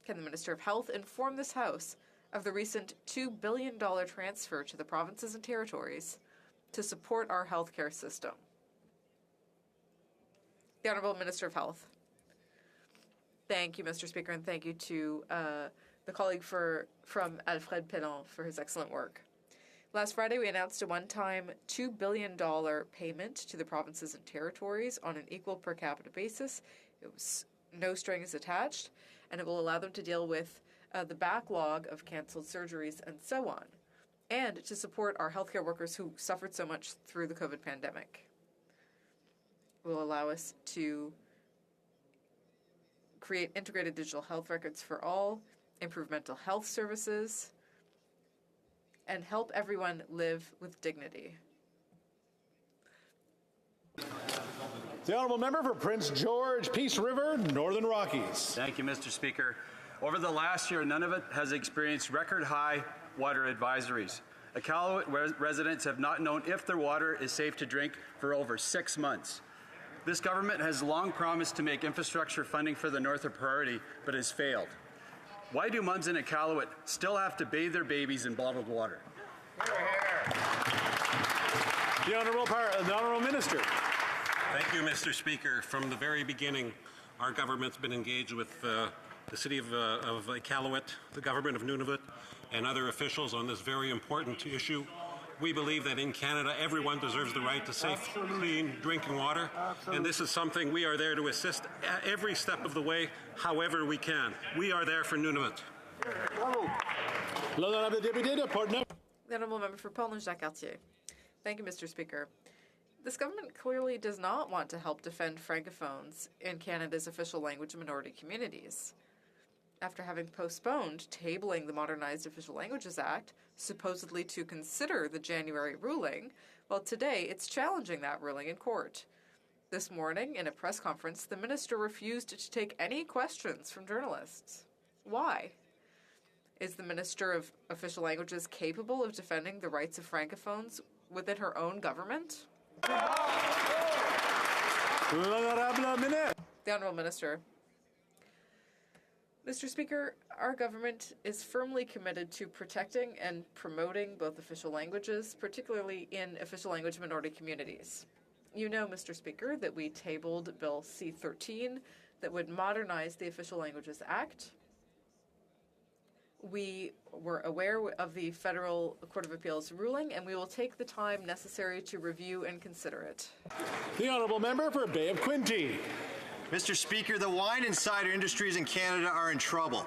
S8: Can the Minister of Health inform this House of the recent $2 billion transfer to the provinces and territories to support our healthcare system? The Honourable Minister of Health. Thank you, Mr. Speaker, and thank you to the colleague from Alfred Pellan for his excellent work. Last Friday, we announced a one-time $2 billion payment to the provinces and territories on an equal per capita basis. It was no strings attached, and it will allow them to deal with the backlog of cancelled surgeries and so on, and to support our healthcare workers who suffered so much through the COVID pandemic. It will allow us to create integrated digital health records for all, improve mental health services, and help everyone live with dignity.
S4: The Honourable Member for Prince George, Peace River, Northern Rockies.
S2: Thank you, Mr. Speaker. Over the last year, none of it has experienced record-high water advisories. Iqaluit residents have not known if their water is safe to drink for over 6 months. This government has long promised to make infrastructure funding for the North a priority, but has failed. Why do mums in Iqaluit still have to bathe their babies in bottled water?
S4: The Honourable Minister.
S15: Thank you, Mr. Speaker. From the very beginning, our government's been engaged with the City of Iqaluit, the Government of Nunavut, and other officials on this very important issue. We believe that in Canada, everyone deserves the right to safe, clean drinking water, and this is something we are there to assist at every step of the way, however we can. We are there for Nunavut.
S8: The Honourable Member for Portneuf-Jacques-Cartier. Thank you, Mr. Speaker. This government clearly does not want to help defend francophones in Canada's official language minority communities. After having postponed tabling the Modernized Official Languages Act, supposedly to consider the January ruling, well, today it's challenging that ruling in court. This morning, in a press conference, the minister refused to take any questions from journalists. Why? Is the Minister of Official Languages capable of defending the rights of francophones within her own government? The Honourable Minister. Mr. Speaker, our government is firmly committed to protecting and promoting both official languages, particularly in official language minority communities. You know, Mr. Speaker, that we tabled Bill C-13 that would modernize the Official Languages Act. We were aware of the Federal Court of Appeals ruling, and we will take the time necessary to review and consider it.
S4: The Honourable Member for Bay of Quinte.
S17: Mr. Speaker, the wine and cider industries in Canada are in trouble.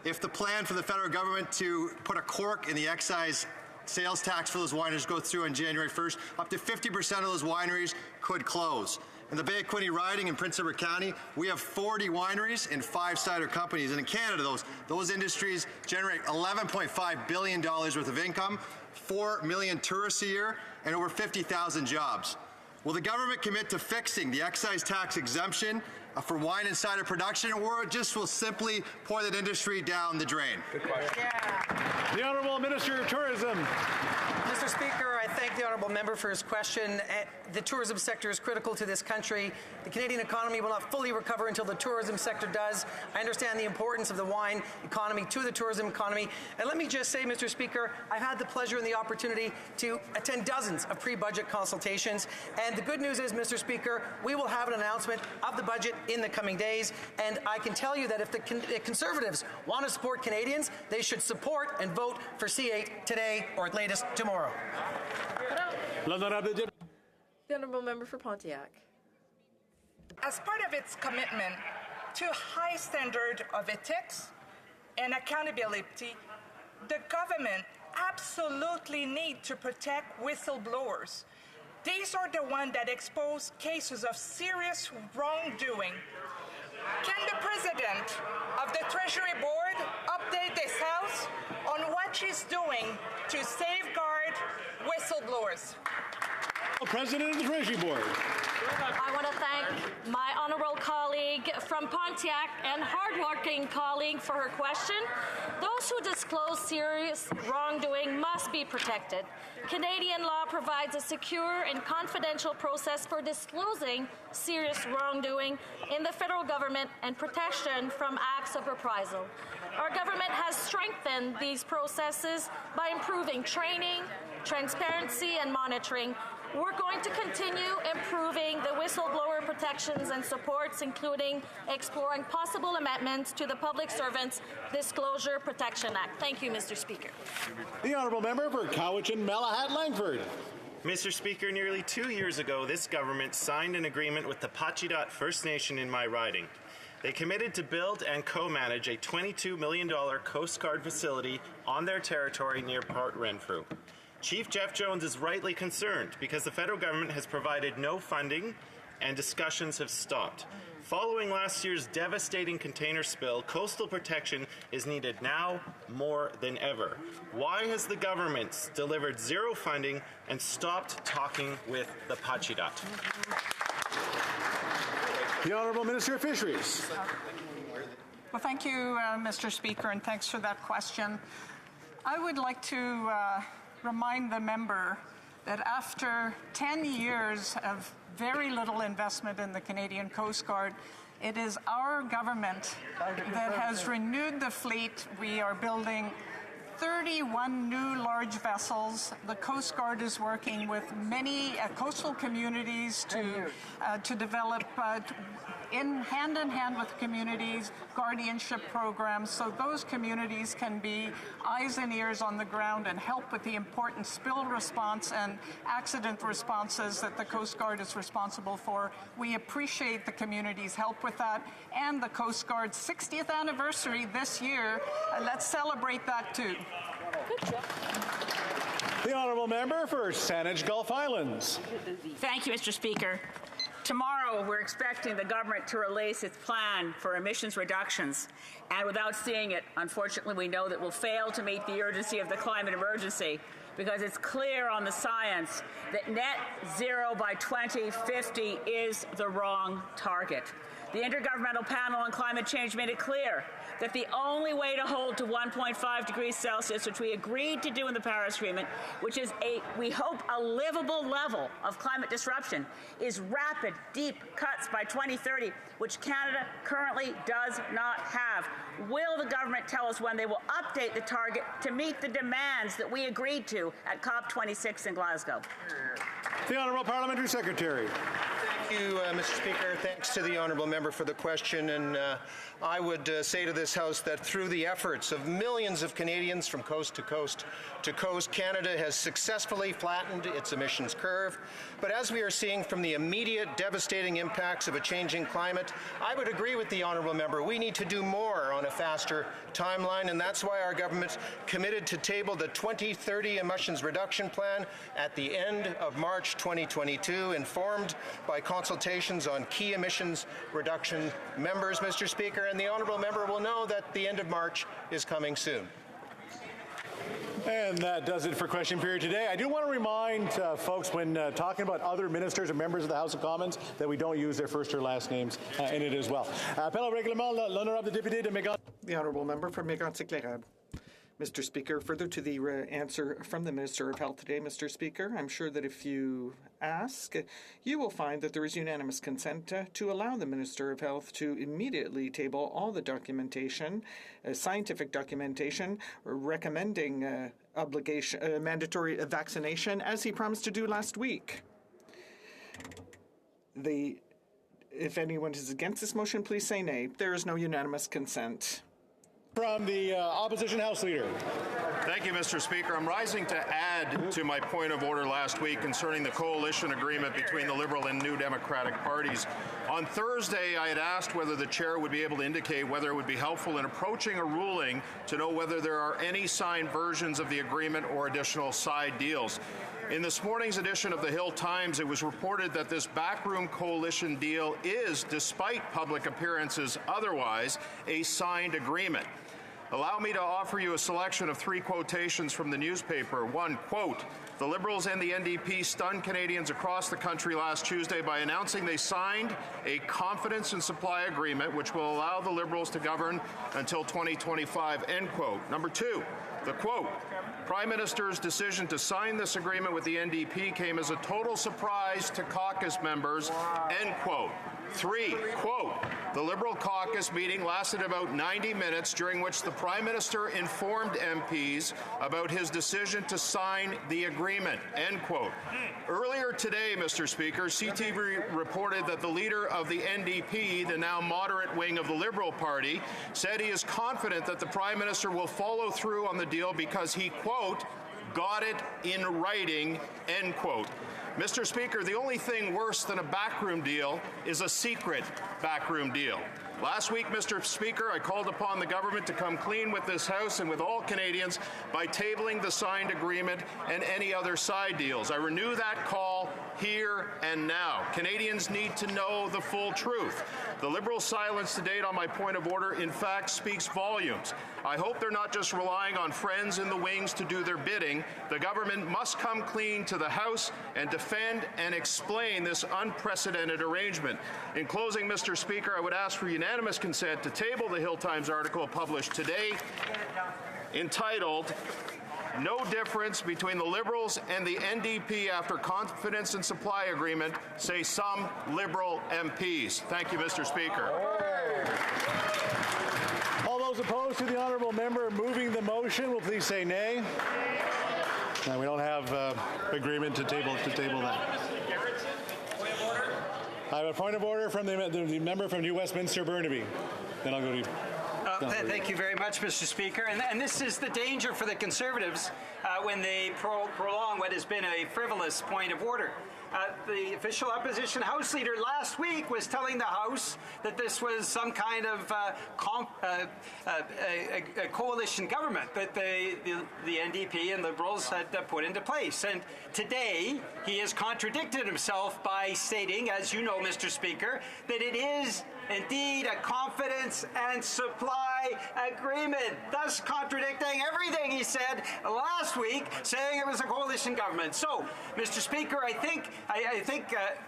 S17: If the plan for the federal government to put a cork in the excise sales tax for those wineries goes through on January 1st, up to 50% of those wineries could close. In the Bay of Quinte riding in Prince Edward County, we have 40 wineries and 5 cider companies. And in Canada, those industries generate $11.5 billion worth of income, 4 million tourists a year, and over 50,000 jobs. Will the government commit to fixing the excise tax exemption for wine and cider production, or just will simply pour that industry down the drain?
S18: Good question.
S4: The Honourable Minister of Tourism.
S18: Mr. Speaker, I thank the Honourable Member for his question. The tourism sector is critical to this country. The Canadian economy will not fully recover until the tourism sector does. I understand the importance of the wine economy to the tourism economy. And let me just say, Mr. Speaker, I've had the pleasure and the opportunity to attend dozens of pre-budget consultations. And the good news is, Mr. Speaker, we will have an announcement of the budget in the coming days. And I can tell you that if the Conservatives want to support Canadians, they should support and vote for C-8 today or at latest tomorrow.
S8: The Honourable Member for Pontiac.
S19: As part of its commitment to a high standard of ethics,
S9: and accountability, the government absolutely need to protect whistleblowers. These are the ones that expose cases of serious wrongdoing. Can the President of the Treasury Board update this House on what she's doing to safeguard whistleblowers?
S4: President of the Treasury Board.
S14: I want to thank my honourable colleague from Pontiac and hardworking colleague for her question. Those who disclose serious wrongdoing must be protected. Canadian law provides a secure and confidential process for disclosing serious wrongdoing in the federal government and protection from acts of reprisal. Our government has strengthened these processes by improving training, transparency, and monitoring. We're going to continue improving the whistleblower protections and supports, including exploring possible amendments to the Public Servants Disclosure Protection Act. Thank you, Mr. Speaker.
S4: The honourable member for Cowichan-Malahat-Langford.
S16: Mr. Speaker, nearly 2 years ago, this government signed an agreement with the Pacheedaht First Nation in my riding. They committed to build and co-manage a $22 million Coast Guard facility on their territory near Port Renfrew. Chief Jeff Jones is rightly concerned because the federal government has provided no funding and discussions have stopped. Following last year's devastating container spill, coastal protection is needed now more than ever. Why has the government delivered zero funding and stopped talking with the Pacheedaht?
S4: The Honourable Minister of Fisheries.
S19: Well, thank you, Mr. Speaker, and thanks for that question. I would like to remind the member that after 10 years of very little investment in the Canadian Coast Guard, it is our government that has renewed the fleet. We are building 31 new large vessels. The Coast Guard is working with many coastal communities to develop hand in hand with communities, guardianship programs, so those communities can be eyes and ears on the ground and help with the important spill response and accident responses that the Coast Guard is responsible for. We appreciate the community's help with that, and the Coast Guard's 60th anniversary this year. Let's celebrate that too.
S14: Good job.
S4: The honourable member for Saanich Gulf Islands.
S13: Thank you, Mr. Speaker. Tomorrow, we're expecting the government to release its plan for emissions reductions. And without seeing it, unfortunately, we know that we'll fail to meet the urgency of the climate emergency, because it's clear on the science that net zero by 2050 is the wrong target. The Intergovernmental Panel on Climate Change made it clear that the only way to hold to 1.5 degrees Celsius, which we agreed to do in the Paris Agreement, which is we hope, a livable level of climate disruption, is rapid, deep cuts by 2030, which Canada currently does not have. Will the government tell us when they will update the target to meet the demands that we agreed to at COP26 in Glasgow?
S4: The Honourable Parliamentary Secretary.
S10: Thank you, Mr. Speaker. Thanks to the honourable member for the question. And I would say to this House that through the efforts of millions of Canadians from coast to coast, Canada has successfully flattened its emissions curve. But as we are seeing from the immediate devastating impacts of a changing climate, I would agree with the honourable member. We need to do more on a faster timeline, and that's why our government committed to table the 2030 emissions reduction plan at the end of March 2022, informed by consultations on key emissions reduction members, Mr. Speaker, and the honourable member will know that the end of March is coming soon.
S4: And that does it for question period today. I do want to remind folks when talking about other ministers or members of the House of Commons that we don't use their first or last names in it as well. Appel au règlement, l'honorable député de Mégantic.
S20: The honourable member for Mégantic-Lérable. Mr. Speaker, further to the answer from the Minister of Health today, Mr. Speaker, I'm sure that if you ask, you will find that there is unanimous consent to allow the Minister of Health to immediately table all the documentation, scientific documentation, recommending mandatory vaccination, as he promised to do last week. If anyone is against this motion, please say nay. There is no unanimous consent.
S4: From the opposition House Leader.
S6: Thank you, Mr. Speaker. I'm rising to add to my point of order last week concerning the coalition agreement between the Liberal and New Democratic parties. On Thursday, I had asked whether the chair would be able to indicate whether it would be helpful in approaching a ruling to know whether there are any signed versions of the agreement or additional side deals. In this morning's edition of the Hill Times, it was reported that this backroom coalition deal is, despite public appearances otherwise, a signed agreement. Allow me to offer you a selection of 3 quotations from the newspaper. One, quote, "The Liberals and the NDP stunned Canadians across the country last Tuesday by announcing they signed a confidence and supply agreement which will allow the Liberals to govern until 2025, end quote. Number 2, the quote, "Prime Minister's decision to sign this agreement with the NDP came as a total surprise to caucus members," end quote. 3, quote, "The Liberal caucus meeting lasted about 90 minutes, during which the Prime Minister informed MPs about his decision to sign the agreement," end quote. Earlier today, Mr. Speaker, CTV reported that the leader of the NDP, the now moderate wing of the Liberal Party, said he is confident that the Prime Minister will follow through on the deal because he, quote, "got it in writing," end quote. Mr. Speaker, the only thing worse than a backroom deal is a secret backroom deal. Last week, Mr. Speaker, I called upon the government to come clean with this House and with all Canadians by tabling the signed agreement and any other side deals. I renew that call here and now. Canadians need to know the full truth. The Liberal silence to date on my point of order, in fact, speaks volumes. I hope they're not just relying on friends in the wings to do their bidding. The government must come clean to the House and defend and explain this unprecedented arrangement. In closing, Mr. Speaker, I would ask for unanimous consent to table the Hill Times article published today entitled "No Difference Between the Liberals and the NDP After Confidence and Supply Agreement," say some Liberal MPs. Thank you, Mr. Speaker.
S4: All those opposed to the honourable member moving the motion will please say nay. No, we don't have agreement to table that. I have a point of order from the member from New Westminster Burnaby. Then I'll go to you.
S12: Thank you very much, Mr. Speaker. And this is the danger for the Conservatives when they prolong what has been a frivolous point of order. The official opposition House Leader last week was telling the House that this was some kind of a coalition government that the NDP and Liberals had put into place. And today he has contradicted himself by stating, as you know, Mr. Speaker, that it is indeed a confidence and supply agreement, thus contradicting everything he said last week, saying it was a coalition government. So, Mr. Speaker, I think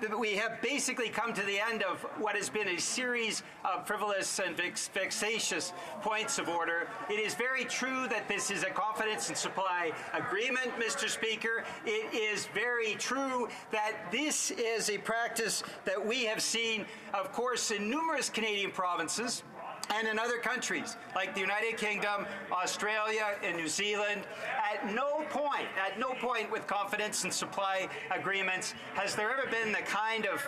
S12: that we have basically come to the end of what has been a series of frivolous and vexatious points of order. It is very true that this is a confidence and supply agreement, Mr. Speaker. It is very true that this is a practice that we have seen, of course, in numerous Canadian provinces and in other countries like the United Kingdom, Australia, and New Zealand. At no point with confidence and supply agreements has there ever been the kind of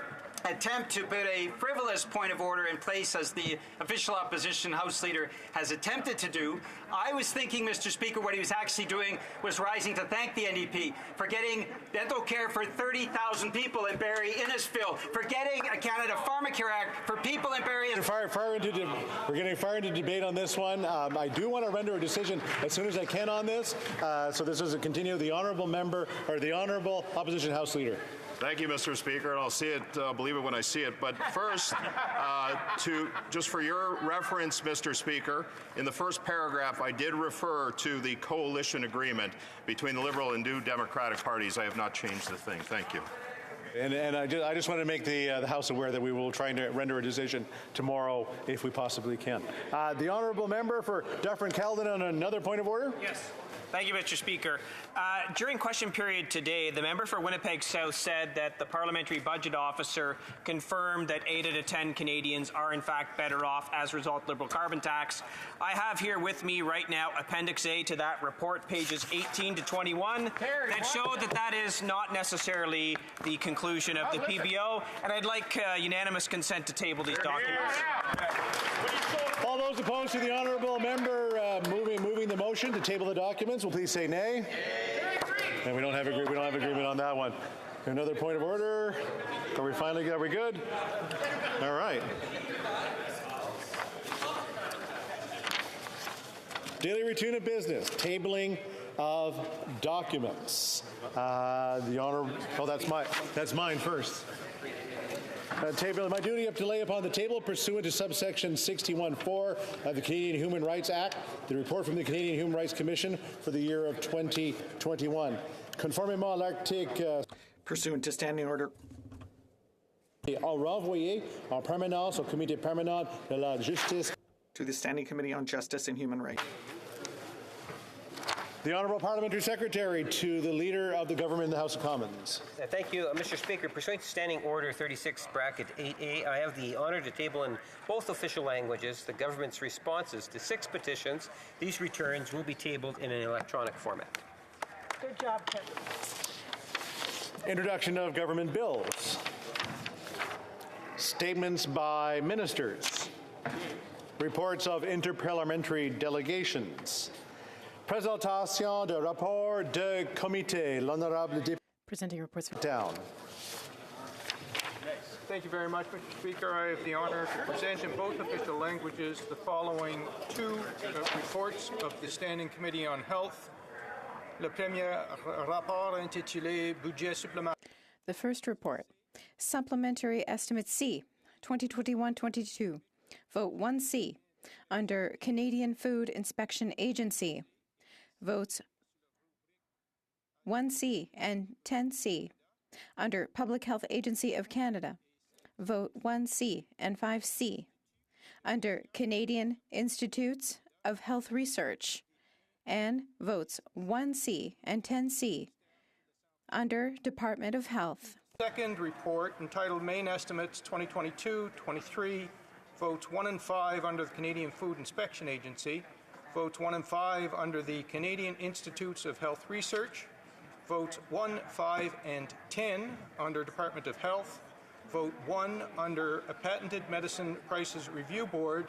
S12: attempt to put a frivolous point of order in place as the official opposition House Leader has attempted to do. I was thinking, Mr. Speaker, what he was actually doing was rising to thank the NDP for getting dental care for 30,000 people in Barrie Innisfil, for getting a Canada Pharmacare Act for people in Barrie.
S4: We're getting far into debate on this one. I do want to render a decision as soon as I can on this. So this is a continue. The honourable member, or the honourable opposition House Leader.
S6: Thank you, Mr. Speaker, and I'll see it, believe it when I see it. But first, just for your reference, Mr. Speaker, in the first paragraph, I did refer to the coalition agreement between the Liberal and New Democratic parties. I have not changed the thing. Thank you.
S4: And I just want to make the House aware that we will try to render a decision tomorrow if we possibly can. The honourable member for Dufferin-Caledon on another point of order?
S21: Yes. Thank you, Mr. Speaker. During question period today, the member for Winnipeg South said that the Parliamentary Budget Officer confirmed that 8 out of 10 Canadians are in fact better off as a result of Liberal carbon tax. I have here with me right now Appendix A to that report, pages 18 to 21, that show that that is not necessarily the conclusion of the PBO, and I'd like unanimous consent to table these documents.
S4: All those opposed to the honourable member moving approving the motion to table the documents will please say nay. And we don't have agreement on that one. Another point of order. Are we good? All right. Daily routine of business, tabling of documents. That's mine first. Table my duty of delay upon the table pursuant to subsection 61(4) of the Canadian Human Rights Act, the report from the Canadian Human Rights Commission for the year of 2021. Conformément à l'article
S20: pursuant to standing order.
S4: Renvoyé en permanence au comité permanent de la justice.
S20: To the Standing Committee on Justice and Human Rights.
S4: The Honourable Parliamentary Secretary to the Leader of the Government in the House of Commons.
S5: Thank you, Mr. Speaker. Pursuant to Standing Order 36, bracket 8A, I have the honour to table in both official languages the government's responses to 6 petitions. These returns will be tabled in an electronic format.
S13: Good job, Tim.
S4: Introduction of government bills. Statements by ministers. Reports of interparliamentary delegations. Présentation de rapport de comité. L'honorable député.
S7: Presenting reports.
S4: Down.
S23: Thank you very much, Mr. Speaker. I have the honor to present in both official languages the following 2 reports of the Standing Committee on Health. Le premier rapport intitulé Budget supplémentaire.
S7: The first report, Supplementary Estimate C, 2021-22, Vote 1C, under Canadian Food Inspection Agency. Votes 1C and 10C, under Public Health Agency of Canada. Vote 1C and 5C, under Canadian Institutes of Health Research. And votes 1C and 10C, under Department of Health.
S23: Second report, entitled Main Estimates 2022-23, votes 1 and 5 under the Canadian Food Inspection Agency, votes 1 and 5 under the Canadian Institutes of Health Research, votes 1, 5, and 10 under Department of Health, vote 1 under a Patented Medicine Prices Review Board,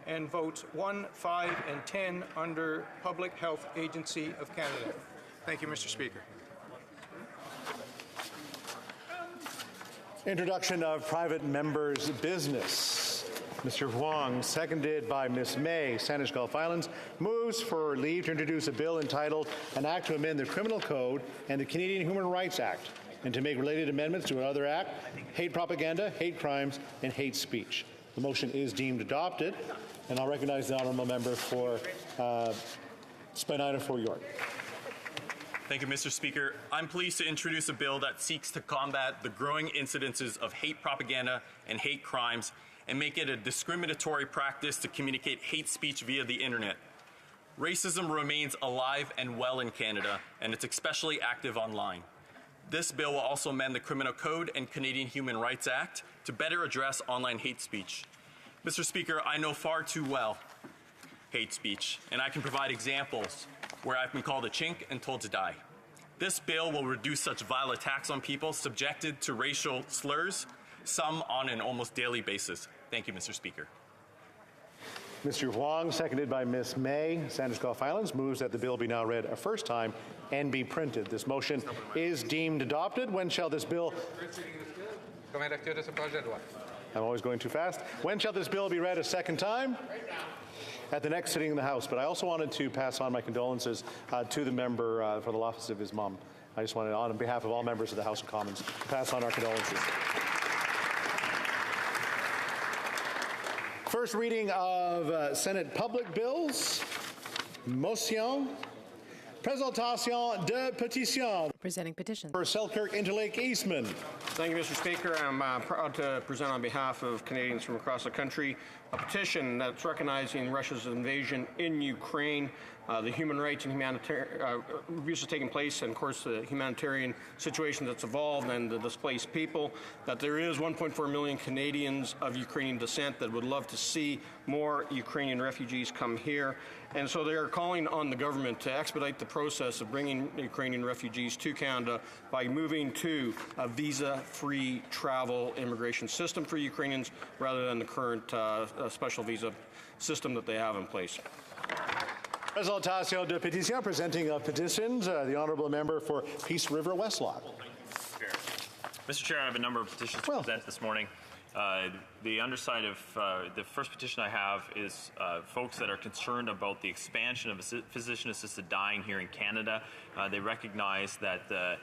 S23: and votes 1, 5, and 10 under Public Health Agency of Canada. Thank you, Mr. Speaker.
S4: Introduction of private members' business. Mr. Huang, seconded by Ms. May, Sandwich Gulf Islands, moves for leave to introduce a bill entitled An Act to Amend the Criminal Code and the Canadian Human Rights Act, and to make related amendments to another act, hate propaganda, hate crimes, and hate speech. The motion is deemed adopted, and I'll recognize the honourable member for Spadina for York.
S24: Thank you, Mr. Speaker. I'm pleased to introduce a bill that seeks to combat the growing incidences of hate propaganda and hate crimes and make it a discriminatory practice to communicate hate speech via the internet. Racism remains alive and well in Canada, and it's especially active online. This bill will also amend the Criminal Code and Canadian Human Rights Act to better address online hate speech. Mr. Speaker, I know far too well hate speech, and I can provide examples where I've been called a chink and told to die. This bill will reduce such vile attacks on people subjected to racial slurs, some on an almost daily basis. Thank you, Mr. Speaker.
S4: Mr. Huang, seconded by Ms. May, Sandwich Gulf Islands, moves that the bill be now read a first time and be printed. This motion is deemed adopted. When shall this bill... I'm always going too fast. When shall this bill be read a second time? At the next sitting in the House. But I also wanted to pass on my condolences to the member for the loss of his mom. I just wanted, on behalf of all members of the House of Commons, to pass on our condolences. First reading of Senate public bills. Motion. Présentation de pétition.
S7: Presenting petitions.
S4: For Selkirk Interlake Eastman.
S25: Thank you, Mr. Speaker. I'm proud to present on behalf of Canadians from across the country a petition that's recognizing Russia's invasion in Ukraine, the human rights and humanitarian abuses taking place, and of course the humanitarian situation that's evolved and the displaced people, that there is 1.4 million Canadians of Ukrainian descent that would love to see more Ukrainian refugees come here. And so they are calling on the government to expedite the process of bringing Ukrainian refugees to Canada by moving to a visa-free travel immigration system for Ukrainians rather than the current special visa system that they have in place.
S4: Présentation de pétition, presenting of petitions. The honourable member for Peace River Westlock.
S1: Mr. Chair, I have a number of petitions to present this morning. The underside of the first petition I have is folks that are concerned about the expansion of physician-assisted dying here in Canada. They recognize that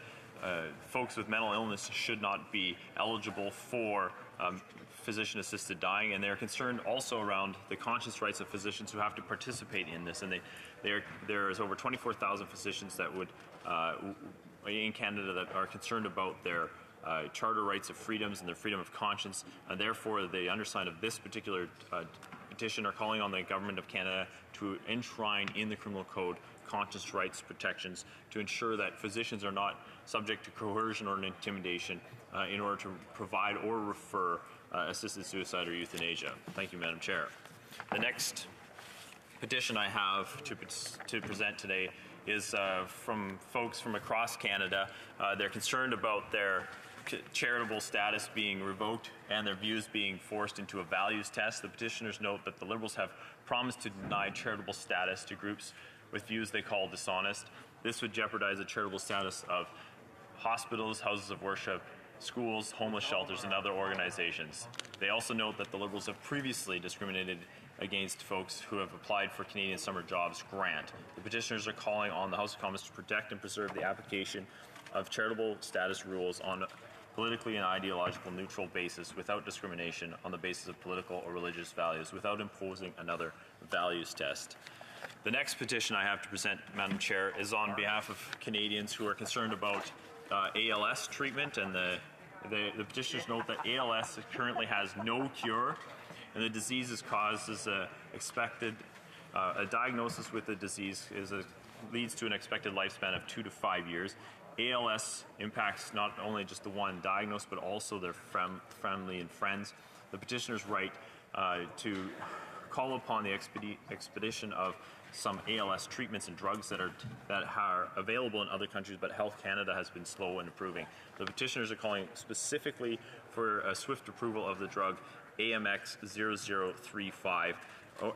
S1: folks with mental illness should not be eligible for physician-assisted dying, and they're concerned also around the conscience rights of physicians who have to participate in this. And there is over 24,000 physicians that would in Canada that are concerned about their charter rights of freedoms and their freedom of conscience, and therefore the undersigned of this particular petition are calling on the Government of Canada to enshrine in the Criminal Code conscience rights protections to ensure that physicians are not subject to coercion or intimidation in order to provide or refer assisted suicide or euthanasia. Thank you, Madam Chair. The next petition I have to present today is from folks from across Canada. They're concerned about their charitable status being revoked and their views being forced into a values test. The petitioners note that the Liberals have promised to deny charitable status to groups with views they call dishonest. This would jeopardize the charitable status of hospitals, houses of worship, schools, homeless shelters, and other organizations. They also note that the Liberals have previously discriminated against folks who have applied for Canadian Summer Jobs Grant. The petitioners are calling on the House of Commons to protect and preserve the application of charitable status rules on politically and ideological neutral basis without discrimination on the basis of political or religious values without imposing another values test. The next petition I have to present, Madam Chair, is on behalf of Canadians who are concerned about ALS treatment, and the petitioners note that ALS currently has no cure, and the disease causes a diagnosis with the disease leads to an expected lifespan of 2 to 5 years. ALS impacts not only just the one diagnosed, but also their family and friends. The petitioners write to call upon the expedition of some ALS treatments and drugs that are available in other countries, but Health Canada has been slow in approving. The petitioners are calling specifically for a swift approval of the drug AMX 0035,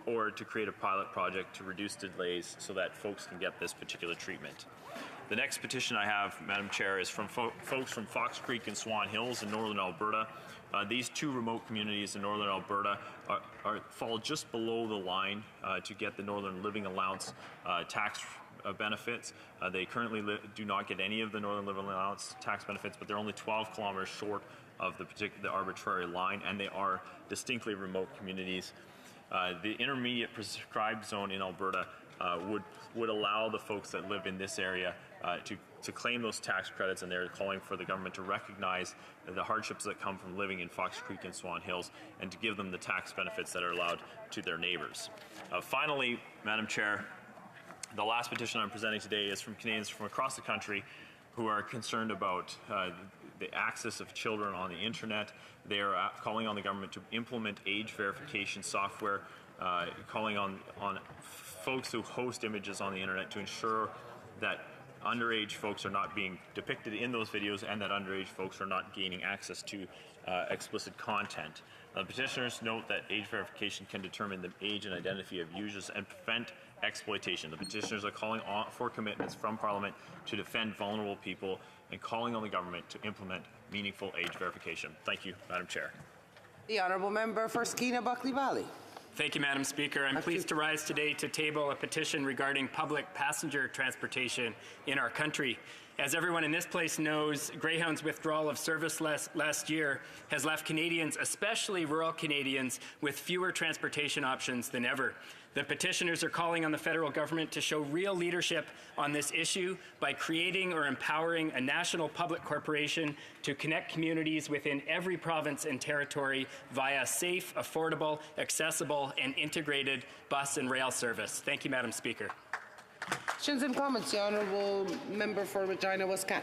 S1: or to create a pilot project to reduce delays so that folks can get this particular treatment. The next petition I have, Madam Chair, is from folks from Fox Creek and Swan Hills in northern Alberta. These two remote communities in northern Alberta fall just below the line to get the Northern Living Allowance tax benefits. They currently do not get any of the Northern Living Allowance tax benefits, but they're only 12 kilometers short of the arbitrary line, and they are distinctly remote communities. The intermediate prescribed zone in Alberta would allow the folks that live in this area to claim those tax credits, and they're calling for the government to recognize the hardships that come from living in Fox Creek and Swan Hills and to give them the tax benefits that are allowed to their neighbors. Finally, Madam Chair, the last petition I'm presenting today is from Canadians from across the country who are concerned about the access of children on the internet. They are calling on the government to implement age verification software, calling on folks who host images on the internet to ensure that underage folks are not being depicted in those videos and that underage folks are not gaining access to explicit content. Petitioners note that age verification can determine the age and identity of users and prevent exploitation. The petitioners are calling for commitments from Parliament to defend vulnerable people and calling on the government to implement meaningful age verification. Thank you, Madam Chair.
S2: The Honourable Member for Skeena-Buckley Valley.
S3: Thank you, Madam Speaker. I'm pleased to rise today to table a petition regarding public passenger transportation in our country. As everyone in this place knows, Greyhound's withdrawal of service last year has left Canadians, especially rural Canadians, with fewer transportation options than ever. The petitioners are calling on the federal government to show real leadership on this issue by creating or empowering a national public corporation to connect communities within every province and territory via safe, affordable, accessible, and integrated bus and rail service. Thank you, Madam Speaker.
S2: Questions and comments. The Honourable Member for Regina Wascana.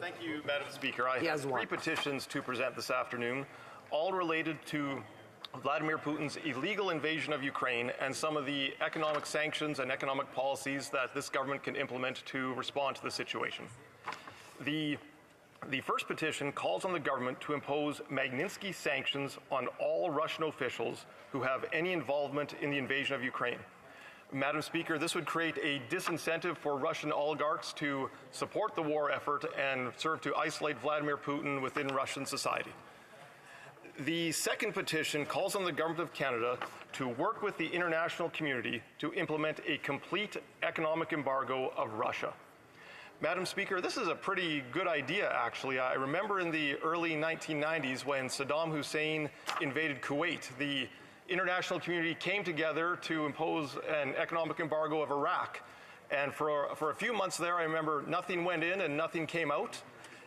S11: Thank you, Madam Speaker. I have three petitions to present this afternoon, all related to Vladimir Putin's illegal invasion of Ukraine and some of the economic sanctions and economic policies that this government can implement to respond to the situation. The first petition calls on the government to impose Magnitsky sanctions on all Russian officials who have any involvement in the invasion of Ukraine. Madam Speaker, this would create a disincentive for Russian oligarchs to support the war effort and serve to isolate Vladimir Putin within Russian society. The second petition calls on the Government of Canada to work with the international community to implement a complete economic embargo of Russia. Madam Speaker, this is a pretty good idea, actually. I remember in the early 1990s when Saddam Hussein invaded Kuwait, the international community came together to impose an economic embargo of Iraq. And for a few months there, I remember nothing went in and nothing came out.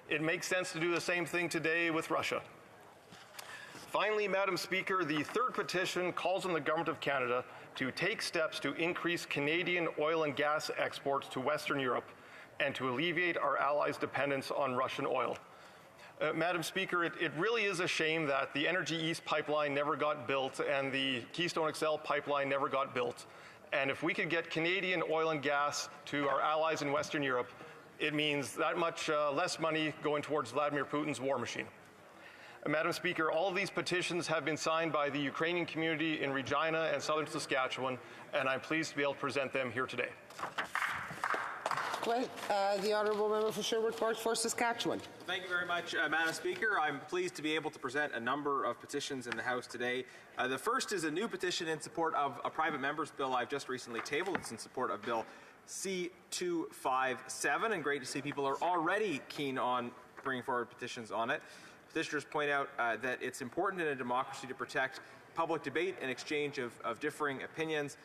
S11: It makes sense to do the same thing today with Russia. Finally, Madam Speaker, the third petition calls on the Government of Canada to take steps to increase Canadian oil and gas exports to Western Europe and to alleviate our allies' dependence on Russian oil. Madam Speaker, it really is a shame that the Energy East pipeline never got built and the Keystone XL pipeline never got built. And if we could get Canadian oil and gas to our allies in Western Europe, it means that much less money going towards Vladimir Putin's war machine. Madam Speaker, all of these petitions have been signed by the Ukrainian community in Regina and southern Saskatchewan, and I'm pleased to be able to present them here today.
S2: The Honourable Member for Sherwood Park for Saskatchewan.
S8: Thank you very much, Madam Speaker. I'm pleased to be able to present a number of petitions in the House today. The first is a new petition in support of a private member's bill I've just recently tabled. It's in support of Bill C-257, and great to see people are already keen on bringing forward petitions on it. Petitioners point out that it's important in a democracy to protect public debate and exchange of differing opinions,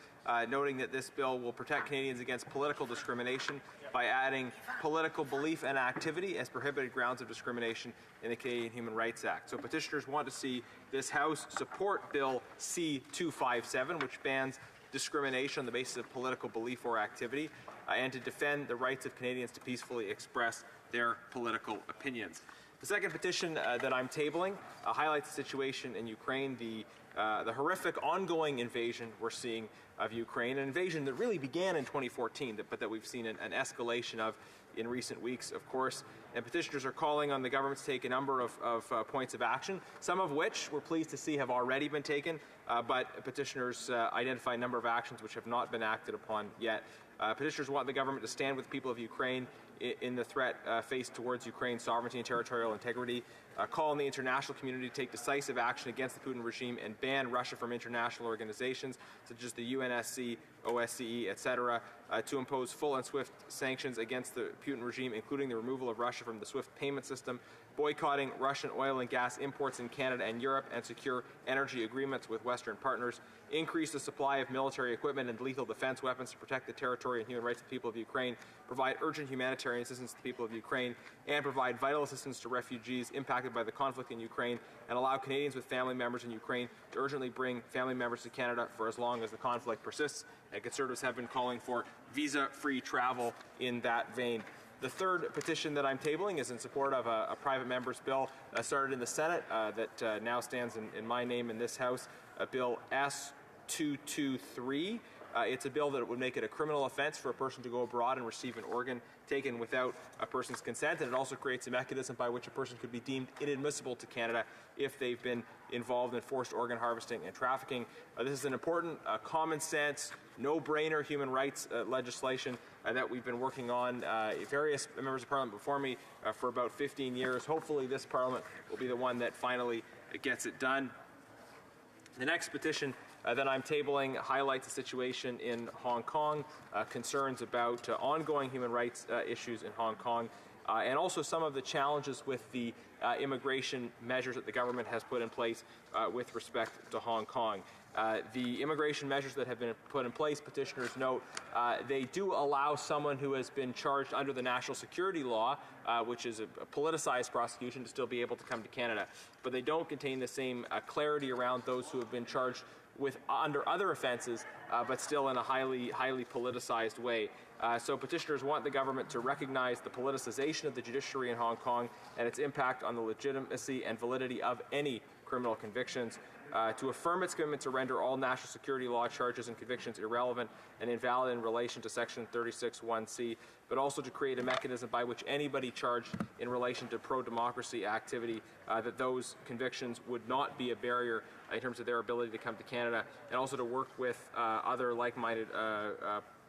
S8: noting that this bill will protect Canadians against political discrimination by adding political belief and activity as prohibited grounds of discrimination in the Canadian Human Rights Act. So petitioners want to see this House support Bill C-257, which bans discrimination on the basis of political belief or activity, and to defend the rights of Canadians to peacefully express their political opinions. The second petition that I'm tabling highlights the situation in Ukraine, the horrific ongoing invasion we're seeing of Ukraine, an invasion that really began in 2014, but that we've seen an escalation of in recent weeks, of course. And petitioners are calling on the government to take a number of points of action, some of which we're pleased to see have already been taken, but petitioners identify a number of actions which have not been acted upon yet. Petitioners want the government to stand with the people of Ukraine in the threat faced towards Ukraine's sovereignty and territorial integrity, call on the international community to take decisive action against the Putin regime and ban Russia from international organizations such as the UNSC, OSCE, etc., to impose full and swift sanctions against the Putin regime, including the removal of Russia from the SWIFT payment system, boycotting Russian oil and gas imports in Canada and Europe, and secure energy agreements with Western partners, increase the supply of military equipment and lethal defense weapons to protect the territory and human rights of the people of Ukraine, provide urgent humanitarian assistance to the people of Ukraine, and provide vital assistance to refugees impacted by the conflict in Ukraine, and allow Canadians with family members in Ukraine to urgently bring family members to Canada for as long as the conflict persists. And Conservatives have been calling for visa-free travel in that vein. The third petition that I'm tabling is in support of a private member's bill started in the Senate that now stands in my name in this House, Bill S-223. It's a bill that would make it a criminal offense for a person to go abroad and receive an organ taken without a person's consent, and it also creates a mechanism by which a person could be deemed inadmissible to Canada if they've been involved in forced organ harvesting and trafficking. This is an important, common sense, no-brainer human rights legislation that we've been working on, various members of Parliament before me, for about 15 years. Hopefully this Parliament will be the one that finally gets it done. The next petition that I'm tabling highlights the situation in Hong Kong, concerns about ongoing human rights issues in Hong Kong, and also some of the challenges with the immigration measures that the government has put in place with respect to Hong Kong. The immigration measures that have been put in place, petitioners note, they do allow someone who has been charged under the national security law, which is a politicized prosecution, to still be able to come to Canada. But they don't contain the same clarity around those who have been charged with under other offenses, but still in a highly politicized way. So petitioners want the government to recognize the politicization of the judiciary in Hong Kong and its impact on the legitimacy and validity of any criminal convictions. to affirm its commitment to render all national security law charges and convictions irrelevant and invalid in relation to Section 36(1)(c), but also to create a mechanism by which anybody charged in relation to pro-democracy activity, that those convictions would not be a barrier in terms of their ability to come to Canada, and also to work with other like-minded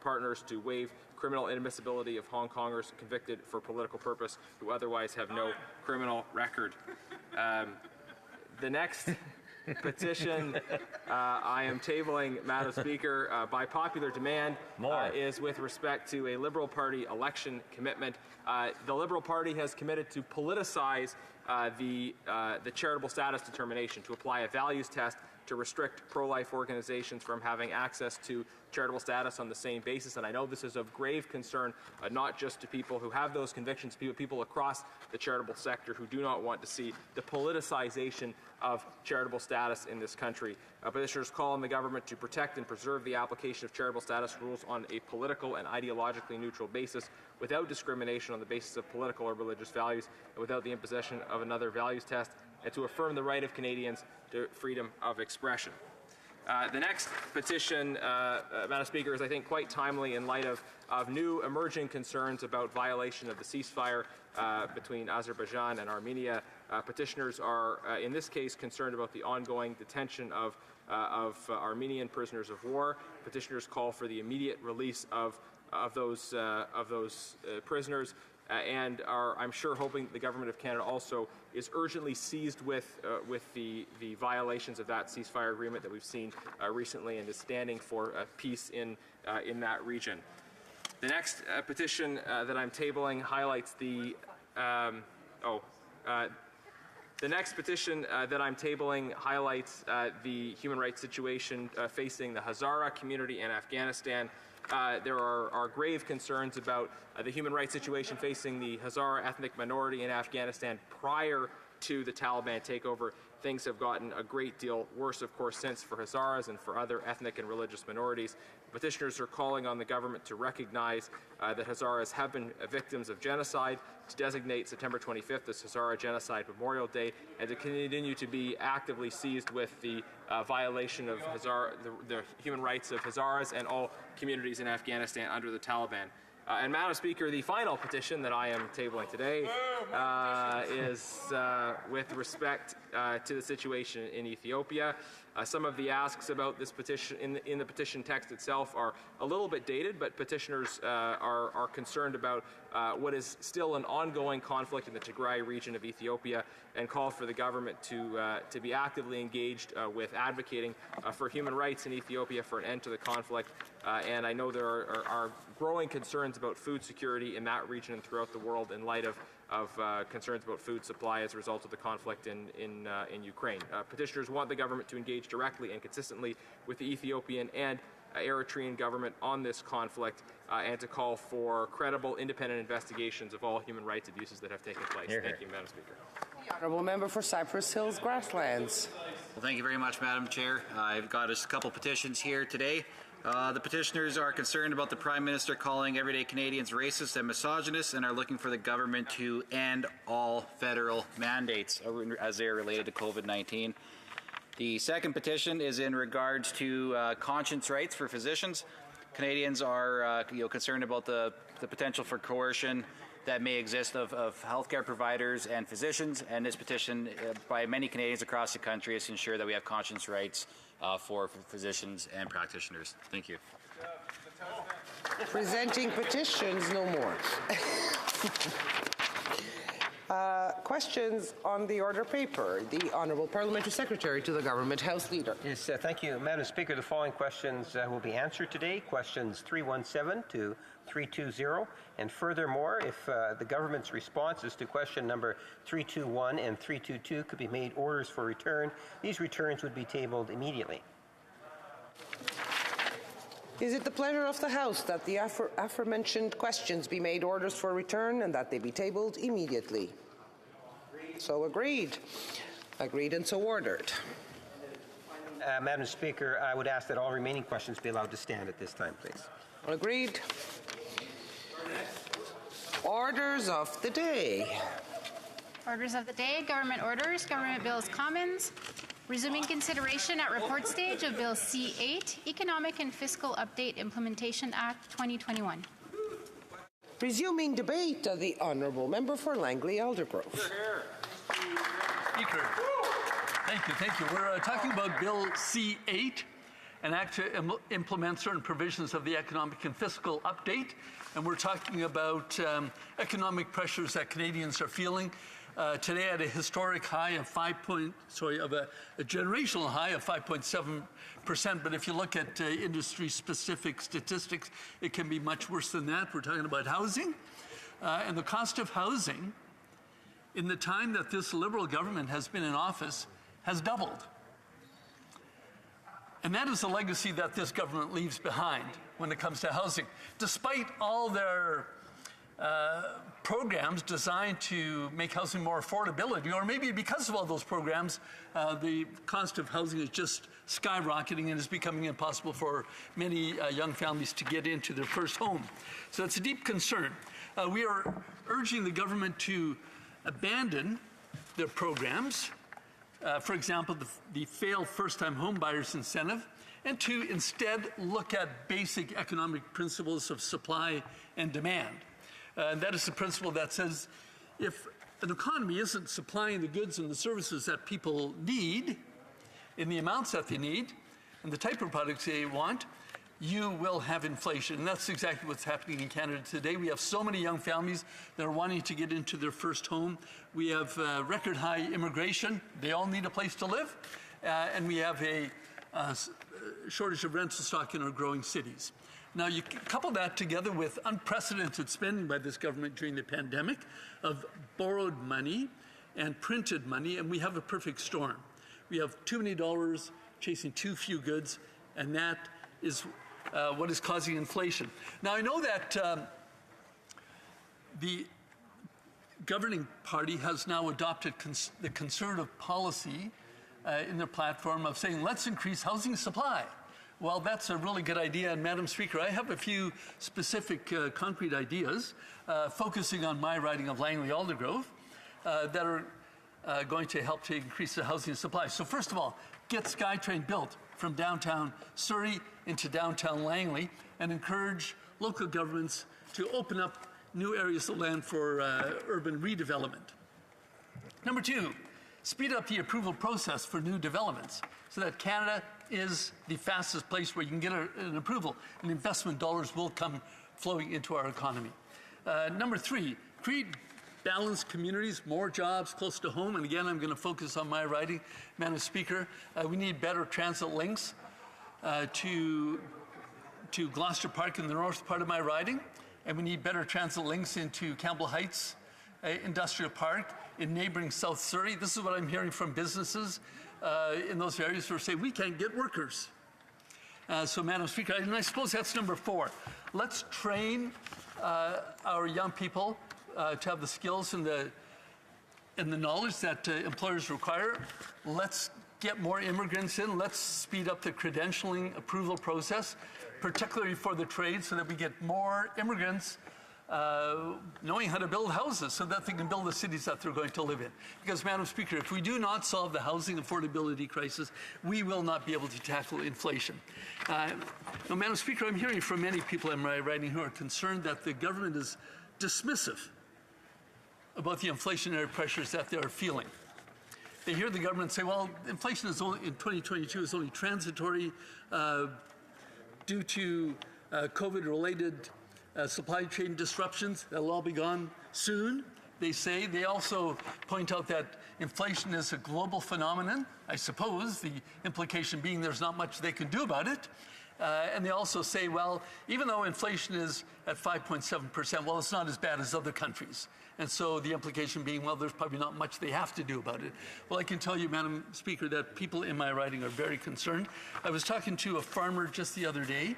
S8: partners to waive criminal inadmissibility of Hong Kongers convicted for political purpose who otherwise have no criminal record. The next petition I am tabling, Madam Speaker, by popular demand is with respect to a Liberal Party election commitment. The Liberal Party has committed to politicize the charitable status determination, to apply a values test to restrict pro-life organizations from having access to charitable status on the same basis. And I know this is of grave concern, not just to people who have those convictions, people across the charitable sector who do not want to see the politicization of charitable status in this country. Petitioners call on the government to protect and preserve the application of charitable status rules on a political and ideologically neutral basis, without discrimination on the basis of political or religious values, and without the imposition of another values test, and to affirm the right of Canadians to freedom of expression. The next petition, Madam Speaker, is I think quite timely in light of new emerging concerns about violation of the ceasefire between Azerbaijan and Armenia. Petitioners are, in this case, concerned about the ongoing detention of Armenian prisoners of war. Petitioners call for the immediate release of those prisoners, and are, I'm sure, hoping the Government of Canada also is urgently seized with the violations of that ceasefire agreement that we've seen recently, and is standing for peace in that region. The next petition that I'm tabling highlights the next petition that I'm tabling highlights the human rights situation facing the Hazara community in Afghanistan. There are grave concerns about the human rights situation facing the Hazara ethnic minority in Afghanistan prior to the Taliban takeover. Things have gotten a great deal worse, of course, since for Hazaras and for other ethnic and religious minorities. Petitioners are calling on the government to recognize that Hazaras have been victims of genocide, to designate September 25th as Hazara Genocide Memorial Day, and to continue to be actively seized with the violation of the human rights of Hazaras and all communities in Afghanistan under the Taliban. And Madam Speaker, the final petition that I am tabling today is with respect to the situation in Ethiopia. Some of the asks about this petition in the petition text itself are a little bit dated, but petitioners are concerned about what is still an ongoing conflict in the Tigray region of Ethiopia, and call for the government to be actively engaged with advocating for human rights in Ethiopia, for an end to the conflict. And I know there are growing concerns about food security in that region and throughout the world in light of concerns about food supply as a result of the conflict in Ukraine. Petitioners want the government to engage directly and consistently with the Ethiopian and Eritrean government on this conflict, and to call for credible, independent investigations of all human rights abuses that have taken place. Thank you, Madam Speaker.
S2: The Honourable Member for Cypress Hills Grasslands.
S9: Well, thank you very much, Madam Chair. I've got a couple petitions here today. The petitioners are concerned about the Prime Minister calling everyday Canadians racist and misogynist, and are looking for the government to end all federal mandates as they are related to COVID-19. The second petition is in regards to conscience rights for physicians. Canadians are concerned about the potential for coercion that may exist of healthcare providers and physicians, and this petition by many Canadians across the country is to ensure that we have conscience rights for physicians and practitioners. Thank you.
S2: Presenting petitions, no more. Questions on the order paper. The Honourable Parliamentary Secretary to the Government House Leader.
S5: Yes, thank you, Madam Speaker. The following questions will be answered today. Questions 317 to 320. And furthermore, if the government's responses to question number 321 and 322 could be made orders for return, these returns would be tabled immediately.
S2: Is it the pleasure of the House that the aforementioned questions be made orders for return and that they be tabled immediately? So agreed. Agreed and so ordered.
S5: Madam Speaker, I would ask that all remaining questions be allowed to stand at this time, please.
S2: Agreed. Orders of the day.
S15: Orders of the day, government orders, government bills, commons. Resuming consideration at report stage of Bill C-8, Economic and Fiscal Update Implementation Act 2021.
S2: Resuming debate of the Honourable Member for Langley Aldergrove.
S16: Speaker, thank you. We're talking about Bill C-8, an act to implement certain provisions of the Economic and Fiscal Update, and we're talking about economic pressures that Canadians are feeling. Today at a historic high of a generational high of 5.7%. But if you look at industry-specific statistics, it can be much worse than that. We're talking about housing, and the cost of housing in the time that this Liberal government has been in office has doubled. And that is a legacy that this government leaves behind when it comes to housing. Despite all their programs designed to make housing more affordability, or maybe because of all those programs, the cost of housing is just skyrocketing and is becoming impossible for many young families to get into their first home. So it's a deep concern. We are urging the government to abandon their programs, for example, the failed first-time home buyers incentive, and to instead look at basic economic principles of supply and demand. And that is the principle that says if an economy isn't supplying the goods and the services that people need in the amounts that they need and the type of products they want, you will have inflation. And that's exactly what's happening in Canada today. We have so many young families that are wanting to get into their first home. We have record high immigration. They all need a place to live. And we have a shortage of rental stock in our growing cities. Now, you couple that together with unprecedented spending by this government during the pandemic of borrowed money and printed money, and we have a perfect storm. We have too many dollars chasing too few goods, and that is what is causing inflation. Now, I know that the governing party has now adopted the Conservative policy in their platform of saying, let's increase housing supply. Well, that's a really good idea, and Madam Speaker, I have a few specific concrete ideas focusing on my riding of Langley Aldergrove that are going to help to increase the housing supply. So first of all, get SkyTrain built from downtown Surrey into downtown Langley and encourage local governments to open up new areas of land for urban redevelopment. Number two, speed up the approval process for new developments so that Canada is the fastest place where you can get an approval and investment dollars will come flowing into our economy. Number three, create balanced communities, more jobs close to home. And again, I'm going to focus on my riding, Madam Speaker. We need better transit links to Gloucester Park in the north part of my riding. And we need better transit links into Campbell Heights Industrial Park in neighboring South Surrey. This is what I'm hearing from businesses in those areas who are saying we can't get workers. So, Madam Speaker, and I suppose that's number four. Let's train our young people to have the skills and the knowledge that employers require. Let's get more immigrants in. Let's speed up the credentialing approval process, particularly for the trade, so that we get more immigrants knowing how to build houses so that they can build the cities that they're going to live in. Because, Madam Speaker, if we do not solve the housing affordability crisis, we will not be able to tackle inflation. Now, Madam Speaker, I'm hearing from many people in my riding who are concerned that the government is dismissive about the inflationary pressures that they are feeling. They hear the government say, well, inflation is only, in 2022 is only transitory due to COVID-related supply chain disruptions. That'll all be gone soon, they say. They also point out that inflation is a global phenomenon, I suppose, the implication being there's not much they can do about it. And they also say, well, even though inflation is at 5.7%, well, it's not as bad as other countries. And so the implication being, well, there's probably not much they have to do about it. Well, I can tell you, Madam Speaker, that people in my riding are very concerned. I was talking to a farmer just the other day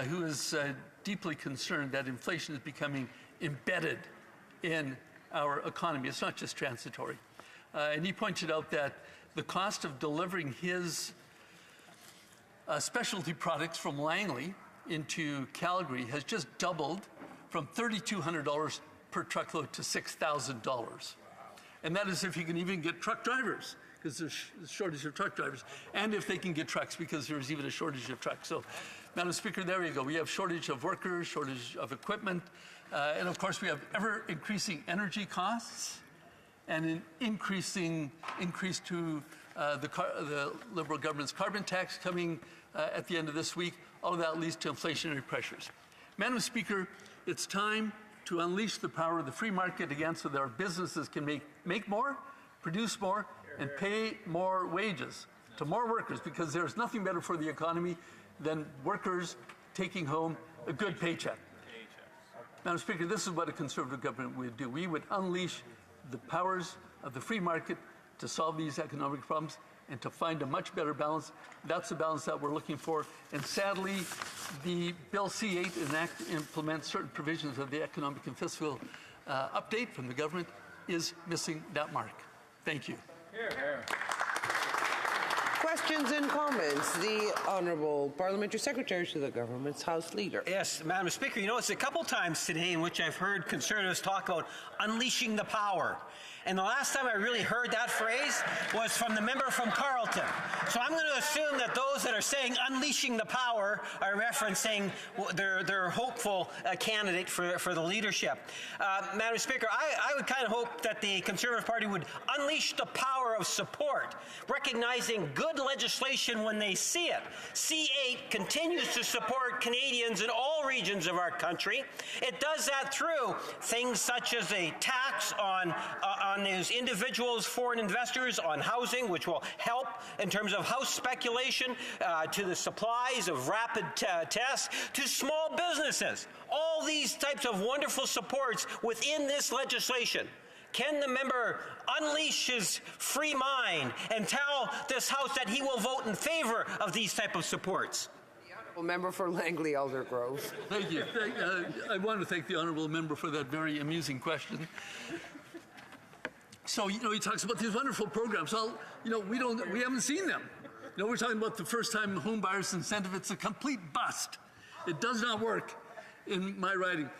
S16: who is deeply concerned that inflation is becoming embedded in our economy. It's not just transitory. And he pointed out that the cost of delivering his specialty products from Langley into Calgary has just doubled from $3,200 per truckload to $6,000. And that is if you can even get truck drivers, because there's a shortage of truck drivers, and if they can get trucks, because there's even a shortage of trucks. So, Madam Speaker, there you go. We have shortage of workers, shortage of equipment, and of course we have ever-increasing energy costs and an increase to the Liberal government's carbon tax coming at the end of this week. All of that leads to inflationary pressures. Madam Speaker, it's time to unleash the power of the free market again so that our businesses can make more, produce more, and pay more wages to more workers, because there's nothing better for the economy than workers taking home a good paycheck. Madam Speaker, this is what a Conservative government would do. We would unleash the powers of the free market to solve these economic problems and to find a much better balance. That's the balance that we're looking for. And sadly, the Bill C-8 implements certain provisions of the economic and fiscal update from the government is missing that mark. Thank you.
S2: Questions and comments. The Honourable Parliamentary Secretary to the Government's House Leader.
S5: Yes, Madam Speaker, you know, it's a couple times today in which I've heard Conservatives talk about unleashing the power. And the last time I really heard that phrase was from the member from Carleton. So I'm going to assume that those that are saying unleashing the power are referencing their hopeful candidate for the leadership. Madam Speaker, I would kind of hope that the Conservative Party would unleash the power of support, recognizing good legislation when they see it. C-8 continues to support Canadians in all regions of our country. It does that through things such as a tax on those individuals, foreign investors, on housing, which will help in terms of house speculation, to the supplies of rapid tests, to small businesses. All these types of wonderful supports within this legislation. Can the member unleash his free mind and tell this House that he will vote in favor of these type of supports?
S2: The Honourable Member for Langley Aldergrove.
S16: Thank you. I want to thank the Honourable Member for that very amusing question. So, you know, he talks about these wonderful programs. Well, you know, we haven't seen them. You know, we're talking about the first-time home buyers incentive. It's a complete bust. It does not work in my riding.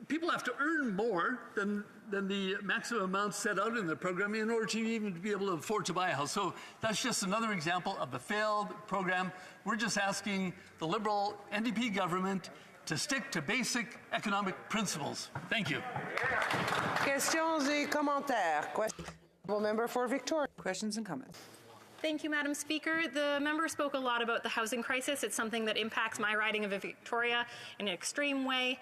S16: People have to earn more than the maximum amount set out in the program in order to even be able to afford to buy a house. So that's just another example of a failed program. We're just asking the Liberal NDP government to stick to basic economic principles. Thank you.
S2: Questions et commentaires. Honourable Member for Victoria.
S14: Questions and comments.
S17: Thank you, Madam Speaker. The member spoke a lot about the housing crisis. It's something that impacts my riding of Victoria in an extreme way.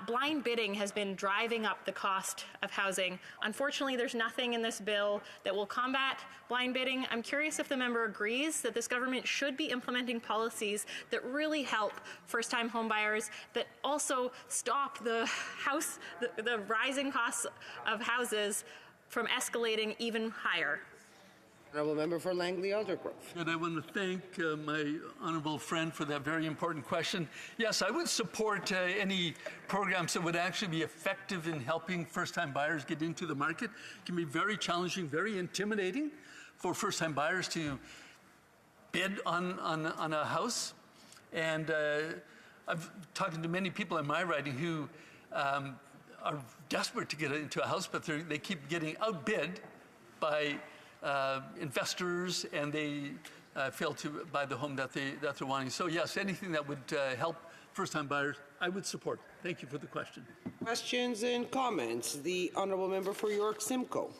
S17: Blind bidding has been driving up the cost of housing. Unfortunately, there's nothing in this bill that will combat blind bidding. I'm curious if the member agrees that this government should be implementing policies that really help first-time homebuyers, that also stop the rising costs of houses from escalating even higher.
S2: Honourable Member for Langley Aldergrove.
S16: And I want to thank my honourable friend for that very important question. Yes, I would support any programs that would actually be effective in helping first-time buyers get into the market. It can be very challenging, very intimidating for first-time buyers to bid on a house. And I've talked to many people in my riding who are desperate to get into a house, but they keep getting outbid by investors, and they fail to buy the home that they're wanting. So yes, anything that would help first-time buyers, I would support. Thank you for the question.
S2: Questions and comments. The Honourable Member for York Simcoe.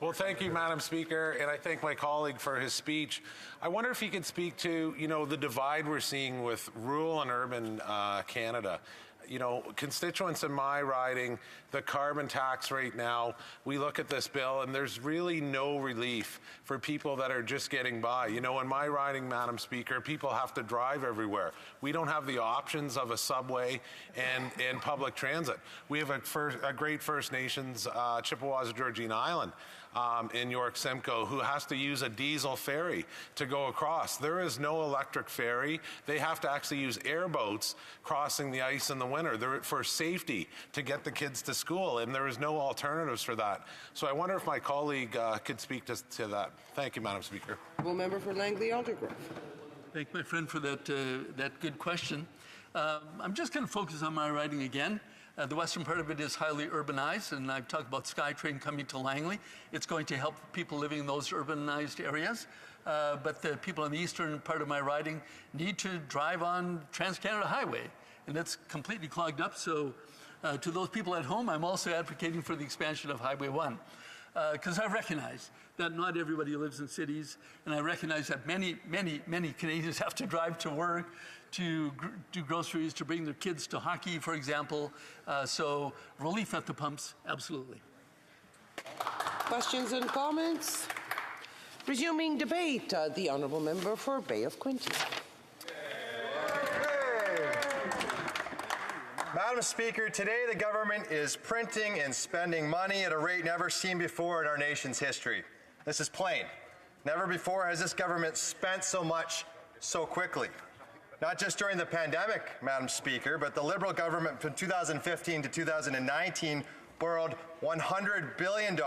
S18: Well, thank you, Madam Speaker, and I thank my colleague for his speech. I wonder if he could speak to, you know, the divide we're seeing with rural and urban Canada. You know, constituents in my riding, the carbon tax right now, we look at this bill and there's really no relief for people that are just getting by. You know, in my riding, Madam Speaker, people have to drive everywhere. We don't have the options of a subway and public transit. We have a great First Nations, Chippewas of Georgina Island, in York Simcoe, who has to use a diesel ferry to go across. There is no electric ferry. They have to actually use airboats crossing the ice in the winter. They're for safety to get the kids to school, and there is no alternatives for that. So I wonder if my colleague could speak to that. Thank you, Madam Speaker.
S2: Honourable Member for Langley Aldergrove.
S16: Thank my friend for that good question. I'm just going to focus on my riding again. The western part of it is highly urbanized, and I've talked about SkyTrain coming to Langley. It's going to help people living in those urbanized areas. But the people in the eastern part of my riding need to drive on Trans-Canada Highway, and it's completely clogged up. So to those people at home, I'm also advocating for the expansion of Highway 1. Because I recognize that not everybody lives in cities, and I recognize that many Canadians have to drive to work, to do groceries, to bring their kids to hockey, for example. So relief at the pumps, absolutely.
S2: Questions and comments? Resuming debate, the honourable member for Bay of Quinte.
S10: Madam Speaker, today the government is printing and spending money at a rate never seen before in our nation's history. This is plain. Never before has this government spent so much so quickly. Not just during the pandemic, Madam Speaker, but the Liberal government from 2015 to 2019 borrowed $100 billion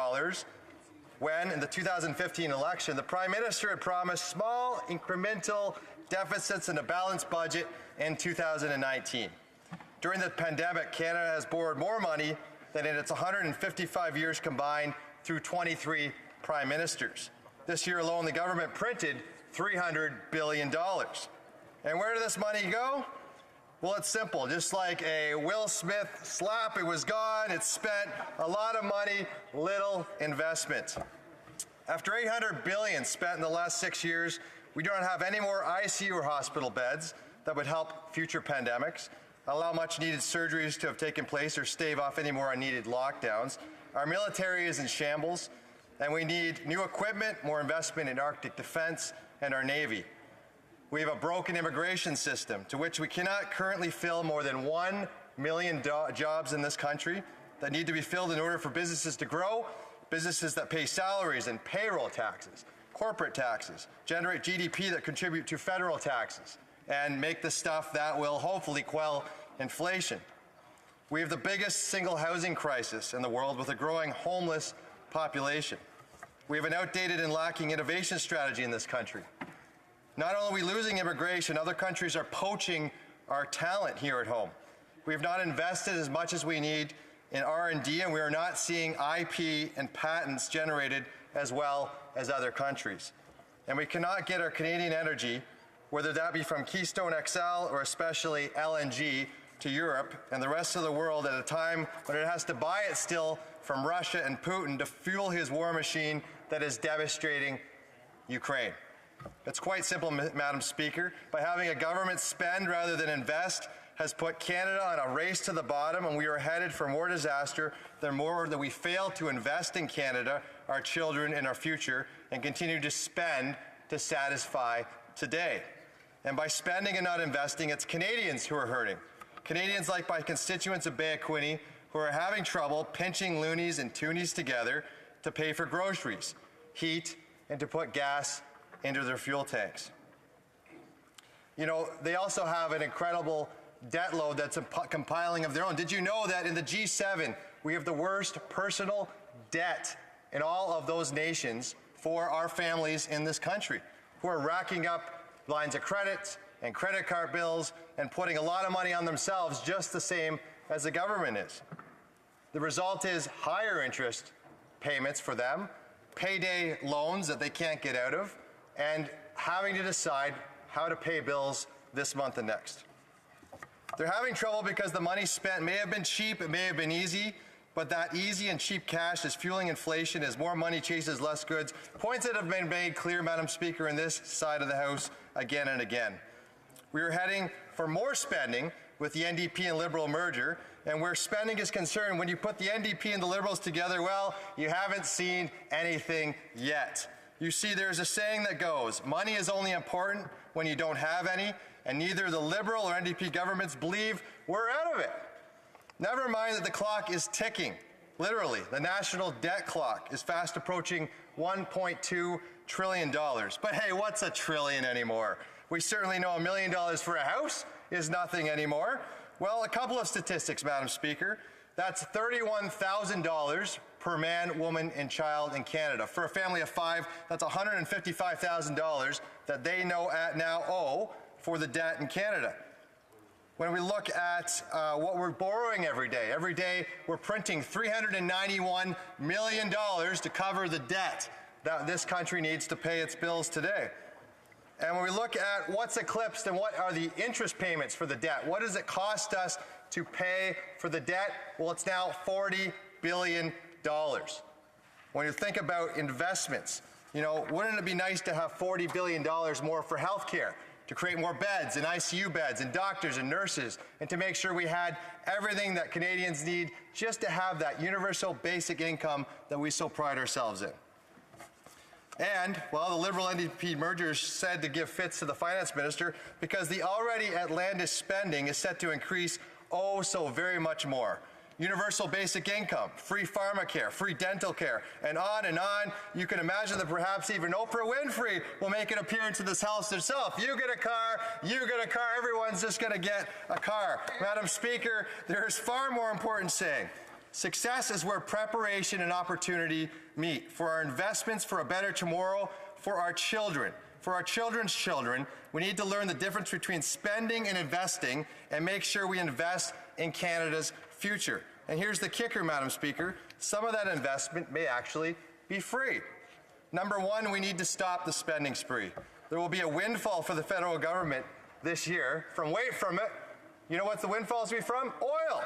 S10: when, in the 2015 election, the Prime Minister had promised small, incremental deficits in a balanced budget in 2019. During the pandemic, Canada has borrowed more money than in its 155 years combined through 23 prime ministers. This year alone, the government printed $300 billion. And where did this money go? Well, it's simple. Just like a Will Smith slap, it was gone. It spent a lot of money, little investment. After $800 billion spent in the last 6 years, we don't have any more ICU or hospital beds that would help future pandemics, allow much needed surgeries to have taken place, or stave off any more unneeded lockdowns. Our military is in shambles, and we need new equipment, more investment in Arctic defense, and our Navy. We have a broken immigration system to which we cannot currently fill more than 1 million jobs in this country that need to be filled in order for businesses to grow, businesses that pay salaries and payroll taxes, corporate taxes, generate GDP that contribute to federal taxes, and make the stuff that will hopefully quell inflation. We have the biggest single housing crisis in the world with a growing homeless population. We have an outdated and lacking innovation strategy in this country. Not only are we losing immigration, other countries are poaching our talent here at home. We have not invested as much as we need in R&D, and we are not seeing IP and patents generated as well as other countries. And we cannot get our Canadian energy, whether that be from Keystone XL or especially LNG, to Europe and the rest of the world at a time when it has to buy it still from Russia and Putin to fuel his war machine that is devastating Ukraine. It's quite simple, Madam Speaker. By having a government spend rather than invest has put Canada on a race to the bottom, and we are headed for more disaster the more that we fail to invest in Canada, our children, and our future, and continue to spend to satisfy today. And by spending and not investing, it's Canadians who are hurting. Canadians like my constituents of Bay of Quinte who are having trouble pinching loonies and toonies together to pay for groceries, heat, and to put gas into their fuel tanks. You know, they also have an incredible debt load that's compiling of their own. Did you know that in the G7, we have the worst personal debt in all of those nations for our families in this country, who are racking up lines of credit and credit card bills and putting a lot of money on themselves, just the same as the government is. The result is higher interest payments for them, payday loans that they can't get out of, and having to decide how to pay bills this month and next. They're having trouble because the money spent may have been cheap, it may have been easy, but that easy and cheap cash is fueling inflation as more money chases less goods. Points that have been made clear, Madam Speaker, in this side of the House again and again. We are heading for more spending with the NDP and Liberal merger, and where spending is concerned, when you put the NDP and the Liberals together, well, you haven't seen anything yet. You see, there's a saying that goes, money is only important when you don't have any, and neither the Liberal or NDP governments believe we're out of it. Never mind that the clock is ticking. Literally, the national debt clock is fast approaching $1.2 trillion. But hey, what's a trillion anymore? We certainly know $1 million for a house is nothing anymore. Well, a couple of statistics, Madam Speaker. That's $31,000 per man, woman, and child in Canada. For a family of 5, that's $155,000 that they now owe for the debt in Canada. When we look at what we're borrowing every day we're printing $391 million to cover the debt that this country needs to pay its bills today. And when we look at what's eclipsed and what are the interest payments for the debt, what does it cost us to pay for the debt? Well, it's now $40 billion. When you think about investments, wouldn't it be nice to have $40 billion more for health care, to create more beds and ICU beds and doctors and nurses, and to make sure we had everything that Canadians need just to have that universal basic income that we so pride ourselves in. And, well, the Liberal NDP merger is said to give fits to the finance minister because the already outlandish spending is set to increase so very much more. Universal basic income, free pharmacare, free dental care, and on and on. You can imagine that perhaps even Oprah Winfrey will make an appearance in this House herself. You get a car, everyone's just going to get a car. Madam Speaker, there is far more important saying. Success is where preparation and opportunity meet. For our investments for a better tomorrow, for our children, for our children's children, we need to learn the difference between spending and investing and make sure we invest in Canada's future. And here's the kicker, Madam Speaker. Some of that investment may actually be free. Number one, we need to stop the spending spree. There will be a windfall for the federal government this year wait from it. You know what the windfalls will be from? Oil.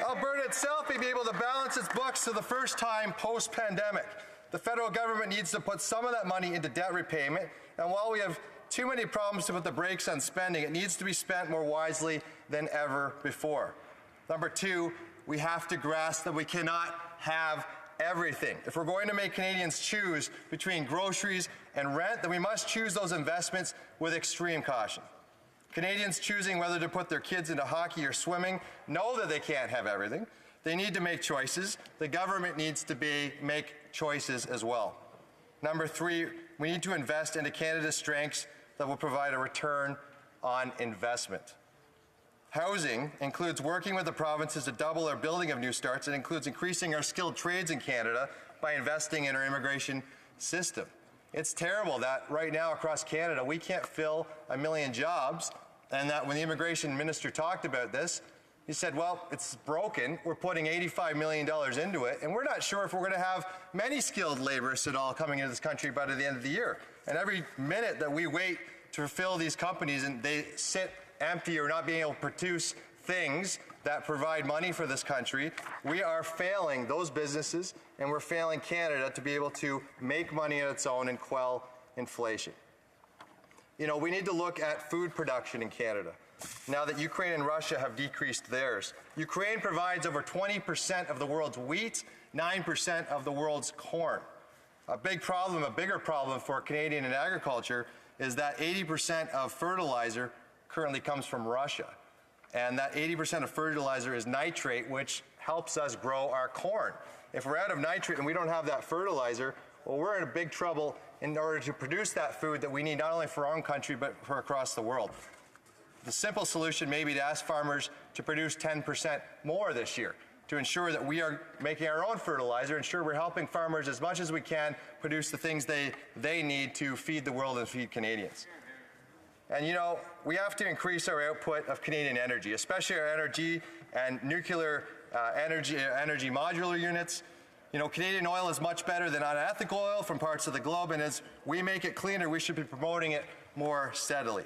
S10: Alberta itself may be able to balance its books for the first time post-pandemic. The federal government needs to put some of that money into debt repayment, and while we have too many problems to put the brakes on spending, it needs to be spent more wisely than ever before. Number two, we have to grasp that we cannot have everything. If we're going to make Canadians choose between groceries and rent, then we must choose those investments with extreme caution. Canadians choosing whether to put their kids into hockey or swimming know that they can't have everything. They need to make choices. The government needs to make choices as well. Number three, we need to invest into Canada's strengths that will provide a return on investment. Housing includes working with the provinces to double our building of new starts. It includes increasing our skilled trades in Canada by investing in our immigration system. It's terrible that right now across Canada we can't fill 1 million jobs, and that when the immigration minister talked about this, he said, well, it's broken. We're putting $85 million into it, and we're not sure if we're going to have many skilled laborers at all coming into this country by the end of the year. And every minute that we wait to fulfill these companies and they sit empty or not being able to produce things that provide money for this country, we are failing those businesses and we're failing Canada to be able to make money on its own and quell inflation. We need to look at food production in Canada. Now that Ukraine and Russia have decreased theirs, Ukraine provides over 20% of the world's wheat, 9% of the world's corn. A bigger problem for Canadian and agriculture is that 80% of fertilizer currently comes from Russia. And that 80% of fertilizer is nitrate, which helps us grow our corn. If we're out of nitrate and we don't have that fertilizer, well, we're in a big trouble in order to produce that food that we need not only for our own country, but for across the world. The simple solution may be to ask farmers to produce 10% more this year to ensure that we are making our own fertilizer, ensure we're helping farmers as much as we can produce the things they need to feed the world and feed Canadians. And we have to increase our output of Canadian energy, especially our energy and nuclear energy modular units. Canadian oil is much better than unethical oil from parts of the globe, and as we make it cleaner, we should be promoting it more steadily.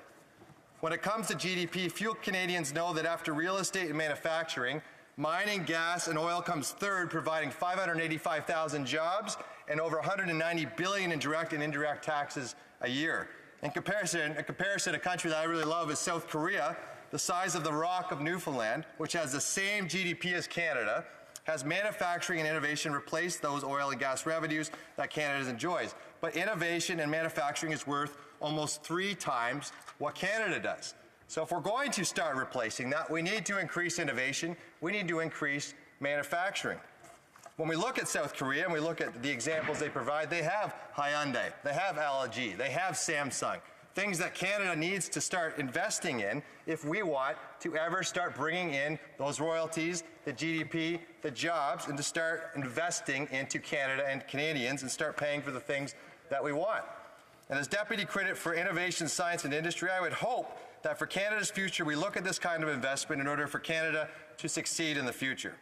S10: When it comes to GDP, few Canadians know that after real estate and manufacturing, mining, gas, and oil comes third, providing 585,000 jobs and over $190 billion in direct and indirect taxes a year. In comparison, a country that I really love is South Korea, the size of the Rock of Newfoundland, which has the same GDP as Canada, has manufacturing and innovation replaced those oil and gas revenues that Canada enjoys. But innovation and manufacturing is worth almost 3 times what Canada does. So if we're going to start replacing that, we need to increase innovation, we need to increase manufacturing. When we look at South Korea and we look at the examples they provide, they have Hyundai, they have LG, they have Samsung, things that Canada needs to start investing in if we want to ever start bringing in those royalties, the GDP, the jobs, and to start investing into Canada and Canadians and start paying for the things that we want. And as Deputy Critic for Innovation, Science and Industry, I would hope that for Canada's future, we look at this kind of investment in order for Canada to succeed in the future.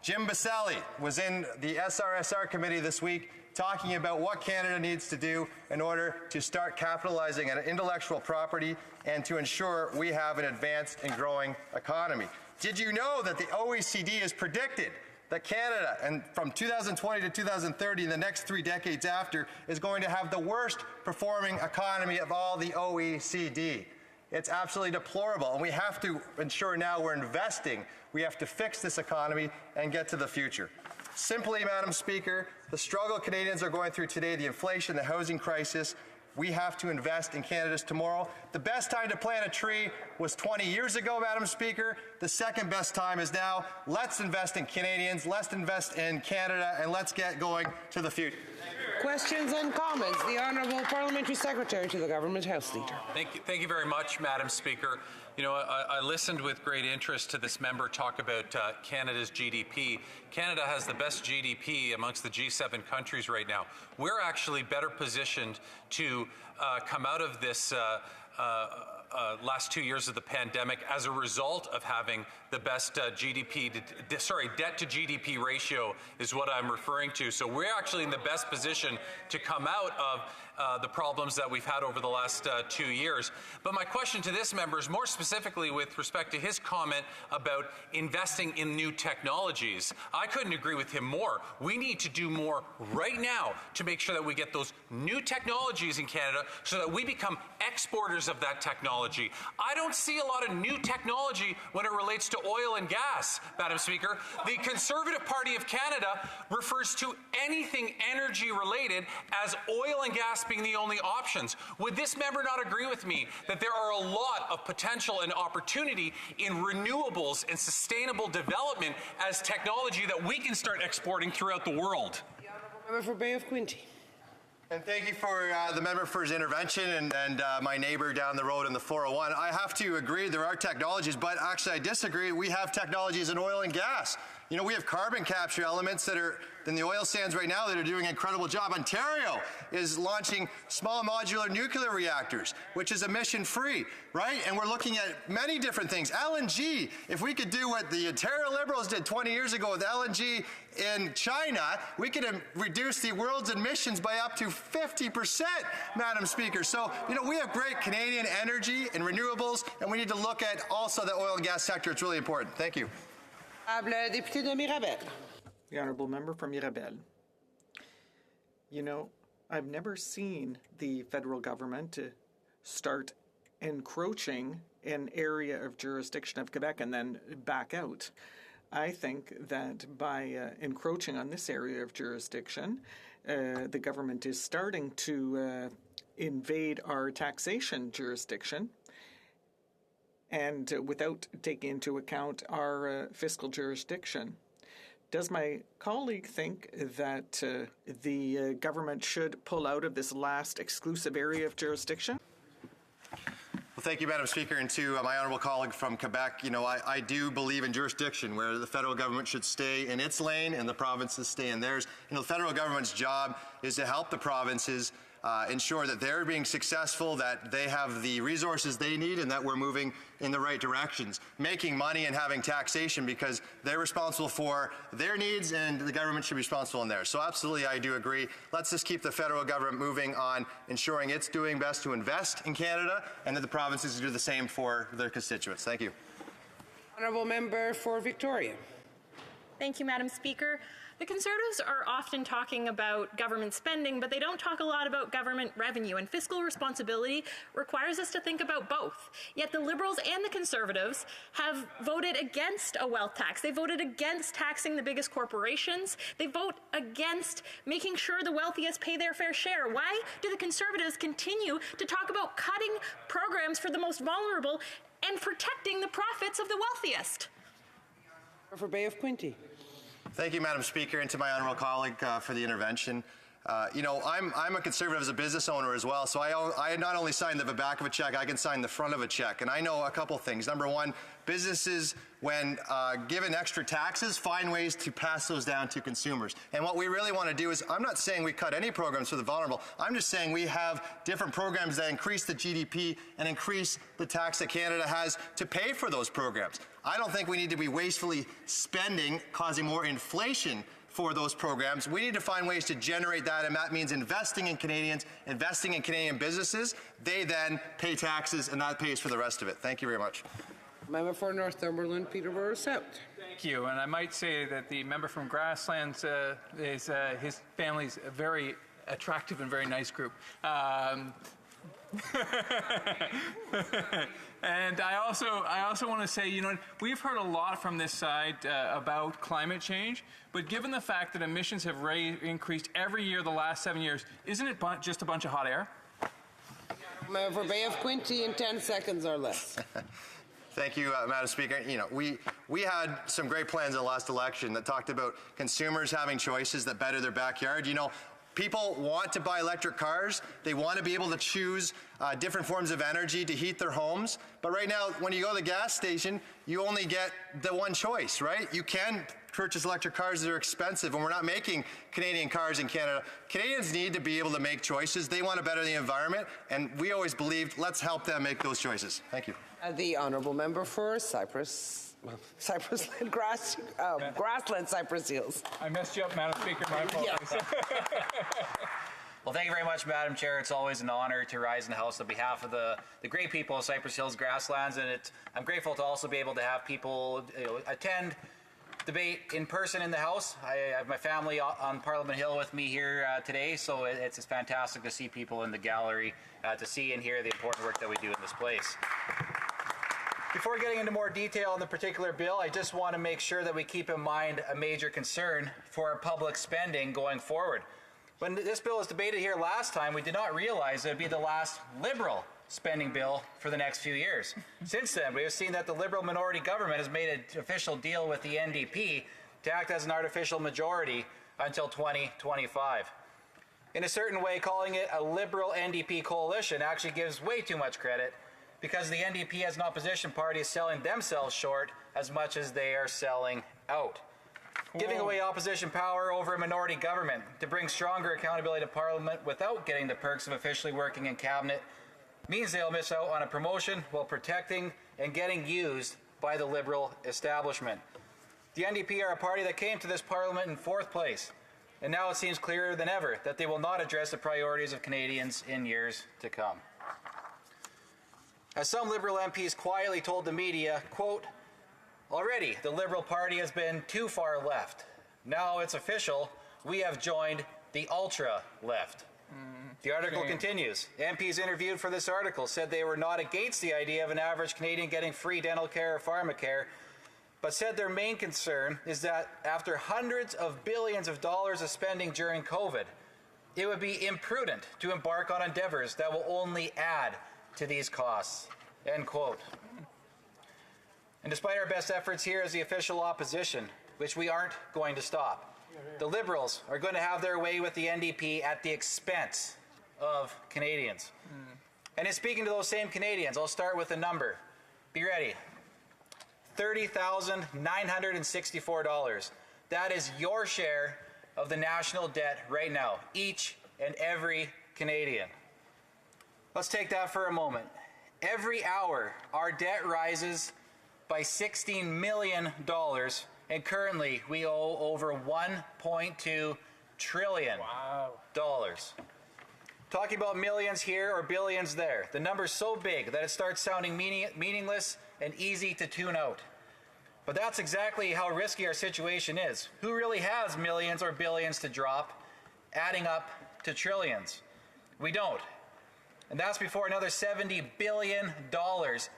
S10: Jim Baselli was in the SRSR committee this week talking about what Canada needs to do in order to start capitalizing on intellectual property and to ensure we have an advanced and growing economy. Did you know that the OECD has predicted that Canada, and from 2020 to 2030, in the next 3 decades after, is going to have the worst performing economy of all the OECD? It's absolutely deplorable, and we have to ensure now we're investing. We have to fix this economy and get to the future. Simply, Madam Speaker, the struggle Canadians are going through today, the inflation, the housing crisis, we have to invest in Canada's tomorrow. The best time to plant a tree was 20 years ago, Madam Speaker. The second best time is now. Let's invest in Canadians, let's invest in Canada, and let's get going to the future.
S2: Questions and comments. The Honourable Parliamentary Secretary to the Government House Leader.
S6: Thank you very much, Madam Speaker. You know, I listened with great interest to this member talk about Canada's GDP. Canada has the best GDP amongst the G7 countries right now. We're actually better positioned to come out of this last 2 years of the pandemic as a result of having the best debt to GDP ratio is what I'm referring to. So we're actually in the best position to come out of the problems that we've had over the last 2 years. But my question to this member is more specifically with respect to his comment about investing in new technologies. I couldn't agree with him more. We need to do more right now to make sure that we get those new technologies in Canada so that we become exporters of that technology. I don't see a lot of new technology when it relates to oil and gas, Madam Speaker. The Conservative Party of Canada refers to anything energy related as oil and gas being the only options. Would this member not agree with me that there are a lot of potential and opportunity in renewables and sustainable development as technology that we can start exporting throughout the world?
S2: Member for Bay of Quinte.
S10: And thank you for the member for his intervention and my neighbor down the road in the 401. I have to agree there are technologies, but actually I disagree. We have technologies in oil and gas. You know, we have carbon capture elements that are in the oil sands right now that are doing an incredible job. Ontario is launching small modular nuclear reactors, which is emission-free, right? And we're looking at many different things. LNG, if we could do what the Ontario Liberals did 20 years ago with LNG in China, we could reduce the world's emissions by up to 50%, Madam Speaker. So, you know, we have great Canadian energy and renewables, and we need to look at also the oil and gas sector. It's really important. Thank you.
S2: Député de Mirabel.
S20: The Honourable Member from Mirabel. You know, I've never seen the federal government start encroaching an area of jurisdiction of Quebec and then back out. I think that by encroaching on this area of jurisdiction, the government is starting to invade our taxation jurisdiction, and without taking into account our fiscal jurisdiction. Does my colleague think that the government should pull out of this last exclusive area of jurisdiction?
S10: Well, thank you, Madam Speaker, and to my honourable colleague from Quebec. You know, I do believe in jurisdiction where the federal government should stay in its lane and the provinces stay in theirs. You know, the federal government's job is to help the provinces ensure that they're being successful, that they have the resources they need, and that we're moving in the right directions. Making money and having taxation because they're responsible for their needs and the government should be responsible in theirs. So absolutely, I do agree. Let's just keep the federal government moving on ensuring it's doing best to invest in Canada and that the provinces do the same for their constituents. Thank you.
S2: Honourable Member for Victoria.
S17: Thank you, Madam Speaker. The Conservatives are often talking about government spending, but they don't talk a lot about government revenue, and fiscal responsibility requires us to think about both. Yet the Liberals and the Conservatives have voted against a wealth tax. They voted against taxing the biggest corporations. They vote against making sure the wealthiest pay their fair share. Why do the Conservatives continue to talk about cutting programs for the most vulnerable and protecting the profits of the wealthiest?
S2: For Bay of Quinte.
S10: Thank you, Madam Speaker, and to my honourable colleague for the intervention. You know, I'm a conservative as a business owner as well, so I not only sign the back of a check, I can sign the front of a check. And I know a couple things. Number one, businesses, when given extra taxes, find ways to pass those down to consumers. And what we really want to do is, I'm not saying we cut any programs for the vulnerable. I'm just saying we have different programs that increase the GDP and increase the tax that Canada has to pay for those programs. I don't think we need to be wastefully spending, causing more inflation for those programs. We need to find ways to generate that, and that means investing in Canadians, investing in Canadian businesses. They then pay taxes, and that pays for the rest of it. Thank you very much.
S2: Member for Northumberland, Peterborough South.
S12: Thank you, and I might say that the member from Grasslands is his family's a very attractive and very nice group. And I also want to say, you know, we've heard a lot from this side about climate change, but given the fact that emissions have increased every year the last 7 years, isn't it just a bunch of hot air?
S2: Member for Bay of Quinte in 10 seconds or less.
S10: Thank you, Madam Speaker. You know, we had some great plans in the last election that talked about consumers having choices that better their backyard. You know, people want to buy electric cars. They want to be able to choose different forms of energy to heat their homes. But right now, when you go to the gas station, you only get the one choice, right? You can purchase electric cars that are expensive, and we're not making Canadian cars in Canada. Canadians need to be able to make choices. They want to better the environment, and we always believed, let's help them make those choices. Thank you.
S2: The honourable member for Grassland, Cypress Hills.
S12: I messed you up, Madam Speaker. My apologies.
S9: Well, thank you very much, Madam Chair. It's always an honor to rise in the House on behalf of the great people of Cypress Hills Grasslands, and I'm grateful to also be able to have people attend debate in person in the House. I have my family on Parliament Hill with me here today, so it's fantastic to see people in the gallery to see and hear the important work that we do in this place. Before getting into more detail on the particular bill, I just want to make sure that we keep in mind a major concern for our public spending going forward. When this bill was debated here last time, we did not realize it would be the last Liberal spending bill for the next few years. Since then, we have seen that the Liberal minority government has made an official deal with the NDP to act as an artificial majority until 2025. In a certain way, calling it a Liberal NDP coalition actually gives way too much credit, because the NDP as an opposition party is selling themselves short as much as they are selling out. Giving away opposition power over a minority government to bring stronger accountability to Parliament without getting the perks of officially working in Cabinet means they'll miss out on a promotion while protecting and getting used by the Liberal establishment. The NDP are a party that came to this Parliament in 4th place, and now it seems clearer than ever that they will not address the priorities of Canadians in years to come. As some Liberal MPs quietly told the media, quote, "Already the Liberal Party has been too far left. Now it's official, we have joined the ultra-left." The article continues. MPs interviewed for this article said they were not against the idea of an average Canadian getting free dental care or pharmacare, but said their main concern is that after hundreds of billions of dollars of spending during COVID, it would be imprudent to embark on endeavors that will only add to these costs, end quote. And despite our best efforts here as the official opposition, which we aren't going to stop, the Liberals are going to have their way with the NDP at the expense of Canadians. And in speaking to those same Canadians, I'll start with a number. Be ready. $30,964. That is your share of the national debt right now, each and every Canadian. Let's take that for a moment. Every hour, our debt rises by $16 million, and currently we owe over $1.2 trillion. Wow. Talking about millions here or billions there, the number's so big that it starts sounding meaningless and easy to tune out. But that's exactly how risky our situation is. Who really has millions or billions to drop, adding up to trillions? We don't. And that's before another $70 billion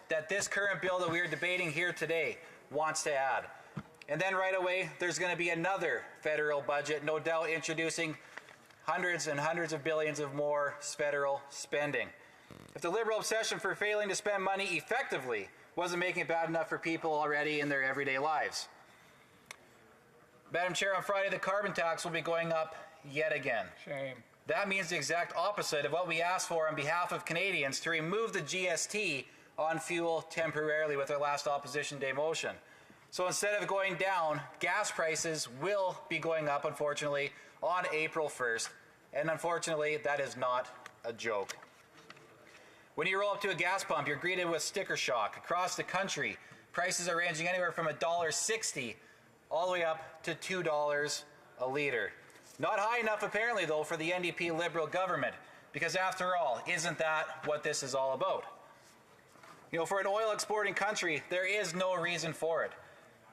S9: that this current bill that we are debating here today wants to add. And then right away, there's going to be another federal budget, no doubt introducing hundreds and hundreds of billions of more federal spending. If the Liberal obsession for failing to spend money effectively wasn't making it bad enough for people already in their everyday lives. Madam Chair, on Friday, the carbon tax will be going up yet again.
S12: Shame.
S9: That means the exact opposite of what we asked for on behalf of Canadians to remove the GST on fuel temporarily with our last Opposition Day motion. So instead of going down, gas prices will be going up, unfortunately, on April 1st. And unfortunately, that is not a joke. When you roll up to a gas pump, you're greeted with sticker shock. Across the country, prices are ranging anywhere from $1.60 all the way up to $2 a litre. Not high enough, apparently, though, for the NDP Liberal government, because after all, isn't that what this is all about? You know, for an oil exporting country, there is no reason for it.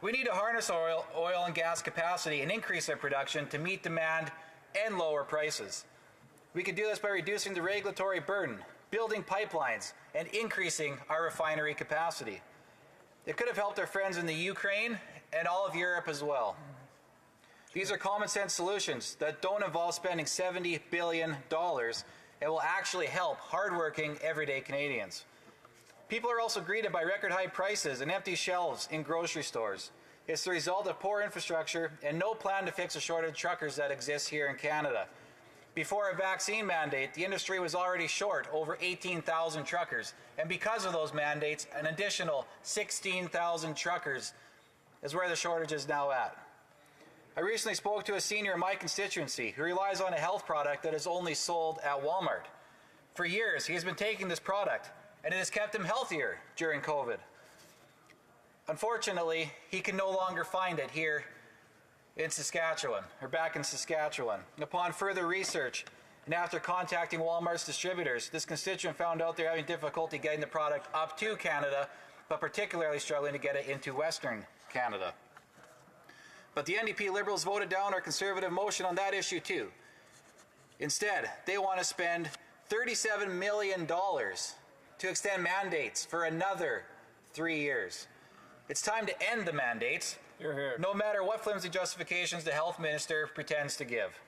S9: We need to harness oil and gas capacity and increase our production to meet demand and lower prices. We can do this by reducing the regulatory burden, building pipelines, and increasing our refinery capacity. It could have helped our friends in the Ukraine and all of Europe as well. These are common sense solutions that don't involve spending $70 billion and will actually help hardworking, everyday Canadians. People are also greeted by record high prices and empty shelves in grocery stores. It's the result of poor infrastructure and no plan to fix a shortage of truckers that exists here in Canada. Before a vaccine mandate, the industry was already short over 18,000 truckers. And because of those mandates, an additional 16,000 truckers is where the shortage is now at. I recently spoke to a senior in my constituency who relies on a health product that is only sold at Walmart. For years, he has been taking this product, and it has kept him healthier during COVID. Unfortunately, he can no longer find it here in Saskatchewan, or back in Saskatchewan. Upon further research, and after contacting Walmart's distributors, this constituent found out they're having difficulty getting the product up to Canada, but particularly struggling to get it into Western Canada. But the NDP Liberals voted down our Conservative motion on that issue too. Instead, they want to spend $37 million to extend mandates for another 3 years. It's time to end the mandates, no matter what flimsy justifications the health minister pretends to give.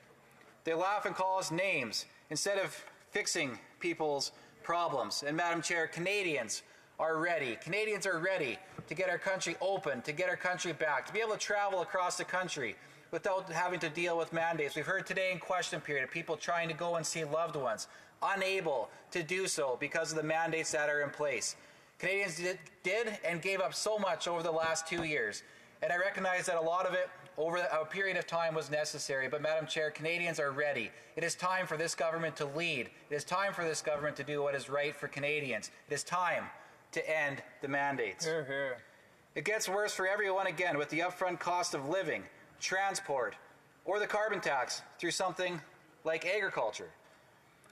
S9: They laugh and call us names instead of fixing people's problems. And Madam Chair, Canadians are ready. Canadians are ready to get our country open, to get our country back, to be able to travel across the country without having to deal with mandates. We've heard today in question period people trying to go and see loved ones, unable to do so because of the mandates that are in place. Canadians did and gave up so much over the last 2 years. And I recognize that a lot of it over a period of time was necessary. But Madam Chair, Canadians are ready. It is time for this government to lead. It is time for this government to do what is right for Canadians. It is time to end the mandates. It gets worse for everyone again with the upfront cost of living, transport, or the carbon tax through something like agriculture.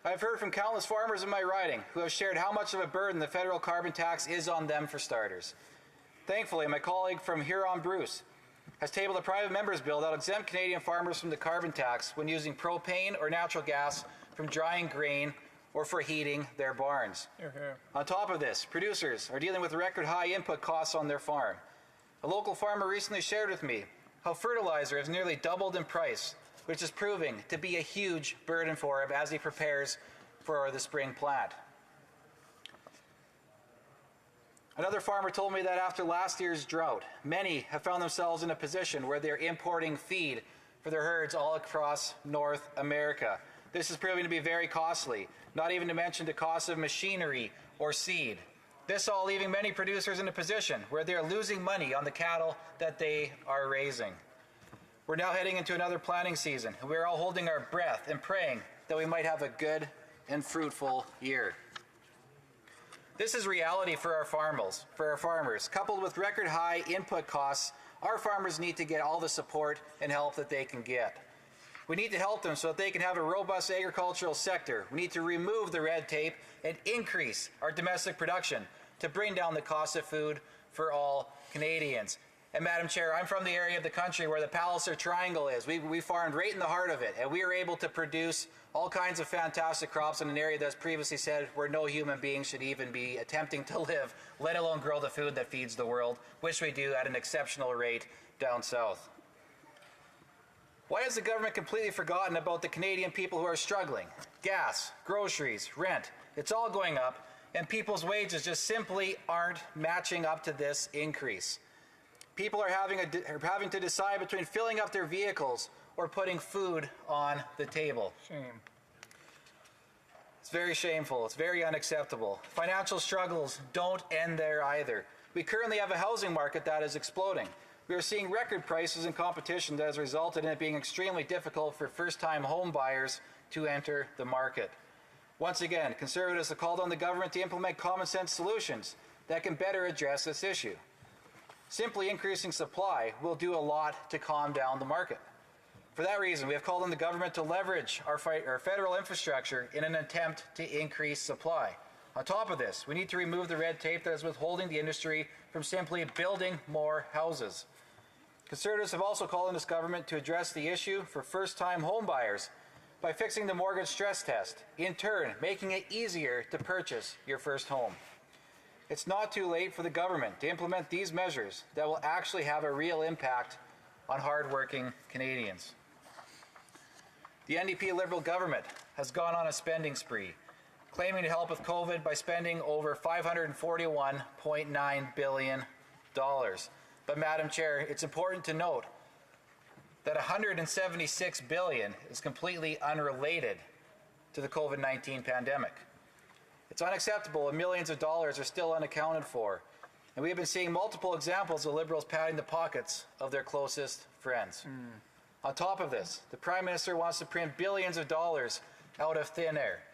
S9: I've heard from countless farmers in my riding who have shared how much of a burden the federal carbon tax is on them for starters. Thankfully, my colleague from Huron, Bruce, has tabled a private member's bill that will exempt Canadian farmers from the carbon tax when using propane or natural gas from drying grain or for heating their barns. On top of this, producers are dealing with record high input costs on their farm. A local farmer recently shared with me how fertilizer has nearly doubled in price, which is proving to be a huge burden for him as he prepares for the spring plant. Another farmer told me that after last year's drought, many have found themselves in a position where they're importing feed for their herds all across North America. This is proving to be very costly, not even to mention the cost of machinery or seed. This all leaving many producers in a position where they're losing money on the cattle that they are raising. We're now heading into another planting season, and we're all holding our breath and praying that we might have a good and fruitful year. This is reality for our farmers. Coupled with record high input costs, our farmers need to get all the support and help that they can get. We need to help them so that they can have a robust agricultural sector. We need to remove the red tape and increase our domestic production to bring down the cost of food for all Canadians. And Madam Chair, I'm from the area of the country where the Palliser Triangle is. We farmed right in the heart of it, and we are able to produce all kinds of fantastic crops in an area that's previously said where no human being should even be attempting to live, let alone grow the food that feeds the world, which we do at an exceptional rate down south. Why has the government completely forgotten about the Canadian people who are struggling? Gas, groceries, rent, it's all going up, and people's wages just simply aren't matching up to this increase. People are having to decide between filling up their vehicles or putting food on the table.
S23: Shame.
S9: It's very shameful. It's very unacceptable. Financial struggles don't end there either. We currently have a housing market that is exploding. We are seeing record prices and competition that has resulted in it being extremely difficult for first-time home buyers to enter the market. Once again, Conservatives have called on the government to implement common-sense solutions that can better address this issue. Simply increasing supply will do a lot to calm down the market. For that reason, we have called on the government to leverage our federal infrastructure in an attempt to increase supply. On top of this, we need to remove the red tape that is withholding the industry from simply building more houses. Conservatives have also called on this government to address the issue for first-time home buyers by fixing the mortgage stress test, in turn making it easier to purchase your first home. It's not too late for the government to implement these measures that will actually have a real impact on hard-working Canadians. The NDP Liberal government has gone on a spending spree, claiming to help with COVID by spending over $541.9 billion. But, Madam Chair, it's important to note that $176 billion is completely unrelated to the COVID-19 pandemic. It's unacceptable and millions of dollars are still unaccounted for. And we have been seeing multiple examples of Liberals padding the pockets of their closest friends. On top of this, the Prime Minister wants to print billions of dollars out of thin air.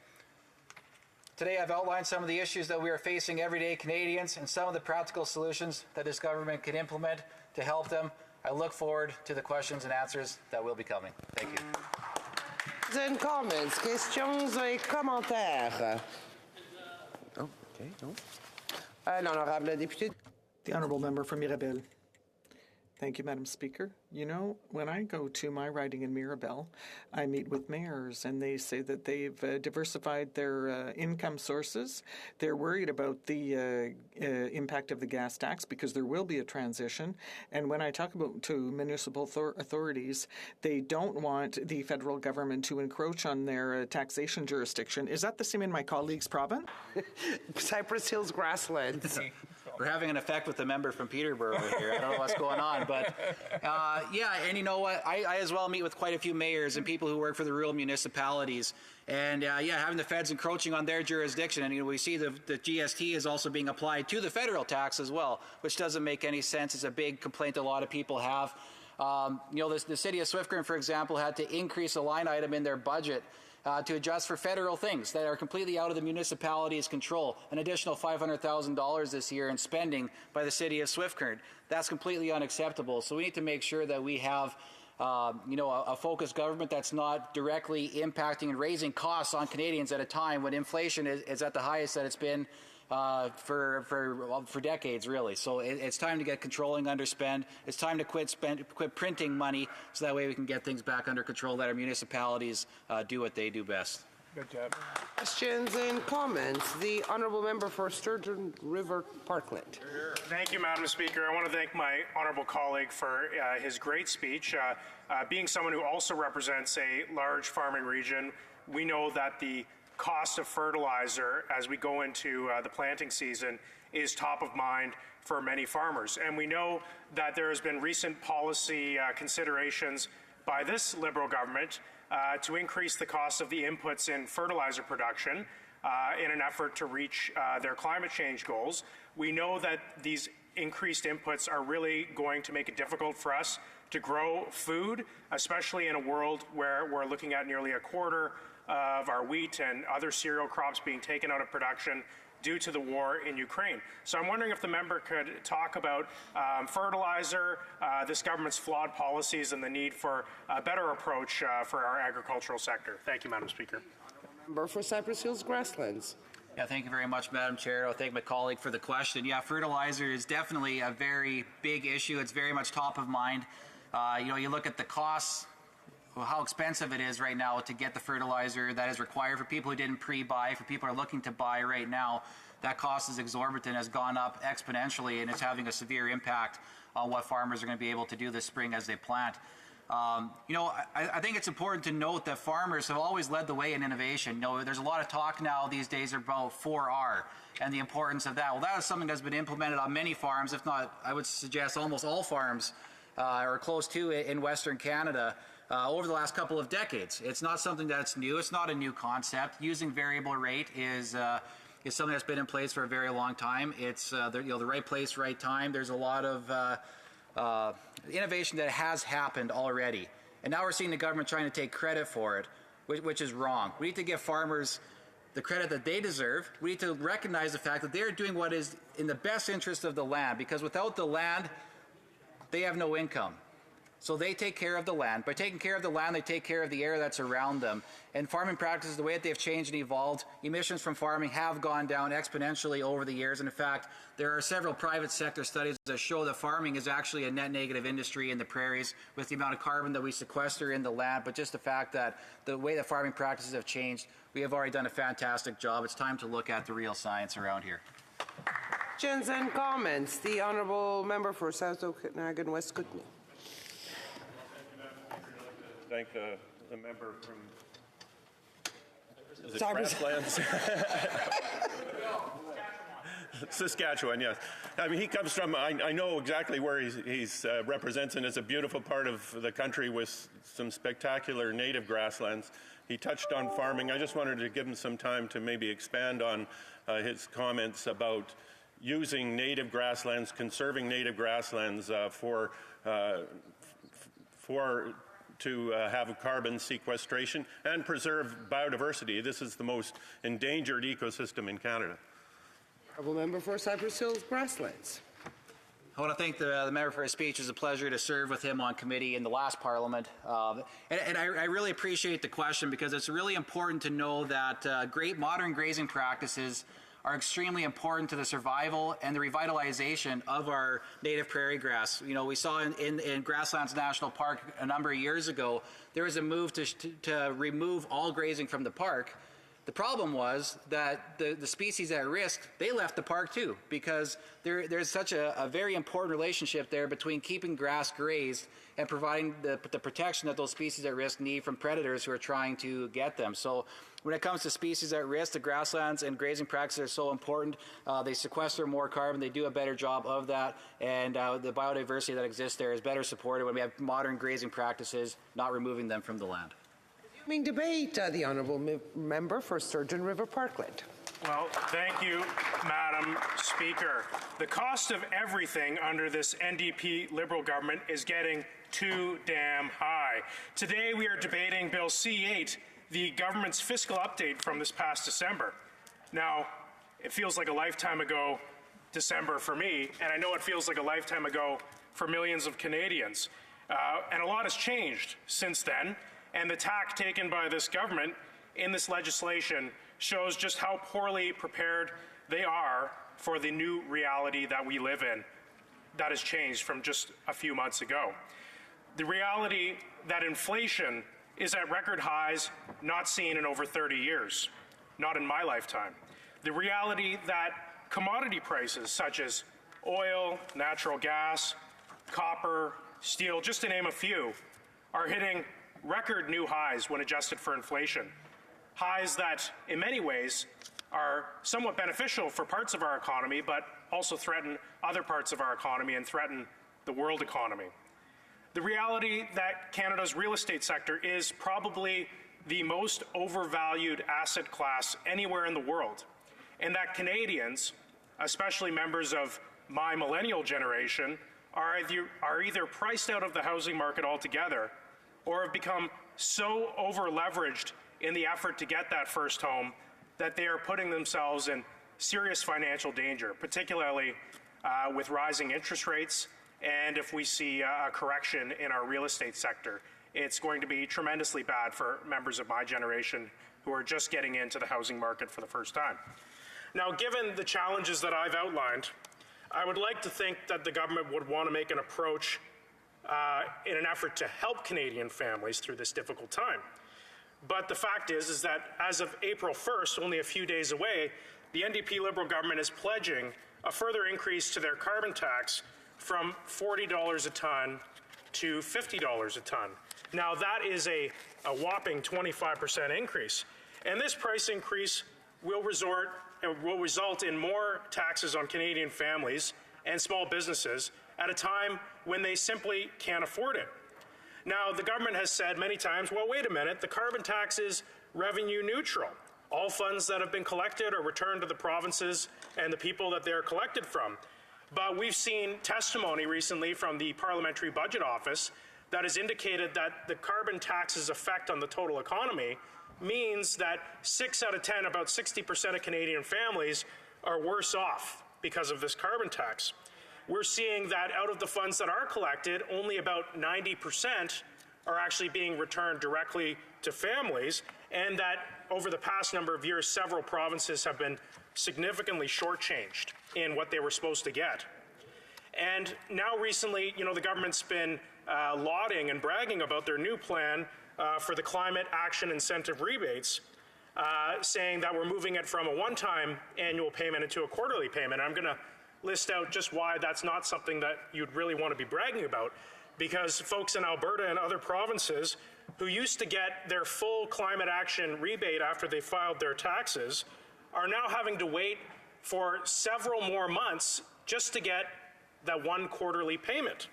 S9: Today I've outlined some of the issues that we are facing everyday Canadians and some of the practical solutions that this government can implement to help them. I look forward to the questions and answers that will be coming. Thank you.
S2: And comments, questions et commentaires. Oh, okay, no. L'honorable député.
S20: The Honourable Member from Mirabel. Thank you, Madam Speaker. You know, when I go to my riding in Mirabel, I meet with mayors, and they say that they've diversified their income sources. They're worried about the impact of the gas tax because there will be a transition. And when I talk to municipal authorities, they don't want the federal government to encroach on their taxation jurisdiction. Is that the same in my colleague's province?
S2: Cypress Hills Grasslands.
S9: We're having an effect with the member from Peterborough here. I don't know what's going on, but yeah, and you know what? I as well meet with quite a few mayors and people who work for the rural municipalities. And yeah, having the feds encroaching on their jurisdiction, and you know, we see the GST is also being applied to the federal tax as well, which doesn't make any sense. It's a big complaint that a lot of people have. You know, the city of Swift Current, for example, had to increase a line item in their budget to adjust for federal things that are completely out of the municipality's control. An additional $500,000 this year in spending by the city of Swift Current. That's completely unacceptable. So we need to make sure that we have you know, a focused government that's not directly impacting and raising costs on Canadians at a time when inflation is at the highest that it's been for decades, really. So it's time to get controlling underspend. It's time to quit printing money, so that way we can get things back under control. Let our municipalities do what they do best.
S23: Good job.
S2: Questions and comments. The Honourable Member for Sturgeon River Parkland.
S13: Thank you, Madam Speaker. I want to thank my honourable colleague for his great speech. Being someone who also represents a large farming region, we know that the cost of fertilizer as we go into the planting season is top of mind for many farmers. And we know that there has been recent policy considerations by this Liberal government to increase the cost of the inputs in fertilizer production in an effort to reach their climate change goals. We know that these increased inputs are really going to make it difficult for us to grow food, especially in a world where we're looking at nearly a quarter of our wheat and other cereal crops being taken out of production due to the war in Ukraine. So I'm wondering if the member could talk about fertilizer, this government's flawed policies, and the need for a better approach for our agricultural sector. Thank you, Madam Speaker.
S2: Member for Cypress Hills Grasslands.
S9: Yeah, thank you very much, Madam Chair. I'll thank my colleague for the question. Yeah, fertilizer is definitely a very big issue. It's very much top of mind. You know, you look at the costs, how expensive it is right now to get the fertilizer that is required for people who didn't pre-buy, for people who are looking to buy right now. That cost is exorbitant, has gone up exponentially, and it's having a severe impact on what farmers are going to be able to do this spring as they plant. You know, I think it's important to note that farmers have always led the way in innovation. You know, there's a lot of talk now these days about 4R and the importance of that. Well, that is something that's been implemented on many farms, if not, I would suggest almost all farms, or close to it in Western Canada. over the last couple of decades. It's not something that's new. It's not a new concept. Using variable rate is something that's been in place for a very long time. It's the right place, right time. There's a lot of innovation that has happened already. And now we're seeing the government trying to take credit for it, which is wrong. We need to give farmers the credit that they deserve. We need to recognize the fact that they're doing what is in the best interest of the land, because without the land, they have no income. So they take care of the land. By taking care of the land, they take care of the air that's around them. And farming practices, the way that they've changed and evolved, emissions from farming have gone down exponentially over the years. And in fact, there are several private sector studies that show that farming is actually a net negative industry in the prairies with the amount of carbon that we sequester in the land. But just the fact that the way that farming practices have changed, we have already done a fantastic job. It's time to look at the real science around here.
S2: Questions and comments. The Honourable Member for South Okanagan West Kootenay.
S14: Thank the member from
S2: Grasslands.
S14: Saskatchewan, yes. I mean, he comes from, I know exactly where he's represents, and it's a beautiful part of the country with some spectacular native grasslands. He touched on farming. I just wanted to give him some time to maybe expand on his comments about using native grasslands, conserving native grasslands to have carbon sequestration and preserve biodiversity. This is the most endangered ecosystem in Canada.
S2: Honourable Member for Cypress Hills Grasslands.
S9: I want to thank the member for his speech. It was a pleasure to serve with him on committee in the last Parliament. And I really appreciate the question, because it's really important to know that great modern grazing practices are extremely important to the survival and the revitalization of our native prairie grass. You know, we saw in Grasslands National Park a number of years ago, there was a move to remove all grazing from the park. The problem was that the species at risk, they left the park too, because there's such a very important relationship there between keeping grass grazed and providing the protection that those species at risk need from predators who are trying to get them. So when it comes to species at risk, the grasslands and grazing practices are so important. They sequester more carbon. They do a better job of that. And the biodiversity that exists there is better supported when we have modern grazing practices, not removing them from the land.
S2: Resuming debate, the Honourable Member for Sturgeon River Parkland.
S13: Well, thank you, Madam Speaker. The cost of everything under this NDP Liberal government is getting too damn high. Today we are debating Bill C-8, the government's fiscal update from this past December. Now, it feels like a lifetime ago December for me, and I know it feels like a lifetime ago for millions of Canadians. And a lot has changed since then, and the tack taken by this government in this legislation shows just how poorly prepared they are for the new reality that we live in that has changed from just a few months ago. The reality that inflation is at record highs not seen in over 30 years, not in my lifetime. The reality that commodity prices such as oil, natural gas, copper, steel, just to name a few, are hitting record new highs when adjusted for inflation. Highs that, in many ways, are somewhat beneficial for parts of our economy, but also threaten other parts of our economy and threaten the world economy. The reality that Canada's real estate sector is probably the most overvalued asset class anywhere in the world, and that Canadians, especially members of my millennial generation, are either priced out of the housing market altogether or have become so over-leveraged in the effort to get that first home that they are putting themselves in serious financial danger, particularly with rising interest rates. And if we see a correction in our real estate sector, it's going to be tremendously bad for members of my generation who are just getting into the housing market for the first time. Now, given the challenges that I've outlined, I would like to think that the government would want to make an approach in an effort to help Canadian families through this difficult time. But the fact is that as of April 1st, only a few days away, the NDP Liberal government is pledging a further increase to their carbon tax from $40 a ton to $50 a ton. Now that is a whopping 25% increase. And this price increase will result in more taxes on Canadian families and small businesses at a time when they simply can't afford it. Now, the government has said many times, well, wait a minute, the carbon tax is revenue neutral. All funds that have been collected are returned to the provinces and the people that they're collected from. But we've seen testimony recently from the Parliamentary Budget Office that has indicated that the carbon tax's effect on the total economy means that 6 out of 10, about 60% of Canadian families, are worse off because of this carbon tax. We're seeing that out of the funds that are collected, only about 90% are actually being returned directly to families, and that over the past number of years, several provinces have been significantly shortchanged in what they were supposed to get. And now recently, the government's been lauding and bragging about their new plan for the climate action incentive rebates, saying that we're moving it from a one-time annual payment into a quarterly payment. I'm going to list out just why that's not something that you'd really want to be bragging about, because folks in Alberta and other provinces who used to get their full climate action rebate after they filed their taxes are now having to wait for several more months just to get that one quarterly payment.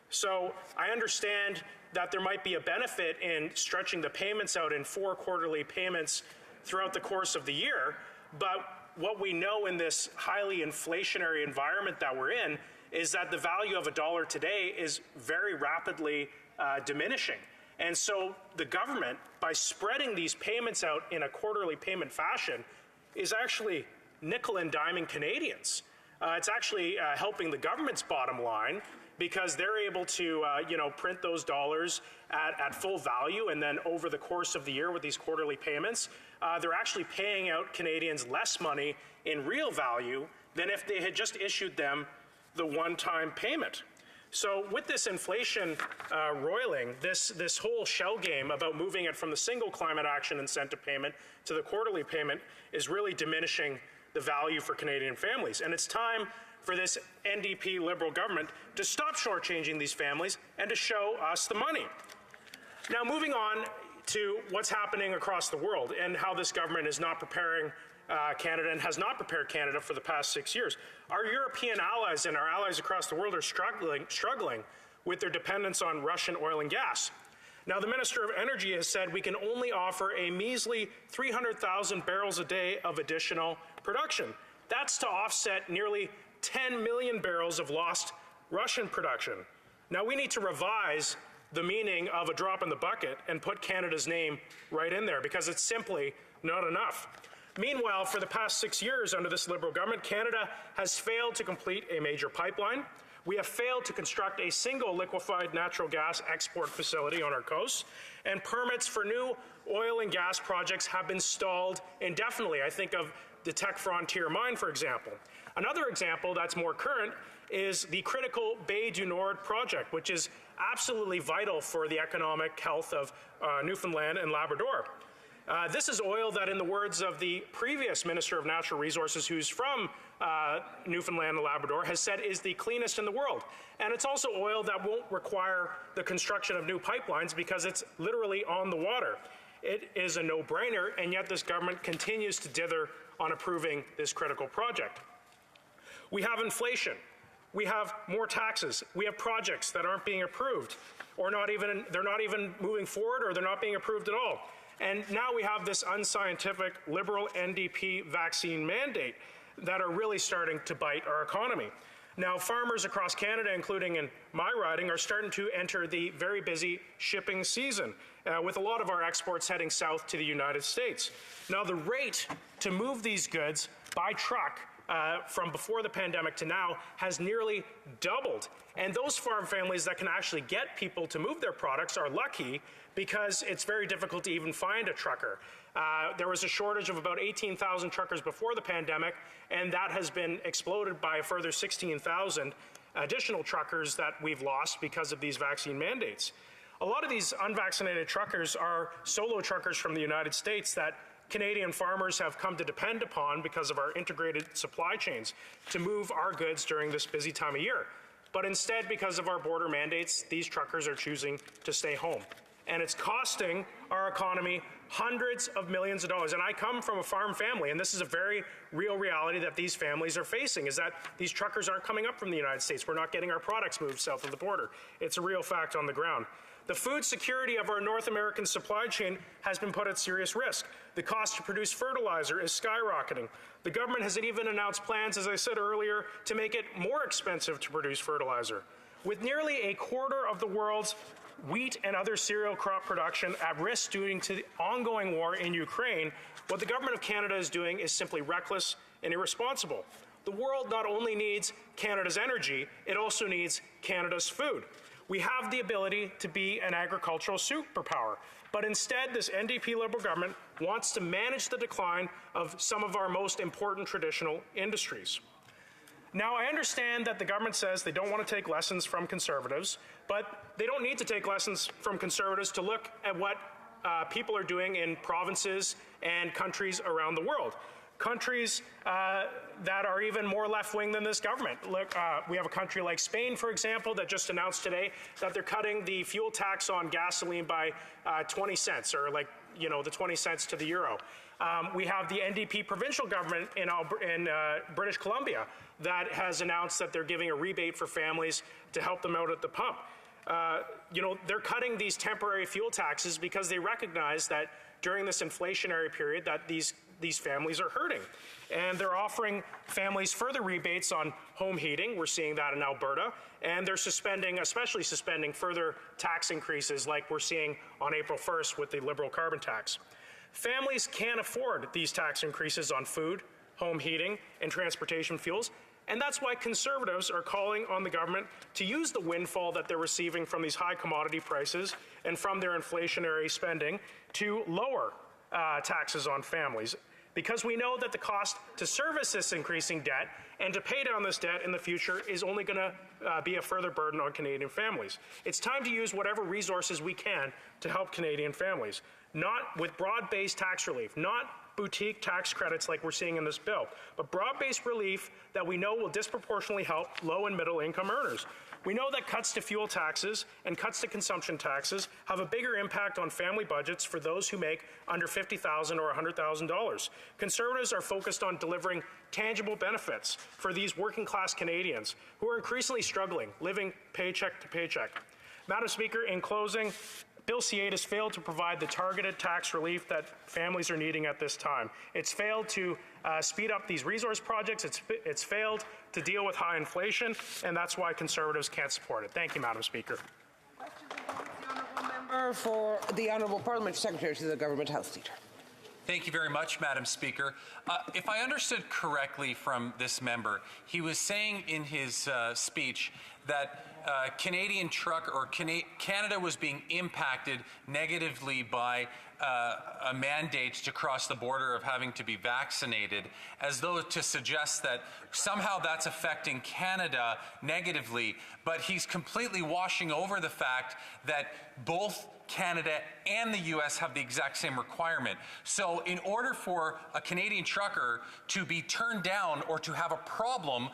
S13: So I understand that there might be a benefit in stretching the payments out in 4 quarterly payments throughout the course of the year, but what we know in this highly inflationary environment that we're in is that the value of a dollar today is very rapidly diminishing. And so the government, by spreading these payments out in a quarterly payment fashion, is actually nickel and diming Canadians. It's actually helping the government's bottom line, because they're able to print those dollars at full value, and then over the course of the year with these quarterly payments, they're actually paying out Canadians less money in real value than if they had just issued them the one-time payment. So with this inflation roiling, this whole shell game about moving it from the single climate action incentive payment to the quarterly payment is really diminishing the value for Canadian families. And it's time for this NDP Liberal government to stop shortchanging these families and to show us the money. Now, moving on to what's happening across the world and how this government is not preparing Canada and has not prepared Canada for the past 6 years. Our European allies and our allies across the world are struggling with their dependence on Russian oil and gas. Now, the Minister of Energy has said we can only offer a measly 300,000 barrels a day of additional production. That's to offset nearly 10 million barrels of lost Russian production. Now, we need to revise the meaning of a drop in the bucket and put Canada's name right in there, because it's simply not enough. Meanwhile, for the past 6 years under this Liberal government, Canada has failed to complete a major pipeline. We have failed to construct a single liquefied natural gas export facility on our coast, and permits for new oil and gas projects have been stalled indefinitely. I think of the Tech Frontier mine, for example. Another example that's more current is the critical Bay du Nord project, which is absolutely vital for the economic health of Newfoundland and Labrador. This is oil that, in the words of the previous Minister of Natural Resources, who's from Newfoundland and Labrador, has said is the cleanest in the world. And it's also oil that won't require the construction of new pipelines because it's literally on the water. It is a no-brainer, and yet this government continues to dither on approving this critical project. We have inflation. We have more taxes. We have projects that aren't being approved, or they're not even moving forward, or they're not being approved at all. And now we have this unscientific Liberal NDP vaccine mandate that are really starting to bite our economy. Now, farmers across Canada, including in my riding, are starting to enter the very busy shipping season, with a lot of our exports heading south to the United States. Now, the rate to move these goods by truck from before the pandemic to now has nearly doubled. And those farm families that can actually get people to move their products are lucky, because it's very difficult to even find a trucker. There was a shortage of about 18,000 truckers before the pandemic, and that has been exploded by a further 16,000 additional truckers that we've lost because of these vaccine mandates. A lot of these unvaccinated truckers are solo truckers from the United States that Canadian farmers have come to depend upon because of our integrated supply chains to move our goods during this busy time of year. But instead, because of our border mandates, these truckers are choosing to stay home. And it's costing our economy hundreds of millions of dollars. And I come from a farm family, and this is a very real reality that these families are facing, is that these truckers aren't coming up from the United States. We're not getting our products moved south of the border. It's a real fact on the ground. The food security of our North American supply chain has been put at serious risk. The cost to produce fertilizer is skyrocketing. The government has even announced plans, as I said earlier, to make it more expensive to produce fertilizer. With nearly a quarter of the world's wheat and other cereal crop production at risk due to the ongoing war in Ukraine, what the Government of Canada is doing is simply reckless and irresponsible. The world not only needs Canada's energy, it also needs Canada's food. We have the ability to be an agricultural superpower, but instead this NDP Liberal government wants to manage the decline of some of our most important traditional industries. Now, I understand that the government says they don't want to take lessons from Conservatives, but they don't need to take lessons from Conservatives to look at what people are doing in provinces and countries around the world. Countries that are even more left-wing than this government. Look, we have a country like Spain, for example, that just announced today that they're cutting the fuel tax on gasoline by 20 cents, or the 20 cents to the euro. We have the NDP provincial government in British Columbia that has announced that they're giving a rebate for families to help them out at the pump. They're cutting these temporary fuel taxes because they recognize that during this inflationary period that these families are hurting. And they're offering families further rebates on home heating. We're seeing that in Alberta. And they're especially suspending further tax increases like we're seeing on April 1st with the Liberal carbon tax. Families can't afford these tax increases on food, home heating, and transportation fuels. And that's why Conservatives are calling on the government to use the windfall that they're receiving from these high commodity prices and from their inflationary spending to lower taxes on families. Because we know that the cost to service this increasing debt and to pay down this debt in the future is only going to be a further burden on Canadian families. It's time to use whatever resources we can to help Canadian families, not with broad-based tax relief, not boutique tax credits like we're seeing in this bill, but broad-based relief that we know will disproportionately help low and middle income earners. We know that cuts to fuel taxes and cuts to consumption taxes have a bigger impact on family budgets for those who make under $50,000 or $100,000. Conservatives are focused on delivering tangible benefits for these working class Canadians who are increasingly struggling, living paycheck to paycheck. Madam Speaker, in closing, Bill C-8 has failed to provide the targeted tax relief that families are needing at this time. It's failed to speed up these resource projects. It's failed to deal with high inflation, and that's why Conservatives can't support it. Thank you, Madam Speaker.
S2: Member for the Honourable Parliamentary Secretary to the Government House Leader.
S6: Thank you very much, Madam Speaker. If I understood correctly from this member, he was saying in his speech that Canadian truck or Canada was being impacted negatively by a mandate to cross the border of having to be vaccinated, as though to suggest that somehow that's affecting Canada negatively. But he's completely washing over the fact that both Canada and the U.S. have the exact same requirement. So in order for a Canadian trucker to be turned down or to have a problem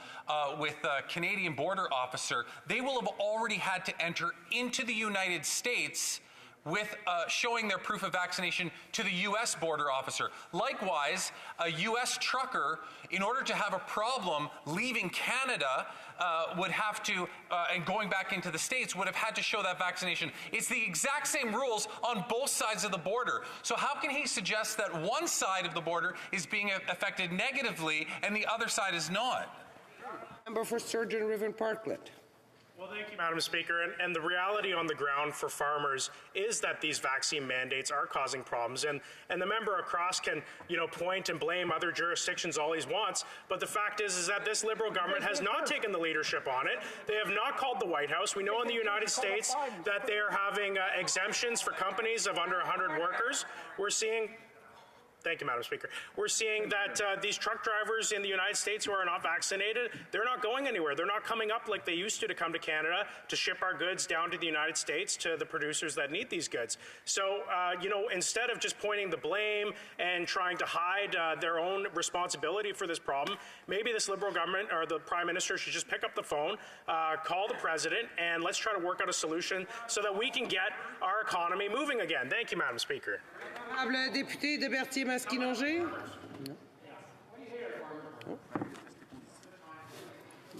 S6: with a Canadian border officer, they will have already had to enter into the United States with showing their proof of vaccination to the U.S. border officer. Likewise, a U.S. trucker, in order to have a problem leaving Canada, would have to, and going back into the States, would have had to show that vaccination. It's the exact same rules on both sides of the border. So how can he suggest that one side of the border is being affected negatively and the other side is not?
S2: Member for Sturgeon River Parkland.
S13: Well, thank you, Madam Speaker. And the reality on the ground for farmers is that these vaccine mandates are causing problems. And the member across can, point and blame other jurisdictions all he wants. But the fact is that this Liberal government has not taken the leadership on it. They have not called the White House. We know in the United States that they are having exemptions for companies of under 100 workers. We're seeing... Thank you, Madam Speaker. We're seeing that these truck drivers in the United States who are not vaccinated, they're not going anywhere. They're not coming up like they used to come to Canada to ship our goods down to the United States to the producers that need these goods. So, instead of just pointing the blame and trying to hide their own responsibility for this problem, maybe this Liberal government or the Prime Minister should just pick up the phone, call the President, and let's try to work out a solution so that we can get our economy moving again. Thank you, Madam Speaker.
S2: Député de Berthier-Masquinongé.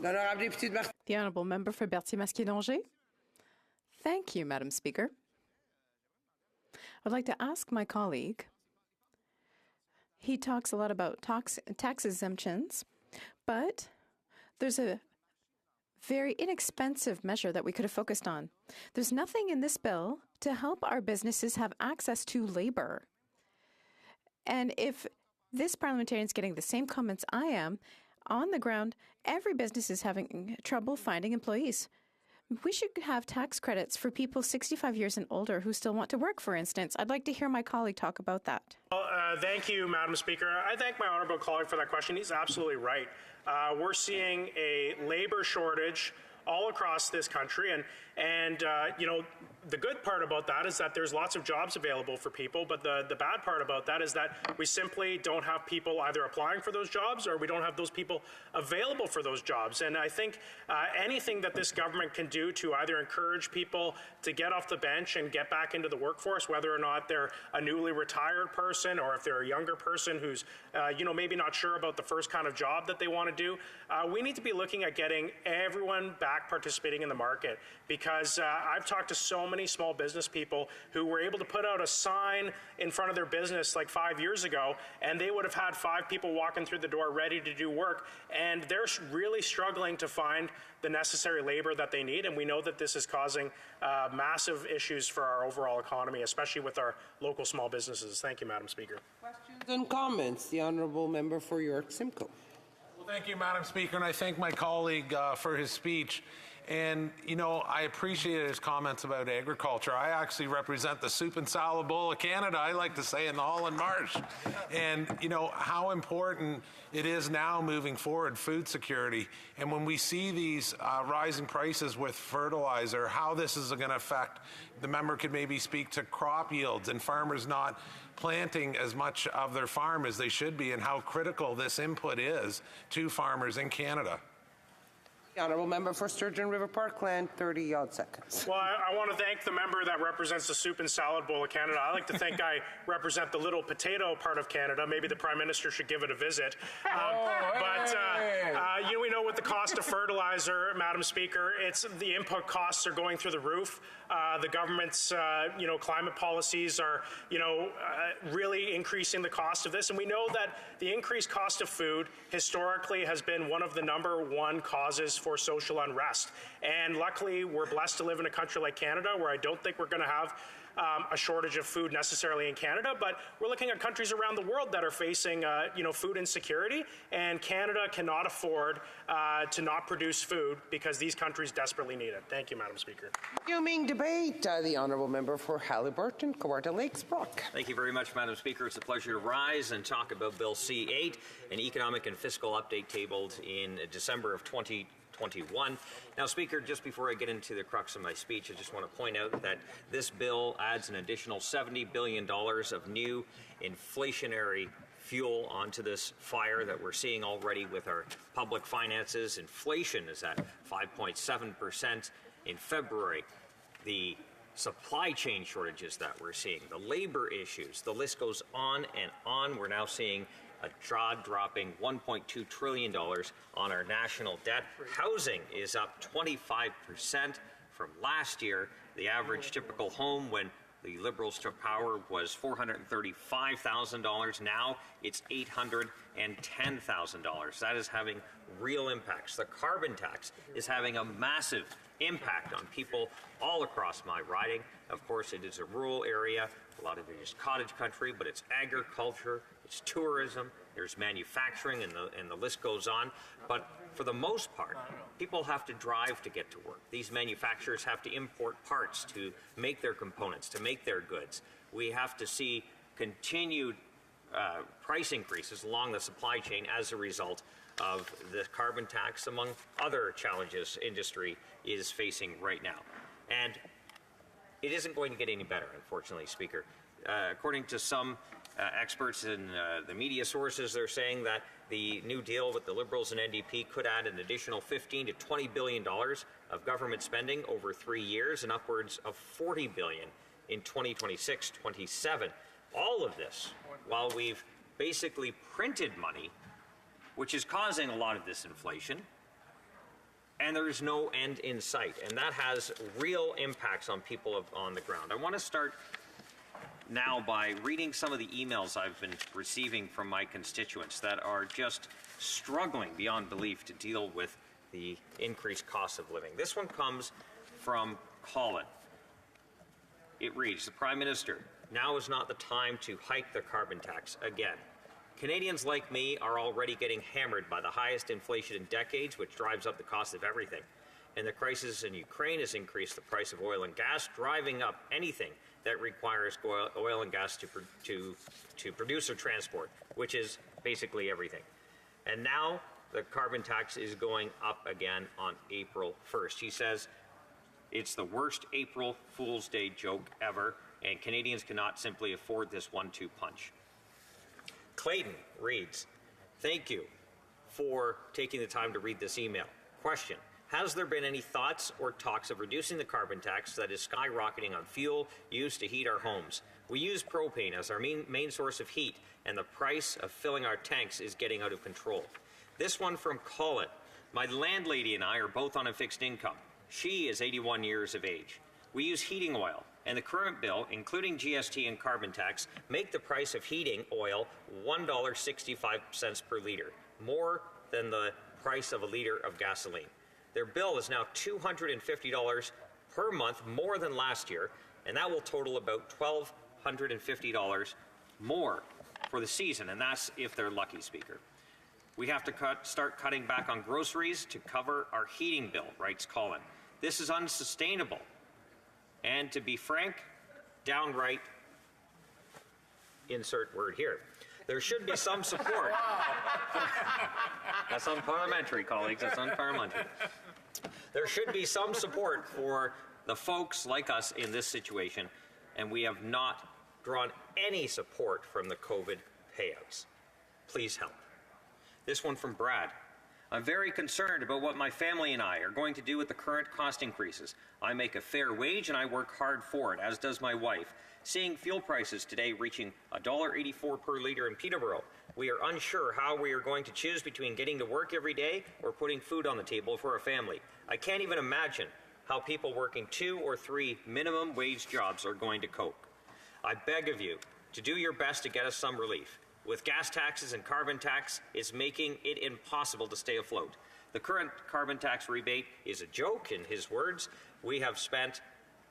S7: The Honourable Member for Berthier-Masquinongé. Thank you, Madam Speaker. I'd like to ask my colleague, he talks a lot about tax exemptions, but there's a very inexpensive measure that we could have focused on. There's nothing in this bill to help our businesses have access to labor. And if this parliamentarian is getting the same comments I am, on the ground, every business is having trouble finding employees. We should have tax credits for people 65 years and older who still want to work, for instance. I'd like to hear my colleague talk about that.
S13: Well, thank you, Madam Speaker. I thank my honourable colleague for that question. He's absolutely right. We're seeing a labour shortage all across this country, and you know, the good part about that is that there's lots of jobs available for people, but the bad part about that is that we simply don't have people either applying for those jobs, or we don't have those people available for those jobs. And I think anything that this government can do to either encourage people to get off the bench and get back into the workforce, whether or not they're a newly retired person or if they're a younger person who's you know, maybe not sure about the first kind of job that they want to do, we need to be looking at getting everyone back participating in the market, because I've talked to so many small business people who were able to put out a sign in front of their business like 5 years ago, and they would have had 5 people walking through the door ready to do work, and they're really struggling to find the necessary labor that they need. And we know that this is causing massive issues for our overall economy, especially with our local small businesses. Thank you, Madam Speaker.
S2: Questions and comments? The honourable member for York Simcoe.
S18: Well, thank you, Madam Speaker, and I thank my colleague for his speech. And, you know, I appreciated his comments about agriculture. I actually represent the soup and salad bowl of Canada, I like to say, in the Holland Marsh. And, you know, how important it is now moving forward, food security. And when we see these rising prices with fertilizer, how this is going to affect, the member could maybe speak to crop yields and farmers not planting as much of their farm as they should be, and how critical this input is to farmers in Canada.
S2: The honourable member for Sturgeon River Parkland, 30-odd seconds.
S13: Well, I want to thank the member that represents the soup and salad bowl of Canada. I like to think I represent the little potato part of Canada. Maybe the Prime Minister should give it a visit. You know, we know with the cost of fertilizer, Madam Speaker, it's the input costs are going through the roof. The government's, you know, climate policies are, you know, really increasing the cost of this. And we know that the increased cost of food historically has been one of the #1 causes for social unrest. And luckily, we're blessed to live in a country like Canada, where I don't think we're going to have a shortage of food necessarily in Canada, but we're looking at countries around the world that are facing, you know, food insecurity, and Canada cannot afford to not produce food because these countries desperately need it. Thank you, Madam Speaker.
S2: Resuming debate, the honourable member for Haliburton, Kawartha Lakes Brook.
S19: Thank you very much, Madam Speaker. It's a pleasure to rise and talk about Bill C-8, an economic and fiscal update tabled in December of 2021. Now, Speaker, just before I get into the crux of my speech, I just want to point out that this bill adds an additional $70 billion of new inflationary fuel onto this fire that we're seeing already with our public finances. Inflation is at 5.7% in February. The supply chain shortages that we're seeing, the labor issues, the list goes on and on. We're now seeing a jaw-dropping $1.2 trillion on our national debt. Housing is up 25% from last year. The average typical home when the Liberals took power was $435,000. Now it's $810,000. That is having real impacts. The carbon tax is having a massive impact on people all across my riding. Of course, it is a rural area. A lot of it is cottage country, but it's agriculture, it's tourism, there's manufacturing, and the list goes on. But for the most part, people have to drive to get to work. These manufacturers have to import parts to make their components, to make their goods. We have to see continued price increases along the supply chain as a result of the carbon tax, among other challenges industry is facing right now. And it isn't going to get any better, unfortunately, Speaker. According to some experts in the media sources, they're saying that the new deal with the Liberals and NDP could add an additional $15 to $20 billion of government spending over 3 years and upwards of $40 billion in 2026-27. All of this while we've basically printed money, which is causing a lot of this inflation, and there is no end in sight. And that has real impacts on people on the ground. I want to start now by reading some of the emails I've been receiving from my constituents that are just struggling beyond belief to deal with the increased cost of living. This one comes from Colin. It reads, the Prime Minister, now is not the time to hike the carbon tax again. Canadians like me are already getting hammered by the highest inflation in decades, which drives up the cost of everything. And the crisis in Ukraine has increased the price of oil and gas, driving up anything that requires oil and gas to produce or transport, which is basically everything. And now the carbon tax is going up again on April 1st. He says it's the worst April Fool's Day joke ever, and Canadians cannot simply afford this 1-2 punch. Clayton reads, thank you for taking the time to read this email. Question, has there been any thoughts or talks of reducing the carbon tax that is skyrocketing on fuel used to heat our homes? We use propane as our main source of heat, and the price of filling our tanks is getting out of control. This one from Colin. My landlady and I are both on a fixed income. She is 81 years of age. We use heating oil, and the current bill, including GST and carbon tax, make the price of heating oil $1.65 per liter, more than the price of a liter of gasoline. Their bill is now $250 per month more than last year, and that will total about $1,250 more for the season, and that's if they're lucky, Speaker. We have to start cutting back on groceries to cover our heating bill, writes Colin. This is unsustainable. And to be frank, downright, insert word here. There should be some support. That's unparliamentary, colleagues. That's unparliamentary. There should be some support for the folks like us in this situation, and we have not drawn any support from the COVID payouts. Please help. This one from Brad. I'm very concerned about what my family and I are going to do with the current cost increases. I make a fair wage and I work hard for it, as does my wife. Seeing fuel prices today reaching $1.84 per litre in Peterborough, we are unsure how we are going to choose between getting to work every day or putting food on the table for a family. I can't even imagine how people working 2 or 3 minimum wage jobs are going to cope. I beg of you to do your best to get us some relief. With gas taxes and carbon tax, it's making it impossible to stay afloat. The current carbon tax rebate is a joke, in his words. We have spent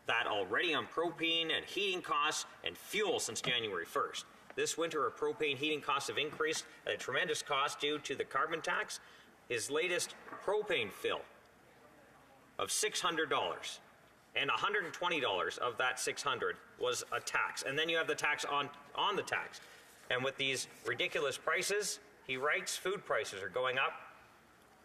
S19: that already on propane and heating costs and fuel since January 1st. This winter, our propane heating costs have increased at a tremendous cost due to the carbon tax. His latest propane fill of $600, and $120 of that $600 was a tax. And then you have the tax on the tax. And with these ridiculous prices, he writes, food prices are going up,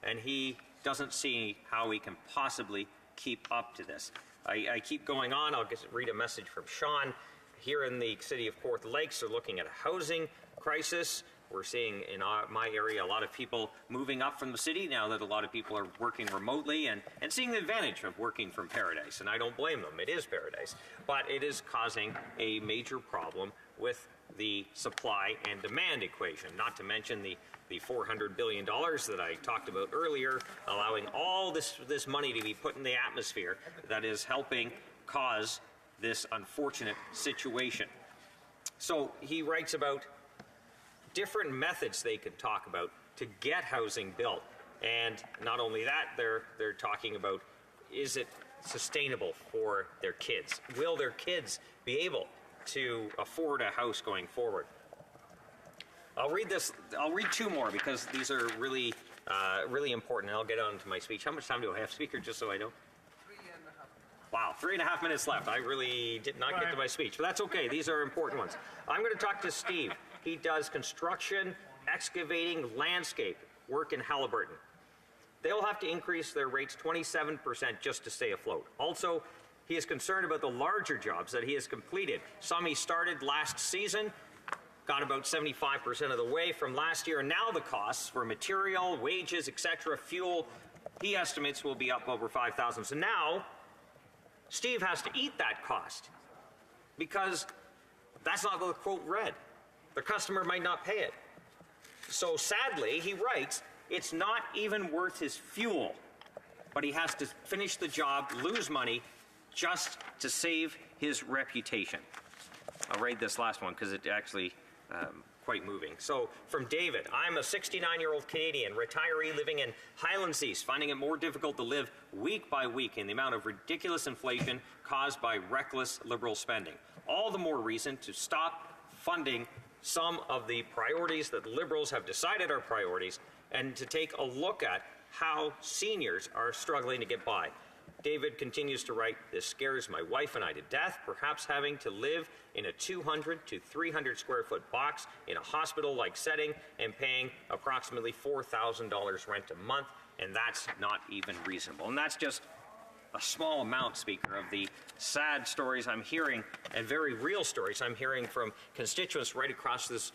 S19: and he doesn't see how we can possibly keep up to this. I keep going on. I'll just read a message from Sean. Here in the city of Kawartha Lakes, they're looking at a housing crisis. We're seeing in my area a lot of people moving up from the city now that a lot of people are working remotely and seeing the advantage of working from paradise. And I don't blame them. It is paradise. But it is causing a major problem with the supply and demand equation, not to mention the $400 billion that I talked about earlier, allowing all this money to be put in the atmosphere that is helping cause this unfortunate situation. So he writes about different methods they can talk about to get housing built. And not only that, they're talking about, is it sustainable for their kids? Will their kids be able to afford a house going forward? I'll read 2 more because these are really important, and I'll get on to my speech. How much time do I have, Speaker, just so I know? 3.5. Wow, 3.5 minutes left. I really did not get to my speech, but that's okay. These are important ones. I'm going to talk to Steve. He does construction, excavating, landscape work in Halliburton. They'll have to increase their rates 27% just to stay afloat. Also, he is concerned about the larger jobs that he has completed. Some he started last season, got about 75% of the way from last year, and now the costs for material, wages, etc., fuel, he estimates will be up over $5,000. So now, Steve has to eat that cost because that's not what the quote read. The customer might not pay it. So sadly, he writes, it's not even worth his fuel, but he has to finish the job, lose money, just to save his reputation. I'll read this last one because it actually quite moving. So from David, I'm a 69-year-old Canadian retiree living in Highlands East, finding it more difficult to live week by week in the amount of ridiculous inflation caused by reckless Liberal spending. All the more reason to stop funding some of the priorities that Liberals have decided are priorities and to take a look at how seniors are struggling to get by. David continues to write, this scares my wife and I to death, perhaps having to live in a 200 to 300 square foot box in a hospital-like setting and paying approximately $4,000 rent a month, and that's not even reasonable. And that's just a small amount, Speaker, of the sad stories I'm hearing and very real stories I'm hearing from constituents right across this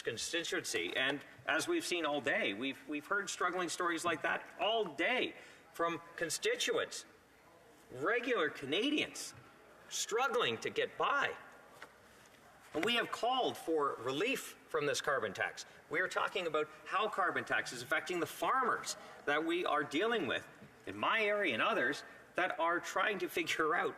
S19: constituency. And as we've seen all day, we've heard struggling stories like that all day from constituents, regular Canadians, struggling to get by. And we have called for relief from this carbon tax. We are talking about how carbon tax is affecting the farmers that we are dealing with in my area and others that are trying to figure out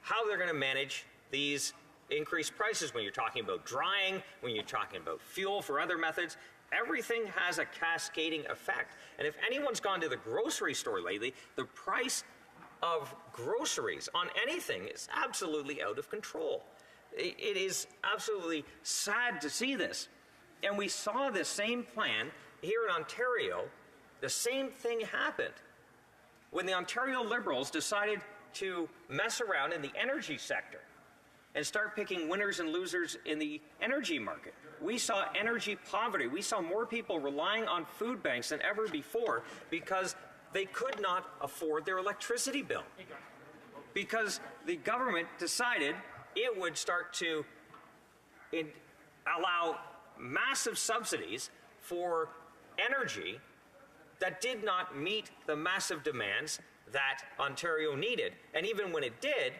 S19: how they're going to manage these increased prices when you're talking about drying, when you're talking about fuel for other methods. Everything has a cascading effect. And if anyone's gone to the grocery store lately, the price of groceries on anything is absolutely out of control. It is absolutely sad to see this. And we saw this same plan here in Ontario. The same thing happened when the Ontario Liberals decided to mess around in the energy sector and start picking winners and losers in the energy market. We saw energy poverty. We saw more people relying on food banks than ever before because they could not afford their electricity bill. Because the government decided it would start to allow massive subsidies for energy that did not meet the massive demands that Ontario needed. And even when it did,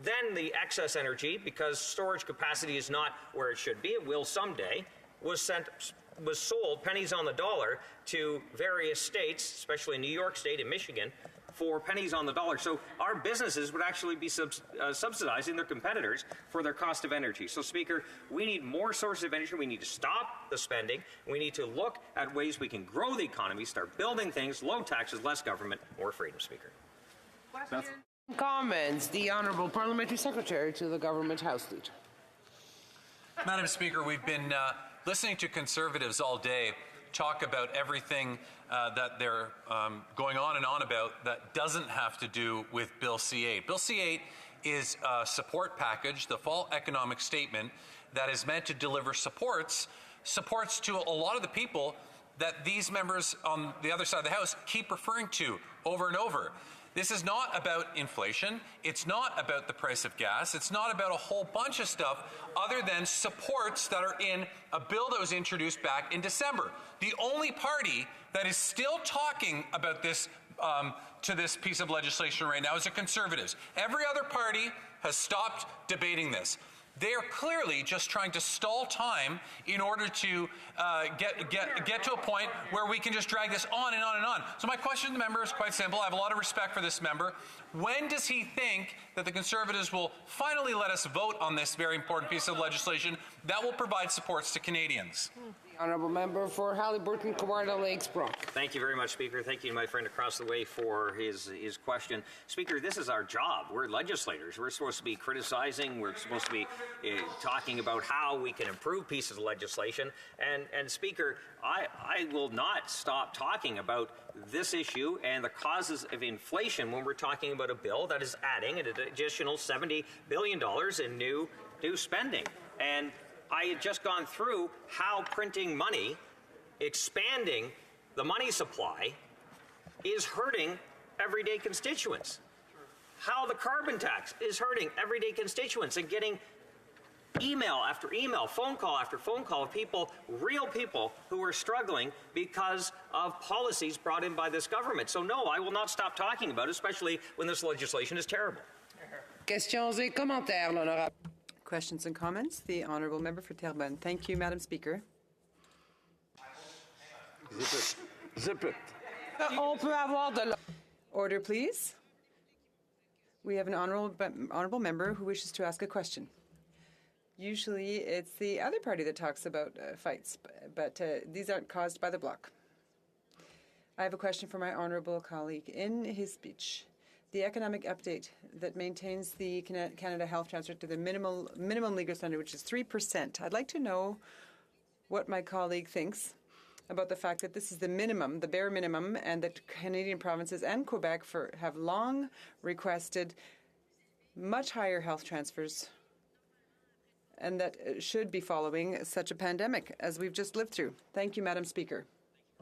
S19: then the excess energy, because storage capacity is not where it should be, it will someday, was sold pennies on the dollar to various states, especially New York State and Michigan, for pennies on the dollar. So our businesses would actually be subsidizing their competitors for their cost of energy. So, Speaker, we need more sources of energy. We need to stop the spending. We need to look at ways we can grow the economy, start building things, low taxes, less government, more freedom, Speaker.
S2: Comments. The Honourable Parliamentary Secretary to the Government House Leader.
S6: Madam Speaker, we've been listening to Conservatives all day talk about everything that they're going on and on about that doesn't have to do with Bill C-8. Bill C-8 is a support package, the fall economic statement, that is meant to deliver supports to a lot of the people that these members on the other side of the House keep referring to over and over. This is not about inflation. It's not about the price of gas. It's not about a whole bunch of stuff other than supports that are in a bill that was introduced back in December. The only party that is still talking about this to this piece of legislation right now is the Conservatives. Every other party has stopped debating this. They are clearly just trying to stall time in order to get to a point where we can just drag this on and on and on. So my question to the member is quite simple. I have a lot of respect for this member. When does he think that the Conservatives will finally let us vote on this very important piece of legislation that will provide supports to Canadians?
S2: The Honourable Member for Haliburton, Kawartha Lakes, Brock.
S19: Thank you very much, Speaker. Thank you to my friend across the way for his question. Speaker, this is our job. We're legislators. We're supposed to be criticizing. We're supposed to be talking about how we can improve pieces of legislation. And Speaker, I will not stop talking about this issue and the causes of inflation when we're talking about a bill that is adding an additional $70 billion in new spending. And I had just gone through how printing money, expanding the money supply, is hurting everyday constituents. How the carbon tax is hurting everyday constituents and getting email after email, phone call after phone call of people, real people who are struggling because of policies brought in by this government. So no, I will not stop talking about it, especially when this legislation is terrible.
S2: Questions et commentaires, l'honorable.
S4: Questions and comments? The Honourable Member for Terrebonne. Thank you, Madam Speaker.
S2: Zip it. On peut avoir de
S4: Order, please. We have an honourable member who wishes to ask a question. Usually it's the other party that talks about fights, but these aren't caused by the Bloc. I have a question for my honourable colleague. In his speech, the economic update that maintains the Canada Health Transfer to the minimum legal standard, which is 3%. I'd like to know what my colleague thinks about the fact that this is the minimum, the bare minimum, and that Canadian provinces and Quebec have long requested much higher health transfers, and that should be following such a pandemic as we've just lived through. Thank you, Madam Speaker.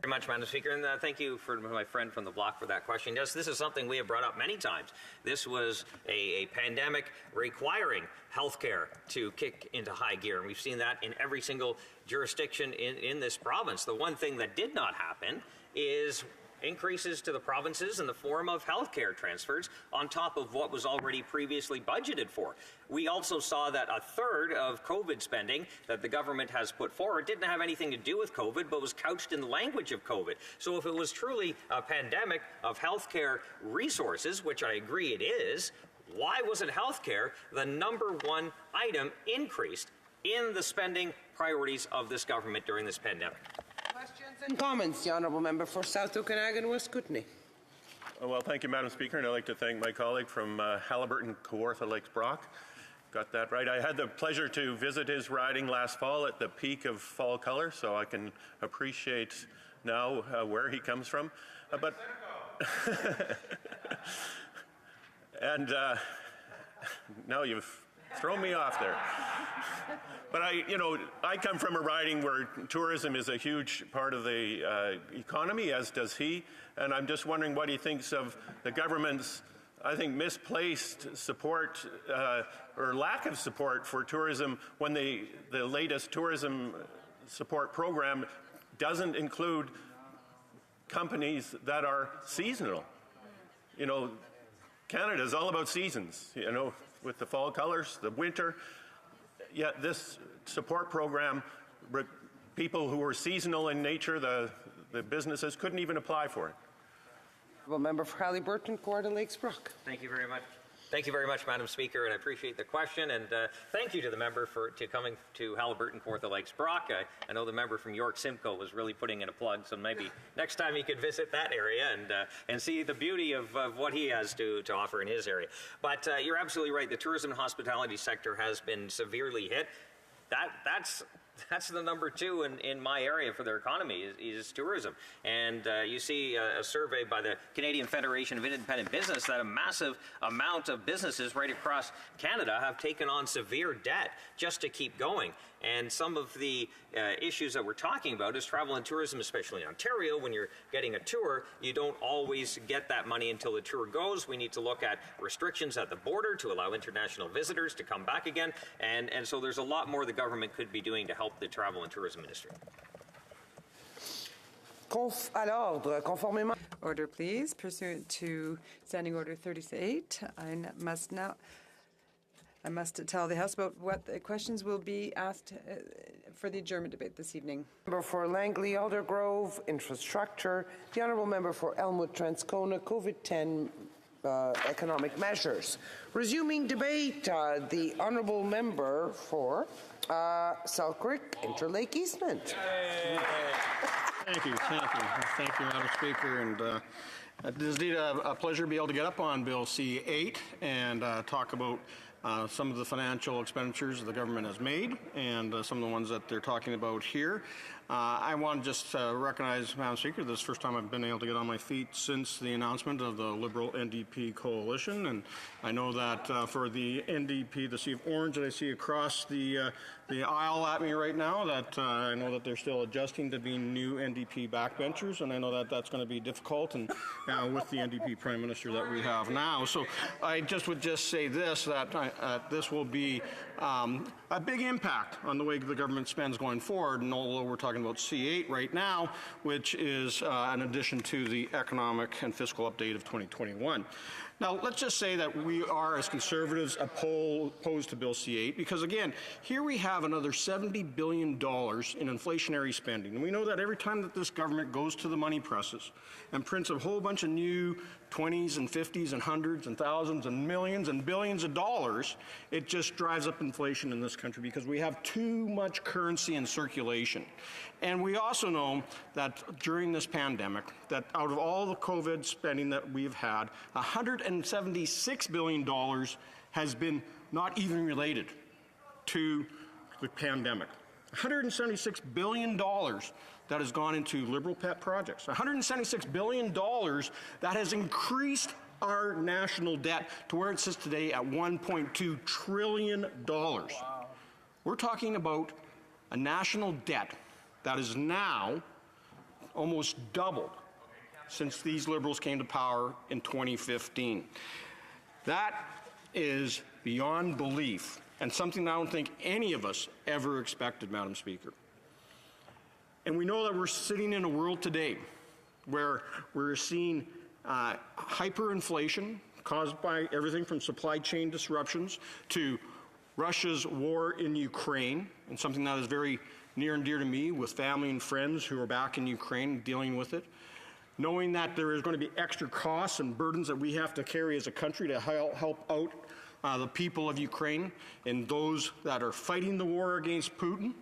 S19: Very much, Madam Speaker, and thank you for my friend from the Bloc for that question. Yes, this is something we have brought up many times. This was a pandemic requiring healthcare to kick into high gear, and we've seen that in every single jurisdiction in this province. The one thing that did not happen is increases to the provinces in the form of healthcare transfers on top of what was already previously budgeted for. We also saw that a third of COVID spending that the government has put forward didn't have anything to do with COVID, but was couched in the language of COVID. So if it was truly a pandemic of healthcare resources, which I agree it is, why wasn't healthcare the number one item increased in the spending priorities of this government during this pandemic?
S2: Questions and comments. The honourable member for South Okanagan, West Kootenay.
S14: Well, thank you, Madam Speaker, and I'd like to thank my colleague from Haliburton, Kawartha Lakes Brock. Got that right. I had the pleasure to visit his riding last fall at the peak of fall color, so I can appreciate now where he comes from. And now you've thrown me off there. But I come from a riding where tourism is a huge part of the economy, as does he. And I'm just wondering what he thinks of the government's, I think, misplaced support or lack of support for tourism when the latest tourism support program doesn't include companies that are seasonal. Canada is all about seasons, with the fall colors, the winter. Yet this support program, people who were seasonal in nature, the businesses, couldn't even apply for it.
S2: Member for Haliburton, Kawartha Lakes Brock.
S19: Thank you very much. Thank you very much, Madam Speaker, and I appreciate the question, and thank you to the member for coming to Haliburton, Kawartha Lakes Brock. I know the member from York Simcoe was really putting in a plug, so maybe next time he could visit that area and see the beauty of what he has to offer in his area. But you're absolutely right. The tourism and hospitality sector has been severely hit. That's the number two in my area for their economy is tourism. And you see a survey by the Canadian Federation of Independent Business that a massive amount of businesses right across Canada have taken on severe debt just to keep going. And some of the issues that we're talking about is travel and tourism, especially in Ontario. When you're getting a tour, you don't always get that money until the tour goes. We need to look at restrictions at the border to allow international visitors to come back again. And so there's a lot more the government could be doing to help the travel and tourism industry.
S4: Order, please. Pursuant to Standing Order 38, I must tell the House about what the questions will be asked for the adjournment debate this evening.
S2: Member for Langley, Aldergrove, Infrastructure. The honourable member for Elmwood, Transcona, COVID-10 economic measures. Resuming debate, the honourable member for Selkirk, Interlake Eastment.
S1: Thank you, Madam Speaker. And it is indeed a pleasure to be able to get up on Bill C-8 and talk about some of the financial expenditures the government has made and some of the ones that they're talking about here. I want to just recognize, Madam Speaker, this is the first time I've been able to get on my feet since the announcement of the Liberal NDP coalition. And I know that for the NDP, the sea of orange that I see across the aisle at me right now, that I know that they're still adjusting to being new NDP backbenchers, and I know that that's going to be difficult and with the NDP Prime Minister that we have now. So I would just say this, that this will be a big impact on the way the government spends going forward, and although we're talking talking about C8 right now, which is an addition to the economic and fiscal update of 2021. Now, let's just say that we are, as Conservatives, opposed to Bill C8 because, again, here we have another $70 billion in inflationary spending. And we know that every time that this government goes to the money presses and prints a whole bunch of new 20s and 50s and hundreds and thousands and millions and billions of dollars, it just drives up inflation in this country because we have too much currency in circulation. And we also know that during this pandemic, that out of all the COVID spending that we've had, $176 billion has been not even related to the pandemic. $176 billion that has gone into Liberal pet projects. $176 billion that has increased our national debt to where it sits today at $1.2 trillion. Wow. We're talking about a national debt that is now almost doubled since these Liberals came to power in 2015. That is beyond belief and something I don't think any of us ever expected, Madam Speaker. And we know that we're sitting in a world today where we're seeing hyperinflation caused by everything from supply chain disruptions to Russia's war in Ukraine, and something that is very near and dear to me with family and friends who are back in Ukraine dealing with it. Knowing that there is going to be extra costs and burdens that we have to carry as a country to help out the people of Ukraine and those that are fighting the war against Putin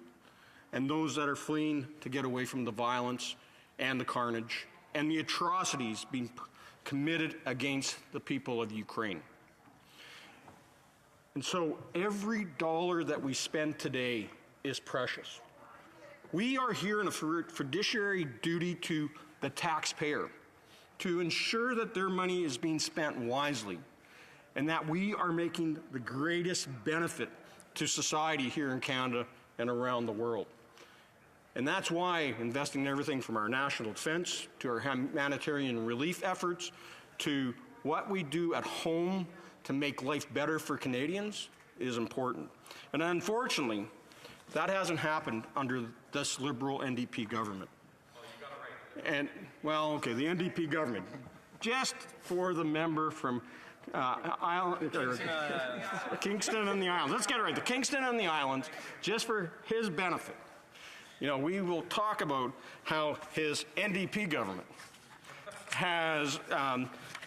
S1: and those that are fleeing to get away from the violence and the carnage and the atrocities being committed against the people of Ukraine. And so every dollar that we spend today is precious. We are here in a fiduciary duty to the taxpayer to ensure that their money is being spent wisely and that we are making the greatest benefit to society here in Canada and around the world. And that's why investing in everything from our national defense to our humanitarian relief efforts to what we do at home to make life better for Canadians is important. And unfortunately, that hasn't happened under this Liberal NDP government. And, well, okay, the NDP government. Just for the member from Kingston and the Islands. Let's get it right. The Kingston and the Islands, just for his benefit. You know, we will talk about how his NDP government has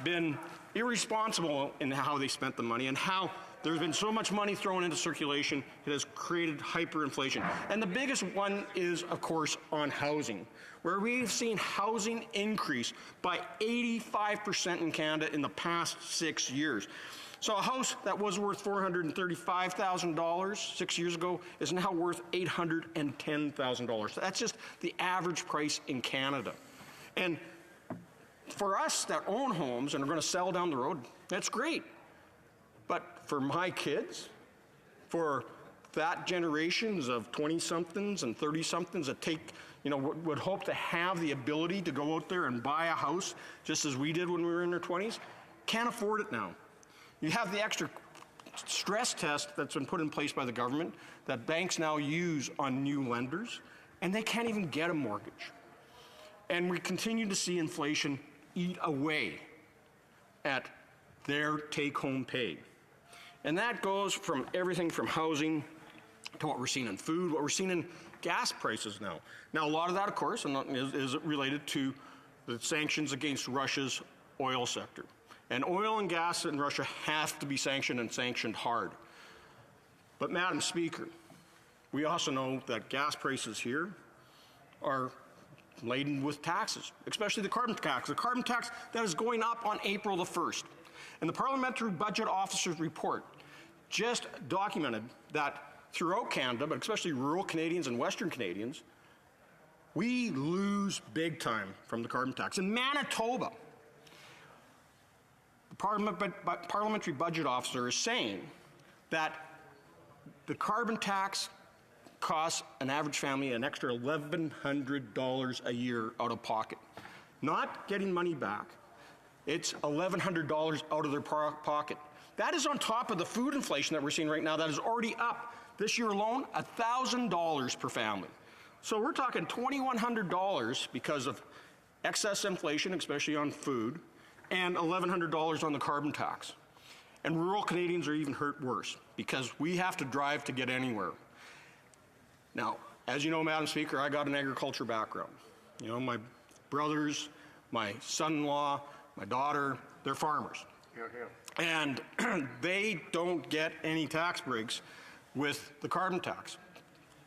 S1: been irresponsible in how they spent the money and how there's been so much money thrown into circulation, it has created hyperinflation. And the biggest one is, of course, on housing, where we've seen housing increase by 85% in Canada in the past 6 years. So a house that was worth $435,000 6 years ago is now worth $810,000. That's just the average price in Canada. And for us that own homes and are going to sell down the road, that's great. But for my kids, for that generations of 20-somethings and 30-somethings that would hope to have the ability to go out there and buy a house just as we did when we were in our 20s, can't afford it now. You have the extra stress test that's been put in place by the government that banks now use on new lenders, and they can't even get a mortgage. And we continue to see inflation eat away at their take-home pay. And that goes from everything from housing to what we're seeing in food, what we're seeing in gas prices now. Now, a lot of that, of course, is related to the sanctions against Russia's oil sector. And oil and gas in Russia have to be sanctioned and sanctioned hard. But, Madam Speaker, we also know that gas prices here are laden with taxes, especially the carbon tax. The carbon tax that is going up on April the 1st. And the Parliamentary Budget Officer's report just documented that throughout Canada, but especially rural Canadians and Western Canadians, we lose big time from the carbon tax. In Manitoba, the Parliamentary Budget Officer is saying that the carbon tax costs an average family an extra $1,100 a year out of pocket. Not getting money back. It's $1,100 out of their pocket. That is on top of the food inflation that we're seeing right now that is already up this year alone $1,000 per family. So we're talking $2,100 because of excess inflation, especially on food, and $1,100 on the carbon tax. And rural Canadians are even hurt worse because we have to drive to get anywhere. Now, as you know, Madam Speaker, I got an agriculture background. You know, my brothers, my son-in-law, my daughter, they're farmers. And they don't get any tax breaks with the carbon tax.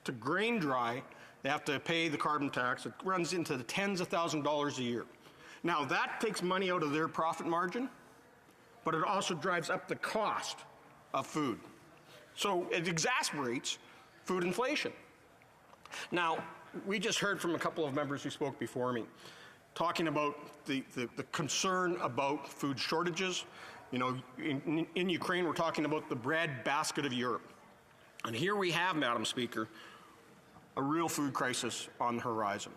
S1: To grain dry, they have to pay the carbon tax. It runs into the tens of thousands of dollars a year. Now, that takes money out of their profit margin, but it also drives up the cost of food. So it exasperates food inflation. Now, we just heard from a couple of members who spoke before me, talking about the concern about food shortages. You know, in Ukraine, we're talking about the bread basket of Europe. And here we have, Madam Speaker, a real food crisis on the horizon.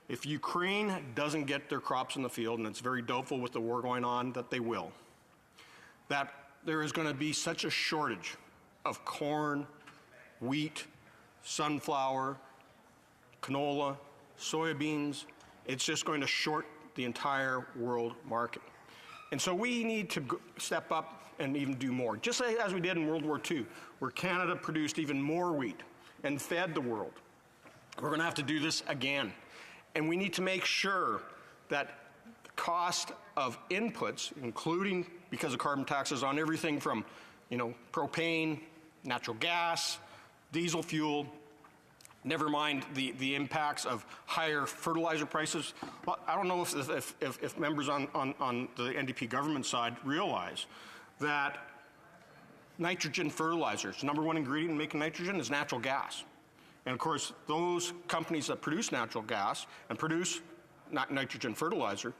S1: If Ukraine doesn't get their crops in the field, and it's very doubtful with the war going on that they will, that there is going to be such a shortage of corn, wheat, sunflower, canola, soybeans, it's just going to short the entire world market. And so we need to step up and even do more, just as we did in World War II, where Canada produced even more wheat and fed the world. We're going to have to do this again. And we need to make sure that the cost of inputs, including because of carbon taxes on everything from, you know, propane, natural gas, diesel fuel, never mind the impacts of higher fertilizer prices. Well, I don't know if members on the NDP government side realize that nitrogen fertilizers, number one ingredient in making nitrogen is natural gas. And of course, those companies that produce natural gas and produce nitrogen fertilizer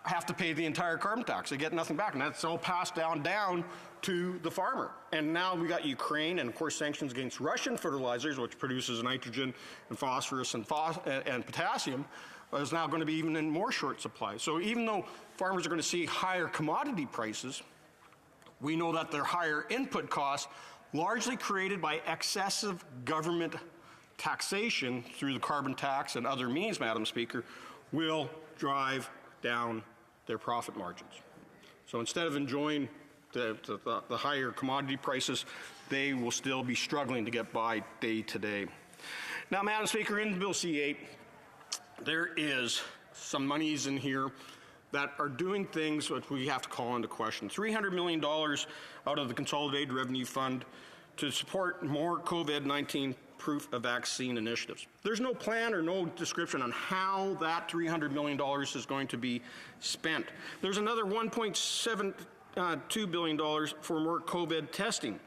S1: have to pay the entire carbon tax. They get nothing back, and that's all passed down to the farmer. And now we got Ukraine, and of course sanctions against Russian fertilizers, which produces nitrogen and phosphorus and potassium, is now going to be even in more short supply. So even though farmers are going to see higher commodity prices, we know that their higher input costs, largely created by excessive government taxation through the carbon tax and other means, Madam Speaker, will drive down their profit margins. So instead of enjoying the higher commodity prices, they will still be struggling to get by day to day. Now, Madam Speaker, in Bill C-8, there is some monies in here that are doing things which we have to call into question. $300 million out of the Consolidated Revenue Fund to support more COVID-19 proof of vaccine initiatives. There's no plan or no description on how that $300 million is going to be spent. There's another $1.72 billion for more COVID testing.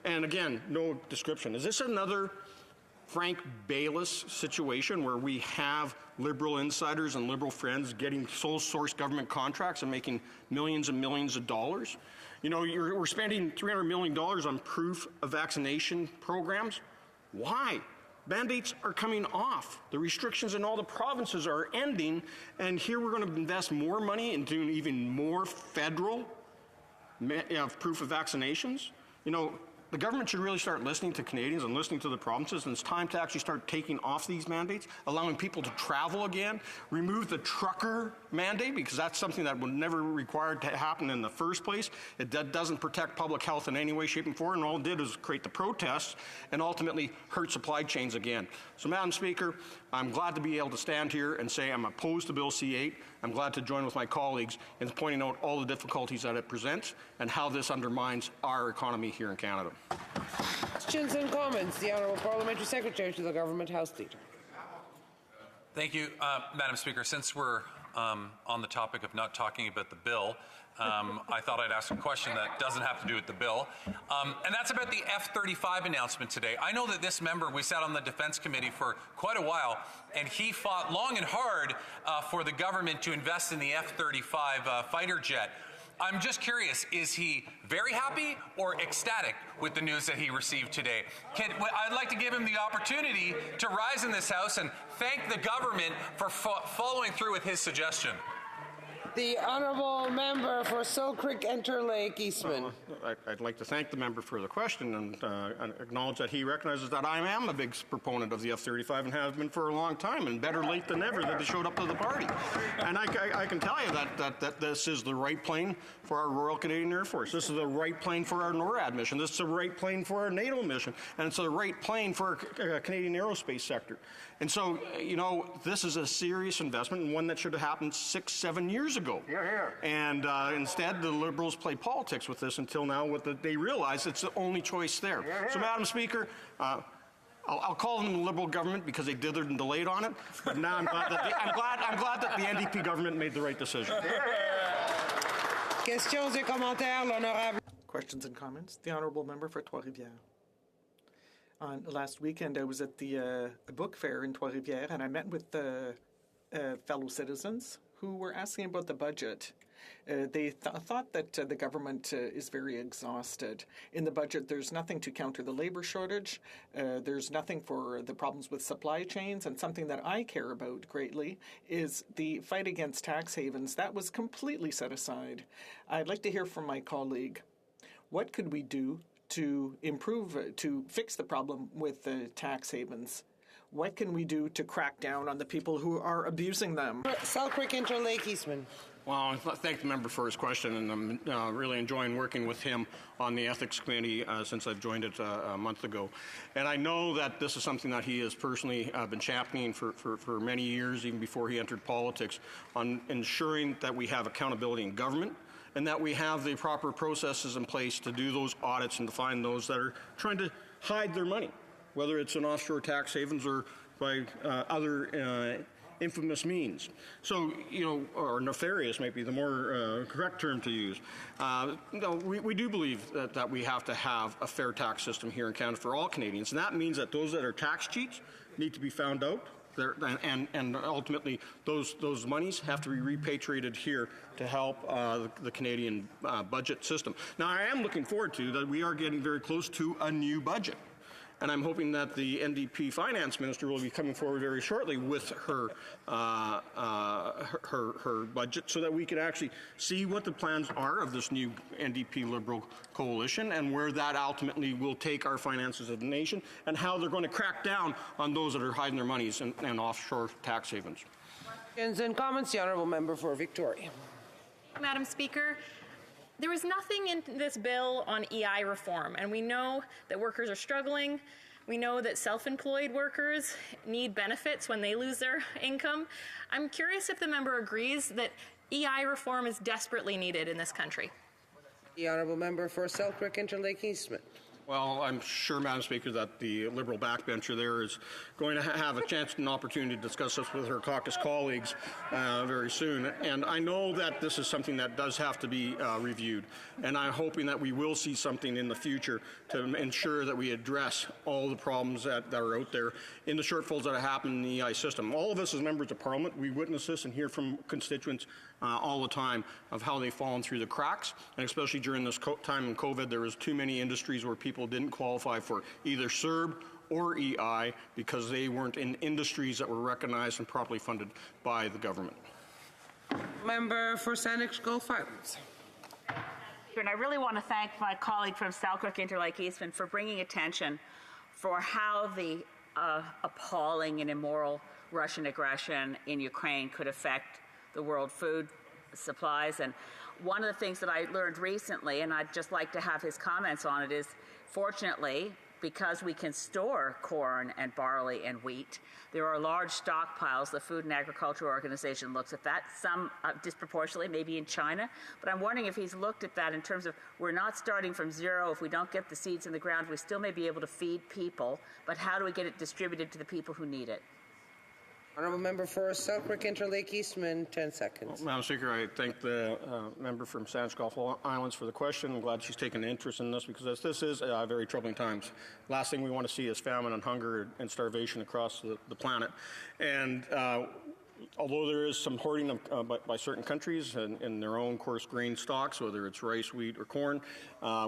S1: And again, no description. Is this another Frank Baylis situation where we have Liberal insiders and Liberal friends getting sole source government contracts and making millions and millions of dollars? You know, we're spending $300 million on proof of vaccination programs. Why? Mandates are coming off. The restrictions in all the provinces are ending, and here we're going to invest more money in doing even more federal proof of vaccinations. You know, the government should really start listening to Canadians and listening to the provinces, and it's time to actually start taking off these mandates, allowing people to travel again, remove the trucker mandate, because that's something that was never required to happen in the first place. It doesn't protect public health in any way, shape, and form, and all it did was create the protests and ultimately hurt supply chains again. So, Madam Speaker, I'm glad to be able to stand here and say I'm opposed to Bill C-8. I'm glad to join with my colleagues in pointing out all the difficulties that it presents and how this undermines our economy here in Canada.
S2: Questions and comments. The Honourable Parliamentary Secretary to the Government House Leader.
S6: Thank you, Madam Speaker. Since we're on the topic of not talking about the bill, I thought I'd ask a question that doesn't have to do with the bill, and that's about the F-35 announcement today. I know that this member, we sat on the Defense Committee for quite a while, and he fought long and hard for the government to invest in the F-35 fighter jet. I'm just curious, is he very happy or ecstatic with the news that he received today? I'd like to give him the opportunity to rise in this House and thank the government for following through with his suggestion.
S2: The honourable member for Selkirk Interlake Eastman.
S1: I'd like to thank the member for the question and acknowledge that he recognizes that I am a big proponent of the F-35 and have been for a long time, and better late than never that they showed up to the party. And I can tell you that this is the right plane for our Royal Canadian Air Force. This is the right plane for our NORAD mission. This is the right plane for our NATO mission. And it's the right plane for our Canadian aerospace sector. And so, this is a serious investment and one that should have happened 6-7 years ago. And instead, the Liberals play politics with this until now. They realize it's the only choice there. So, Madam Speaker, I'll call them the Liberal government because they dithered and delayed on it. But now I'm glad that the NDP government made the right decision.
S2: Questions et commentaires, l'honorable.
S20: Questions and comments? The honourable member for Trois-Rivières. Last weekend, I was at the book fair in Trois-Rivières, and I met with fellow citizens who were asking about the budget. They thought that the government is very exhausted. In the budget, there's nothing to counter the labor shortage. There's nothing for the problems with supply chains. And something that I care about greatly is the fight against tax havens. That was completely set aside. I'd like to hear from my colleague. What could we do to improve, to fix the problem with tax havens? What can we do to crack down on the people who are abusing them?
S2: Selkirk Interlake Eastman.
S1: Well, I thank the member for his question, and I'm really enjoying working with him on the Ethics Committee since I've joined it a month ago. And I know that this is something that he has personally been championing for many years, even before he entered politics, on ensuring that we have accountability in government, and that we have the proper processes in place to do those audits and to find those that are trying to hide their money, whether it's in offshore tax havens or by other infamous means. So, or nefarious might be the more correct term to use. We do believe that we have to have a fair tax system here in Canada for all Canadians, and that means that those that are tax cheats need to be found out. And ultimately, those monies have to be repatriated here to help the Canadian budget system. Now, I am looking forward to that we are getting very close to a new budget. And I'm hoping that the NDP finance minister will be coming forward very shortly with her budget so that we can actually see what the plans are of this new NDP Liberal coalition and where that ultimately will take our finances of the nation and how they're going to crack down on those that are hiding their monies in offshore tax havens.
S2: Questions and comments, the honourable member for Victoria.
S17: Madam Speaker, there was nothing in this bill on EI reform, and we know that workers are struggling. We know that self-employed workers need benefits when they lose their income. I'm curious if the member agrees that EI reform is desperately needed in this country.
S2: The honourable member for Selkirk Interlake Eastman.
S1: Well, I'm sure, Madam Speaker, that the Liberal backbencher there is going to have a chance and opportunity to discuss this with her caucus colleagues very soon. And I know that this is something that does have to be reviewed. And I'm hoping that we will see something in the future to ensure that we address all the problems that are out there in the shortfalls that have happened in the EI system. All of us as members of Parliament, we witness this and hear from constituents all the time of how they've fallen through the cracks, and especially during this time in COVID, there was too many industries where people didn't qualify for either CERB or EI because they weren't in industries that were recognized and properly funded by the government.
S2: Member for Saanich Gulf Islands.
S3: And I really want to thank my colleague from Selkirk Interlake Eastman for bringing attention for how the appalling and immoral Russian aggression in Ukraine could affect the world food supplies. And one of the things that I learned recently, and I'd just like to have his comments on it, is fortunately, because we can store corn and barley and wheat, there are large stockpiles. The Food and Agriculture Organization looks at that, some disproportionately, maybe in China. But I'm wondering if he's looked at that in terms of we're not starting from zero. If we don't get the seeds in the ground, we still may be able to feed people, but how do we get it distributed to the people who need it?
S2: Honourable member for Selkirk Interlake Eastman, 10 seconds.
S1: Well, Madam Speaker, I thank the member from Saanich Gulf Islands for the question. I'm glad she's taken an interest in this because this is very troubling times. Last thing we want to see is famine and hunger and starvation across the planet. And although there is some hoarding by certain countries in their own coarse grain stocks, whether it's rice, wheat, or corn,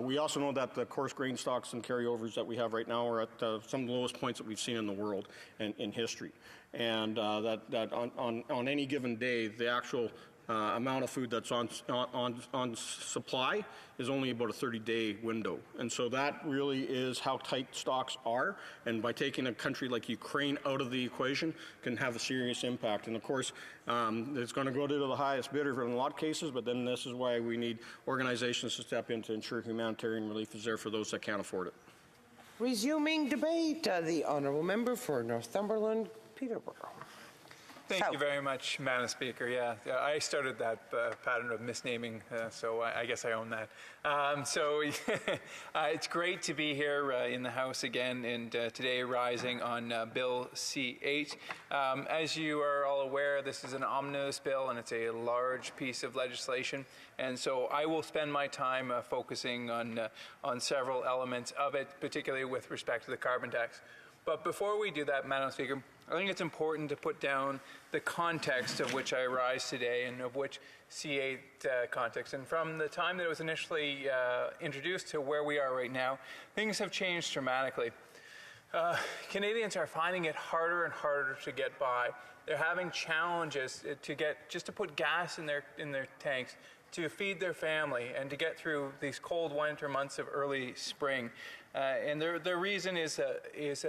S1: we also know that the coarse grain stocks and carryovers that we have right now are at some of the lowest points that we've seen in the world and in history. And that on any given day, the actual amount of food that's on supply is only about a 30-day window. And so that really is how tight stocks are. And by taking a country like Ukraine out of the equation can have a serious impact. And of course, it's going to go to the highest bidder in a lot of cases, but then this is why we need organizations to step in to ensure humanitarian relief is there for those that can't afford it.
S2: Resuming debate, the honourable member for Northumberland, Peterborough.
S12: Thank you very much, Madam Speaker. Yeah, I started that pattern of misnaming, so I guess I own that. It's great to be here in the House again, and today rising on Bill C-8. As you are all aware, this is an omnibus bill, and it's a large piece of legislation. And so I will spend my time focusing on several elements of it, particularly with respect to the carbon tax. But before we do that, Madam Speaker, I think it's important to put down the context of which I rise today and of which C8 context. And from the time that it was initially introduced to where we are right now, things have changed dramatically. Canadians are finding it harder and harder to get by. They're having challenges to put gas in their tanks, to feed their family, and to get through these cold winter months of early spring. And the reason is that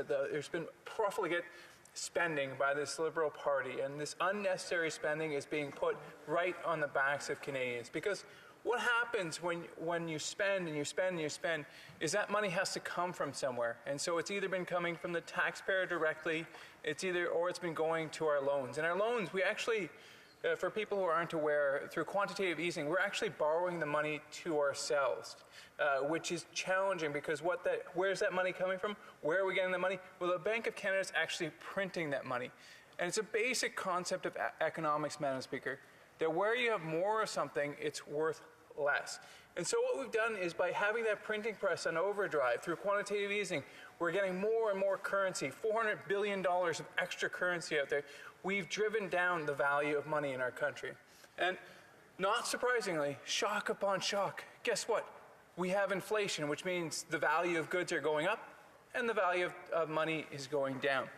S12: there's been profligate spending by this Liberal Party, and this unnecessary spending is being put right on the backs of Canadians. Because what happens when you spend and you spend and you spend is that money has to come from somewhere. And so it's either been coming from the taxpayer directly, or it's been going to our loans. And our loans, we actually, for people who aren't aware, through quantitative easing, we're actually borrowing the money to ourselves, which is challenging because where's that money coming from? Where are we getting the money? Well, the Bank of Canada is actually printing that money. And it's a basic concept of economics, Madam Speaker, that where you have more of something, it's worth less. And so what we've done is by having that printing press on overdrive through quantitative easing, we're getting more and more currency, $400 billion of extra currency out there. We've driven down the value of money in our country. And not surprisingly, shock upon shock, guess what? We have inflation, which means the value of goods are going up and the value of money is going down.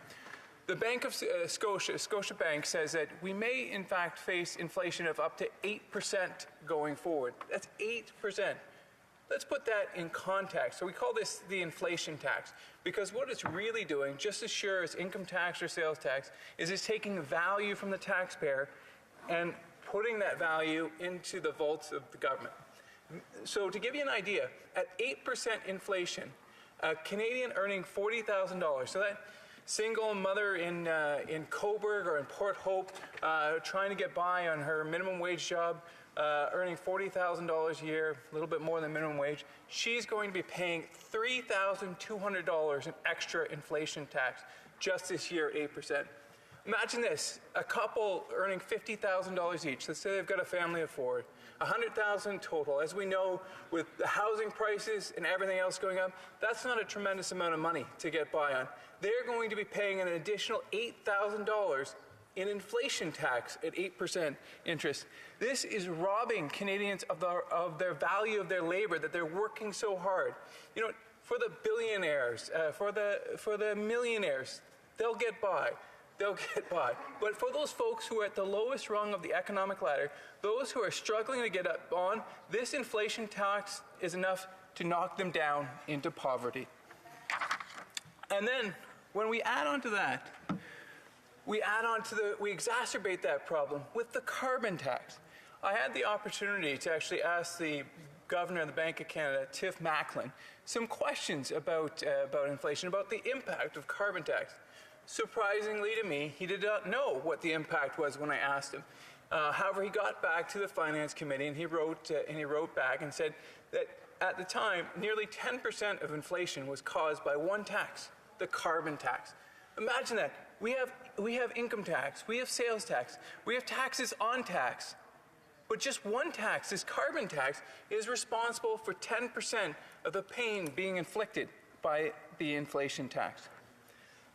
S12: The Bank of Scotiabank says that we may in fact face inflation of up to 8% going forward. That's 8%. Let's put that in context. So we call this the inflation tax, because what it's really doing, just as sure as income tax or sales tax, is it's taking value from the taxpayer and putting that value into the vaults of the government. So to give you an idea, at 8% inflation, a Canadian earning $40,000, so that single mother in Cobourg or in Port Hope trying to get by on her minimum wage job, earning $40,000 a year, a little bit more than minimum wage, she's going to be paying $3,200 in extra inflation tax just this year at 8%. Imagine this, a couple earning $50,000 each, let's say they've got a family of four, $100,000 total. As we know, with the housing prices and everything else going up, that's not a tremendous amount of money to get by on. They're going to be paying an additional $8,000 in inflation tax at 8% interest. This is robbing Canadians of their value of their labor, that they're working so hard. You know, for the billionaires, for the millionaires, they'll get by. They'll get by. But for those folks who are at the lowest rung of the economic ladder, those who are struggling to get up on, this inflation tax is enough to knock them down into poverty. And then, when we add on to that, we exacerbate that problem with the carbon tax. I had the opportunity to actually ask the Governor of the Bank of Canada, Tiff Macklem, some questions about inflation, about the impact of carbon tax. Surprisingly to me, he did not know what the impact was when I asked him. However, he got back to the Finance Committee and he wrote back and said that at the time, nearly 10% of inflation was caused by one tax, the carbon tax. Imagine that. We have income tax, we have sales tax, we have taxes on tax. But just one tax, this carbon tax, is responsible for 10% of the pain being inflicted by the inflation tax.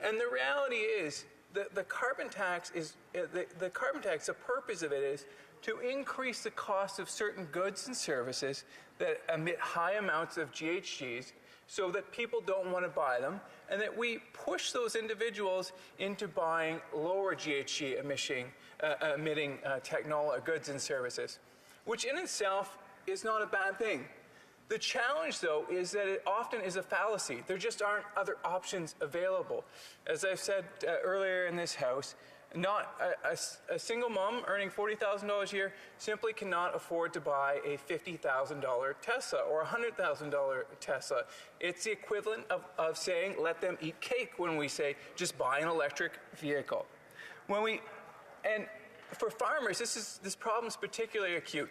S12: And the reality is that the carbon tax, the purpose of it is to increase the cost of certain goods and services that emit high amounts of GHGs so that people don't want to buy them, and that we push those individuals into buying lower GHG emitting goods and services, which in itself is not a bad thing. The challenge, though, is that it often is a fallacy. There just aren't other options available. As I've said earlier in this House, not a single mom earning $40,000 a year simply cannot afford to buy a $50,000 Tesla or a $100,000 Tesla. It's the equivalent of saying, let them eat cake when we say, just buy an electric vehicle. And for farmers, this problem is particularly acute.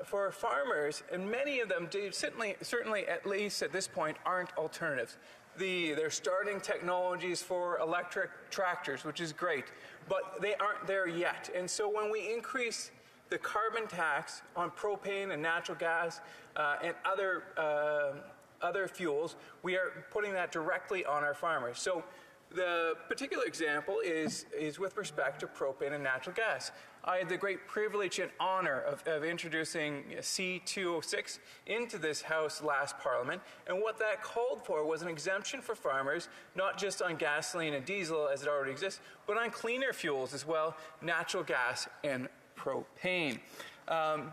S12: For farmers, and many of them certainly at least at this point, aren't alternatives. They're starting technologies for electric tractors, which is great, but they aren't there yet. And so when we increase the carbon tax on propane and natural gas and other fuels, we are putting that directly on our farmers. So the particular example is with respect to propane and natural gas. I had the great privilege and honor of introducing C206 into this House last Parliament, and what that called for was an exemption for farmers, not just on gasoline and diesel as it already exists, but on cleaner fuels as well, natural gas and propane,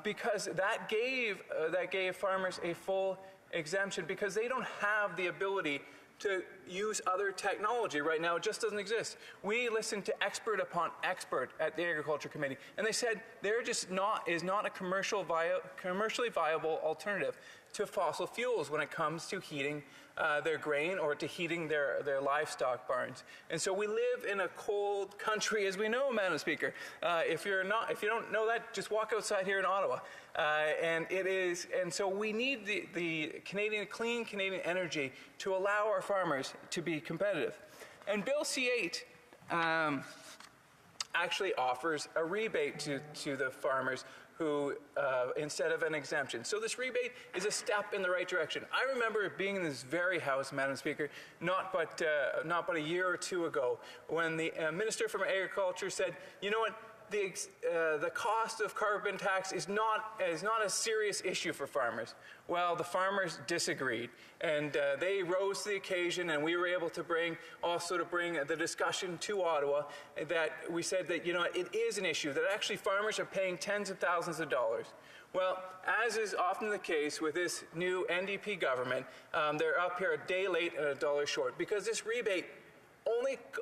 S12: because that gave farmers a full exemption because they don't have the ability to use other technology. Right now, it just doesn't exist. We listened to expert upon expert at the Agriculture Committee, and they said there just is not a commercially viable alternative to fossil fuels when it comes to heating their grain or to heating their livestock barns. And so we live in a cold country, as we know, Madam Speaker. If you don't know that, just walk outside here in Ottawa. And so we need the clean Canadian energy to allow our farmers to be competitive. And Bill C-8 actually offers a rebate to the farmers who, instead of an exemption. So this rebate is a step in the right direction. I remember being in this very House, Madam Speaker, not but a year or two ago, when the Minister from Agriculture said, you know what, the cost of carbon tax is not a serious issue for farmers. Well, the farmers disagreed, and they rose to the occasion, and we were able to bring the discussion to Ottawa, that we said that, you know, it is an issue, that actually farmers are paying tens of thousands of dollars. Well, as is often the case with this new NDP government, they're up here a day late and a dollar short, because this rebate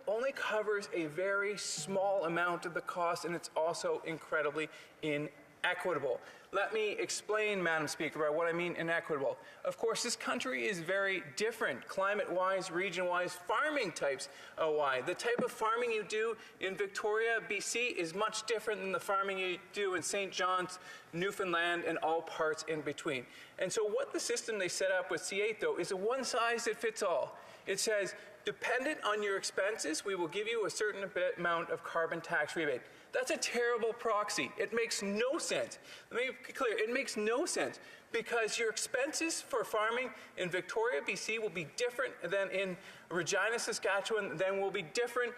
S12: only covers a very small amount of the cost, and it's also incredibly inequitable. Let me explain, Madam Speaker, by what I mean inequitable. Of course, this country is very different, climate-wise, region-wise, farming types-wise. The type of farming you do in Victoria, BC, is much different than the farming you do in St. John's, Newfoundland, and all parts in between. And so what the system they set up with C8, though, is a one-size-that-fits-all. It says, dependent on your expenses, we will give you a certain amount of carbon tax rebate. That's a terrible proxy. It makes no sense. Let me be clear. It makes no sense because your expenses for farming in Victoria, BC will be different than in Regina, Saskatchewan, then will be different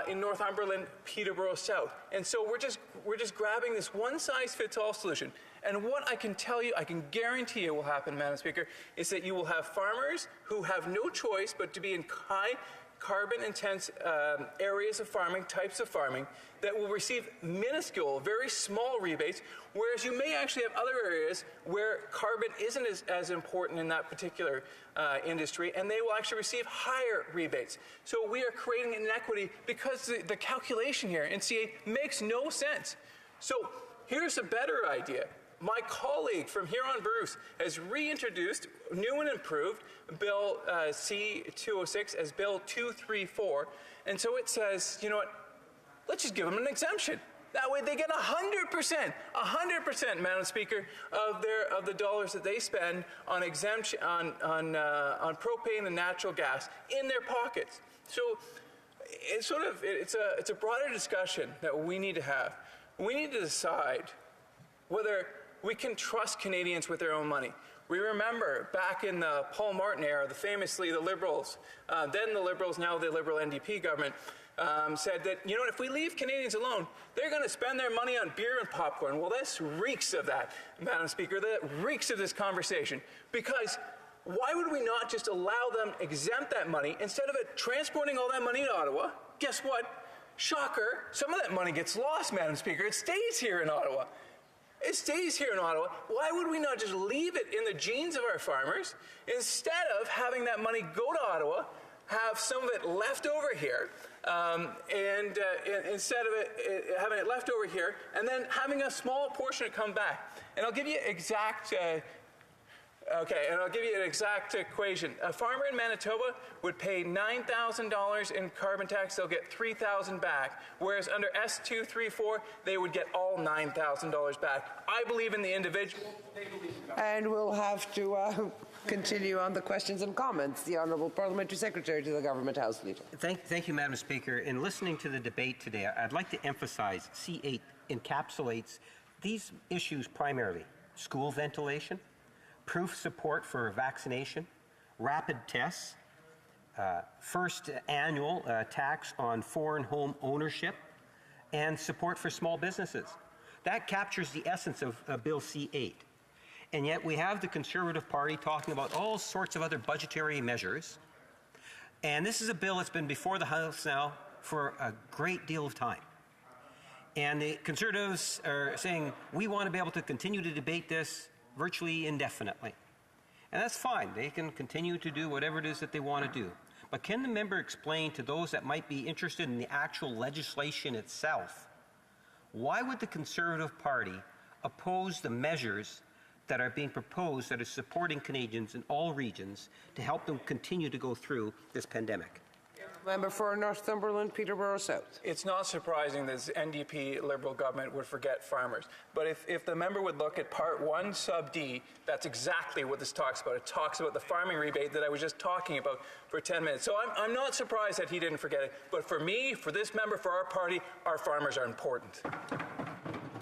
S12: in Northumberland, Peterborough South. And so we're just grabbing this one-size-fits-all solution. And what I can tell you, I can guarantee you will happen, Madam Speaker, is that you will have farmers who have no choice but to be in high carbon-intense areas of farming, types of farming, that will receive minuscule, very small rebates, whereas you may actually have other areas where carbon isn't as important in that particular industry, and they will actually receive higher rebates. So we are creating inequity because the calculation here in C8 makes no sense. So here's a better idea. My colleague from Huron Bruce has reintroduced, new and improved, Bill C-206 as Bill 234. And so it says, you know what, let's just give them an exemption. That way they get 100%, Madam Speaker, of the dollars that they spend on exemption, on propane and natural gas in their pockets. So it's a broader discussion that we need to have. We need to decide whether we can trust Canadians with their own money. We remember back in the Paul Martin era, famously the Liberals, then the Liberals, now the Liberal NDP government, said that, you know, if we leave Canadians alone, they're going to spend their money on beer and popcorn. Well, this reeks of that, Madam Speaker. That reeks of this conversation. Because Why would we not just allow them, exempt that money, instead of it transporting all that money to Ottawa? Guess what? Shocker, some of that money gets lost, Madam Speaker. It stays here in Ottawa. It stays here in Ottawa. Why would we not just leave it in the genes of our farmers instead of having that money go to Ottawa, have some of it left over here, instead of having it left over here, and then having a small portion come back? And I'll give you exact. I'll give you an exact equation. A farmer in Manitoba would pay $9,000 in carbon tax. They'll get $3,000 back. Whereas under S234, they would get all $9,000 back. I believe in the individual. They believe in God.
S2: And we'll have to continue on the questions and comments. The Honourable Parliamentary Secretary to the Government House Leader.
S5: Thank you, Madam Speaker. In listening to the debate today, I'd like to emphasize C8 encapsulates these issues primarily: school ventilation, proof support for vaccination, rapid tests, first annual tax on foreign home ownership, and support for small businesses. That captures the essence of Bill C8. And yet we have the Conservative Party talking about all sorts of other budgetary measures. And this is a bill that's been before the House now for a great deal of time. And the Conservatives are saying, we want to be able to continue to debate this virtually indefinitely. And that's fine. They can continue to do whatever it is that they want to do. But can the member explain to those that might be interested in the actual legislation itself, why would the Conservative Party oppose the measures that are being proposed that are supporting Canadians in all regions to help them continue to go through this pandemic?
S2: Member for Northumberland, Peterborough South.
S12: It's not surprising that the NDP Liberal government would forget farmers. But if the member would look at Part 1, Sub D, that's exactly what this talks about. It talks about the farming rebate that I was just talking about for 10 minutes. So I'm not surprised that he didn't forget it. But for me, for this member, for our party, our farmers are important.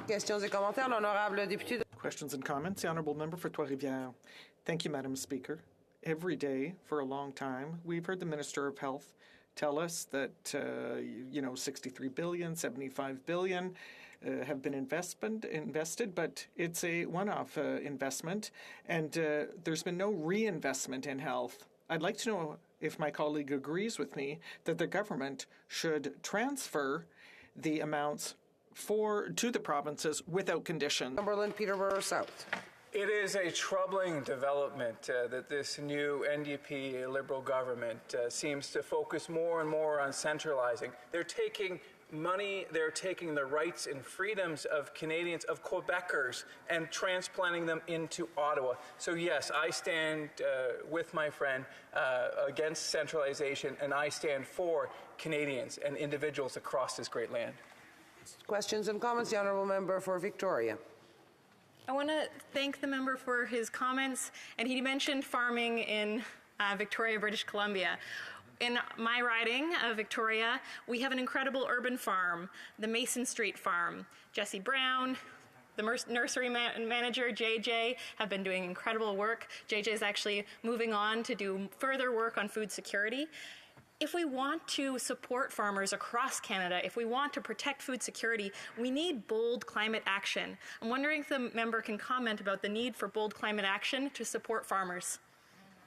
S2: Questions et commentaires, l'honorable député.
S20: Questions and comments. The Honourable Member for Trois-Rivières. Thank you, Madam Speaker. Every day for a long time, we've heard the Minister of Health tell us that, 63 billion, 75 billion have been invested, but it's a one-off investment, and there's been no reinvestment in health. I'd like to know if my colleague agrees with me that the government should transfer the amounts to the provinces without condition.
S2: Northumberland, Peterborough South.
S12: It is a troubling development that this new NDP Liberal government seems to focus more and more on centralizing. They're taking money, they're taking the rights and freedoms of Canadians, of Quebecers, and transplanting them into Ottawa. So yes, I stand with my friend against centralization, and I stand for Canadians and individuals across this great land.
S2: Questions and comments. The Honourable Member for Victoria.
S17: I want to thank the member for his comments, and he mentioned farming in Victoria, British Columbia. In my riding of Victoria, we have an incredible urban farm, the Mason Street Farm. Jesse Brown, the nursery manager, JJ, have been doing incredible work. JJ is actually moving on to do further work on food security. If we want to support farmers across Canada, if we want to protect food security, we need bold climate action. I'm wondering if the member can comment about the need for bold climate action to support farmers.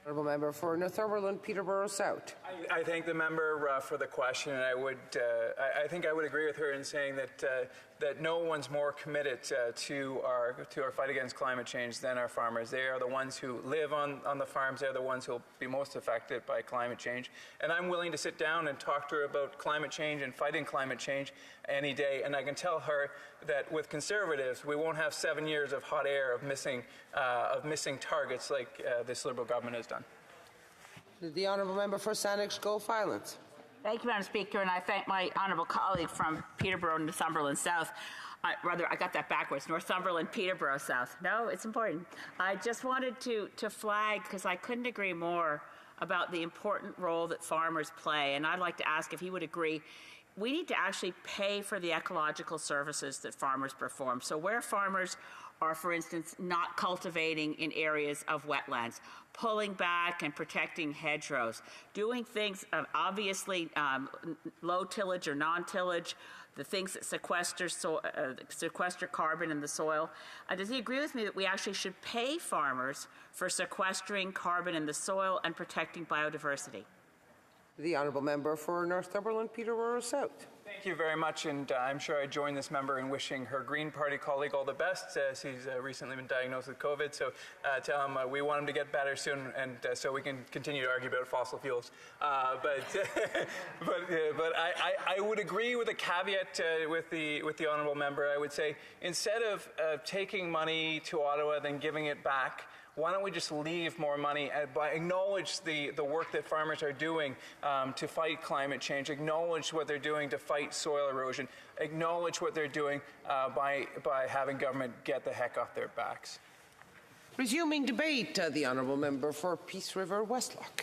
S2: Honourable Member for Northumberland, Peterborough South.
S12: I thank the member for the question, and I think I would agree with her in saying that no one's more committed to our fight against climate change than our farmers. They are the ones who live on the farms. They're the ones who will be most affected by climate change. And I'm willing to sit down and talk to her about climate change and fighting climate change any day. And I can tell her that with Conservatives, we won't have 7 years of hot air of missing targets like this Liberal government has done.
S2: The Honourable Member for Saanich Gulf Islands.
S3: Thank you, Madam Speaker, and I thank my honourable colleague from Peterborough, Northumberland South. I got that backwards. Northumberland, Peterborough South. No, it's important. I just wanted to flag, because I couldn't agree more about the important role that farmers play, and I'd like to ask if he would agree. We need to actually pay for the ecological services that farmers perform. So where farmers are, for instance, not cultivating in areas of wetlands, pulling back and protecting hedgerows, doing things obviously low tillage or non-tillage, the things that sequester carbon in the soil. Does he agree with me that we actually should pay farmers for sequestering carbon in the soil and protecting biodiversity?
S2: The honourable member for Northumberland, Peterborough South.
S12: Thank you very much, and I'm sure I join this member in wishing her Green Party colleague all the best. He's recently been diagnosed with COVID, so tell him we want him to get better soon, and so we can continue to argue about fossil fuels. But I would agree with a caveat with the honourable member. I would say instead of taking money to Ottawa then giving it back, why don't we just leave more money, acknowledge the work that farmers are doing to fight climate change, acknowledge what they're doing to fight soil erosion, acknowledge what they're doing by having government get the heck off their backs.
S2: Resuming debate, the honourable member for Peace River Westlock.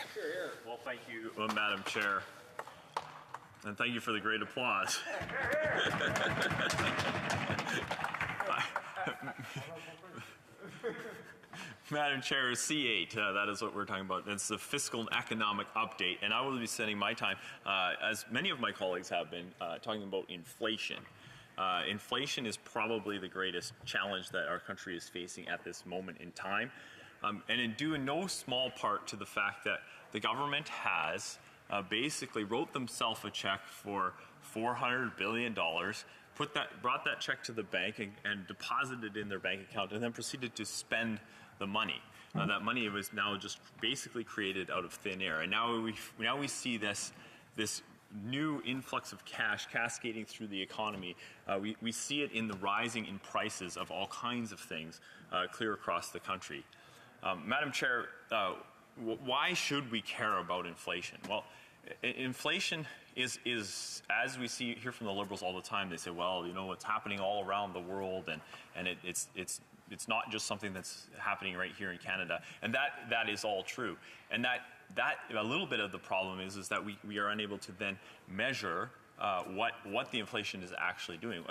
S11: Well, thank you, Madam Chair. And thank you for the great applause. Madam Chair, C8, that is what we're talking about. It's the fiscal and economic update, and I will be spending my time, as many of my colleagues have been, talking about inflation. Inflation is probably the greatest challenge that our country is facing at this moment in time, and in due in no small part to the fact that the government has basically wrote themselves a check for $400 billion, brought that check to the bank and deposited it in their bank account, and then proceeded to spend the money. That money was now just basically created out of thin air, and now we see this new influx of cash cascading through the economy. We see it in the rising in prices of all kinds of things clear across the country. Madam Chair, why should we care about inflation? Well, inflation is as we hear from the Liberals all the time. They say, well, you know, it's happening all around the world, and it's not just something that's happening right here in Canada, and that is all true. And that a little bit of the problem is that we are unable to then measure what the inflation is actually doing.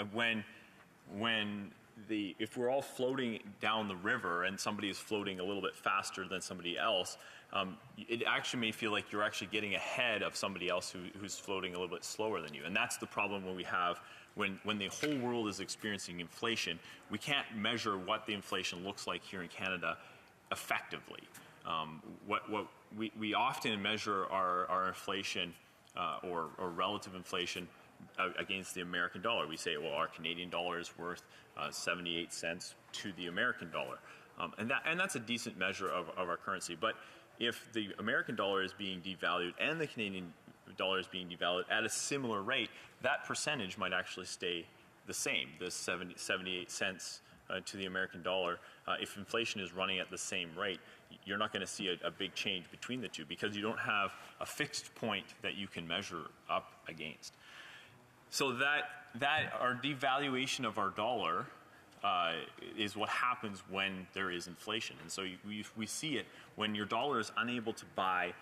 S11: If we're all floating down the river and somebody is floating a little bit faster than somebody else, it actually may feel like you're actually getting ahead of somebody else who's floating a little bit slower than you. And that's the problem when the whole world is experiencing inflation. We can't measure what the inflation looks like here in Canada effectively. We often measure our inflation or relative inflation against the American dollar. We say, well, our Canadian dollar is worth 78 cents to the American dollar. And that's a decent measure of our currency. But if the American dollar is being devalued and the Canadian dollar is being devalued at a similar rate, that percentage might actually stay the same, the 78 cents to the American dollar. If inflation is running at the same rate, you're not going to see a big change between the two because you don't have a fixed point that you can measure up against. So that our devaluation of our dollar is what happens when there is inflation. And so we see it when your dollar is unable to buy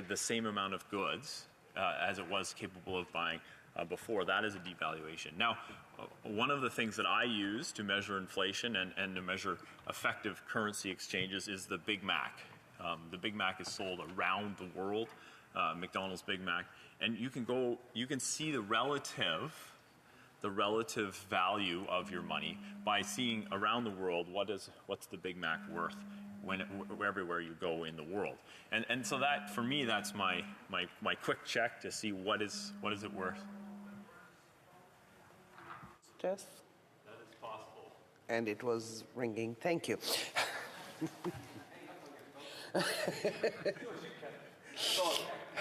S11: the same amount of goods as it was capable of buying before. That is a devaluation. Now, one of the things that I use to measure inflation and to measure effective currency exchanges is the Big Mac. The Big Mac is sold around the world, McDonald's Big Mac, and you can see the relative value of your money by seeing around the world what's the Big Mac worth everywhere you go in the world. And so that, for me, that's my quick check to see what is it worth.
S2: Jess?
S11: That is possible.
S2: And it was ringing. Thank you.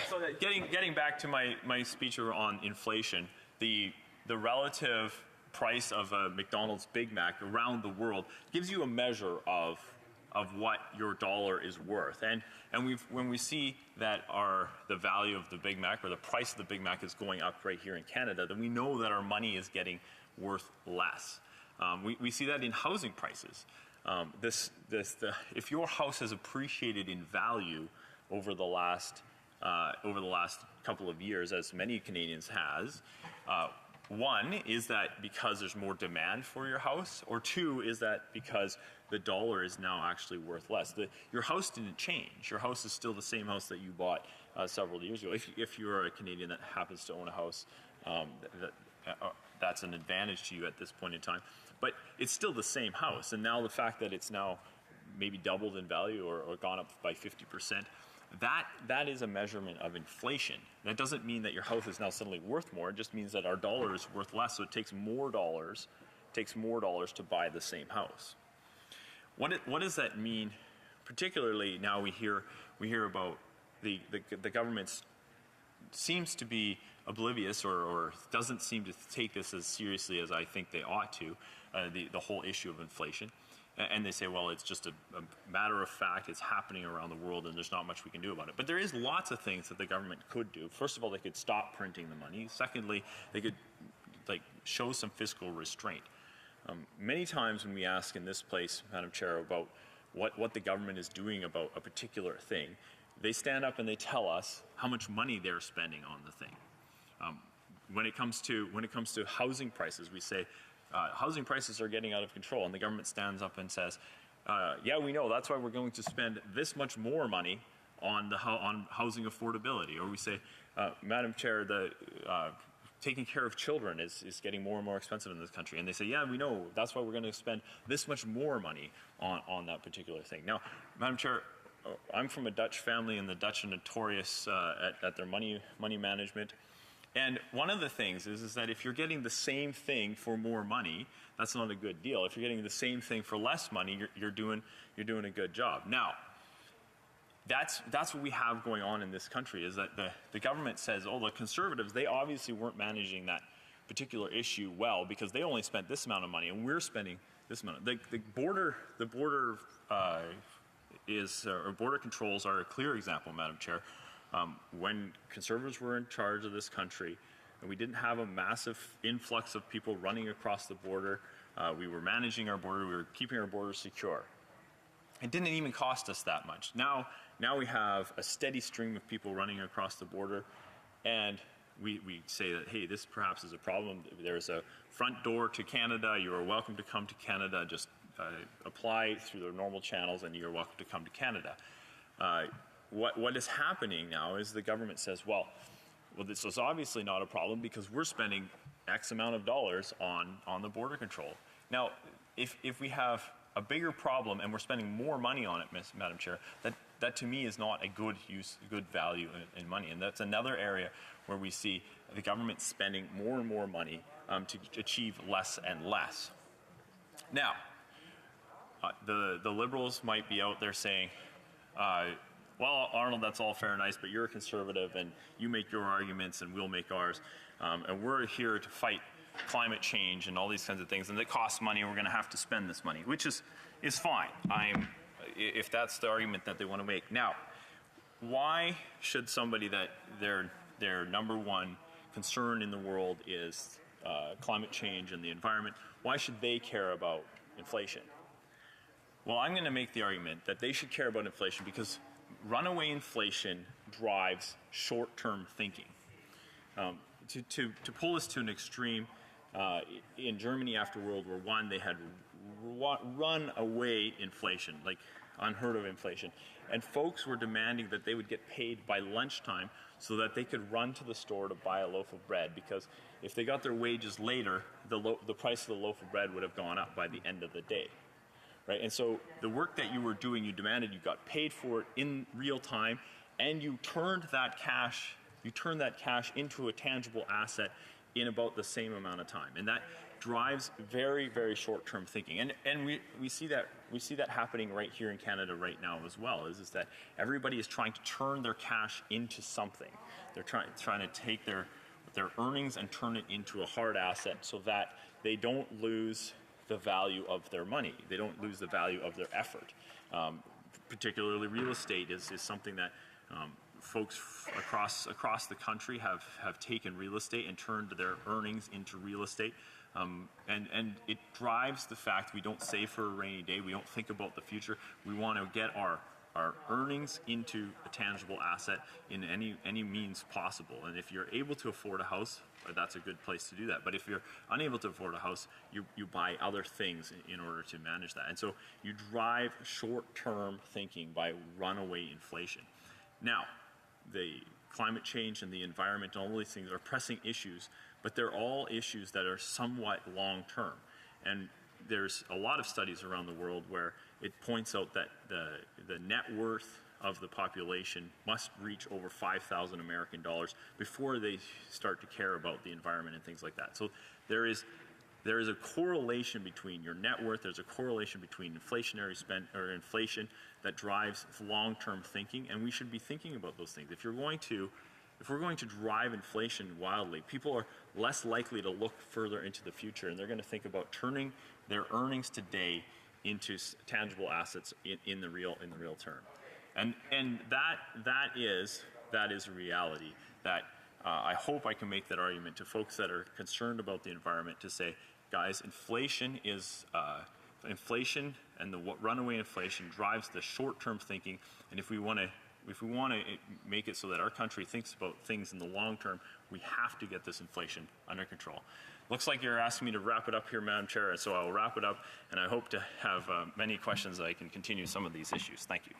S11: So getting back to my speech on inflation, the relative price of a McDonald's Big Mac around the world gives you a measure of what your dollar is worth. And when we see that the value of the Big Mac or the price of the Big Mac is going up right here in Canada, then we know that our money is getting worth less. We see that in housing prices. If your house has appreciated in value over the last couple of years, as many Canadians has, one is that because there's more demand for your house, or two is that because the dollar is now actually worth less. Your house didn't change. Your house is still the same house that you bought several years ago. If you're a Canadian that happens to own a house that's an advantage to you at this point in time. But it's still the same house, and now the fact that it's now maybe doubled in value or gone up by 50%, that is a measurement of inflation. That doesn't mean that your house is now suddenly worth more. It just means that our dollar is worth less, so it takes more dollars to buy the same house. What does that mean? Particularly now we hear about the government seems to be oblivious or doesn't seem to take this as seriously as I think they ought to, the whole issue of inflation. And they say, well, it's just a matter of fact, it's happening around the world and there's not much we can do about it. But there is lots of things that the government could do. First of all, they could stop printing the money. Secondly, they could show some fiscal restraint. Many times when we ask in this place, Madam Chair, about what the government is doing about a particular thing, they stand up and they tell us how much money they're spending on the thing. When it comes to housing prices, we say housing prices are getting out of control, and the government stands up and says, "Yeah, we know. That's why we're going to spend this much more money on housing affordability." Or we say, "Madam Chair, taking care of children is getting more and more expensive in this country," and they say, "Yeah, we know. That's why we're going to spend this much more money on that particular thing." Now, Madam Chair, I'm from a Dutch family, and the Dutch are notorious at their money management. And one of the things is that if you're getting the same thing for more money, that's not a good deal. If you're getting the same thing for less money, you're doing a good job. Now, that's what we have going on in this country, is that the government says, oh, the Conservatives, they obviously weren't managing that particular issue well because they only spent this amount of money, and we're spending this amount. The border controls are a clear example, Madam Chair. When Conservatives were in charge of this country, and we didn't have a massive influx of people running across the border, we were managing our border, we were keeping our border secure. It didn't even cost us that much. Now we have a steady stream of people running across the border, and we say that, hey, this perhaps is a problem. There's a front door to Canada. You are welcome to come to Canada. Just apply through the normal channels, and you're welcome to come to Canada. What is happening now is the government says, well, this is obviously not a problem because we're spending X amount of dollars on the border control. Now, if we have a bigger problem and we're spending more money on it, Madam Chair, that to me is not a good value in money. And that's another area where we see the government spending more and more money to achieve less and less. Now, the Liberals might be out there saying, well, Arnold, that's all fair and nice, but you're a Conservative and you make your arguments and we'll make ours. And we're here to fight climate change and all these kinds of things, and it costs money and we're going to have to spend this money, which is fine. If that's the argument that they want to make. Now, why should somebody that their number one concern in the world is climate change and the environment, why should they care about inflation? Well, I'm going to make the argument that they should care about inflation because runaway inflation drives short-term thinking. To pull this to an extreme, in Germany after World War I, they had runaway inflation, like unheard of inflation. And folks were demanding that they would get paid by lunchtime so that they could run to the store to buy a loaf of bread, because if they got their wages later, the price of the loaf of bread would have gone up by the end of the day. Right? And so the work that you were doing, you demanded, you got paid for it in real time, and you turned that cash into a tangible asset in about the same amount of time. And that drives very, very short-term thinking. And we see that happening right here in Canada right now as well, is that everybody is trying to turn their cash into something. They're trying to take their earnings and turn it into a hard asset so that they don't lose the value of their money. They don't lose the value of their effort. Particularly real estate is something that folks across the country have taken real estate and turned their earnings into real estate. And it drives the fact we don't save for a rainy day. We don't think about the future. We want to get our earnings into a tangible asset in any means possible. And if you're able to afford a house, that's a good place to do that. But if you're unable to afford a house, you buy other things in order to manage that. And so you drive short-term thinking by runaway inflation. Now, the climate change and the environment and all these things are pressing issues, but they're all issues that are somewhat long-term. And there's a lot of studies around the world where it points out that the net worth of the population must reach over $5,000 American dollars before they start to care about the environment and things like that. So there is a correlation between your net worth. There's a correlation between inflationary inflation that drives long-term thinking, and we should be thinking about those things. If we're going to drive inflation wildly, people are less likely to look further into the future, and they're going to think about turning their earnings today into tangible assets in the real term. And that is a reality that I hope I can make that argument to folks that are concerned about the environment, to say, guys, inflation and the runaway inflation drives the short-term thinking, and if we want to make it so that our country thinks about things in the long term, we have to get this inflation under control. Looks like you're asking me to wrap it up here, Madam Chair, so I'll wrap it up, and I hope to have many questions that I can continue some of these issues. Thank you.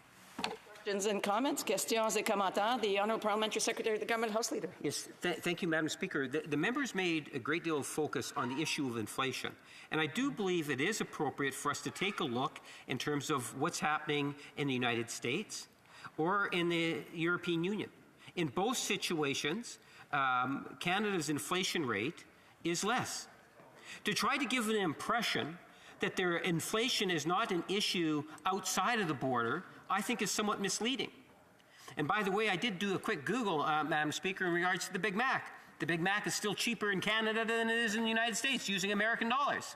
S8: Questions and comments, questions et commentaires. The Honourable Parliamentary Secretary of the Government House Leader.
S5: Yes, thank you, Madam Speaker. The members made a great deal of focus on the issue of inflation, and I do believe it is appropriate for us to take a look in terms of what's happening in the United States or in the European Union. In both situations, Canada's inflation rate is less. To try to give an impression that their inflation is not an issue outside of the border, I think is somewhat misleading. And by the way, I did do a quick Google, Madam Speaker, in regards to the Big Mac. The Big Mac is still cheaper in Canada than it is in the United States using American dollars.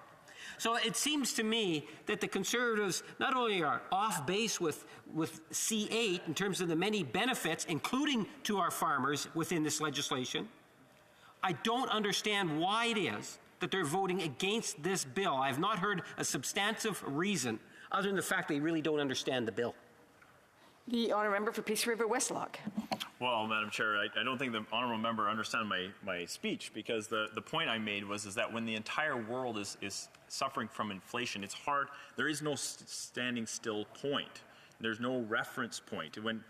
S5: So it seems to me that the Conservatives not only are off base with C8 in terms of the many benefits, including to our farmers within this legislation, I don't understand why it is that they're voting against this bill. I have not heard a substantive reason other than the fact they really don't understand the bill.
S8: The Honourable Member for Peace River Westlock.
S11: Well, Madam Chair, I don't think the Honourable Member understood my speech, because the point I made was that when the entire world is suffering from inflation, it's hard. There is no standing still point. There's no reference point. When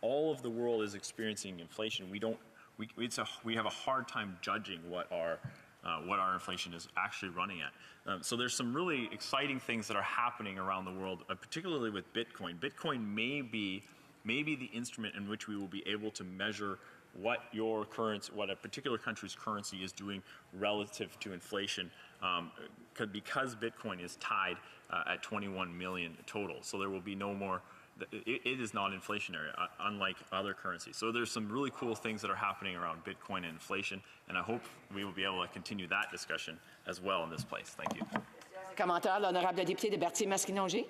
S11: all of the world is experiencing inflation, we have a hard time judging what our inflation is actually running at. So there's some really exciting things that are happening around the world, particularly with Bitcoin. Bitcoin may be the instrument in which we will be able to measure what a particular country's currency is doing relative to inflation, because Bitcoin is tied at 21 million total. So there will be no more. It is not inflationary, unlike other currencies. So there's some really cool things that are happening around Bitcoin and inflation, and I hope we will be able to continue that discussion as well in this place. Thank you.
S8: Commentaire, l'honorable député de Berthier-Masquinongé.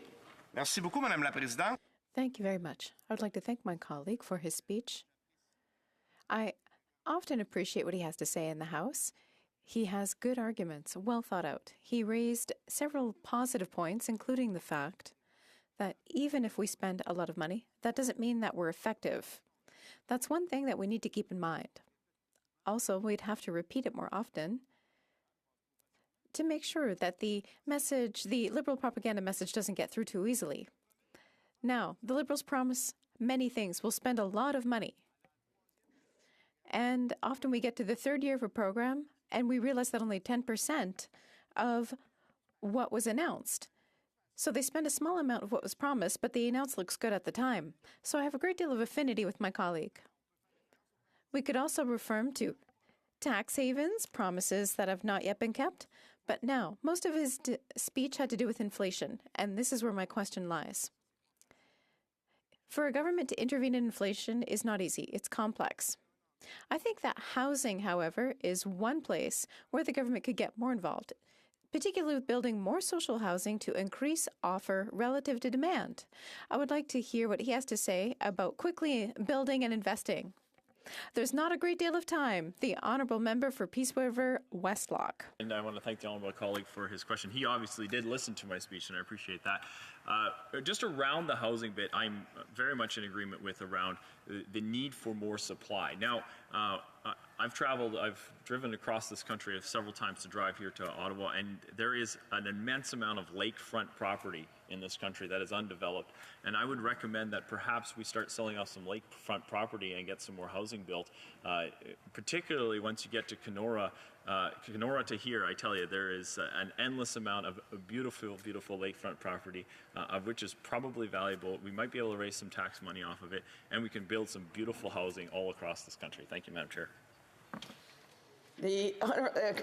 S21: Merci beaucoup, Madame la Présidente.
S7: Thank you very much. I would like to thank my colleague for his speech. I often appreciate what he has to say in the House. He has good arguments, well thought out. He raised several positive points, including the fact that even if we spend a lot of money, that doesn't mean that we're effective. That's one thing that we need to keep in mind. Also, we'd have to repeat it more often to make sure that the Liberal propaganda message doesn't get through too easily. Now, the Liberals promise many things. We'll spend a lot of money. And often we get to the third year of a program and we realize that only 10% of what was announced. So they spend a small amount of what was promised, but the announce looks good at the time. So I have a great deal of affinity with my colleague. We could also refer to tax havens, promises that have not yet been kept. But now, most of his speech had to do with inflation, and this is where my question lies. For a government to intervene in inflation is not easy. It's complex. I think that housing, however, is one place where the government could get more involved, particularly with building more social housing to increase offer relative to demand. I would like to hear what he has to say about quickly building and investing. There's not a great deal of time. The Honourable Member for Peace River Westlock.
S11: And I want to thank the Honourable colleague for his question. He obviously did listen to my speech, and I appreciate that. Just around the housing bit, I'm very much in agreement with around the need for more supply. Now, I've driven across this country several times to drive here to Ottawa, and there is an immense amount of lakefront property in this country that is undeveloped. And I would recommend that perhaps we start selling off some lakefront property and get some more housing built, particularly once you get to Kenora. Kenora to here, I tell you, there is an endless amount of beautiful, beautiful lakefront property, of which is probably valuable. We might be able to raise some tax money off of it, and we can build some beautiful housing all across this country. Thank you, Madam Chair.
S8: The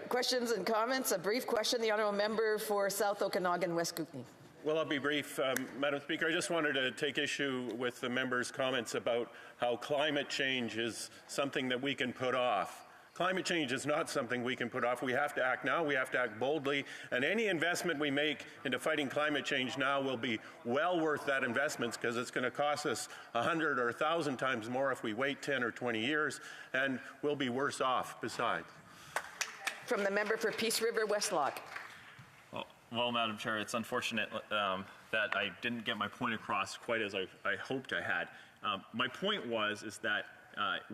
S8: questions and comments. A brief question. The honourable member for South Okanagan, West Kootenay.
S14: Well, I'll be brief, Madam Speaker. I just wanted to take issue with the member's comments about how climate change is something that we can put off. Climate change is not something we can put off. We have to act now. We have to act boldly. And any investment we make into fighting climate change now will be well worth that investment, because it's going to cost us 100 or 1,000 times more if we wait 10 or 20 years, and we'll be worse off besides.
S8: From the member for Peace River, Westlock.
S11: Well, Madam Chair, it's unfortunate that I didn't get my point across quite as I hoped I had. My point is that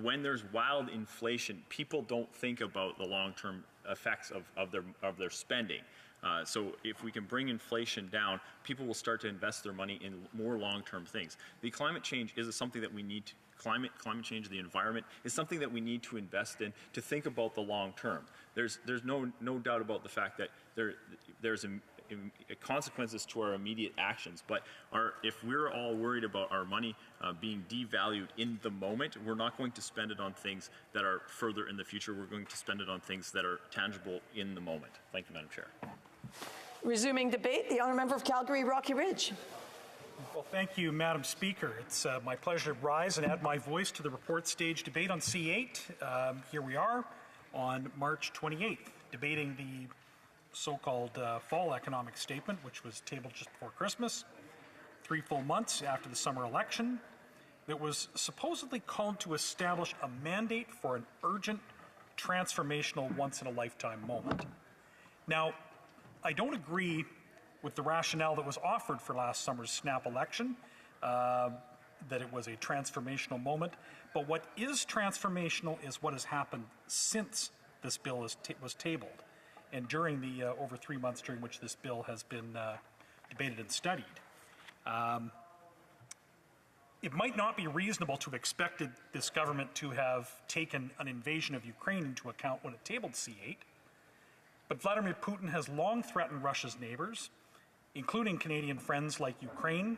S11: when there's wild inflation, people don't think about the long-term effects of their spending. So if we can bring inflation down, people will start to invest their money in more long-term things. The climate change is something that we need to. Climate change, the environment, is something that we need to invest in to think about the long term. There's no doubt about the fact that there's consequences to our immediate actions, but if we're all worried about our money being devalued in the moment, we're not going to spend it on things that are further in the future. We're going to spend it on things that are tangible in the moment. Thank you, Madam Chair.
S8: Resuming debate, the honourable member of Calgary, Rocky Ridge.
S15: Well, thank you, Madam Speaker. It's my pleasure to rise and add my voice to the report stage debate on C8. Here we are on March 28th, debating the so-called fall economic statement, which was tabled just before Christmas, 3 full months after the summer election. It was supposedly called to establish a mandate for an urgent, transformational, once-in-a-lifetime moment. Now, I don't agree with the rationale that was offered for last summer's snap election, that it was a transformational moment. But what is transformational is what has happened since this bill was tabled, and during the over 3 months during which this bill has been debated and studied. It might not be reasonable to have expected this government to have taken an invasion of Ukraine into account when it tabled C8, but Vladimir Putin has long threatened Russia's neighbors, including Canadian friends like Ukraine.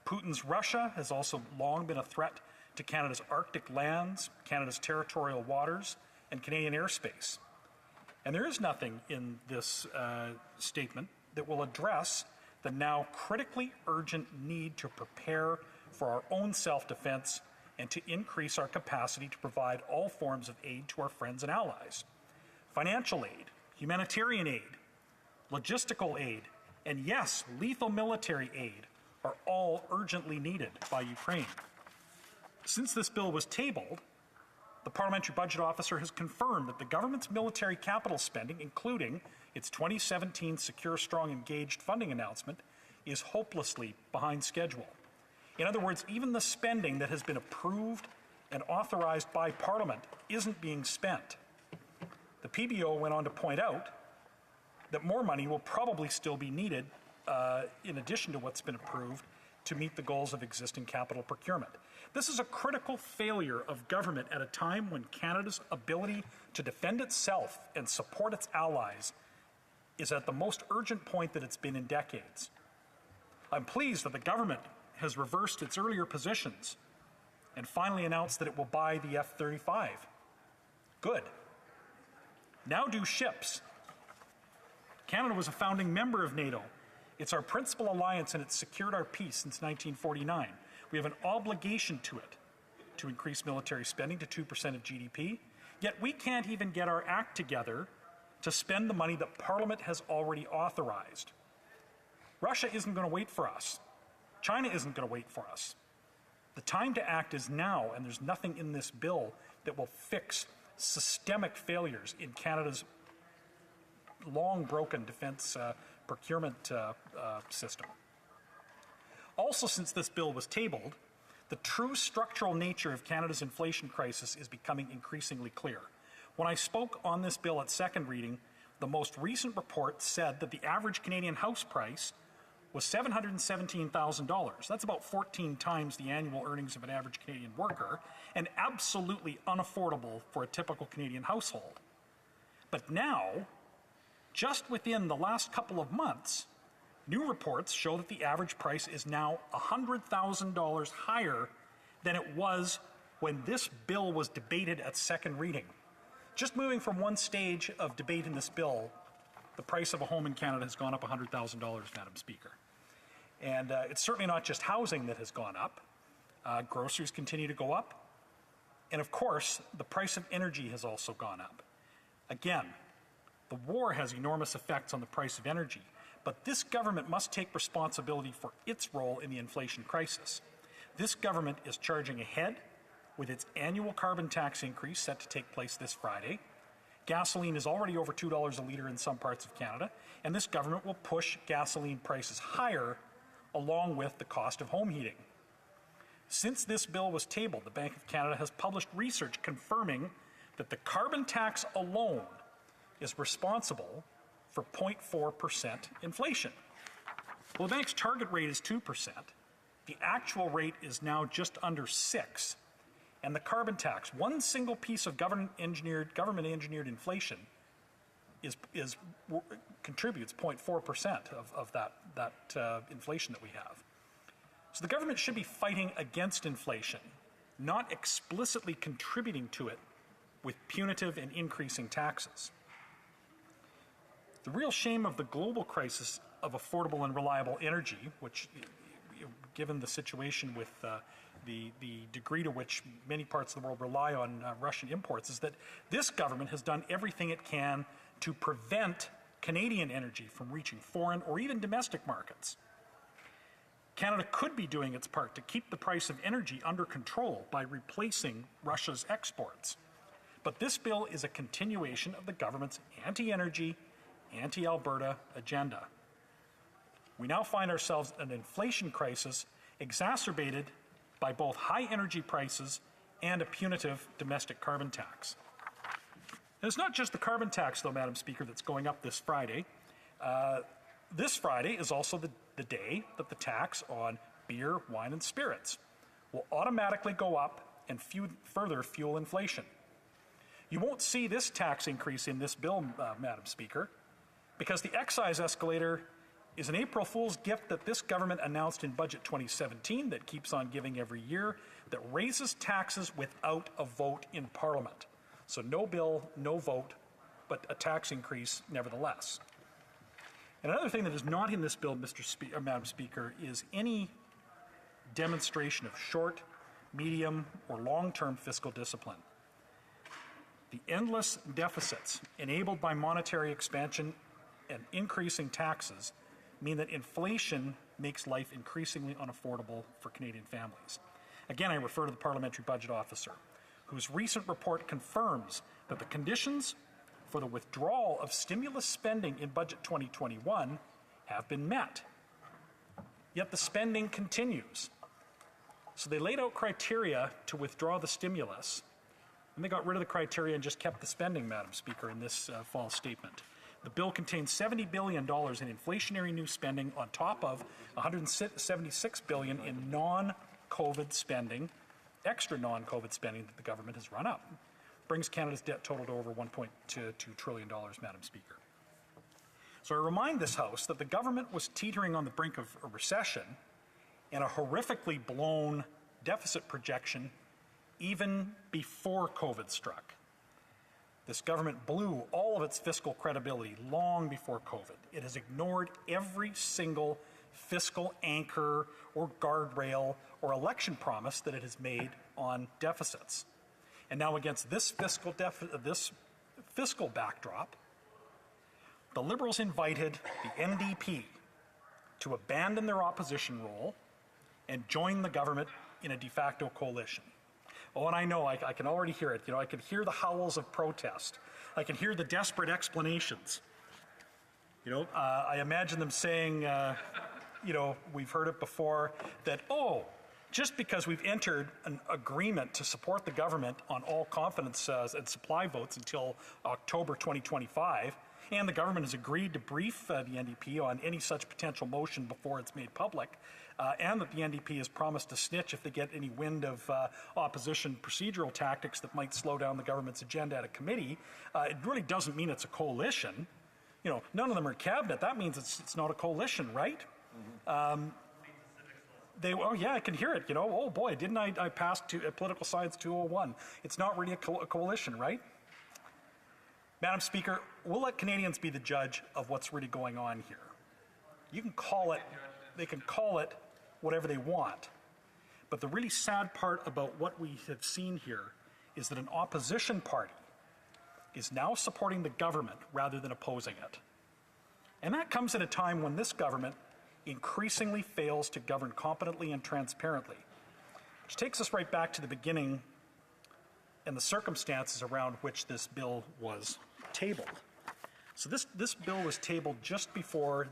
S15: Putin's Russia has also long been a threat to Canada's Arctic lands, Canada's territorial waters, and Canadian airspace. And there is nothing in this statement that will address the now critically urgent need to prepare for our own self-defense and to increase our capacity to provide all forms of aid to our friends and allies. Financial aid, humanitarian aid, logistical aid, and yes, lethal military aid are all urgently needed by Ukraine. Since this bill was tabled, the Parliamentary Budget Officer has confirmed that the government's military capital spending, including its 2017 Secure, Strong, Engaged funding announcement, is hopelessly behind schedule. In other words, even the spending that has been approved and authorized by Parliament isn't being spent. The PBO went on to point out that more money will probably still be needed in addition to what's been approved to meet the goals of existing capital procurement. This is a critical failure of government at a time when Canada's ability to defend itself and support its allies is at the most urgent point that it's been in decades. I'm pleased that the government has reversed its earlier positions and finally announced that it will buy the F-35. Good. Now do ships. Canada was a founding member of NATO. It's our principal alliance, and it's secured our peace since 1949. We have an obligation to it to increase military spending to 2% of GDP, yet we can't even get our act together to spend the money that Parliament has already authorized. Russia isn't going to wait for us. China isn't going to wait for us. The time to act is now, and there's nothing in this bill that will fix systemic failures in Canada's long broken defense procurement system. Also, since this bill was tabled, the true structural nature of Canada's inflation crisis is becoming increasingly clear. When I spoke on this bill at second reading, the most recent report said that the average Canadian house price was $717,000. That's about 14 times the annual earnings of an average Canadian worker, and absolutely unaffordable for a typical Canadian household. But now, just within the last couple of months, new reports show that the average price is now $100,000 higher than it was when this bill was debated at second reading. Just moving from one stage of debate in this bill, the price of a home in Canada has gone up $100,000, Madam Speaker. And it's certainly not just housing that has gone up. Groceries continue to go up. And of course, the price of energy has also gone up. Again, the war has enormous effects on the price of energy, but this government must take responsibility for its role in the inflation crisis. This government is charging ahead with its annual carbon tax increase set to take place this Friday. Gasoline is already over $2 a litre in some parts of Canada, and this government will push gasoline prices higher along with the cost of home heating. Since this bill was tabled, the Bank of Canada has published research confirming that the carbon tax alone is responsible for 0.4% inflation. Well, the bank's target rate is 2%. The actual rate is now just under 6%. And the carbon tax, one single piece of government-engineered inflation, contributes 0.4% of that inflation that we have. So the government should be fighting against inflation, not explicitly contributing to it with punitive and increasing taxes. The real shame of the global crisis of affordable and reliable energy, which, given the situation with the degree to which many parts of the world rely on Russian imports, is that this government has done everything it can to prevent Canadian energy from reaching foreign or even domestic markets. Canada could be doing its part to keep the price of energy under control by replacing Russia's exports. But this bill is a continuation of the government's anti-energy, anti-Alberta agenda. We now find ourselves in an inflation crisis exacerbated by both high energy prices and a punitive domestic carbon tax. And it's not just the carbon tax, though, Madam Speaker, that's going up this Friday. This Friday is also the day that the tax on beer, wine, and spirits will automatically go up and further fuel inflation. You won't see this tax increase in this bill, Madam Speaker, because the excise escalator is an April Fool's gift that this government announced in Budget 2017 that keeps on giving every year, that raises taxes without a vote in Parliament. So no bill, no vote, but a tax increase nevertheless. And another thing that is not in this bill, Madam Speaker, is any demonstration of short, medium, or long-term fiscal discipline. The endless deficits enabled by monetary expansion and increasing taxes mean that inflation makes life increasingly unaffordable for Canadian families. Again, I refer to the Parliamentary Budget Officer, whose recent report confirms that the conditions for the withdrawal of stimulus spending in Budget 2021 have been met. Yet the spending continues. So they laid out criteria to withdraw the stimulus, and they got rid of the criteria and just kept the spending, Madam Speaker, in this fall statement. The bill contains $70 billion in inflationary new spending on top of $176 billion in non-COVID spending, extra non-COVID spending that the government has run up. Brings Canada's debt total to over $1.2 trillion, Madam Speaker. So I remind this House that the government was teetering on the brink of a recession and a horrifically blown deficit projection even before COVID struck. This government blew all of its fiscal credibility long before COVID. It has ignored every single fiscal anchor or guardrail or election promise that it has made on deficits. And now against this fiscal backdrop, the Liberals invited the NDP to abandon their opposition role and join the government in a de facto coalition. Oh, and I know, I can already hear it. I can hear the howls of protest. I can hear the desperate explanations. I imagine them saying, we've heard it before, that, just because we've entered an agreement to support the government on all confidence and supply votes until October 2025, and the government has agreed to brief the NDP on any such potential motion before it's made public, and that the NDP has promised to snitch if they get any wind of opposition procedural tactics that might slow down the government's agenda at a committee, it really doesn't mean it's a coalition. You know, none of them are cabinet. That means it's not a coalition, right? Oh yeah, I can hear it. You know, oh boy, didn't I pass to political science 201? It's not really a coalition, right? Madam Speaker, we'll let Canadians be the judge of what's really going on here. You can call it, they can call it whatever they want. But the really sad part about what we have seen here is that an opposition party is now supporting the government rather than opposing it. And that comes at a time when this government increasingly fails to govern competently and transparently, which takes us right back to the beginning and the circumstances around which this bill was tabled. So this bill was tabled just before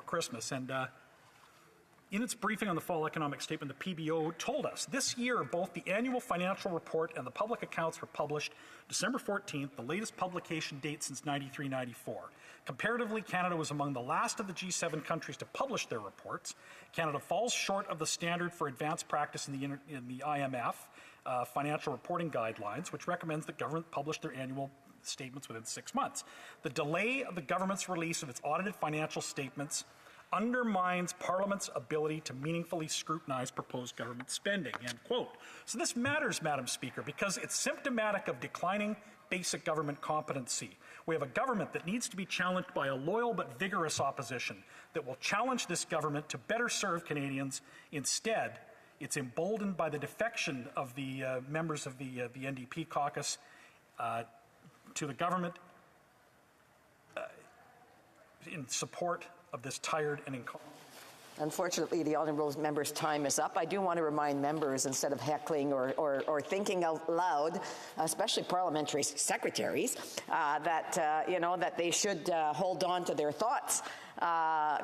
S15: Christmas, and in its briefing on the fall economic statement, the PBO told us this year both the annual financial report and the public accounts were published December 14th, the latest publication date since 93-94. Comparatively, Canada was among the last of the G7 countries to publish their reports. Canada falls short of the standard for advanced practice in the IMF financial reporting guidelines, which recommends that government publish their annual statements within 6 months. The delay of the government's release of its audited financial statements undermines Parliament's ability to meaningfully scrutinize proposed government spending, end quote. So this matters, Madam Speaker, because it's symptomatic of declining basic government competency. We have a government that needs to be challenged by a loyal but vigorous opposition that will challenge this government to better serve Canadians. Instead, it's emboldened by the defection of the members of the NDP caucus to the government in support of this tired and incompetent.
S8: Unfortunately, the honourable member's time is up. I do want to remind members, instead of heckling or thinking out loud, especially parliamentary secretaries, that they should hold on to their thoughts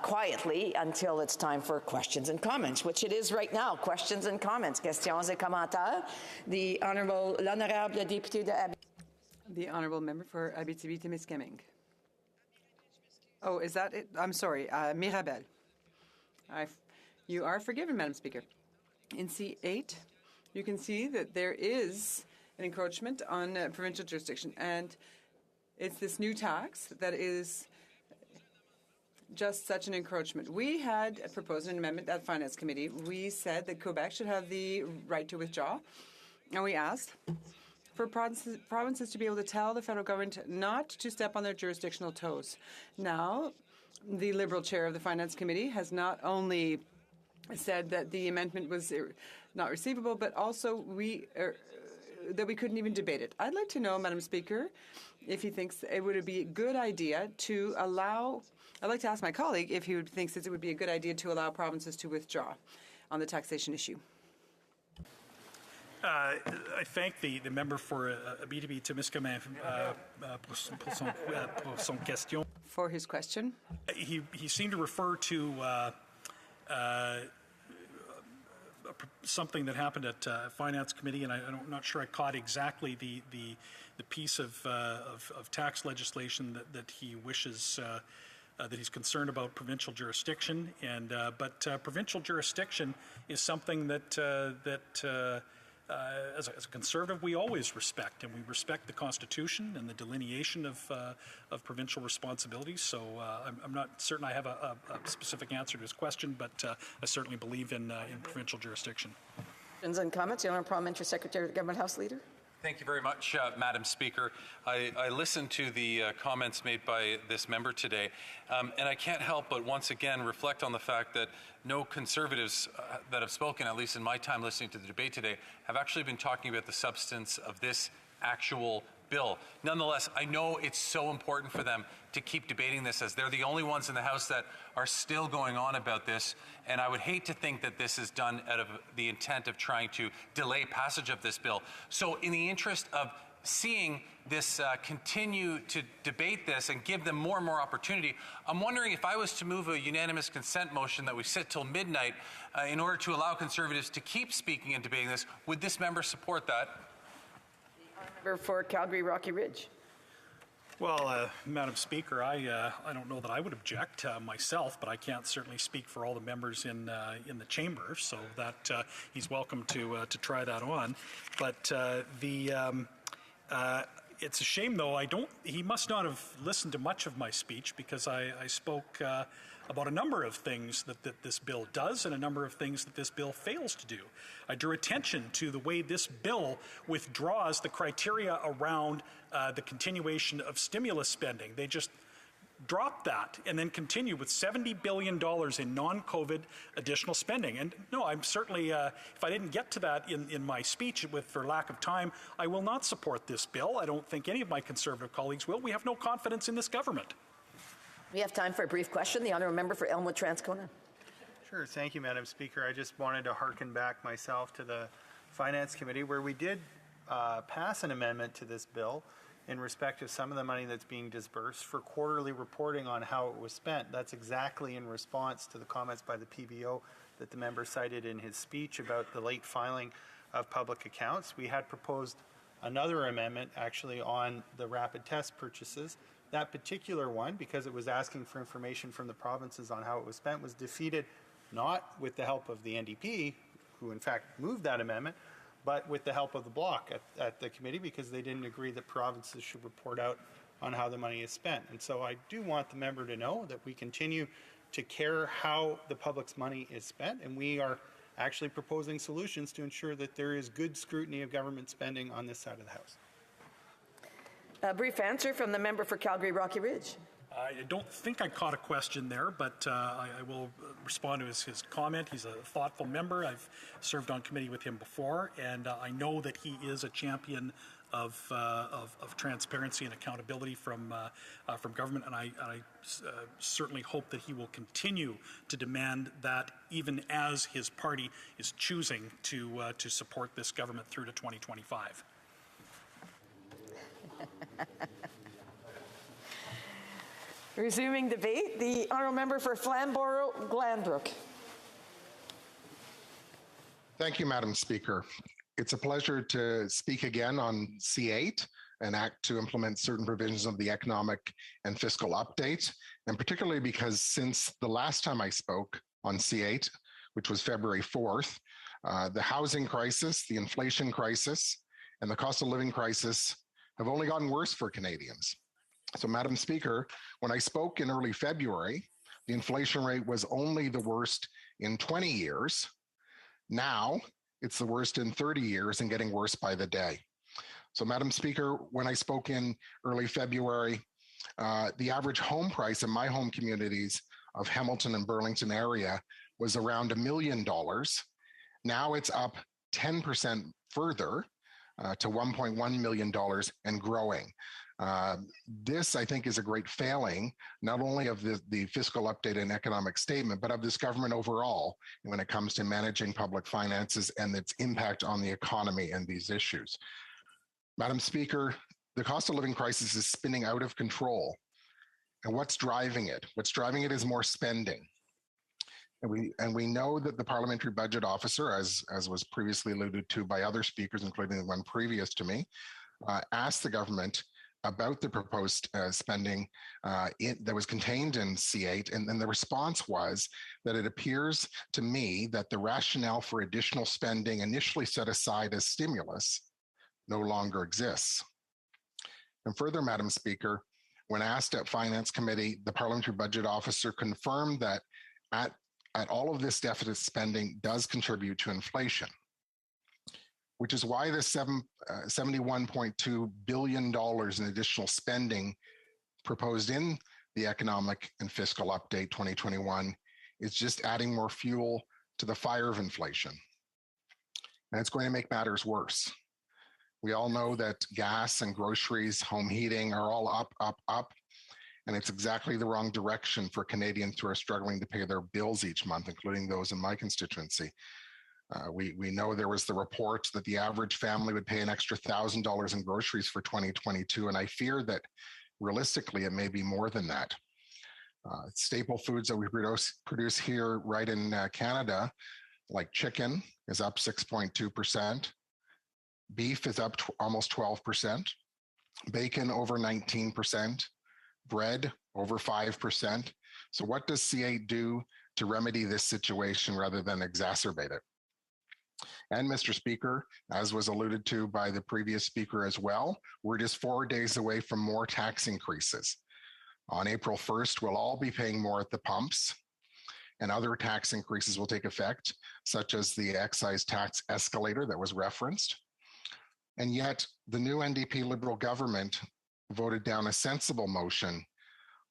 S8: quietly until it's time for questions and comments, which it is right now. Questions and comments. Questions et commentaires. The honourable député de Abitibi.
S4: The honourable member for Abitibi-Témiscamingue. Oh, is that it? I'm sorry. Mirabel. You are forgiven, Madam Speaker. In C8, you can see that there is an encroachment on provincial jurisdiction, and it's this new tax that is just such an encroachment. We had proposed an amendment at Finance Committee. We said that Quebec should have the right to withdraw, and we asked for provinces to be able to tell the federal government not to step on their jurisdictional toes. Now, the Liberal chair of the Finance Committee has not only said that the amendment was not receivable, but also that we couldn't even debate it. I'd like to know, Madam Speaker, if he thinks it would be a good idea to allow, I'd like to ask my colleague if he thinks that it would be a good idea to allow provinces to withdraw on the taxation issue.
S15: I thank the member for Abitibi-Témiscamingue pour son question.
S4: For his question.
S15: He seemed to refer to something that happened at Finance Committee, and I'm not sure I caught exactly the piece of tax legislation that he wishes. That he's concerned about provincial jurisdiction, but provincial jurisdiction is something that as a conservative, we always respect, and we respect the Constitution and the delineation of provincial responsibilities. So I'm not certain I have a specific answer to his question, but I certainly believe in provincial jurisdiction.
S8: Questions and comments. The Honourable Parliamentary Secretary of the Government House Leader.
S6: Thank you very much, Madam Speaker. I listened to the comments made by this member today, and I can't help but once again reflect on the fact that no Conservatives that have spoken, at least in my time listening to the debate today, have actually been talking about the substance of this actual bill. Nonetheless, I know it's so important for them to keep debating this, as they're the only ones in the House that are still going on about this, and I would hate to think that this is done out of the intent of trying to delay passage of this bill. So in the interest of seeing this continue to debate this and give them more and more opportunity, I'm wondering if I was to move a unanimous consent motion that we sit till midnight in order to allow Conservatives to keep speaking and debating this, would this member support that?
S8: Member for Calgary Rocky Ridge.
S15: Well, Madam Speaker, I don't know that I would object myself, but I can't certainly speak for all the members in the chamber, so that he's welcome to try that on. But it's a shame, though. He must not have listened to much of my speech, because I spoke about a number of things that this bill does and a number of things that this bill fails to do. I drew attention to the way this bill withdraws the criteria around the continuation of stimulus spending. They just drop that and then continue with $70 billion in non-COVID additional spending. And no, I'm certainly, if I didn't get to that in my speech for lack of time, I will not support this bill. I don't think any of my Conservative colleagues will. We have no confidence in this government.
S8: We have time for a brief question. The honourable member for Elmwood Transcona.
S10: Sure. Thank you, Madam Speaker. I just wanted to hearken back myself to the Finance Committee, where we did pass an amendment to this bill in respect of some of the money that's being disbursed for quarterly reporting on how it was spent. That's exactly in response to the comments by the PBO that the member cited in his speech about the late filing of public accounts. We had proposed another amendment actually on the rapid test purchases. That particular one, because it was asking for information from the provinces on how it was spent, was defeated not with the help of the NDP, who in fact moved that amendment, but with the help of the Bloc at the committee, because they didn't agree that provinces should report out on how the money is spent. And so I do want the member to know that we continue to care how the public's money is spent, and we are actually proposing solutions to ensure that there is good scrutiny of government spending on this side of the House.
S8: A brief answer from the member for Calgary Rocky Ridge.
S15: I don't think I caught a question there, but I will respond to his comment. He's a thoughtful member. I've served on committee with him before, and I know that he is a champion of transparency and accountability from government, and I certainly hope that he will continue to demand that, even as his party is choosing to support this government through to 2025.
S8: Resuming debate, the honourable member for Flamborough-Glanbrook.
S16: Thank you, Madam Speaker. It's a pleasure to speak again on C8, an act to implement certain provisions of the economic and fiscal update, and particularly because since the last time I spoke on C8, which was February 4th, the housing crisis, the inflation crisis, and the cost of living crisis have only gotten worse for Canadians. So, Madam Speaker, when I spoke in early February, the inflation rate was only the worst in 20 years. Now, it's the worst in 30 years and getting worse by the day. So, Madam Speaker, when I spoke in early February, the average home price in my home communities of Hamilton and Burlington area was around $1 million. Now it's up 10% further to $1.1 million and growing. This, I think, is a great failing, not only of the fiscal update and economic statement, but of this government overall when it comes to managing public finances and its impact on the economy and these issues. Madam Speaker, the cost of living crisis is spinning out of control. And what's driving it? What's driving it is more spending. And we know that the Parliamentary Budget Officer, as was previously alluded to by other speakers, including the one previous to me, asked the government about the proposed spending that was contained in C8, and then the response was that it appears to me that the rationale for additional spending initially set aside as stimulus no longer exists. And further, Madam Speaker, when asked at Finance Committee, the Parliamentary Budget Officer confirmed that at all of this deficit spending does contribute to inflation, which is why this $71.2 billion in additional spending proposed in the Economic and Fiscal Update 2021 is just adding more fuel to the fire of inflation. And it's going to make matters worse. We all know that gas and groceries, home heating are all up. And it's exactly the wrong direction for Canadians who are struggling to pay their bills each month, including those in my constituency. We know there was the report that the average family would pay an extra $1,000 in groceries for 2022, and I fear that realistically it may be more than that. Staple foods that we produce here right in Canada, like chicken, is up 6.2%. Beef is up almost 12%. bacon over 19%, bread over 5%. So what does C8 do to remedy this situation rather than exacerbate it? And Mr. Speaker, as was alluded to by the previous speaker as well, we're just 4 days away from more tax increases. On April 1st, we'll all be paying more at the pumps, and other tax increases will take effect, such as the excise tax escalator that was referenced. And yet, the new NDP Liberal government voted down a sensible motion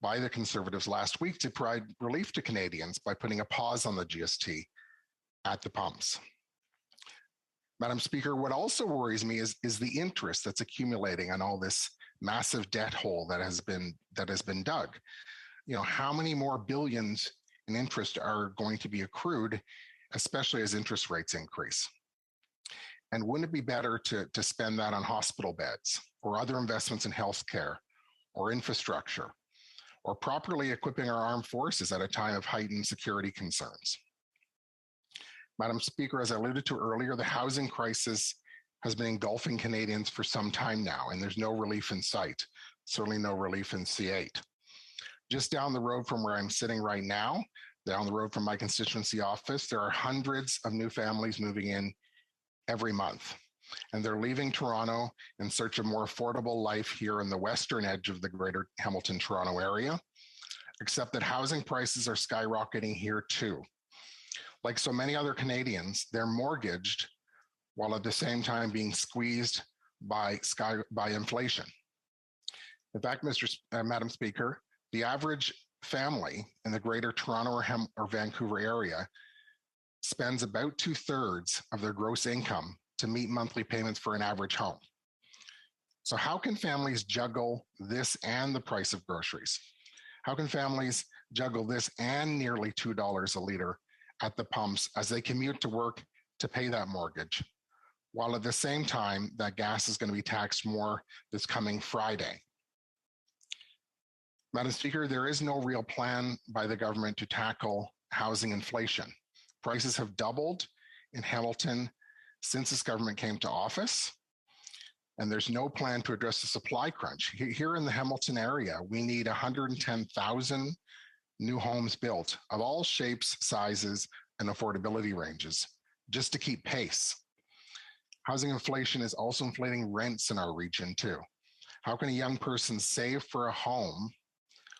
S16: by the Conservatives last week to provide relief to Canadians by putting a pause on the GST at the pumps. Madam Speaker, what also worries me is the interest that's accumulating on all this massive debt hole that has been dug. You know, how many more billions in interest are going to be accrued, especially as interest rates increase? And wouldn't it be better to spend that on hospital beds or other investments in healthcare or infrastructure or properly equipping our armed forces at a time of heightened security concerns? Madam Speaker, as I alluded to earlier, the housing crisis has been engulfing Canadians for some time now, and there's no relief in sight, certainly no relief in C8. Just down the road from where I'm sitting right now, down the road from my constituency office, there are hundreds of new families moving in every month, and they're leaving Toronto in search of more affordable life here in the western edge of the greater Hamilton, Toronto area, except that housing prices are skyrocketing here too. Like so many other Canadians, they're mortgaged while at the same time being squeezed by inflation. In fact, Madam Speaker, the average family in the greater Toronto or Vancouver area spends about 2/3 of their gross income to meet monthly payments for an average home. So how can families juggle this and the price of groceries? How can families juggle this and nearly $2 a liter at the pumps as they commute to work to pay that mortgage, while at the same time that gas is going to be taxed more this coming Friday? Madam Speaker, there is no real plan by the government to tackle housing inflation. Prices have doubled in Hamilton since this government came to office, and there's no plan to address the supply crunch. Here in the Hamilton area, we need 110,000 new homes built of all shapes, sizes, and affordability ranges just to keep pace. Housing inflation is also inflating rents in our region too. How can a young person save for a home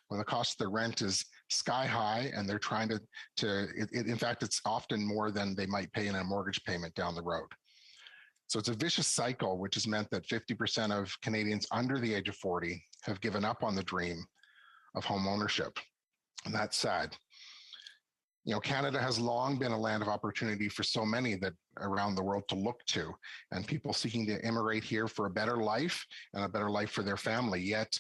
S16: when the cost of the rent is sky high and they're trying in fact, it's often more than they might pay in a mortgage payment down the road. So it's a vicious cycle, which has meant that 50% of Canadians under the age of 40 have given up on the dream of home ownership. And that's sad. You know, Canada has long been a land of opportunity for so many that around the world to look to, and people seeking to immigrate here for a better life and a better life for their family. Yet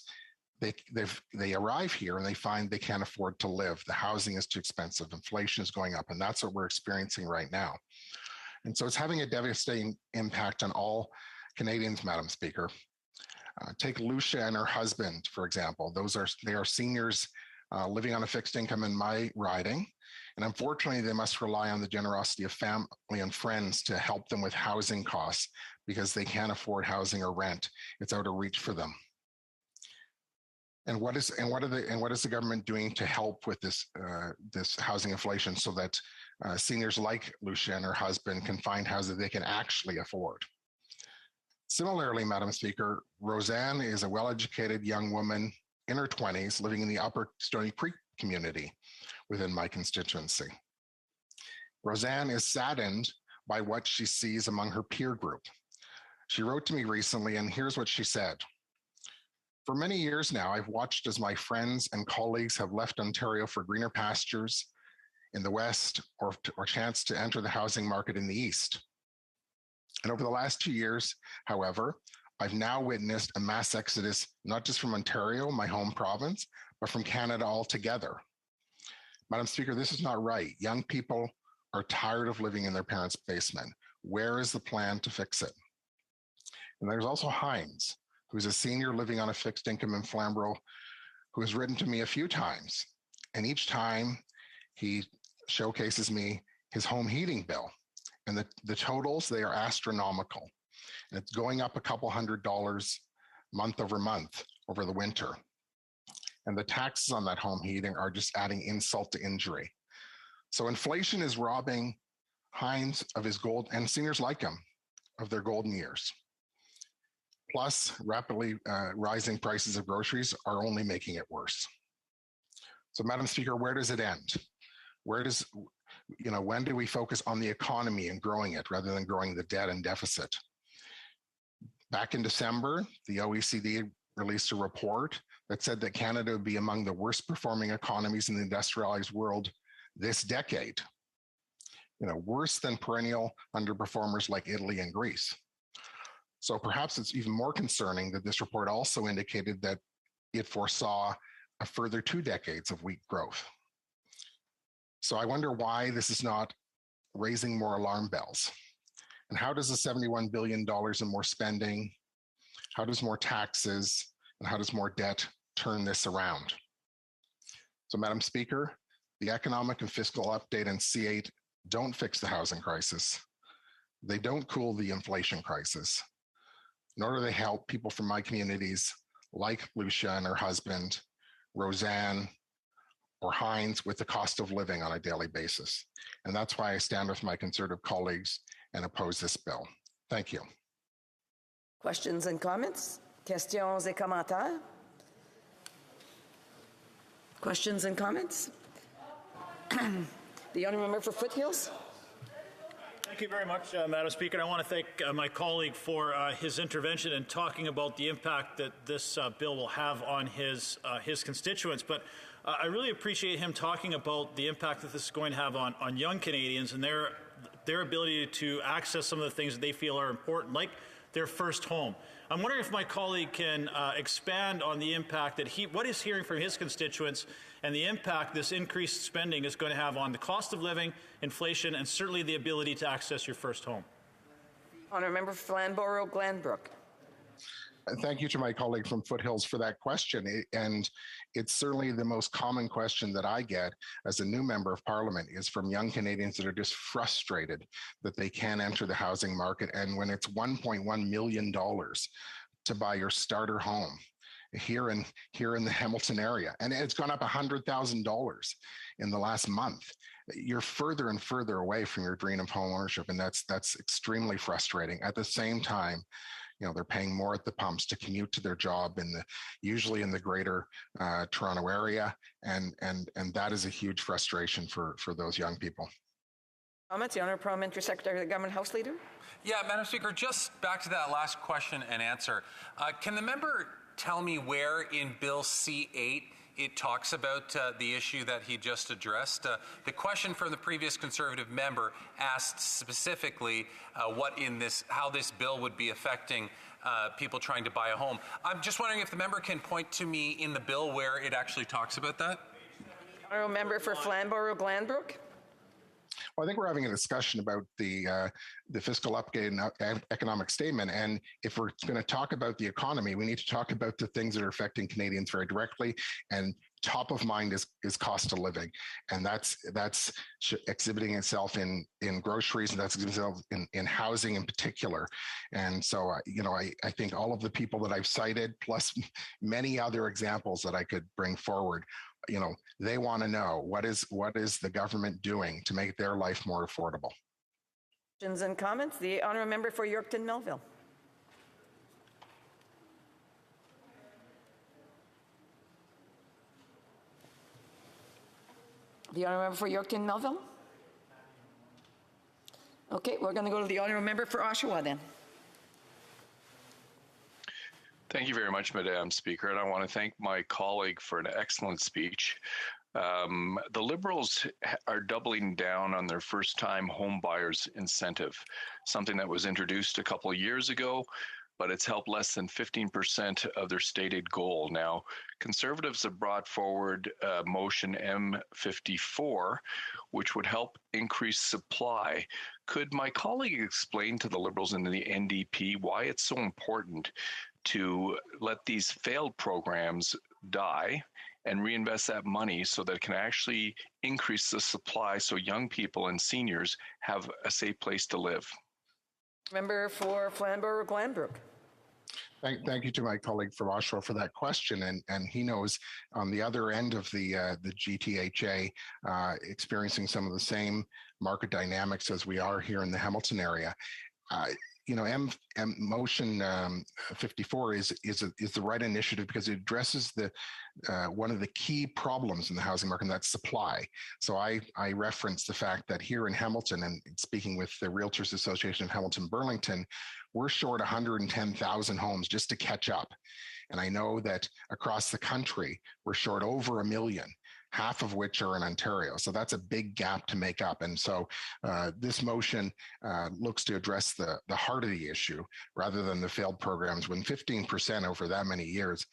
S16: they arrive here and they find they can't afford to live. The housing is too expensive. Inflation is going up, and that's what we're experiencing right now. And so it's having a devastating impact on all Canadians, Madam Speaker. Take Lucia and her husband, for example. They are seniors living on a fixed income in my riding. And unfortunately, they must rely on the generosity of family and friends to help them with housing costs because they can't afford housing or rent. It's out of reach for them. And what is the government doing to help with this housing inflation so that seniors like Lucia and her husband can find houses they can actually afford? Similarly, Madam Speaker, Roseanne is a well-educated young woman in her 20s living in the Upper Stony Creek community within my constituency. Roseanne is saddened by what she sees among her peer group. She wrote to me recently, and here's what she said. For many years now, I've watched as my friends and colleagues have left Ontario for greener pastures in the West or chance to enter the housing market in the East. And over the last 2 years, however, I've now witnessed a mass exodus, not just from Ontario, my home province, but from Canada altogether. Madam Speaker, this is not right. Young people are tired of living in their parents' basement. Where is the plan to fix it? And there's also Heinz, who's a senior living on a fixed income in Flamborough, who has written to me a few times. And each time he showcases me his home heating bill. And the totals, they are astronomical. And it's going up a couple $100 month over month over the winter. And the taxes on that home heating are just adding insult to injury. So inflation is robbing Heinz of his gold, and seniors like him, of their golden years. Plus, rapidly rising prices of groceries are only making it worse. So, Madam Speaker, where does it end? When do we focus on the economy and growing it rather than growing the debt and deficit? Back in December, the OECD released a report that said that Canada would be among the worst performing economies in the industrialized world this decade. Worse than perennial underperformers like Italy and Greece. So perhaps it's even more concerning that this report also indicated that it foresaw a further 2 decades of weak growth. So I wonder why this is not raising more alarm bells. And how does the $71 billion in more spending, how does more taxes, and how does more debt turn this around? So, Madam Speaker, the economic and fiscal update in C8 don't fix the housing crisis. They don't cool the inflation crisis, nor do they help people from my communities like Lucia and her husband, Roseanne, or Heinz with the cost of living on a daily basis. And that's why I stand with my Conservative colleagues and oppose this bill. Thank you.
S8: Questions and comments? Questions et commentaires? Questions and comments? The honourable member for Foothills.
S9: Thank you very much, Madam Speaker. I want to thank my colleague for his intervention in talking about the impact that this bill will have on his constituents. But I really appreciate him talking about the impact that this is going to have on young Canadians and their ability to access some of the things that they feel are important, like their first home. I'm wondering if my colleague can expand on the impact that what he's hearing from his constituents and the impact this increased spending is going to have on the cost of living, inflation, and certainly the ability to access your first home.
S8: Honourable member for Flamborough-Glanbrook.
S16: Thank you to my colleague from Foothills for that question. And it's certainly the most common question that I get as a new member of Parliament is from young Canadians that are just frustrated that they can't enter the housing market. And when it's $1.1 million to buy your starter home here in the Hamilton area, and it's gone up $100,000 in the last month, you're further and further away from your dream of home ownership. And that's extremely frustrating. At the same time, they're paying more at the pumps to commute to their job usually in the greater Toronto area. And that is a huge frustration for those young people.
S8: Comments, the Honourable Parliamentary Secretary of the Government House Leader.
S6: Yeah, Madam Speaker, just back to that last question and answer. Can the member tell me where in Bill C8 it talks about the issue that he just addressed? The question from the previous Conservative member asked specifically how this bill would be affecting people trying to buy a home. I'm just wondering if the member can point to me in the bill where it actually talks about that.
S8: Honourable member for Flamborough-Glanbrook.
S16: Well, I think we're having a discussion about the fiscal update and economic statement. And if we're going to talk about the economy, we need to talk about the things that are affecting Canadians very directly. And top of mind is cost of living. And that's exhibiting itself in groceries, and that's exhibiting itself in housing in particular. And so, I think all of the people that I've cited, plus many other examples that I could bring forward, they want to know what is the government doing to make their life more affordable.
S8: Questions and comments? The honourable member for Yorkton Melville. The honourable member for Yorkton Melville. Okay, we're going to go to the honourable member for Oshawa then.
S22: Thank you very much, Madam Speaker, and I want to thank my colleague for an excellent speech. The Liberals are doubling down on their first-time home buyers incentive, something that was introduced a couple of years ago, but it's helped less than 15% of their stated goal. Now, Conservatives have brought forward motion M54, which would help increase supply. Could my colleague explain to the Liberals and the NDP why it's so important to let these failed programs die and reinvest that money so that it can actually increase the supply so young people and seniors have a safe place to live?
S8: Member for Flamborough-Glanbrook.
S16: Thank you to my colleague from Oshawa for that question, and he knows on the other end of the GTHA experiencing some of the same market dynamics as we are here in the Hamilton area. Motion 54 is the right initiative because it addresses one of the key problems in the housing market, and that's supply. So I referenced the fact that here in Hamilton, and speaking with the Realtors Association of Hamilton Burlington, we're short 110,000 homes just to catch up. And I know that across the country, we're short over 1 million, half of which are in Ontario. So that's a big gap to make up. And so this motion looks to address the heart of the issue rather than the failed programs. When 15% over that many years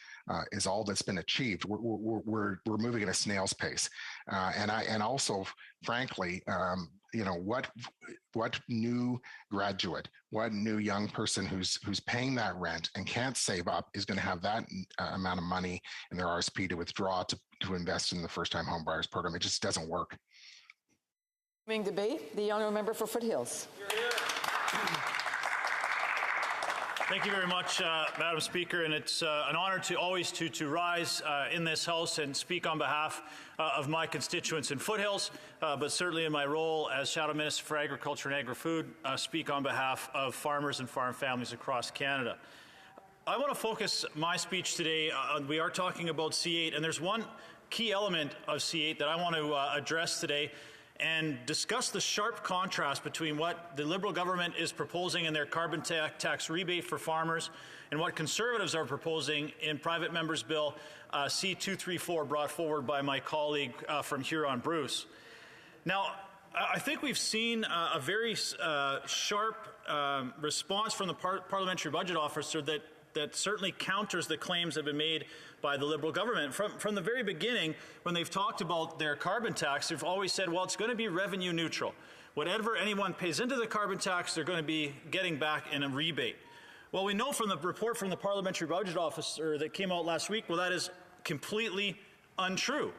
S16: is all that's been achieved, we're moving at a snail's pace. And also, frankly, what new graduate, what new young person who's paying that rent and can't save up is going to have that amount of money in their RSP to withdraw to invest in the first-time home buyers program? It just doesn't work.
S8: Debate, the honourable member for Foothills.
S9: Thank you very much, Madam Speaker, and it's an honour to always to rise in this House and speak on behalf of my constituents in Foothills, but certainly in my role as Shadow Minister for Agriculture and Agri-Food, speak on behalf of farmers and farm families across Canada. I want to focus my speech today we are talking about C8, and there's one key element of C8 that I want to address today and discuss the sharp contrast between what the Liberal government is proposing in their carbon tax rebate for farmers and what Conservatives are proposing in Private Member's Bill C-234 brought forward by my colleague from Huron-Bruce. Now, I think we've seen a very sharp response from the Parliamentary Budget Officer that certainly counters the claims that have been made by the Liberal government. From the very beginning, when they've talked about their carbon tax, they've always said, well, it's going to be revenue neutral. Whatever anyone pays into the carbon tax, they're going to be getting back in a rebate. Well, we know from the report from the Parliamentary Budget Officer that came out last week, well, that is completely untrue.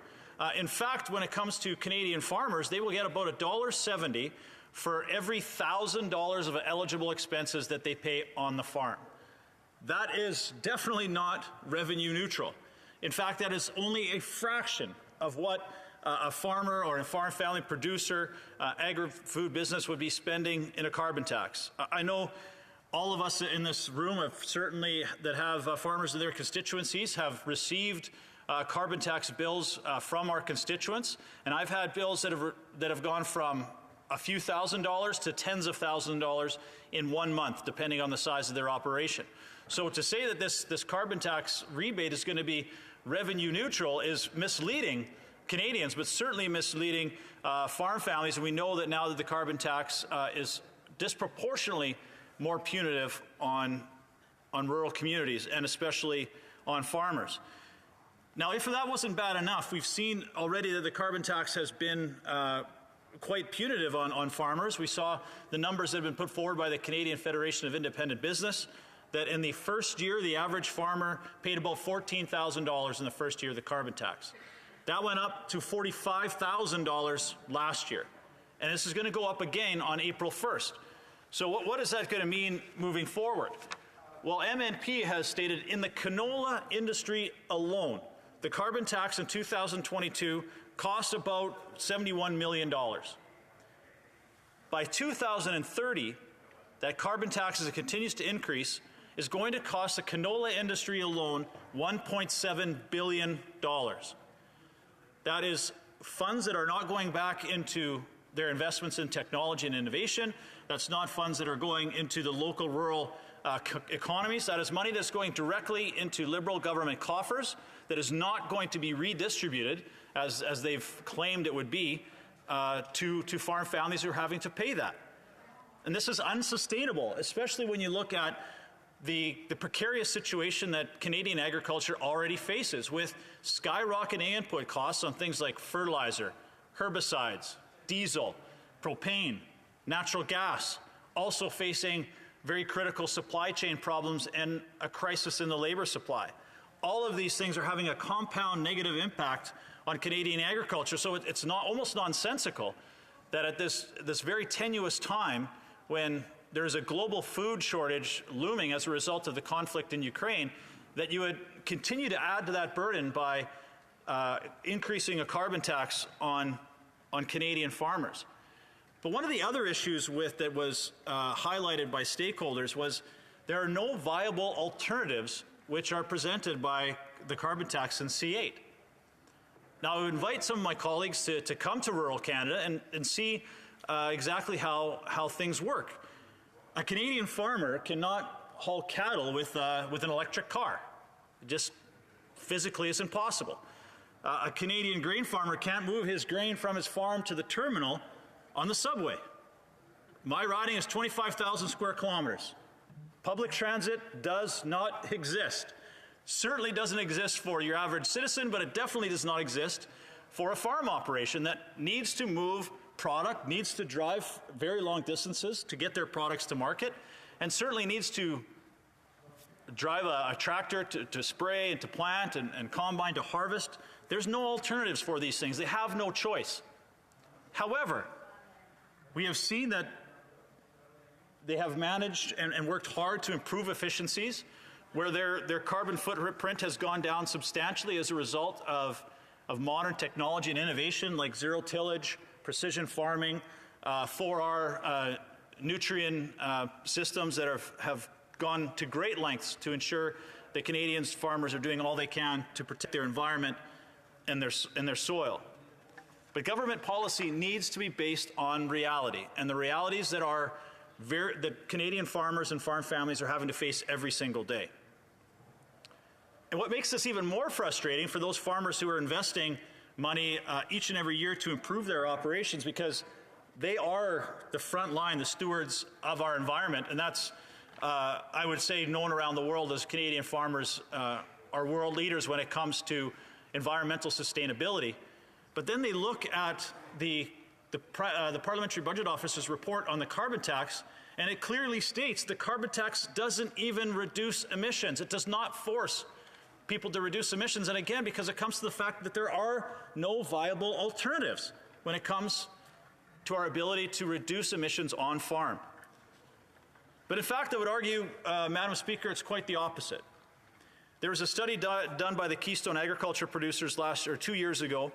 S9: In fact, when it comes to Canadian farmers, they will get about $1.70 for every $1,000 of eligible expenses that they pay on the farm. That is definitely not revenue neutral. In fact, that is only a fraction of what a farmer or a farm family producer, agri-food business would be spending in a carbon tax. I know all of us in this room have certainly that have farmers in their constituencies have received carbon tax bills from our constituents, and I've had bills that have gone from a few $1,000s to tens of thousands of dollars in 1 month, depending on the size of their operation. So to say that this carbon tax rebate is going to be revenue neutral is misleading Canadians, but certainly misleading farm families. And we know that now that the carbon tax is disproportionately more punitive on rural communities and especially on farmers. Now, if that wasn't bad enough, we've seen already that the carbon tax has been quite punitive on farmers. We saw the numbers that have been put forward by the Canadian Federation of Independent Business, that in the first year, the average farmer paid about $14,000 in the first year of the carbon tax. That went up to $45,000 last year. And this is going to go up again on April 1st. So what is that going to mean moving forward? Well, MNP has stated in the canola industry alone, the carbon tax in 2022 cost about $71 million. By 2030, that carbon tax, as it continues to increase, is going to cost the canola industry alone $1.7 billion. That is funds that are not going back into their investments in technology and innovation. That's not funds that are going into the local rural economies. That is money that's going directly into Liberal government coffers that is not going to be redistributed, as they've claimed it would be, to farm families who are having to pay that. And this is unsustainable, especially when you look at the precarious situation that Canadian agriculture already faces with skyrocketing input costs on things like fertilizer, herbicides, diesel, propane, natural gas, also facing very critical supply chain problems and a crisis in the labor supply. All of these things are having a compound negative impact on Canadian agriculture. So it's almost nonsensical that at this very tenuous time when there's a global food shortage looming as a result of the conflict in Ukraine, that you would continue to add to that burden by increasing a carbon tax on Canadian farmers. But one of the other issues that was highlighted by stakeholders was there are no viable alternatives which are presented by the carbon tax in C8. Now, I would invite some of my colleagues to come to rural Canada and see exactly how things work. A Canadian farmer cannot haul cattle with an electric car. It just physically isn't possible. A Canadian grain farmer can't move his grain from his farm to the terminal on the subway. My riding is 25,000 square kilometers. Public transit does not exist. Certainly doesn't exist for your average citizen, but it definitely does not exist for a farm operation that needs to move product, needs to drive very long distances to get their products to market, and certainly needs to drive a tractor to spray and to plant and combine to harvest. There's no alternatives for these things. They have no choice. However, we have seen that they have managed and worked hard to improve efficiencies, where their carbon footprint has gone down substantially as a result of modern technology and innovation like zero tillage, precision farming, 4R nutrient systems that have gone to great lengths to ensure that Canadian farmers are doing all they can to protect their environment and their soil. But government policy needs to be based on reality, and the realities that Canadian farmers and farm families are having to face every single day. And what makes this even more frustrating for those farmers who are investing money each and every year to improve their operations, because they are the front line, the stewards of our environment, and that's, I would say, known around the world as Canadian farmers are world leaders when it comes to environmental sustainability. But then they look at the Parliamentary Budget Office's report on the carbon tax, and it clearly states the carbon tax doesn't even reduce emissions. It does not force people to reduce emissions, and again, because it comes to the fact that there are no viable alternatives when it comes to our ability to reduce emissions on farm. But in fact, I would argue, Madam Speaker, it's quite the opposite. There was a study done by the Keystone Agriculture producers 2 years ago,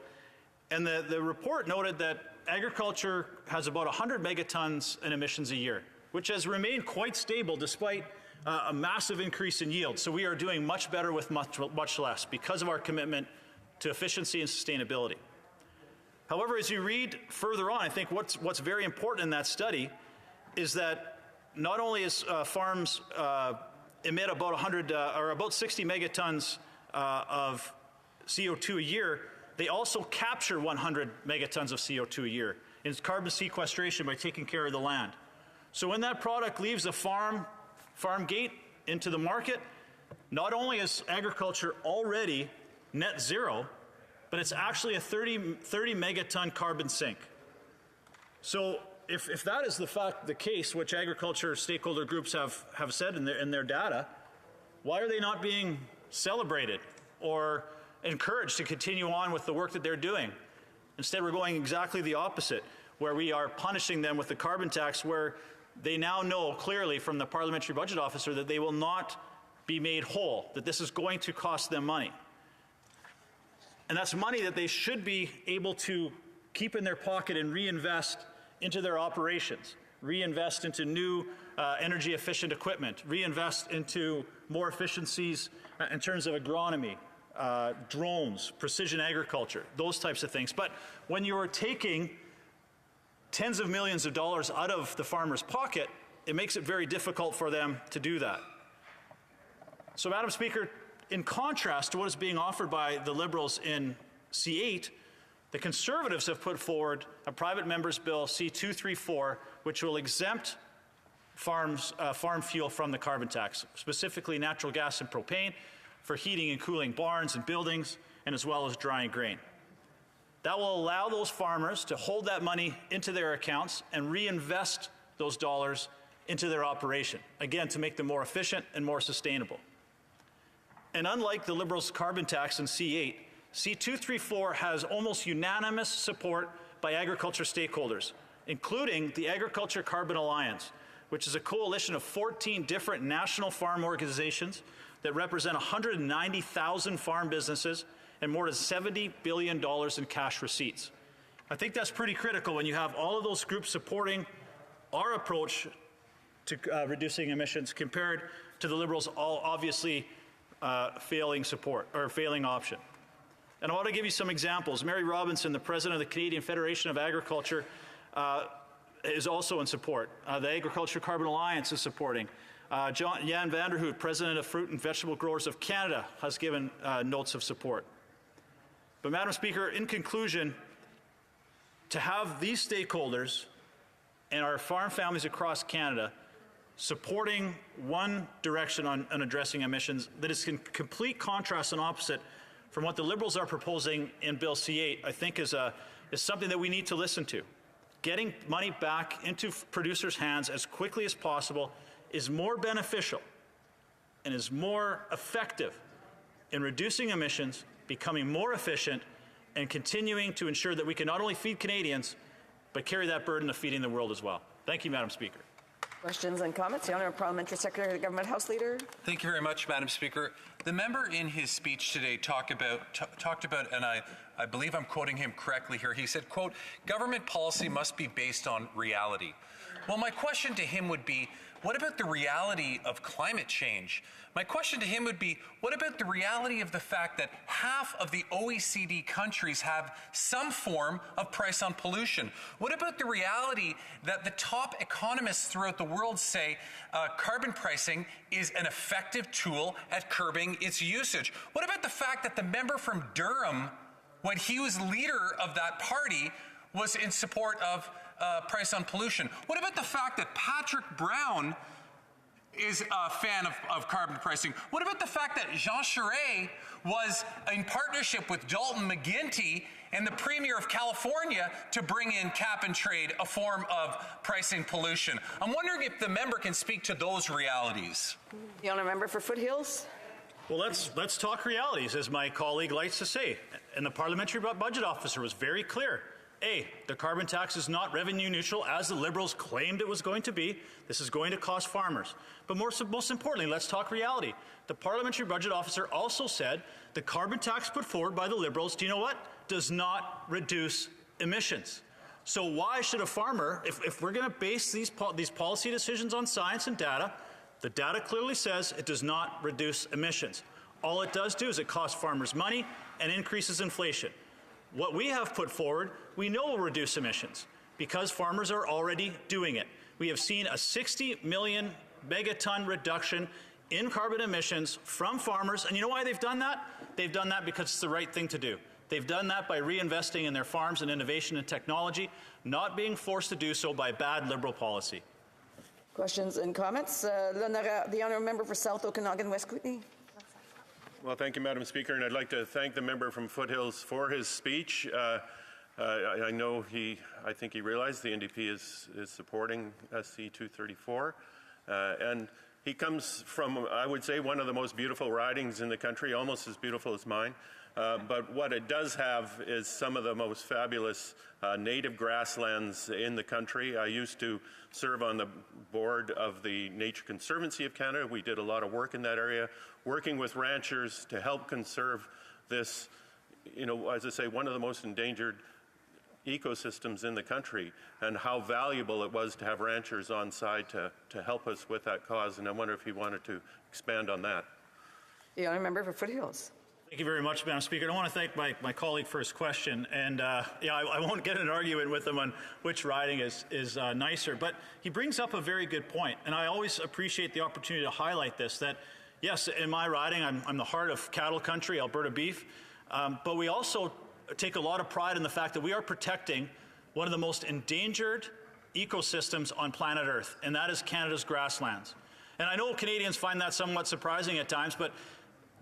S9: and the report noted that agriculture has about 100 megatons in emissions a year, which has remained quite stable despite a massive increase in yield. So we are doing much better with much less because of our commitment to efficiency and sustainability. However, as you read further on, I think what's very important in that study is that not only is farms emit about 100 or about 60 megatons of CO2 a year, they also capture 100 megatons of CO2 a year in carbon sequestration by taking care of the land. So when that product leaves a farm gate into the market, not only is agriculture already net zero, but it's actually a 30 megaton carbon sink. So if that is the case, which agriculture stakeholder groups have said in their data, why are they not being celebrated or encouraged to continue on with the work that they're doing? Instead, we're going exactly the opposite, where we are punishing them with the carbon tax, where they now know clearly from the Parliamentary Budget Officer that they will not be made whole, that this is going to cost them money. And that's money that they should be able to keep in their pocket and reinvest into their operations, reinvest into new energy efficient equipment, reinvest into more efficiencies in terms of agronomy, drones, precision agriculture, those types of things. But when you're taking tens of millions of dollars out of the farmer's pocket, it makes it very difficult for them to do that. So, Madam Speaker, in contrast to what is being offered by the Liberals in C8, the Conservatives have put forward a private member's bill, C234, which will exempt farm fuel from the carbon tax, specifically natural gas and propane, for heating and cooling barns and buildings, and as well as drying grain. That will allow those farmers to hold that money into their accounts and reinvest those dollars into their operation, again, to make them more efficient and more sustainable. And unlike the Liberals' carbon tax in C8, C234 has almost unanimous support by agriculture stakeholders, including the Agriculture Carbon Alliance,
S13: which is a coalition of 14 different national farm organizations that represent 190,000 farm businesses and more than $70 billion in cash receipts. I think that's pretty critical when you have all of those groups supporting our approach to reducing emissions compared to the Liberals' all obviously failing support or failing option. And I want to give you some examples. Mary Robinson, the president of the Canadian Federation of Agriculture, is also in support. The Agriculture Carbon Alliance is supporting. Jan Vanderhoot, president of Fruit and Vegetable Growers of Canada, has given notes of support. But Madam Speaker, in conclusion, to have these stakeholders and our farm families across Canada supporting one direction on addressing emissions that is in complete contrast and opposite from what the Liberals are proposing in Bill C-8, I think is something that we need to listen to. Getting money back into producers' hands as quickly as possible is more beneficial and is more effective in reducing emissions, becoming more efficient, and continuing to ensure that we can not only feed Canadians, but carry that burden of feeding the world as well. Thank you, Madam Speaker.
S8: Questions and comments? The Honourable Parliamentary Secretary of the Government House Leader.
S6: Thank you very much, Madam Speaker. The member in his speech today talked about, and I believe I'm quoting him correctly here, he said, quote, government policy must be based on reality. Well, my question to him would be, what about the reality of climate change? My question to him would be, what about the reality of the fact that half of the OECD countries have some form of price on pollution? What about the reality that the top economists throughout the world say carbon pricing is an effective tool at curbing its usage? What about the fact that the member from Durham, when he was leader of that party, was in support of price on pollution? What about the fact that Patrick Brown is a fan of carbon pricing? What about the fact that Jean Charest was in partnership with Dalton McGuinty and the Premier of California to bring in cap and trade, a form of pricing pollution? I'm wondering if the member can speak to those realities.
S8: The honourable member for Foothills.
S13: Well, let's talk realities, as my colleague likes to say. And the Parliamentary Budget Officer was very clear. A, the carbon tax is not revenue neutral as the Liberals claimed it was going to be. This is going to cost farmers. But most importantly, let's talk reality. The Parliamentary Budget Officer also said the carbon tax put forward by the Liberals, do you know what? Does not reduce emissions. So why should a farmer, if we're going to base these policy decisions on science and data, the data clearly says it does not reduce emissions. All it does do is it costs farmers money and increases inflation. What we have put forward, we know will reduce emissions because farmers are already doing it. We have seen a 60 million megaton reduction in carbon emissions from farmers. And you know why they've done that? They've done that because it's the right thing to do. They've done that by reinvesting in their farms and innovation and technology, not being forced to do so by bad Liberal policy.
S8: Questions and comments? The honourable member for South Okanagan, West Kootenay.
S14: Well, thank you, Madam Speaker, and I'd like to thank the member from Foothills for his speech. I know I think he realized the NDP is supporting SC 234, and he comes from, I would say, one of the most beautiful ridings in the country, almost as beautiful as mine. But what it does have is some of the most fabulous native grasslands in the country. I used to serve on the board of the Nature Conservancy of Canada. We did a lot of work in that area, working with ranchers to help conserve this, as I say, one of the most endangered ecosystems in the country, and how valuable it was to have ranchers on side to help us with that cause. And I wonder if he wanted to expand on that.
S8: The honourable member for Foothills.
S13: Thank you very much, Madam Speaker. I want to thank my colleague for his question. And I won't get in an argument with him on which riding is nicer. But he brings up a very good point. And I always appreciate the opportunity to highlight this, that, yes, in my riding, I'm the heart of cattle country, Alberta beef. But we also take a lot of pride in the fact that we are protecting one of the most endangered ecosystems on planet Earth, and that is Canada's grasslands. And I know Canadians find that somewhat surprising at times, but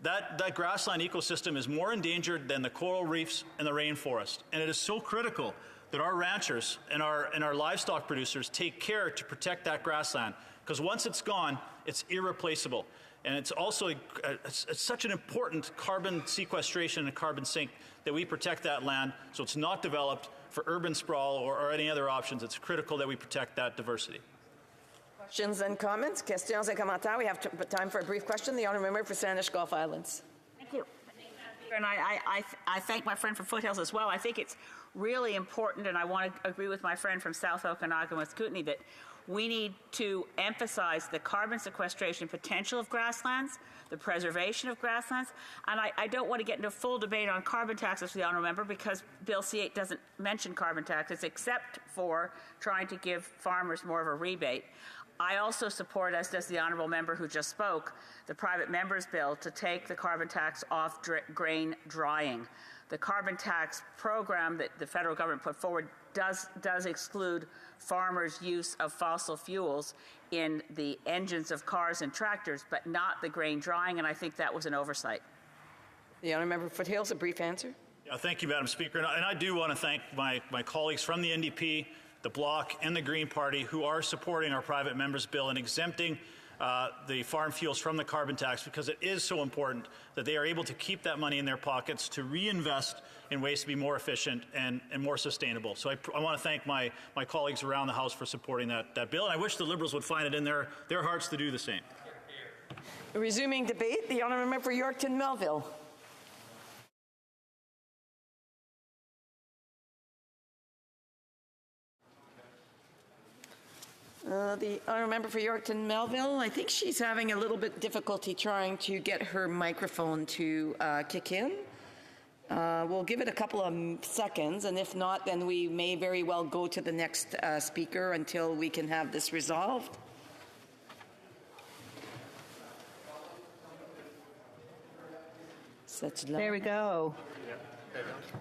S13: that grassland ecosystem is more endangered than the coral reefs and the rainforest. And it is so critical that our ranchers and our livestock producers take care to protect that grassland, because once it's gone, it's irreplaceable. And it's also it's such an important carbon sequestration and carbon sink that we protect that land so it's not developed for urban sprawl or any other options. It's critical that we protect that diversity.
S8: Questions and comments? Questions et commentaires. We have time for a brief question. The honourable member for Saanich Gulf Islands.
S3: Thank you. And I thank my friend from Foothills as well. I think it's really important, and I want to agree with my friend from South Okanagan with Kootenay, that we need to emphasize the carbon sequestration potential of grasslands, the preservation of grasslands, and I don't want to get into a full debate on carbon taxes for the honourable member because Bill C-8 doesn't mention carbon taxes except for trying to give farmers more of a rebate. I also support, as does the honourable member who just spoke, the private member's bill to take the carbon tax off grain drying. The carbon tax program that the federal government put forward does exclude farmers' use of fossil fuels in the engines of cars and tractors, but not the grain drying, and I think that was an oversight.
S8: The honourable member for Foothills, a brief answer.
S13: Yeah, thank you, Madam Speaker. And I do want to thank my colleagues from the NDP, the Bloc, and the Green Party who are supporting our private members' bill and exempting the farm fuels from the carbon tax, because it is so important that they are able to keep that money in their pockets to reinvest in ways to be more efficient and more sustainable. So I want to thank my colleagues around the House for supporting that bill, and I wish the Liberals would find it in their hearts to do the same.
S8: Resuming debate, the honourable member for Yorkton Melville. The honourable member for Yorkton Melville, I think she's having a little bit difficulty trying to get her microphone to kick in. We'll give it a couple of seconds, and if not, then we may very well go to the next speaker until we can have this resolved.
S18: There we go.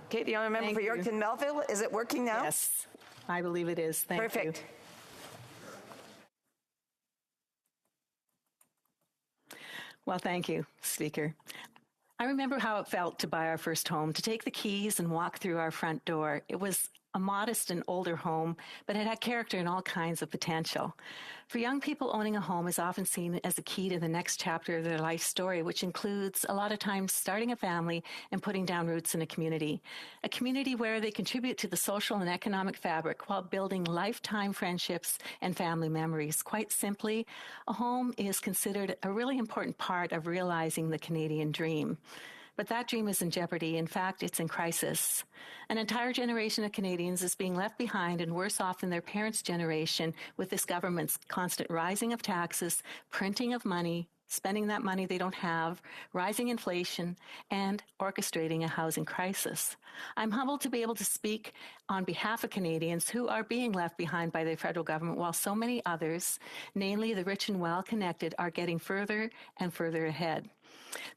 S8: Okay, the honourable member for Yorkton Melville, is it working now?
S18: Yes, I believe it is. Thank you.
S8: Perfect.
S18: Well, thank you, Speaker. I remember how it felt to buy our first home, to take the keys and walk through our front door. It was a modest and older home, but it had character and all kinds of potential. For young people, owning a home is often seen as a key to the next chapter of their life story, which includes a lot of times starting a family and putting down roots in a community where they contribute to the social and economic fabric while building lifetime friendships and family memories. Quite simply, a home is considered a really important part of realizing the Canadian dream. But that dream is in jeopardy. In fact, it's in crisis. An entire generation of Canadians is being left behind and worse off than their parents' generation with this government's constant rising of taxes, printing of money, spending that money they don't have, rising inflation, and orchestrating a housing crisis. I'm humbled to be able to speak on behalf of Canadians who are being left behind by the federal government while so many others, namely the rich and well-connected, are getting further and further ahead.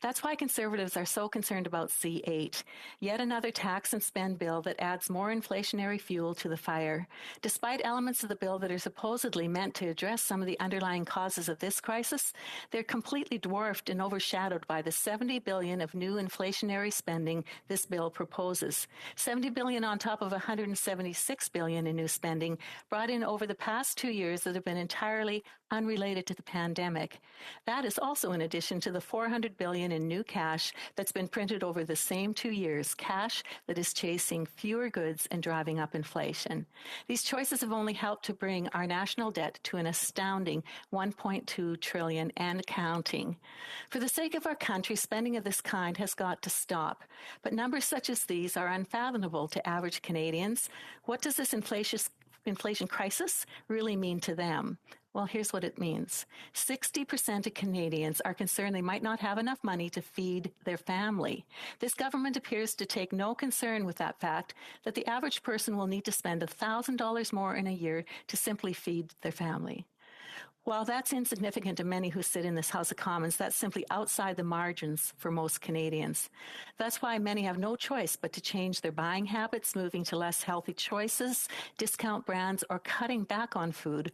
S18: That's why Conservatives are so concerned about C-8, yet another tax and spend bill that adds more inflationary fuel to the fire. Despite elements of the bill that are supposedly meant to address some of the underlying causes of this crisis, they're completely dwarfed and overshadowed by the $70 billion of new inflationary spending this bill proposes. $70 billion on top of $176 billion in new spending brought in over the past 2 years that have been entirely unrelated to the pandemic. That is also in addition to the $400 billion in new cash that's been printed over the same 2 years, cash that is chasing fewer goods and driving up inflation. These choices have only helped to bring our national debt to an astounding $1.2 trillion and counting. For the sake of our country, spending of this kind has got to stop. But numbers such as these are unfathomable to average Canadians. What does this inflation crisis really mean to them? Well, here's what it means. 60% of Canadians are concerned they might not have enough money to feed their family. This government appears to take no concern with that fact that the average person will need to spend $1,000 more in a year to simply feed their family. While that's insignificant to many who sit in this House of Commons, that's simply outside the margins for most Canadians. That's why many have no choice but to change their buying habits, moving to less healthy choices, discount brands, or cutting back on food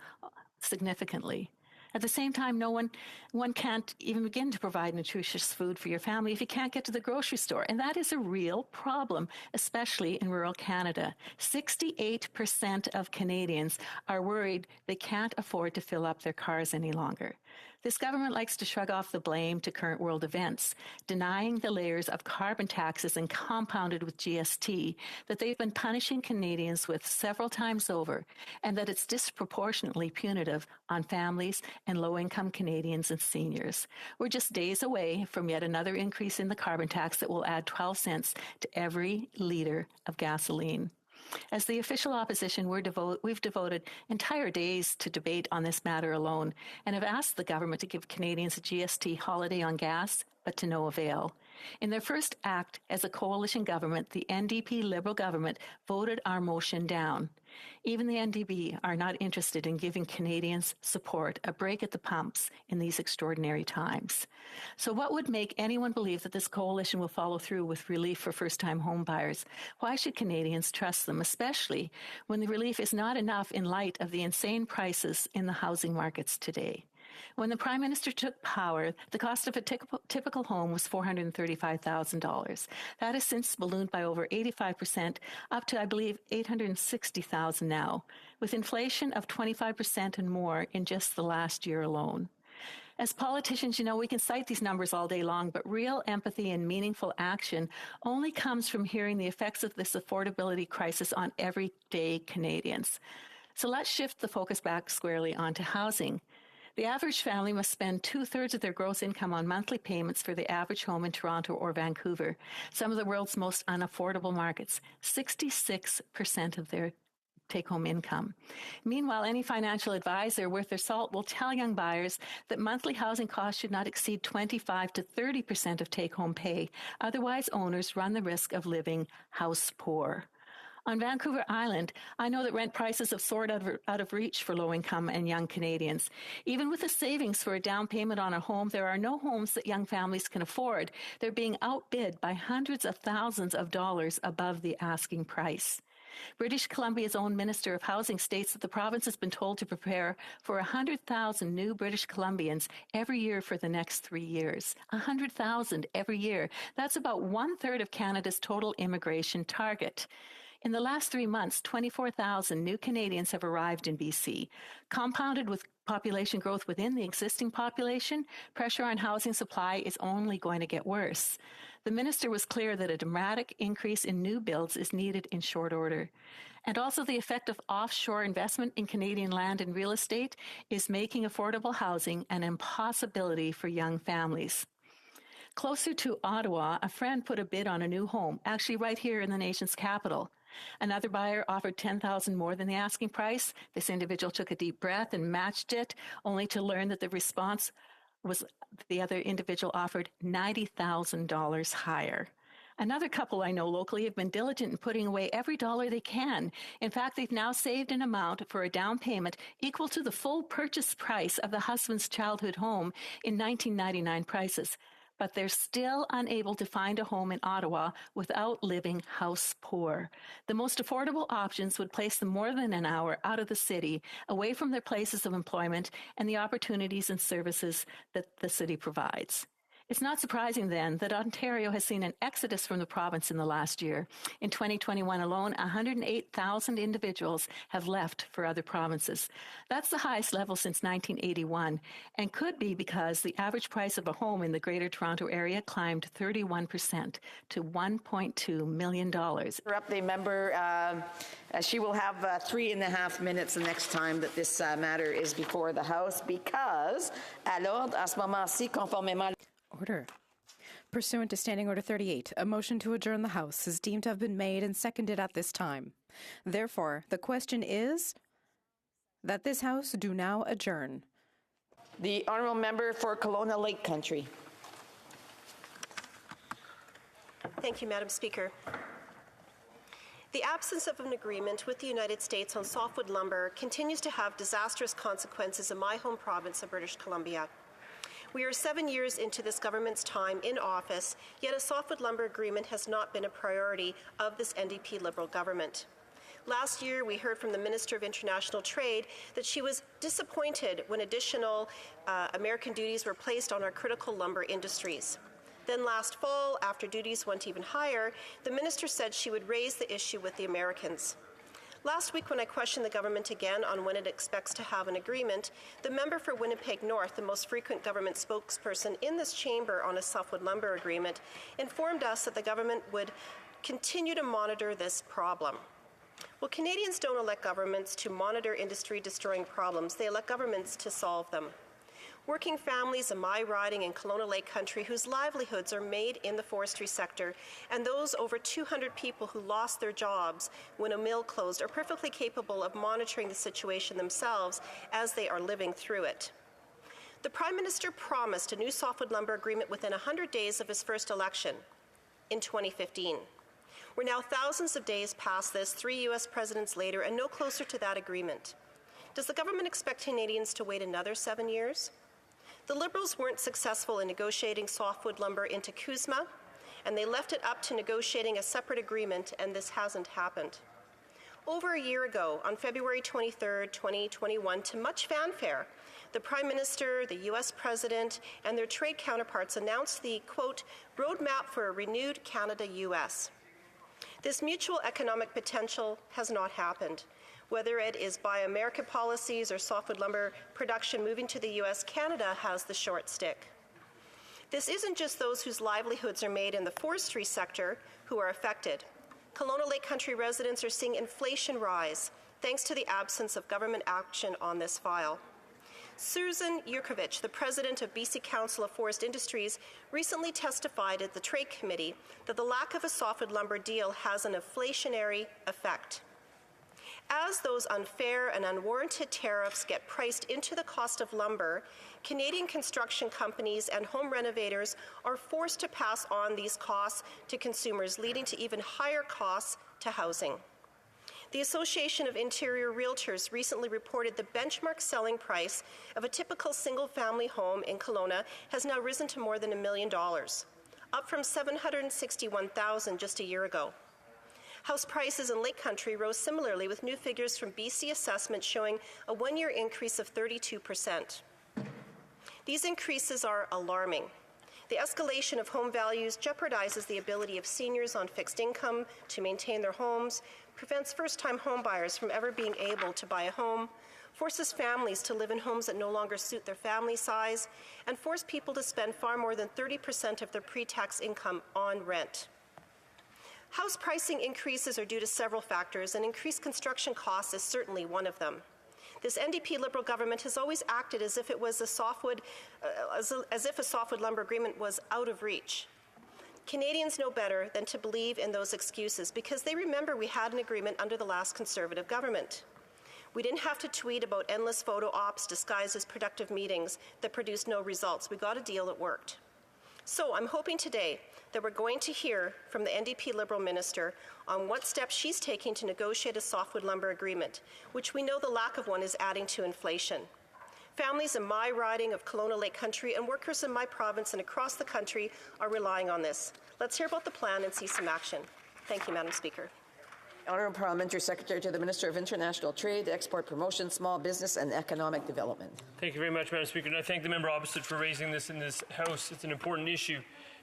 S18: significantly. At the same time, one can't even begin to provide nutritious food for your family if you can't get to the grocery store. And that is a real problem, especially in rural Canada. 68% of Canadians are worried they can't afford to fill up their cars any longer. This government likes to shrug off the blame to current world events, denying the layers of carbon taxes and compounded with GST that they've been punishing Canadians with several times over, and that it's disproportionately punitive on families and low-income Canadians and seniors. We're just days away from yet another increase in the carbon tax that will add 12 cents to every litre of gasoline. As the official opposition, we've devoted entire days to debate on this matter alone and have asked the government to give Canadians a GST holiday on gas, but to no avail. In their first act as a coalition government, the NDP Liberal government voted our motion down. Even the NDP are not interested in giving Canadians support, a break at the pumps in these extraordinary times. So what would make anyone believe that this coalition will follow through with relief for first-time home buyers? Why should Canadians trust them, especially when the relief is not enough in light of the insane prices in the housing markets today? When the Prime Minister took power, the cost of a typical home was $435,000. That has since ballooned by over 85%, up to, I believe, $860,000 now, with inflation of 25% and more in just the last year alone. As politicians, we can cite these numbers all day long, but real empathy and meaningful action only comes from hearing the effects of this affordability crisis on everyday Canadians. So let's shift the focus back squarely onto housing. The average family must spend 2/3 of their gross income on monthly payments for the average home in Toronto or Vancouver, some of the world's most unaffordable markets, 66% of their take-home income. Meanwhile, any financial advisor worth their salt will tell young buyers that monthly housing costs should not exceed 25 to 30% of take-home pay. Otherwise, owners run the risk of living house poor. On Vancouver Island, I know that rent prices have soared out of reach for low-income and young Canadians. Even with the savings for a down payment on a home, there are no homes that young families can afford. They're being outbid by hundreds of thousands of dollars above the asking price. British Columbia's own Minister of Housing states that the province has been told to prepare for 100,000 new British Columbians every year for the next 3 years. 100,000 every year. That's about 1/3 of Canada's total immigration target. In the last 3 months, 24,000 new Canadians have arrived in BC. Compounded with population growth within the existing population, pressure on housing supply is only going to get worse. The minister was clear that a dramatic increase in new builds is needed in short order. And also the effect of offshore investment in Canadian land and real estate is making affordable housing an impossibility for young families. Closer to Ottawa, a friend put a bid on a new home, actually right here in the nation's capital. Another buyer offered $10,000 more than the asking price. This individual took a deep breath and matched it, only to learn that the response was the other individual offered $90,000 higher. Another couple I know locally have been diligent in putting away every dollar they can. In fact, they've now saved an amount for a down payment equal to the full purchase price of the husband's childhood home in 1999 prices. But they're still unable to find a home in Ottawa without living house poor. The most affordable options would place them more than an hour out of the city, away from their places of employment and the opportunities and services that the city provides. It's not surprising, then, that Ontario has seen an exodus from the province in the last year. In 2021 alone, 108,000 individuals have left for other provinces. That's the highest level since 1981, and could be because the average price of a home in the Greater Toronto Area climbed 31% to $1.2 million.
S8: Interrupt the member. She will have 3.5 minutes the next time that this matter is before the House, because à l'ordre, à ce moment-ci, conformément...
S1: Order. Pursuant to Standing Order 38, a motion to adjourn the House is deemed to have been made and seconded at this time. Therefore, the question is that this House do now adjourn.
S8: The Honourable Member for Kelowna Lake Country.
S19: Thank you, Madam Speaker. The absence of an agreement with the United States on softwood lumber continues to have disastrous consequences in my home province of British Columbia. We are 7 years into this government's time in office, yet a softwood lumber agreement has not been a priority of this NDP Liberal government. Last year, we heard from the Minister of International Trade that she was disappointed when additional American duties were placed on our critical lumber industries. Then last fall, after duties went even higher, the minister said she would raise the issue with the Americans. Last week, when I questioned the government again on when it expects to have an agreement, the member for Winnipeg North, the most frequent government spokesperson in this chamber on a softwood lumber agreement, informed us that the government would continue to monitor this problem. Well, Canadians don't elect governments to monitor industry-destroying problems. They elect governments to solve them. Working families in my riding in Kelowna Lake Country whose livelihoods are made in the forestry sector, and those over 200 people who lost their jobs when a mill closed, are perfectly capable of monitoring the situation themselves as they are living through it. The Prime Minister promised a new softwood lumber agreement within 100 days of his first election in 2015. We're now thousands of days past this, 3 U.S. presidents later, and no closer to that agreement. Does the government expect Canadians to wait another 7 years? The Liberals weren't successful in negotiating softwood lumber into CUSMA, and they left it up to negotiating a separate agreement, and this hasn't happened. Over a year ago, on February 23, 2021, to much fanfare, the Prime Minister, the U.S. President, and their trade counterparts announced the, quote, roadmap for a renewed Canada-U.S. This mutual economic potential has not happened. Whether it is Buy America policies or softwood lumber production moving to the U.S., Canada has the short stick. This isn't just those whose livelihoods are made in the forestry sector who are affected. Kelowna Lake Country residents are seeing inflation rise thanks to the absence of government action on this file. Susan Yurkovich, the president of BC Council of Forest Industries, recently testified at the Trade Committee that the lack of a softwood lumber deal has an inflationary effect. As those unfair and unwarranted tariffs get priced into the cost of lumber, Canadian construction companies and home renovators are forced to pass on these costs to consumers, leading to even higher costs to housing. The Association of Interior Realtors recently reported the benchmark selling price of a typical single-family home in Kelowna has now risen to more than $1 million, up from $761,000 just a year ago. House prices in Lake Country rose similarly, with new figures from BC Assessment showing a one-year increase of 32%. These increases are alarming. The escalation of home values jeopardizes the ability of seniors on fixed income to maintain their homes, prevents first-time homebuyers from ever being able to buy a home, forces families to live in homes that no longer suit their family size, and force people to spend far more than 30% of their pre-tax income on rent. House pricing increases are due to several factors, and increased construction costs is certainly one of them. This NDP Liberal government has always acted as if it was a softwood lumber agreement was out of reach. Canadians know better than to believe in those excuses because they remember we had an agreement under the last Conservative government. We didn't have to tweet about endless photo ops disguised as productive meetings that produced no results. We got a deal that worked. So I'm hoping today that we're going to hear from the NDP Liberal minister on what steps she's taking to negotiate a softwood lumber agreement, which we know the lack of one is adding to inflation. Families in my riding of Kelowna Lake Country and workers in my province and across the country are relying on this. Let's hear about the plan and see some action. Thank you, Madam Speaker.
S8: Honourable Parliamentary Secretary to the Minister of International Trade, Export Promotion, Small Business and Economic Development.
S17: Thank you very much, Madam Speaker, and I thank the member opposite for raising this in this House. It's an important issue.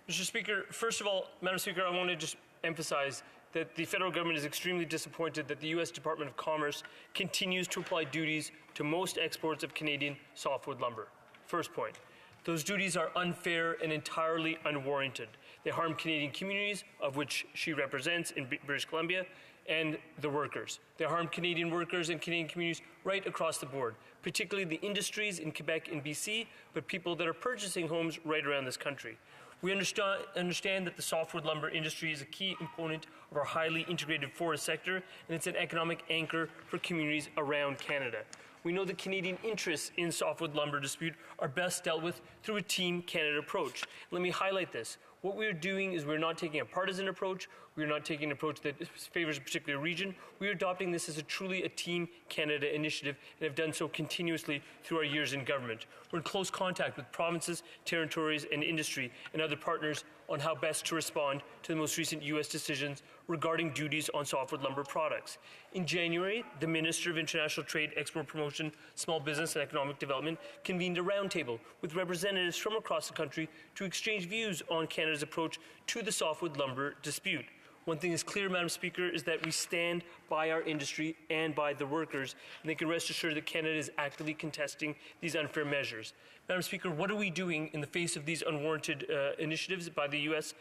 S17: Mr. Speaker, first of all, Madam Speaker, I want to just emphasize that the federal government is extremely disappointed that the U.S. Department of Commerce continues to apply duties to most exports of Canadian softwood lumber. First point, those duties are unfair and entirely unwarranted. They harm Canadian communities, of which she represents in British Columbia, and the workers. They harm Canadian workers and Canadian communities right across the board, particularly the industries in Quebec and BC, but people that are purchasing homes right around this country. We understand that the softwood lumber industry is a key component of our highly integrated forest sector, and it's an economic anchor for communities around Canada. We know that Canadian interests in softwood lumber dispute are best dealt with through a Team Canada approach. Let me highlight this. What we're doing is we're not taking a partisan approach. We're not taking an approach that favors a particular region. We're adopting this as truly a Team Canada initiative and have done so continuously through our years in government. We're in close contact with provinces, territories, and industry and other partners on how best to respond to the most recent U.S. decisions regarding duties on softwood lumber products. In January, the Minister of International Trade, Export Promotion, Small Business and Economic Development convened a roundtable with representatives from across the country to exchange views on Canada's approach to the softwood lumber dispute. One thing is clear, Madam Speaker, is that we stand by our industry and by the workers, and they can rest assured that Canada is actively contesting these unfair measures. Madam Speaker, what are we doing in the face of these unwarranted initiatives by the U.S.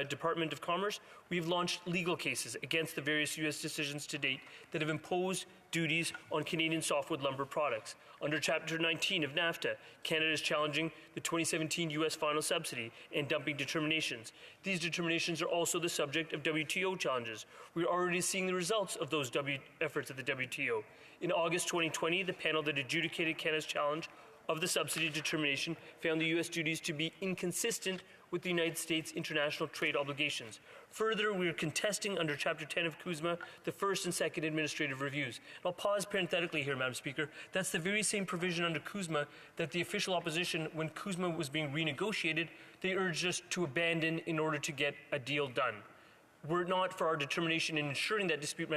S17: Department of Commerce? We've launched legal cases against the various U.S. decisions to date that have imposed duties on Canadian softwood lumber products. Under Chapter 19 of NAFTA, Canada is challenging the 2017 U.S. final subsidy and dumping determinations. These determinations are also the subject of WTO challenges. We are already seeing the results of those efforts at the WTO. In August 2020, the panel that adjudicated Canada's challenge of the subsidy determination found the U.S. duties to be inconsistent with the United States' international trade obligations. Further, we are contesting under Chapter 10 of CUSMA the first and second administrative reviews. I'll pause parenthetically here, Madam Speaker. That's the very same provision under CUSMA that the official opposition, when CUSMA was being renegotiated, they urged us to abandon in order to get a deal done. Were it not for our determination in ensuring that dispute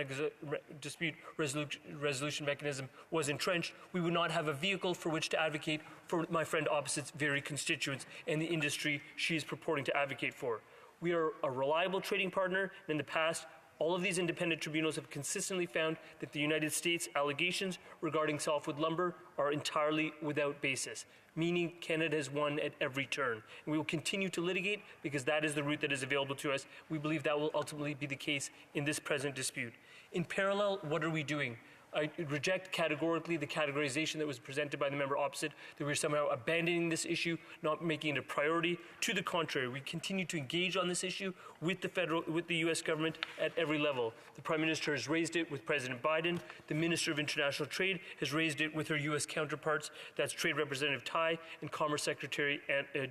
S17: resolution mechanism was entrenched, we would not have a vehicle for which to advocate for my friend opposite's very constituents and the industry she is purporting to advocate for. We are a reliable trading partner, and in the past, all of these independent tribunals have consistently found that the United States' allegations regarding softwood lumber are entirely without basis, meaning Canada has won at every turn. And we will continue to litigate because that is the route that is available to us. We believe that will ultimately be the case in this present dispute. In parallel, what are we doing? I reject categorically the categorization that was presented by the member opposite, that we're somehow abandoning this issue, not making it a priority. To the contrary, we continue to engage on this issue with the U.S. government at every level. The Prime Minister has raised it with President Biden. The Minister of International Trade has raised it with her U.S. counterparts, that's Trade Representative Tai and Commerce Secretary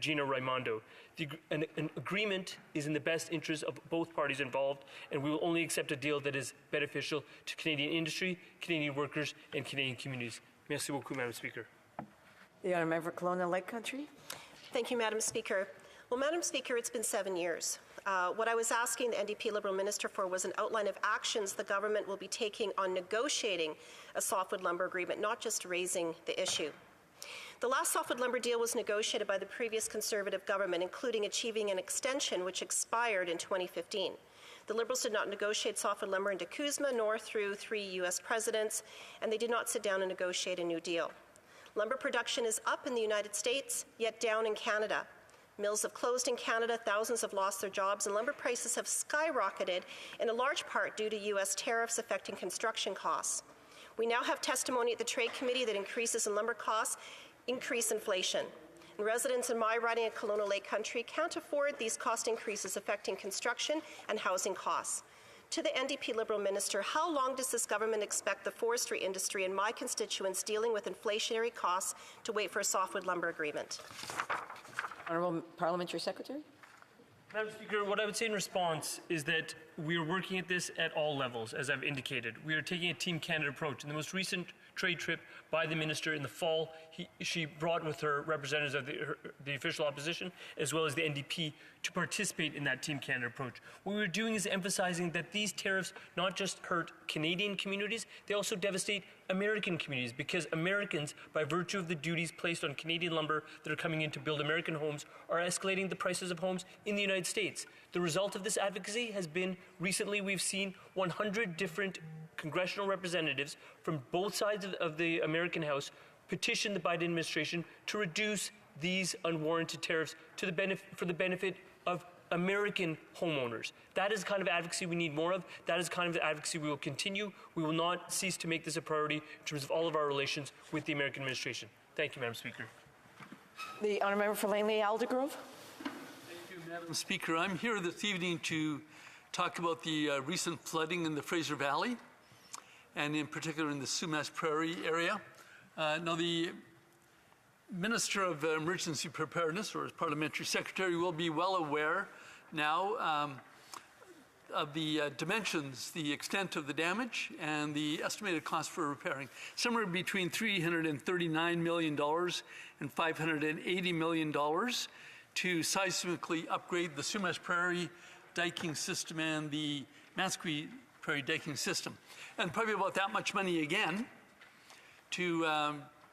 S17: Gina Raimondo. An agreement is in the best interest of both parties involved, and we will only accept a deal that is beneficial to Canadian industry, Canadian workers, and Canadian communities. Merci beaucoup, Madam Speaker.
S8: The Honourable Member for Kelowna Lake Country.
S19: Thank you, Madam Speaker. Well, Madam Speaker, it's been 7 years. What I was asking the NDP Liberal Minister for was an outline of actions the government will be taking on negotiating a softwood lumber agreement, not just raising the issue. The last softwood lumber deal was negotiated by the previous Conservative government, including achieving an extension which expired in 2015. The Liberals did not negotiate softwood lumber into CUSMA, nor through 3 U.S. presidents, and they did not sit down and negotiate a new deal. Lumber production is up in the United States, yet down in Canada. Mills have closed in Canada, thousands have lost their jobs, and lumber prices have skyrocketed, in a large part due to U.S. tariffs affecting construction costs. We now have testimony at the Trade Committee that increases in lumber costs increase inflation. And residents in my riding of Kelowna Lake Country can't afford these cost increases affecting construction and housing costs. To the NDP Liberal Minister, how long does this government expect the forestry industry and my constituents dealing with inflationary costs to wait for a softwood lumber agreement?
S8: Honourable Parliamentary Secretary.
S17: Madam Speaker, what I would say in response is that we are working at this at all levels, as I've indicated. We are taking a Team Canada approach. In the most recent trade trip by the minister in the fall, she brought with her representatives of the official opposition, as well as the NDP, to participate in that Team Canada approach. What we're doing is emphasizing that these tariffs not just hurt Canadian communities, they also devastate American communities, because Americans, by virtue of the duties placed on Canadian lumber that are coming in to build American homes, are escalating the prices of homes in the United States. The result of this advocacy has been, recently we've seen 100 different congressional representatives from both sides of the American House petition the Biden administration to reduce these unwarranted tariffs for the benefit of American homeowners. That is the kind of advocacy we need more of. That is the kind of advocacy we will continue. We will not cease to make this a priority in terms of all of our relations with the American administration. Thank you, Madam Speaker.
S8: The Honourable Member for Langley Aldergrove.
S12: Thank you, Madam Speaker. I'm here this evening to talk about the recent flooding in the Fraser Valley, and in particular in the Sumas Prairie area. Now, the Minister of Emergency Preparedness, or his Parliamentary Secretary, will be well aware now of the dimensions, the extent of the damage, and the estimated cost for repairing. Somewhere between $339 million and $580 million to seismically upgrade the Sumas Prairie diking system and the Mansqui Prairie diking system. And probably about that much money again to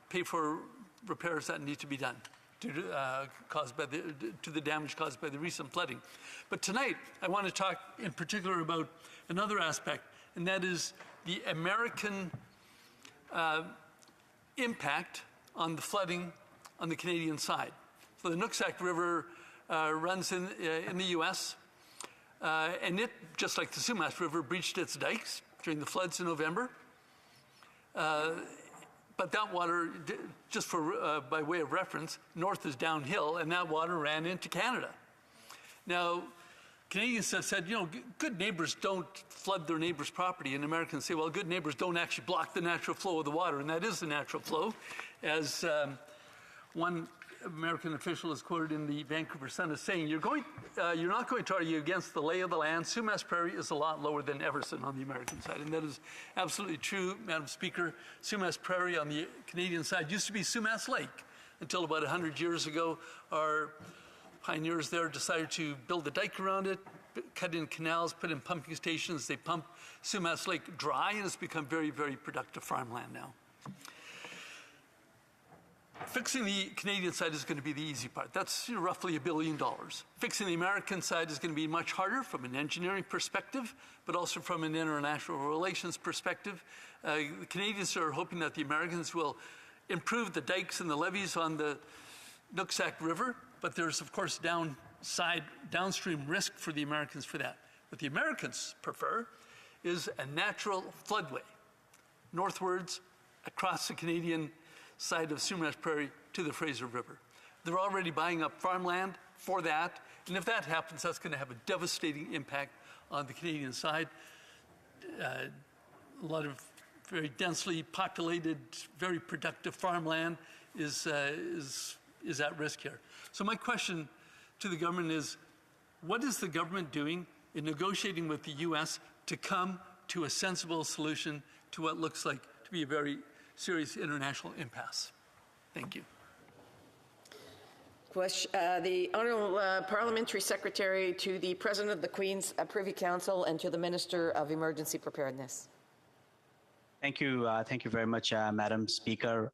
S12: pay for repairs that need to be done. to the damage caused by the recent flooding. But tonight, I want to talk in particular about another aspect, and that is the American impact on the flooding on the Canadian side. So the Nooksack River runs in the U.S., and it, just like the Sumas River, breached its dikes during the floods in November. But that water, just for by way of reference, north is downhill, and that water ran into Canada. Now, Canadians have said, good neighbors don't flood their neighbor's property, and Americans say, well, good neighbors don't actually block the natural flow of the water, and that is the natural flow. As one American official is quoted in the Vancouver Sun as saying, you're not going to argue against the lay of the land. Sumas Prairie is a lot lower than Everson on the American side, and that is absolutely true, Madam Speaker. Sumas Prairie on the Canadian side used to be Sumas Lake until about 100 years ago. Our pioneers there decided to build a dike around it, cut in canals, put in pumping stations. They pump Sumas Lake dry, and it's become very, very productive farmland now. Fixing the Canadian side is going to be the easy part. That's roughly $1 billion. Fixing the American side is going to be much harder from an engineering perspective, but also from an international relations perspective. The Canadians are hoping that the Americans will improve the dikes and the levees on the Nooksack River, but there's, of course, downstream risk for the Americans for that. What the Americans prefer is a natural floodway northwards across the Canadian side of Sumas Prairie to the Fraser River. They're already buying up farmland for that, and if that happens, that's going to have a devastating impact on the Canadian side. A lot of very densely populated, very productive farmland is at risk here. So my question to the government is, what is the government doing in negotiating with the U.S. to come to a sensible solution to what looks like to be a very serious international impasse? Thank you.
S8: The Honourable Parliamentary Secretary to the President of the Queen's Privy Council and to the Minister of Emergency Preparedness.
S2: Thank you very much, Madam Speaker.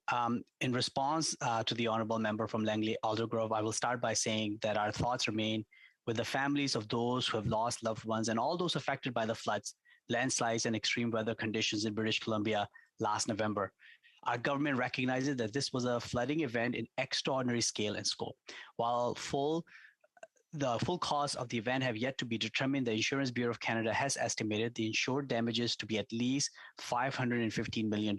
S2: In response to the Honourable Member from Langley Aldergrove, I will start by saying that our thoughts remain with the families of those who have lost loved ones and all those affected by the floods, landslides, and extreme weather conditions in British Columbia last November. Our government recognizes that this was a flooding event in extraordinary scale and scope. While the full cost of the event have yet to be determined, the Insurance Bureau of Canada has estimated the insured damages to be at least $515 million.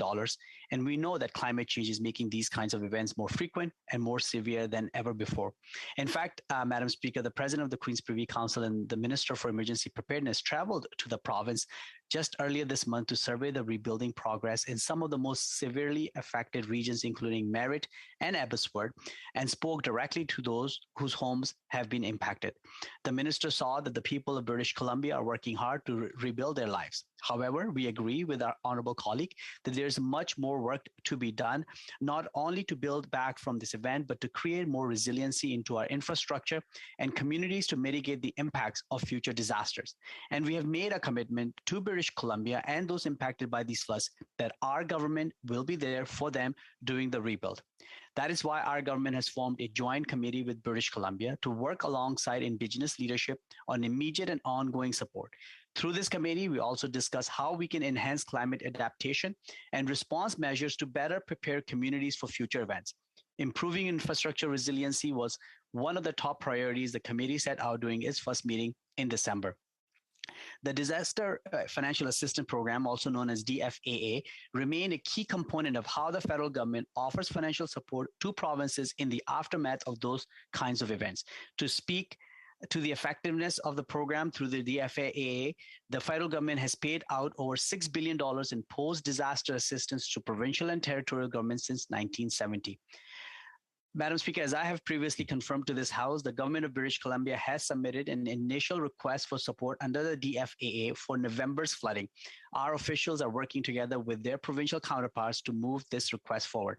S2: And we know that climate change is making these kinds of events more frequent and more severe than ever before. In fact, Madam Speaker, the President of the Queen's Privy Council and the Minister for Emergency Preparedness traveled to the province just earlier this month to survey the rebuilding progress in some of the most severely affected regions, including Merritt and Abbotsford, and spoke directly to those whose homes have been impacted. The minister saw that the people of British Columbia are working hard to rebuild their lives. However, we agree with our honourable colleague that there's much more work to be done, not only to build back from this event, but to create more resiliency into our infrastructure and communities to mitigate the impacts of future disasters. And we have made a commitment to British Columbia and those impacted by these floods that our government will be there for them during the rebuild. That is why our government has formed a joint committee with British Columbia to work alongside Indigenous leadership on immediate and ongoing support. Through this committee, we also discuss how we can enhance climate adaptation and response measures to better prepare communities for future events. Improving infrastructure resiliency was one of the top priorities the committee set out during its first meeting in December. The Disaster Financial Assistance Program, also known as DFAA, remained a key component of how the federal government offers financial support to provinces in the aftermath of those kinds of events. To speak to the effectiveness of the program through the DFAA, the federal government has paid out over $6 billion in post-disaster assistance to provincial and territorial governments since 1970. Madam Speaker, as I have previously confirmed to this House, the Government of British Columbia has submitted an initial request for support under the DFAA for November's flooding. Our officials are working together with their provincial counterparts to move this request forward.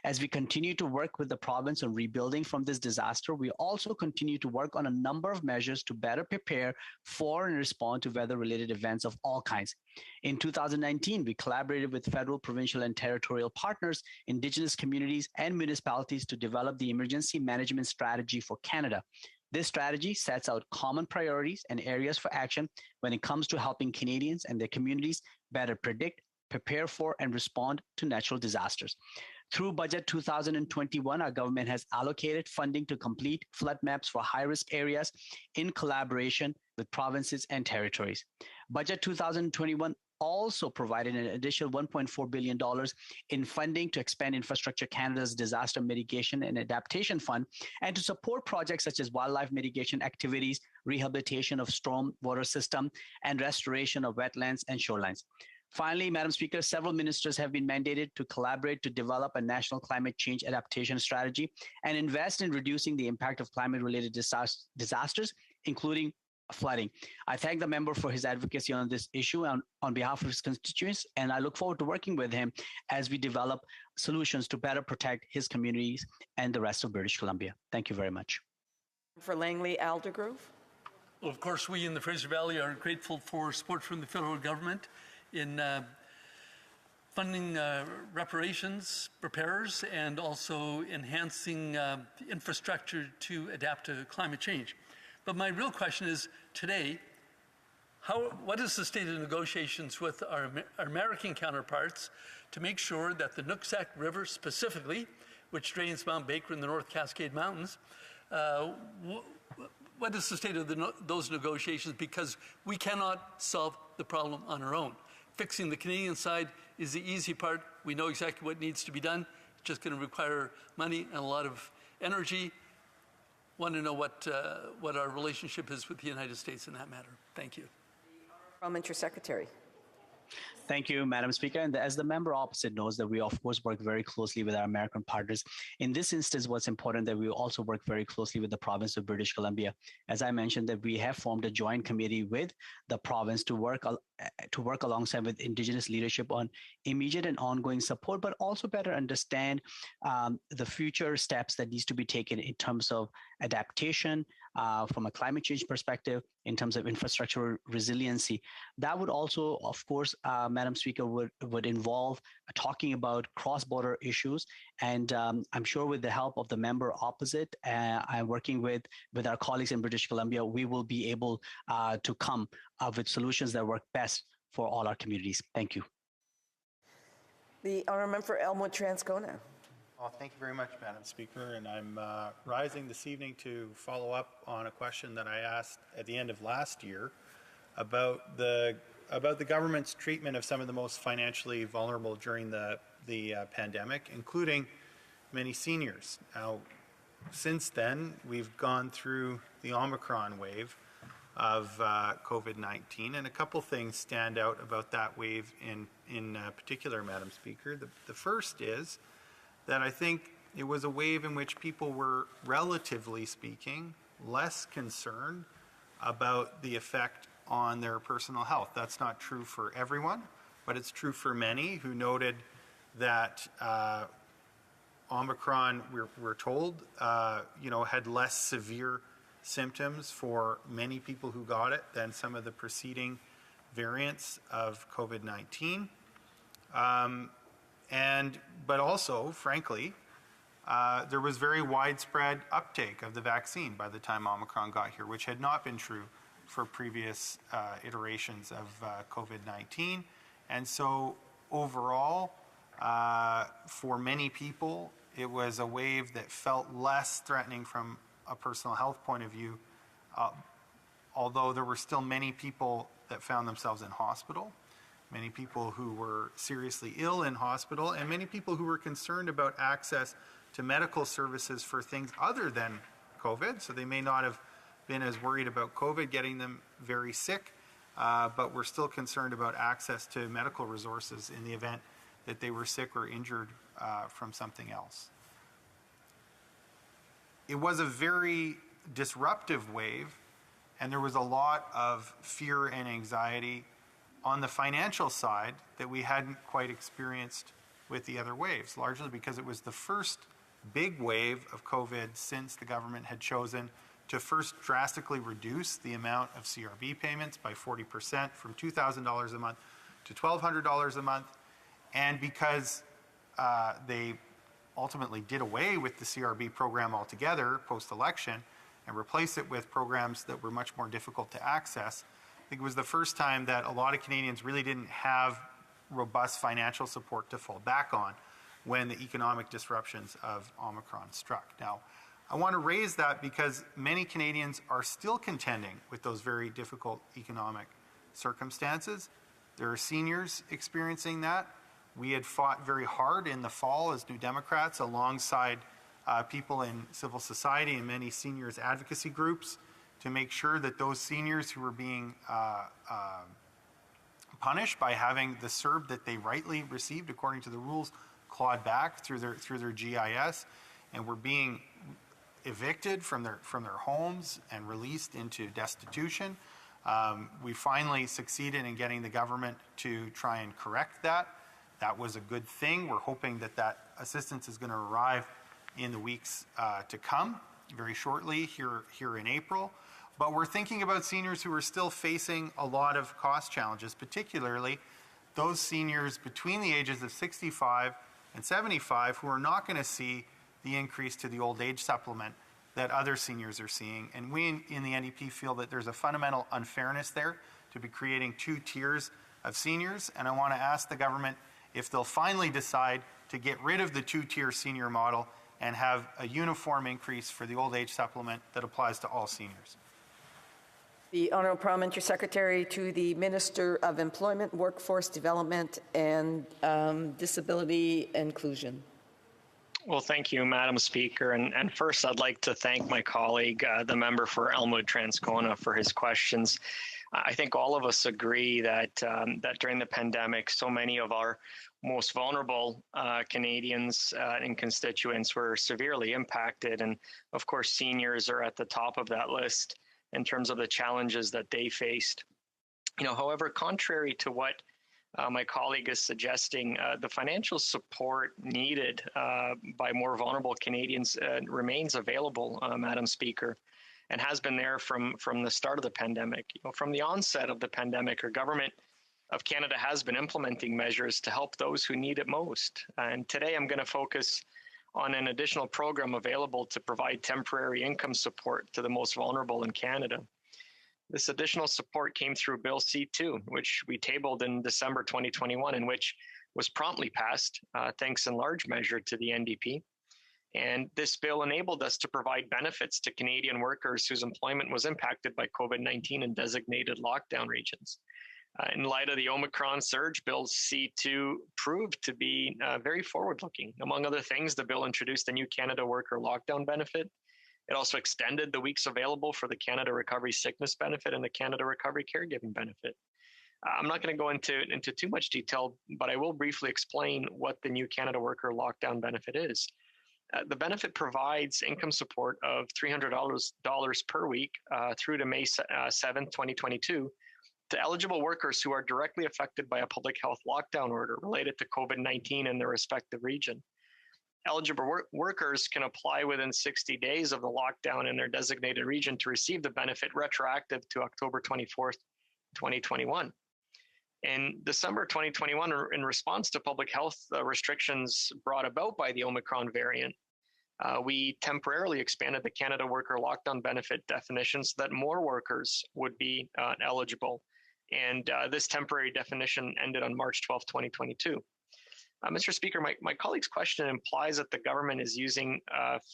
S2: As we continue to work with the province on rebuilding from this disaster, we also continue to work on a number of measures to better prepare for and respond to weather-related events of all kinds, In 2019, we collaborated with federal, provincial, and territorial partners, Indigenous communities, and municipalities to develop the Emergency Management Strategy for Canada. This strategy sets out common priorities and areas for action when it comes to helping Canadians and their communities better predict, prepare for, and respond to natural disasters. Through Budget 2021, our government has allocated funding to complete flood maps for high-risk areas in collaboration with provinces and territories. Budget 2021 also provided an additional $1.4 billion in funding to expand Infrastructure Canada's Disaster Mitigation and Adaptation Fund and to support projects such as wildlife mitigation activities, rehabilitation of storm water system, and restoration of wetlands and shorelines. Finally, Madam Speaker, several ministers have been mandated to collaborate to develop a national climate change adaptation strategy and invest in reducing the impact of climate-related disasters, including flooding. I thank the member for his advocacy on this issue on behalf of his constituents, and I look forward to working with him as we develop solutions to better protect his communities and the rest of British Columbia. Thank you very much.
S8: For Langley Aldergrove.
S12: Well, of course, we in the Fraser Valley are grateful for support from the federal government in funding reparations, repairs, and also enhancing infrastructure to adapt to climate change. But my real question is today, what is the state of negotiations with our American counterparts to make sure that the Nooksack River specifically, which drains Mount Baker in the North Cascade Mountains, what is the state of those negotiations? Because we cannot solve the problem on our own. Fixing the Canadian side is the easy part. We know exactly what needs to be done. It's just going to require money and a lot of energy. Want to know what our relationship is with the United States in that matter. Thank you.
S8: Parliamentary Secretary.
S2: Thank you, Madam Speaker. And as the member opposite knows, that we, of course, work very closely with our American partners. In this instance, what's important that we also work very closely with the province of British Columbia. As I mentioned, that we have formed a joint committee with the province to work alongside with Indigenous leadership on immediate and ongoing support, but also better understand the future steps that needs to be taken in terms of adaptation from a climate change perspective, in terms of infrastructural resiliency. That would also, of course, Madam Speaker, would involve talking about cross-border issues. And I'm sure with the help of the member opposite, I'm working with our colleagues in British Columbia, we will be able to come up with solutions that work best for all our communities. Thank you.
S8: The honourable member for Elmwood Transcona.
S10: Well, thank you very much, Madam Speaker. And I'm rising this evening to follow up on a question that I asked at the end of last year about the government's treatment of some of the most financially vulnerable during the pandemic, including many seniors. Now, since then, we've gone through the Omicron wave of COVID-19, and a couple things stand out about that wave in particular, Madam Speaker. The first is that I think it was a wave in which people were, relatively speaking, less concerned about the effect on their personal health. That's not true for everyone, but it's true for many who noted that Omicron, we're told, had less severe symptoms for many people who got it than some of the preceding variants of COVID-19. But also, frankly, there was very widespread uptake of the vaccine by the time Omicron got here, which had not been true for previous iterations of COVID-19. And so overall, for many people, it was a wave that felt less threatening from a personal health point of view, although there were still many people that found themselves in hospital, many people who were seriously ill in hospital, and many people who were concerned about access to medical services for things other than COVID. So they may not have been as worried about COVID getting them very sick, but were still concerned about access to medical resources in the event that they were sick or injured from something else. It was a very disruptive wave, and there was a lot of fear and anxiety on the financial side that we hadn't quite experienced with the other waves, largely because it was the first big wave of COVID since the government had chosen to first drastically reduce the amount of CRB payments by 40% from $2,000 a month to $1,200 a month, and because they ultimately did away with the CRB program altogether post-election and replaced it with programs that were much more difficult to access, I think it was the first time that a lot of Canadians really didn't have robust financial support to fall back on when the economic disruptions of Omicron struck. Now, I want to raise that because many Canadians are still contending with those very difficult economic circumstances. There are seniors experiencing that. We had fought very hard in the fall as New Democrats alongside people in civil society and many seniors advocacy groups to make sure that those seniors who were being punished by having the CERB that they rightly received according to the rules clawed back through their GIS and were being evicted from their homes and released into destitution. We finally succeeded in getting the government to try and correct that. That was a good thing. We're hoping that that assistance is going to arrive in the weeks to come, very shortly here in April. But we're thinking about seniors who are still facing a lot of cost challenges, particularly those seniors between the ages of 65 and 75 who are not going to see the increase to the old age supplement that other seniors are seeing. And we in the NDP feel that there's a fundamental unfairness there to be creating two tiers of seniors. And I want to ask the government if they'll finally decide to get rid of the two-tier senior model and have a uniform increase for the old age supplement that applies to all seniors.
S8: The Honourable Parliamentary Secretary to the Minister of Employment, Workforce Development and Disability Inclusion.
S5: Well, thank you, Madam Speaker. And first, I'd like to thank my colleague, the member for Elmwood-Transcona, for his questions. I think all of us agree that that during the pandemic, so many of our most vulnerable Canadians and constituents were severely impacted. And of course, seniors are at the top of that list in terms of the challenges that they faced. However, contrary to what my colleague is suggesting, the financial support needed by more vulnerable Canadians remains available, Madam Speaker, and has been there from the start of the pandemic. From the onset of the pandemic, our government of Canada has been implementing measures to help those who need it most. And today I'm going to focus on an additional program available to provide temporary income support to the most vulnerable in Canada. This additional support came through Bill C-2, which we tabled in December 2021, and which was promptly passed, thanks in large measure to the NDP. And this bill enabled us to provide benefits to Canadian workers whose employment was impacted by COVID-19 in designated lockdown regions. In light of the Omicron surge, Bill C-2 proved to be very forward-looking. Among other things, the bill introduced a new Canada Worker Lockdown Benefit. It also extended the weeks available for the Canada Recovery Sickness Benefit and the Canada Recovery Caregiving Benefit. I'm not going to go into too much detail, but I will briefly explain what the new Canada Worker Lockdown Benefit is. The benefit provides income support of $300 per week through to May 7, 2022, to eligible workers who are directly affected by a public health lockdown order related to COVID-19 in their respective region. Eligible workers can apply within 60 days of the lockdown in their designated region to receive the benefit retroactive to October 24th, 2021. In December 2021, in response to public health restrictions brought about by the Omicron variant, we temporarily expanded the Canada Worker Lockdown Benefit definition so that more workers would be eligible. And this temporary definition ended on March 12, 2022. Mr. Speaker, my colleague's question implies that the government is using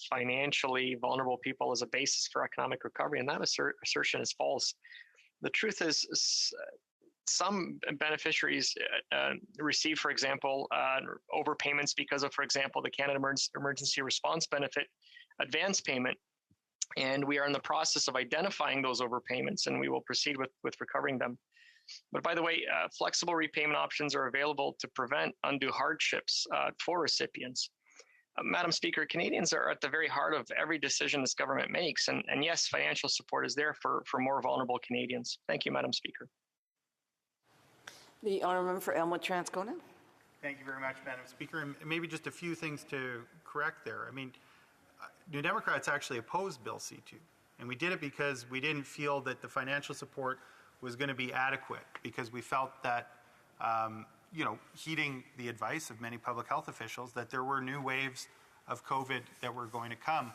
S5: financially vulnerable people as a basis for economic recovery, and that assertion is false. The truth is, some beneficiaries receive, for example, overpayments because of, for example, the Canada Emergency Response Benefit advance payment. And we are in the process of identifying those overpayments, and we will proceed with recovering them. But by the way, flexible repayment options are available to prevent undue hardships for recipients. Madam Speaker, Canadians are at the very heart of every decision this government makes. And yes, financial support is there for more vulnerable Canadians. Thank you, Madam Speaker.
S8: The Honourable Member for Elmwood-Transcona.
S10: Thank you very much, Madam Speaker. And maybe just a few things to correct there. I mean, New Democrats actually opposed Bill C-2. And we did it because we didn't feel that the financial support was going to be adequate, because we felt that heeding the advice of many public health officials that there were new waves of COVID that were going to come.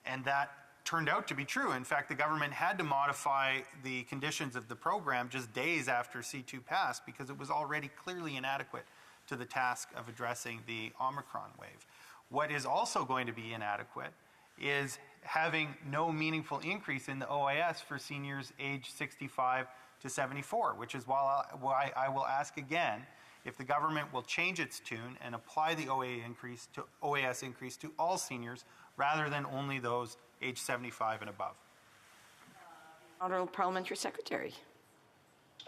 S10: And that turned out to be true. In fact, the government had to modify the conditions of the program just days after C2 passed because it was already clearly inadequate to the task of addressing the Omicron wave. What is also going to be inadequate is having no meaningful increase in the OAS for seniors aged 65 to 74, which is why I will ask again if the government will change its tune and apply the OAS increase to all seniors rather than only those aged 75 and above.
S8: Honourable Parliamentary Secretary.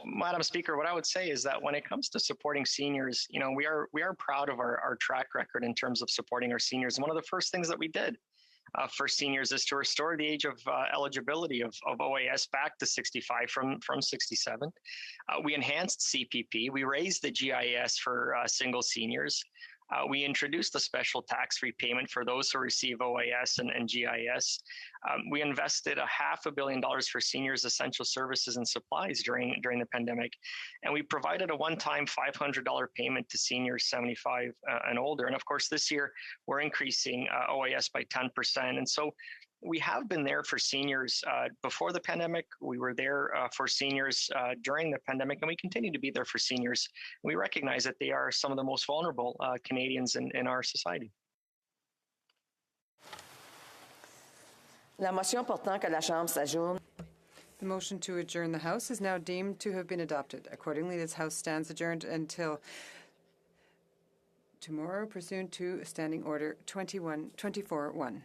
S20: Madam Speaker, what I would say is that when it comes to supporting seniors, we are proud of our track record in terms of supporting our seniors. And one of the first things that we did for seniors is to restore the age of eligibility of OAS back to 65 from 67. We enhanced CPP. We raised the GIS for single seniors. We introduced a special tax-free payment for those who receive OAS and GIS. We invested $500 million for seniors' essential services and supplies during the pandemic. And we provided a one-time $500 payment to seniors 75 and older. And of course, this year, we're increasing OAS by 10%. And so we have been there for seniors before the pandemic. We were there for seniors during the pandemic, and we continue to be there for seniors. We recognize that they are some of the most vulnerable Canadians in our society.
S8: La motion portant que la Chambre s'adjourne.
S4: The motion to adjourn the House is now deemed to have been adopted. Accordingly, this House stands adjourned until tomorrow, pursuant to Standing Order 24-1.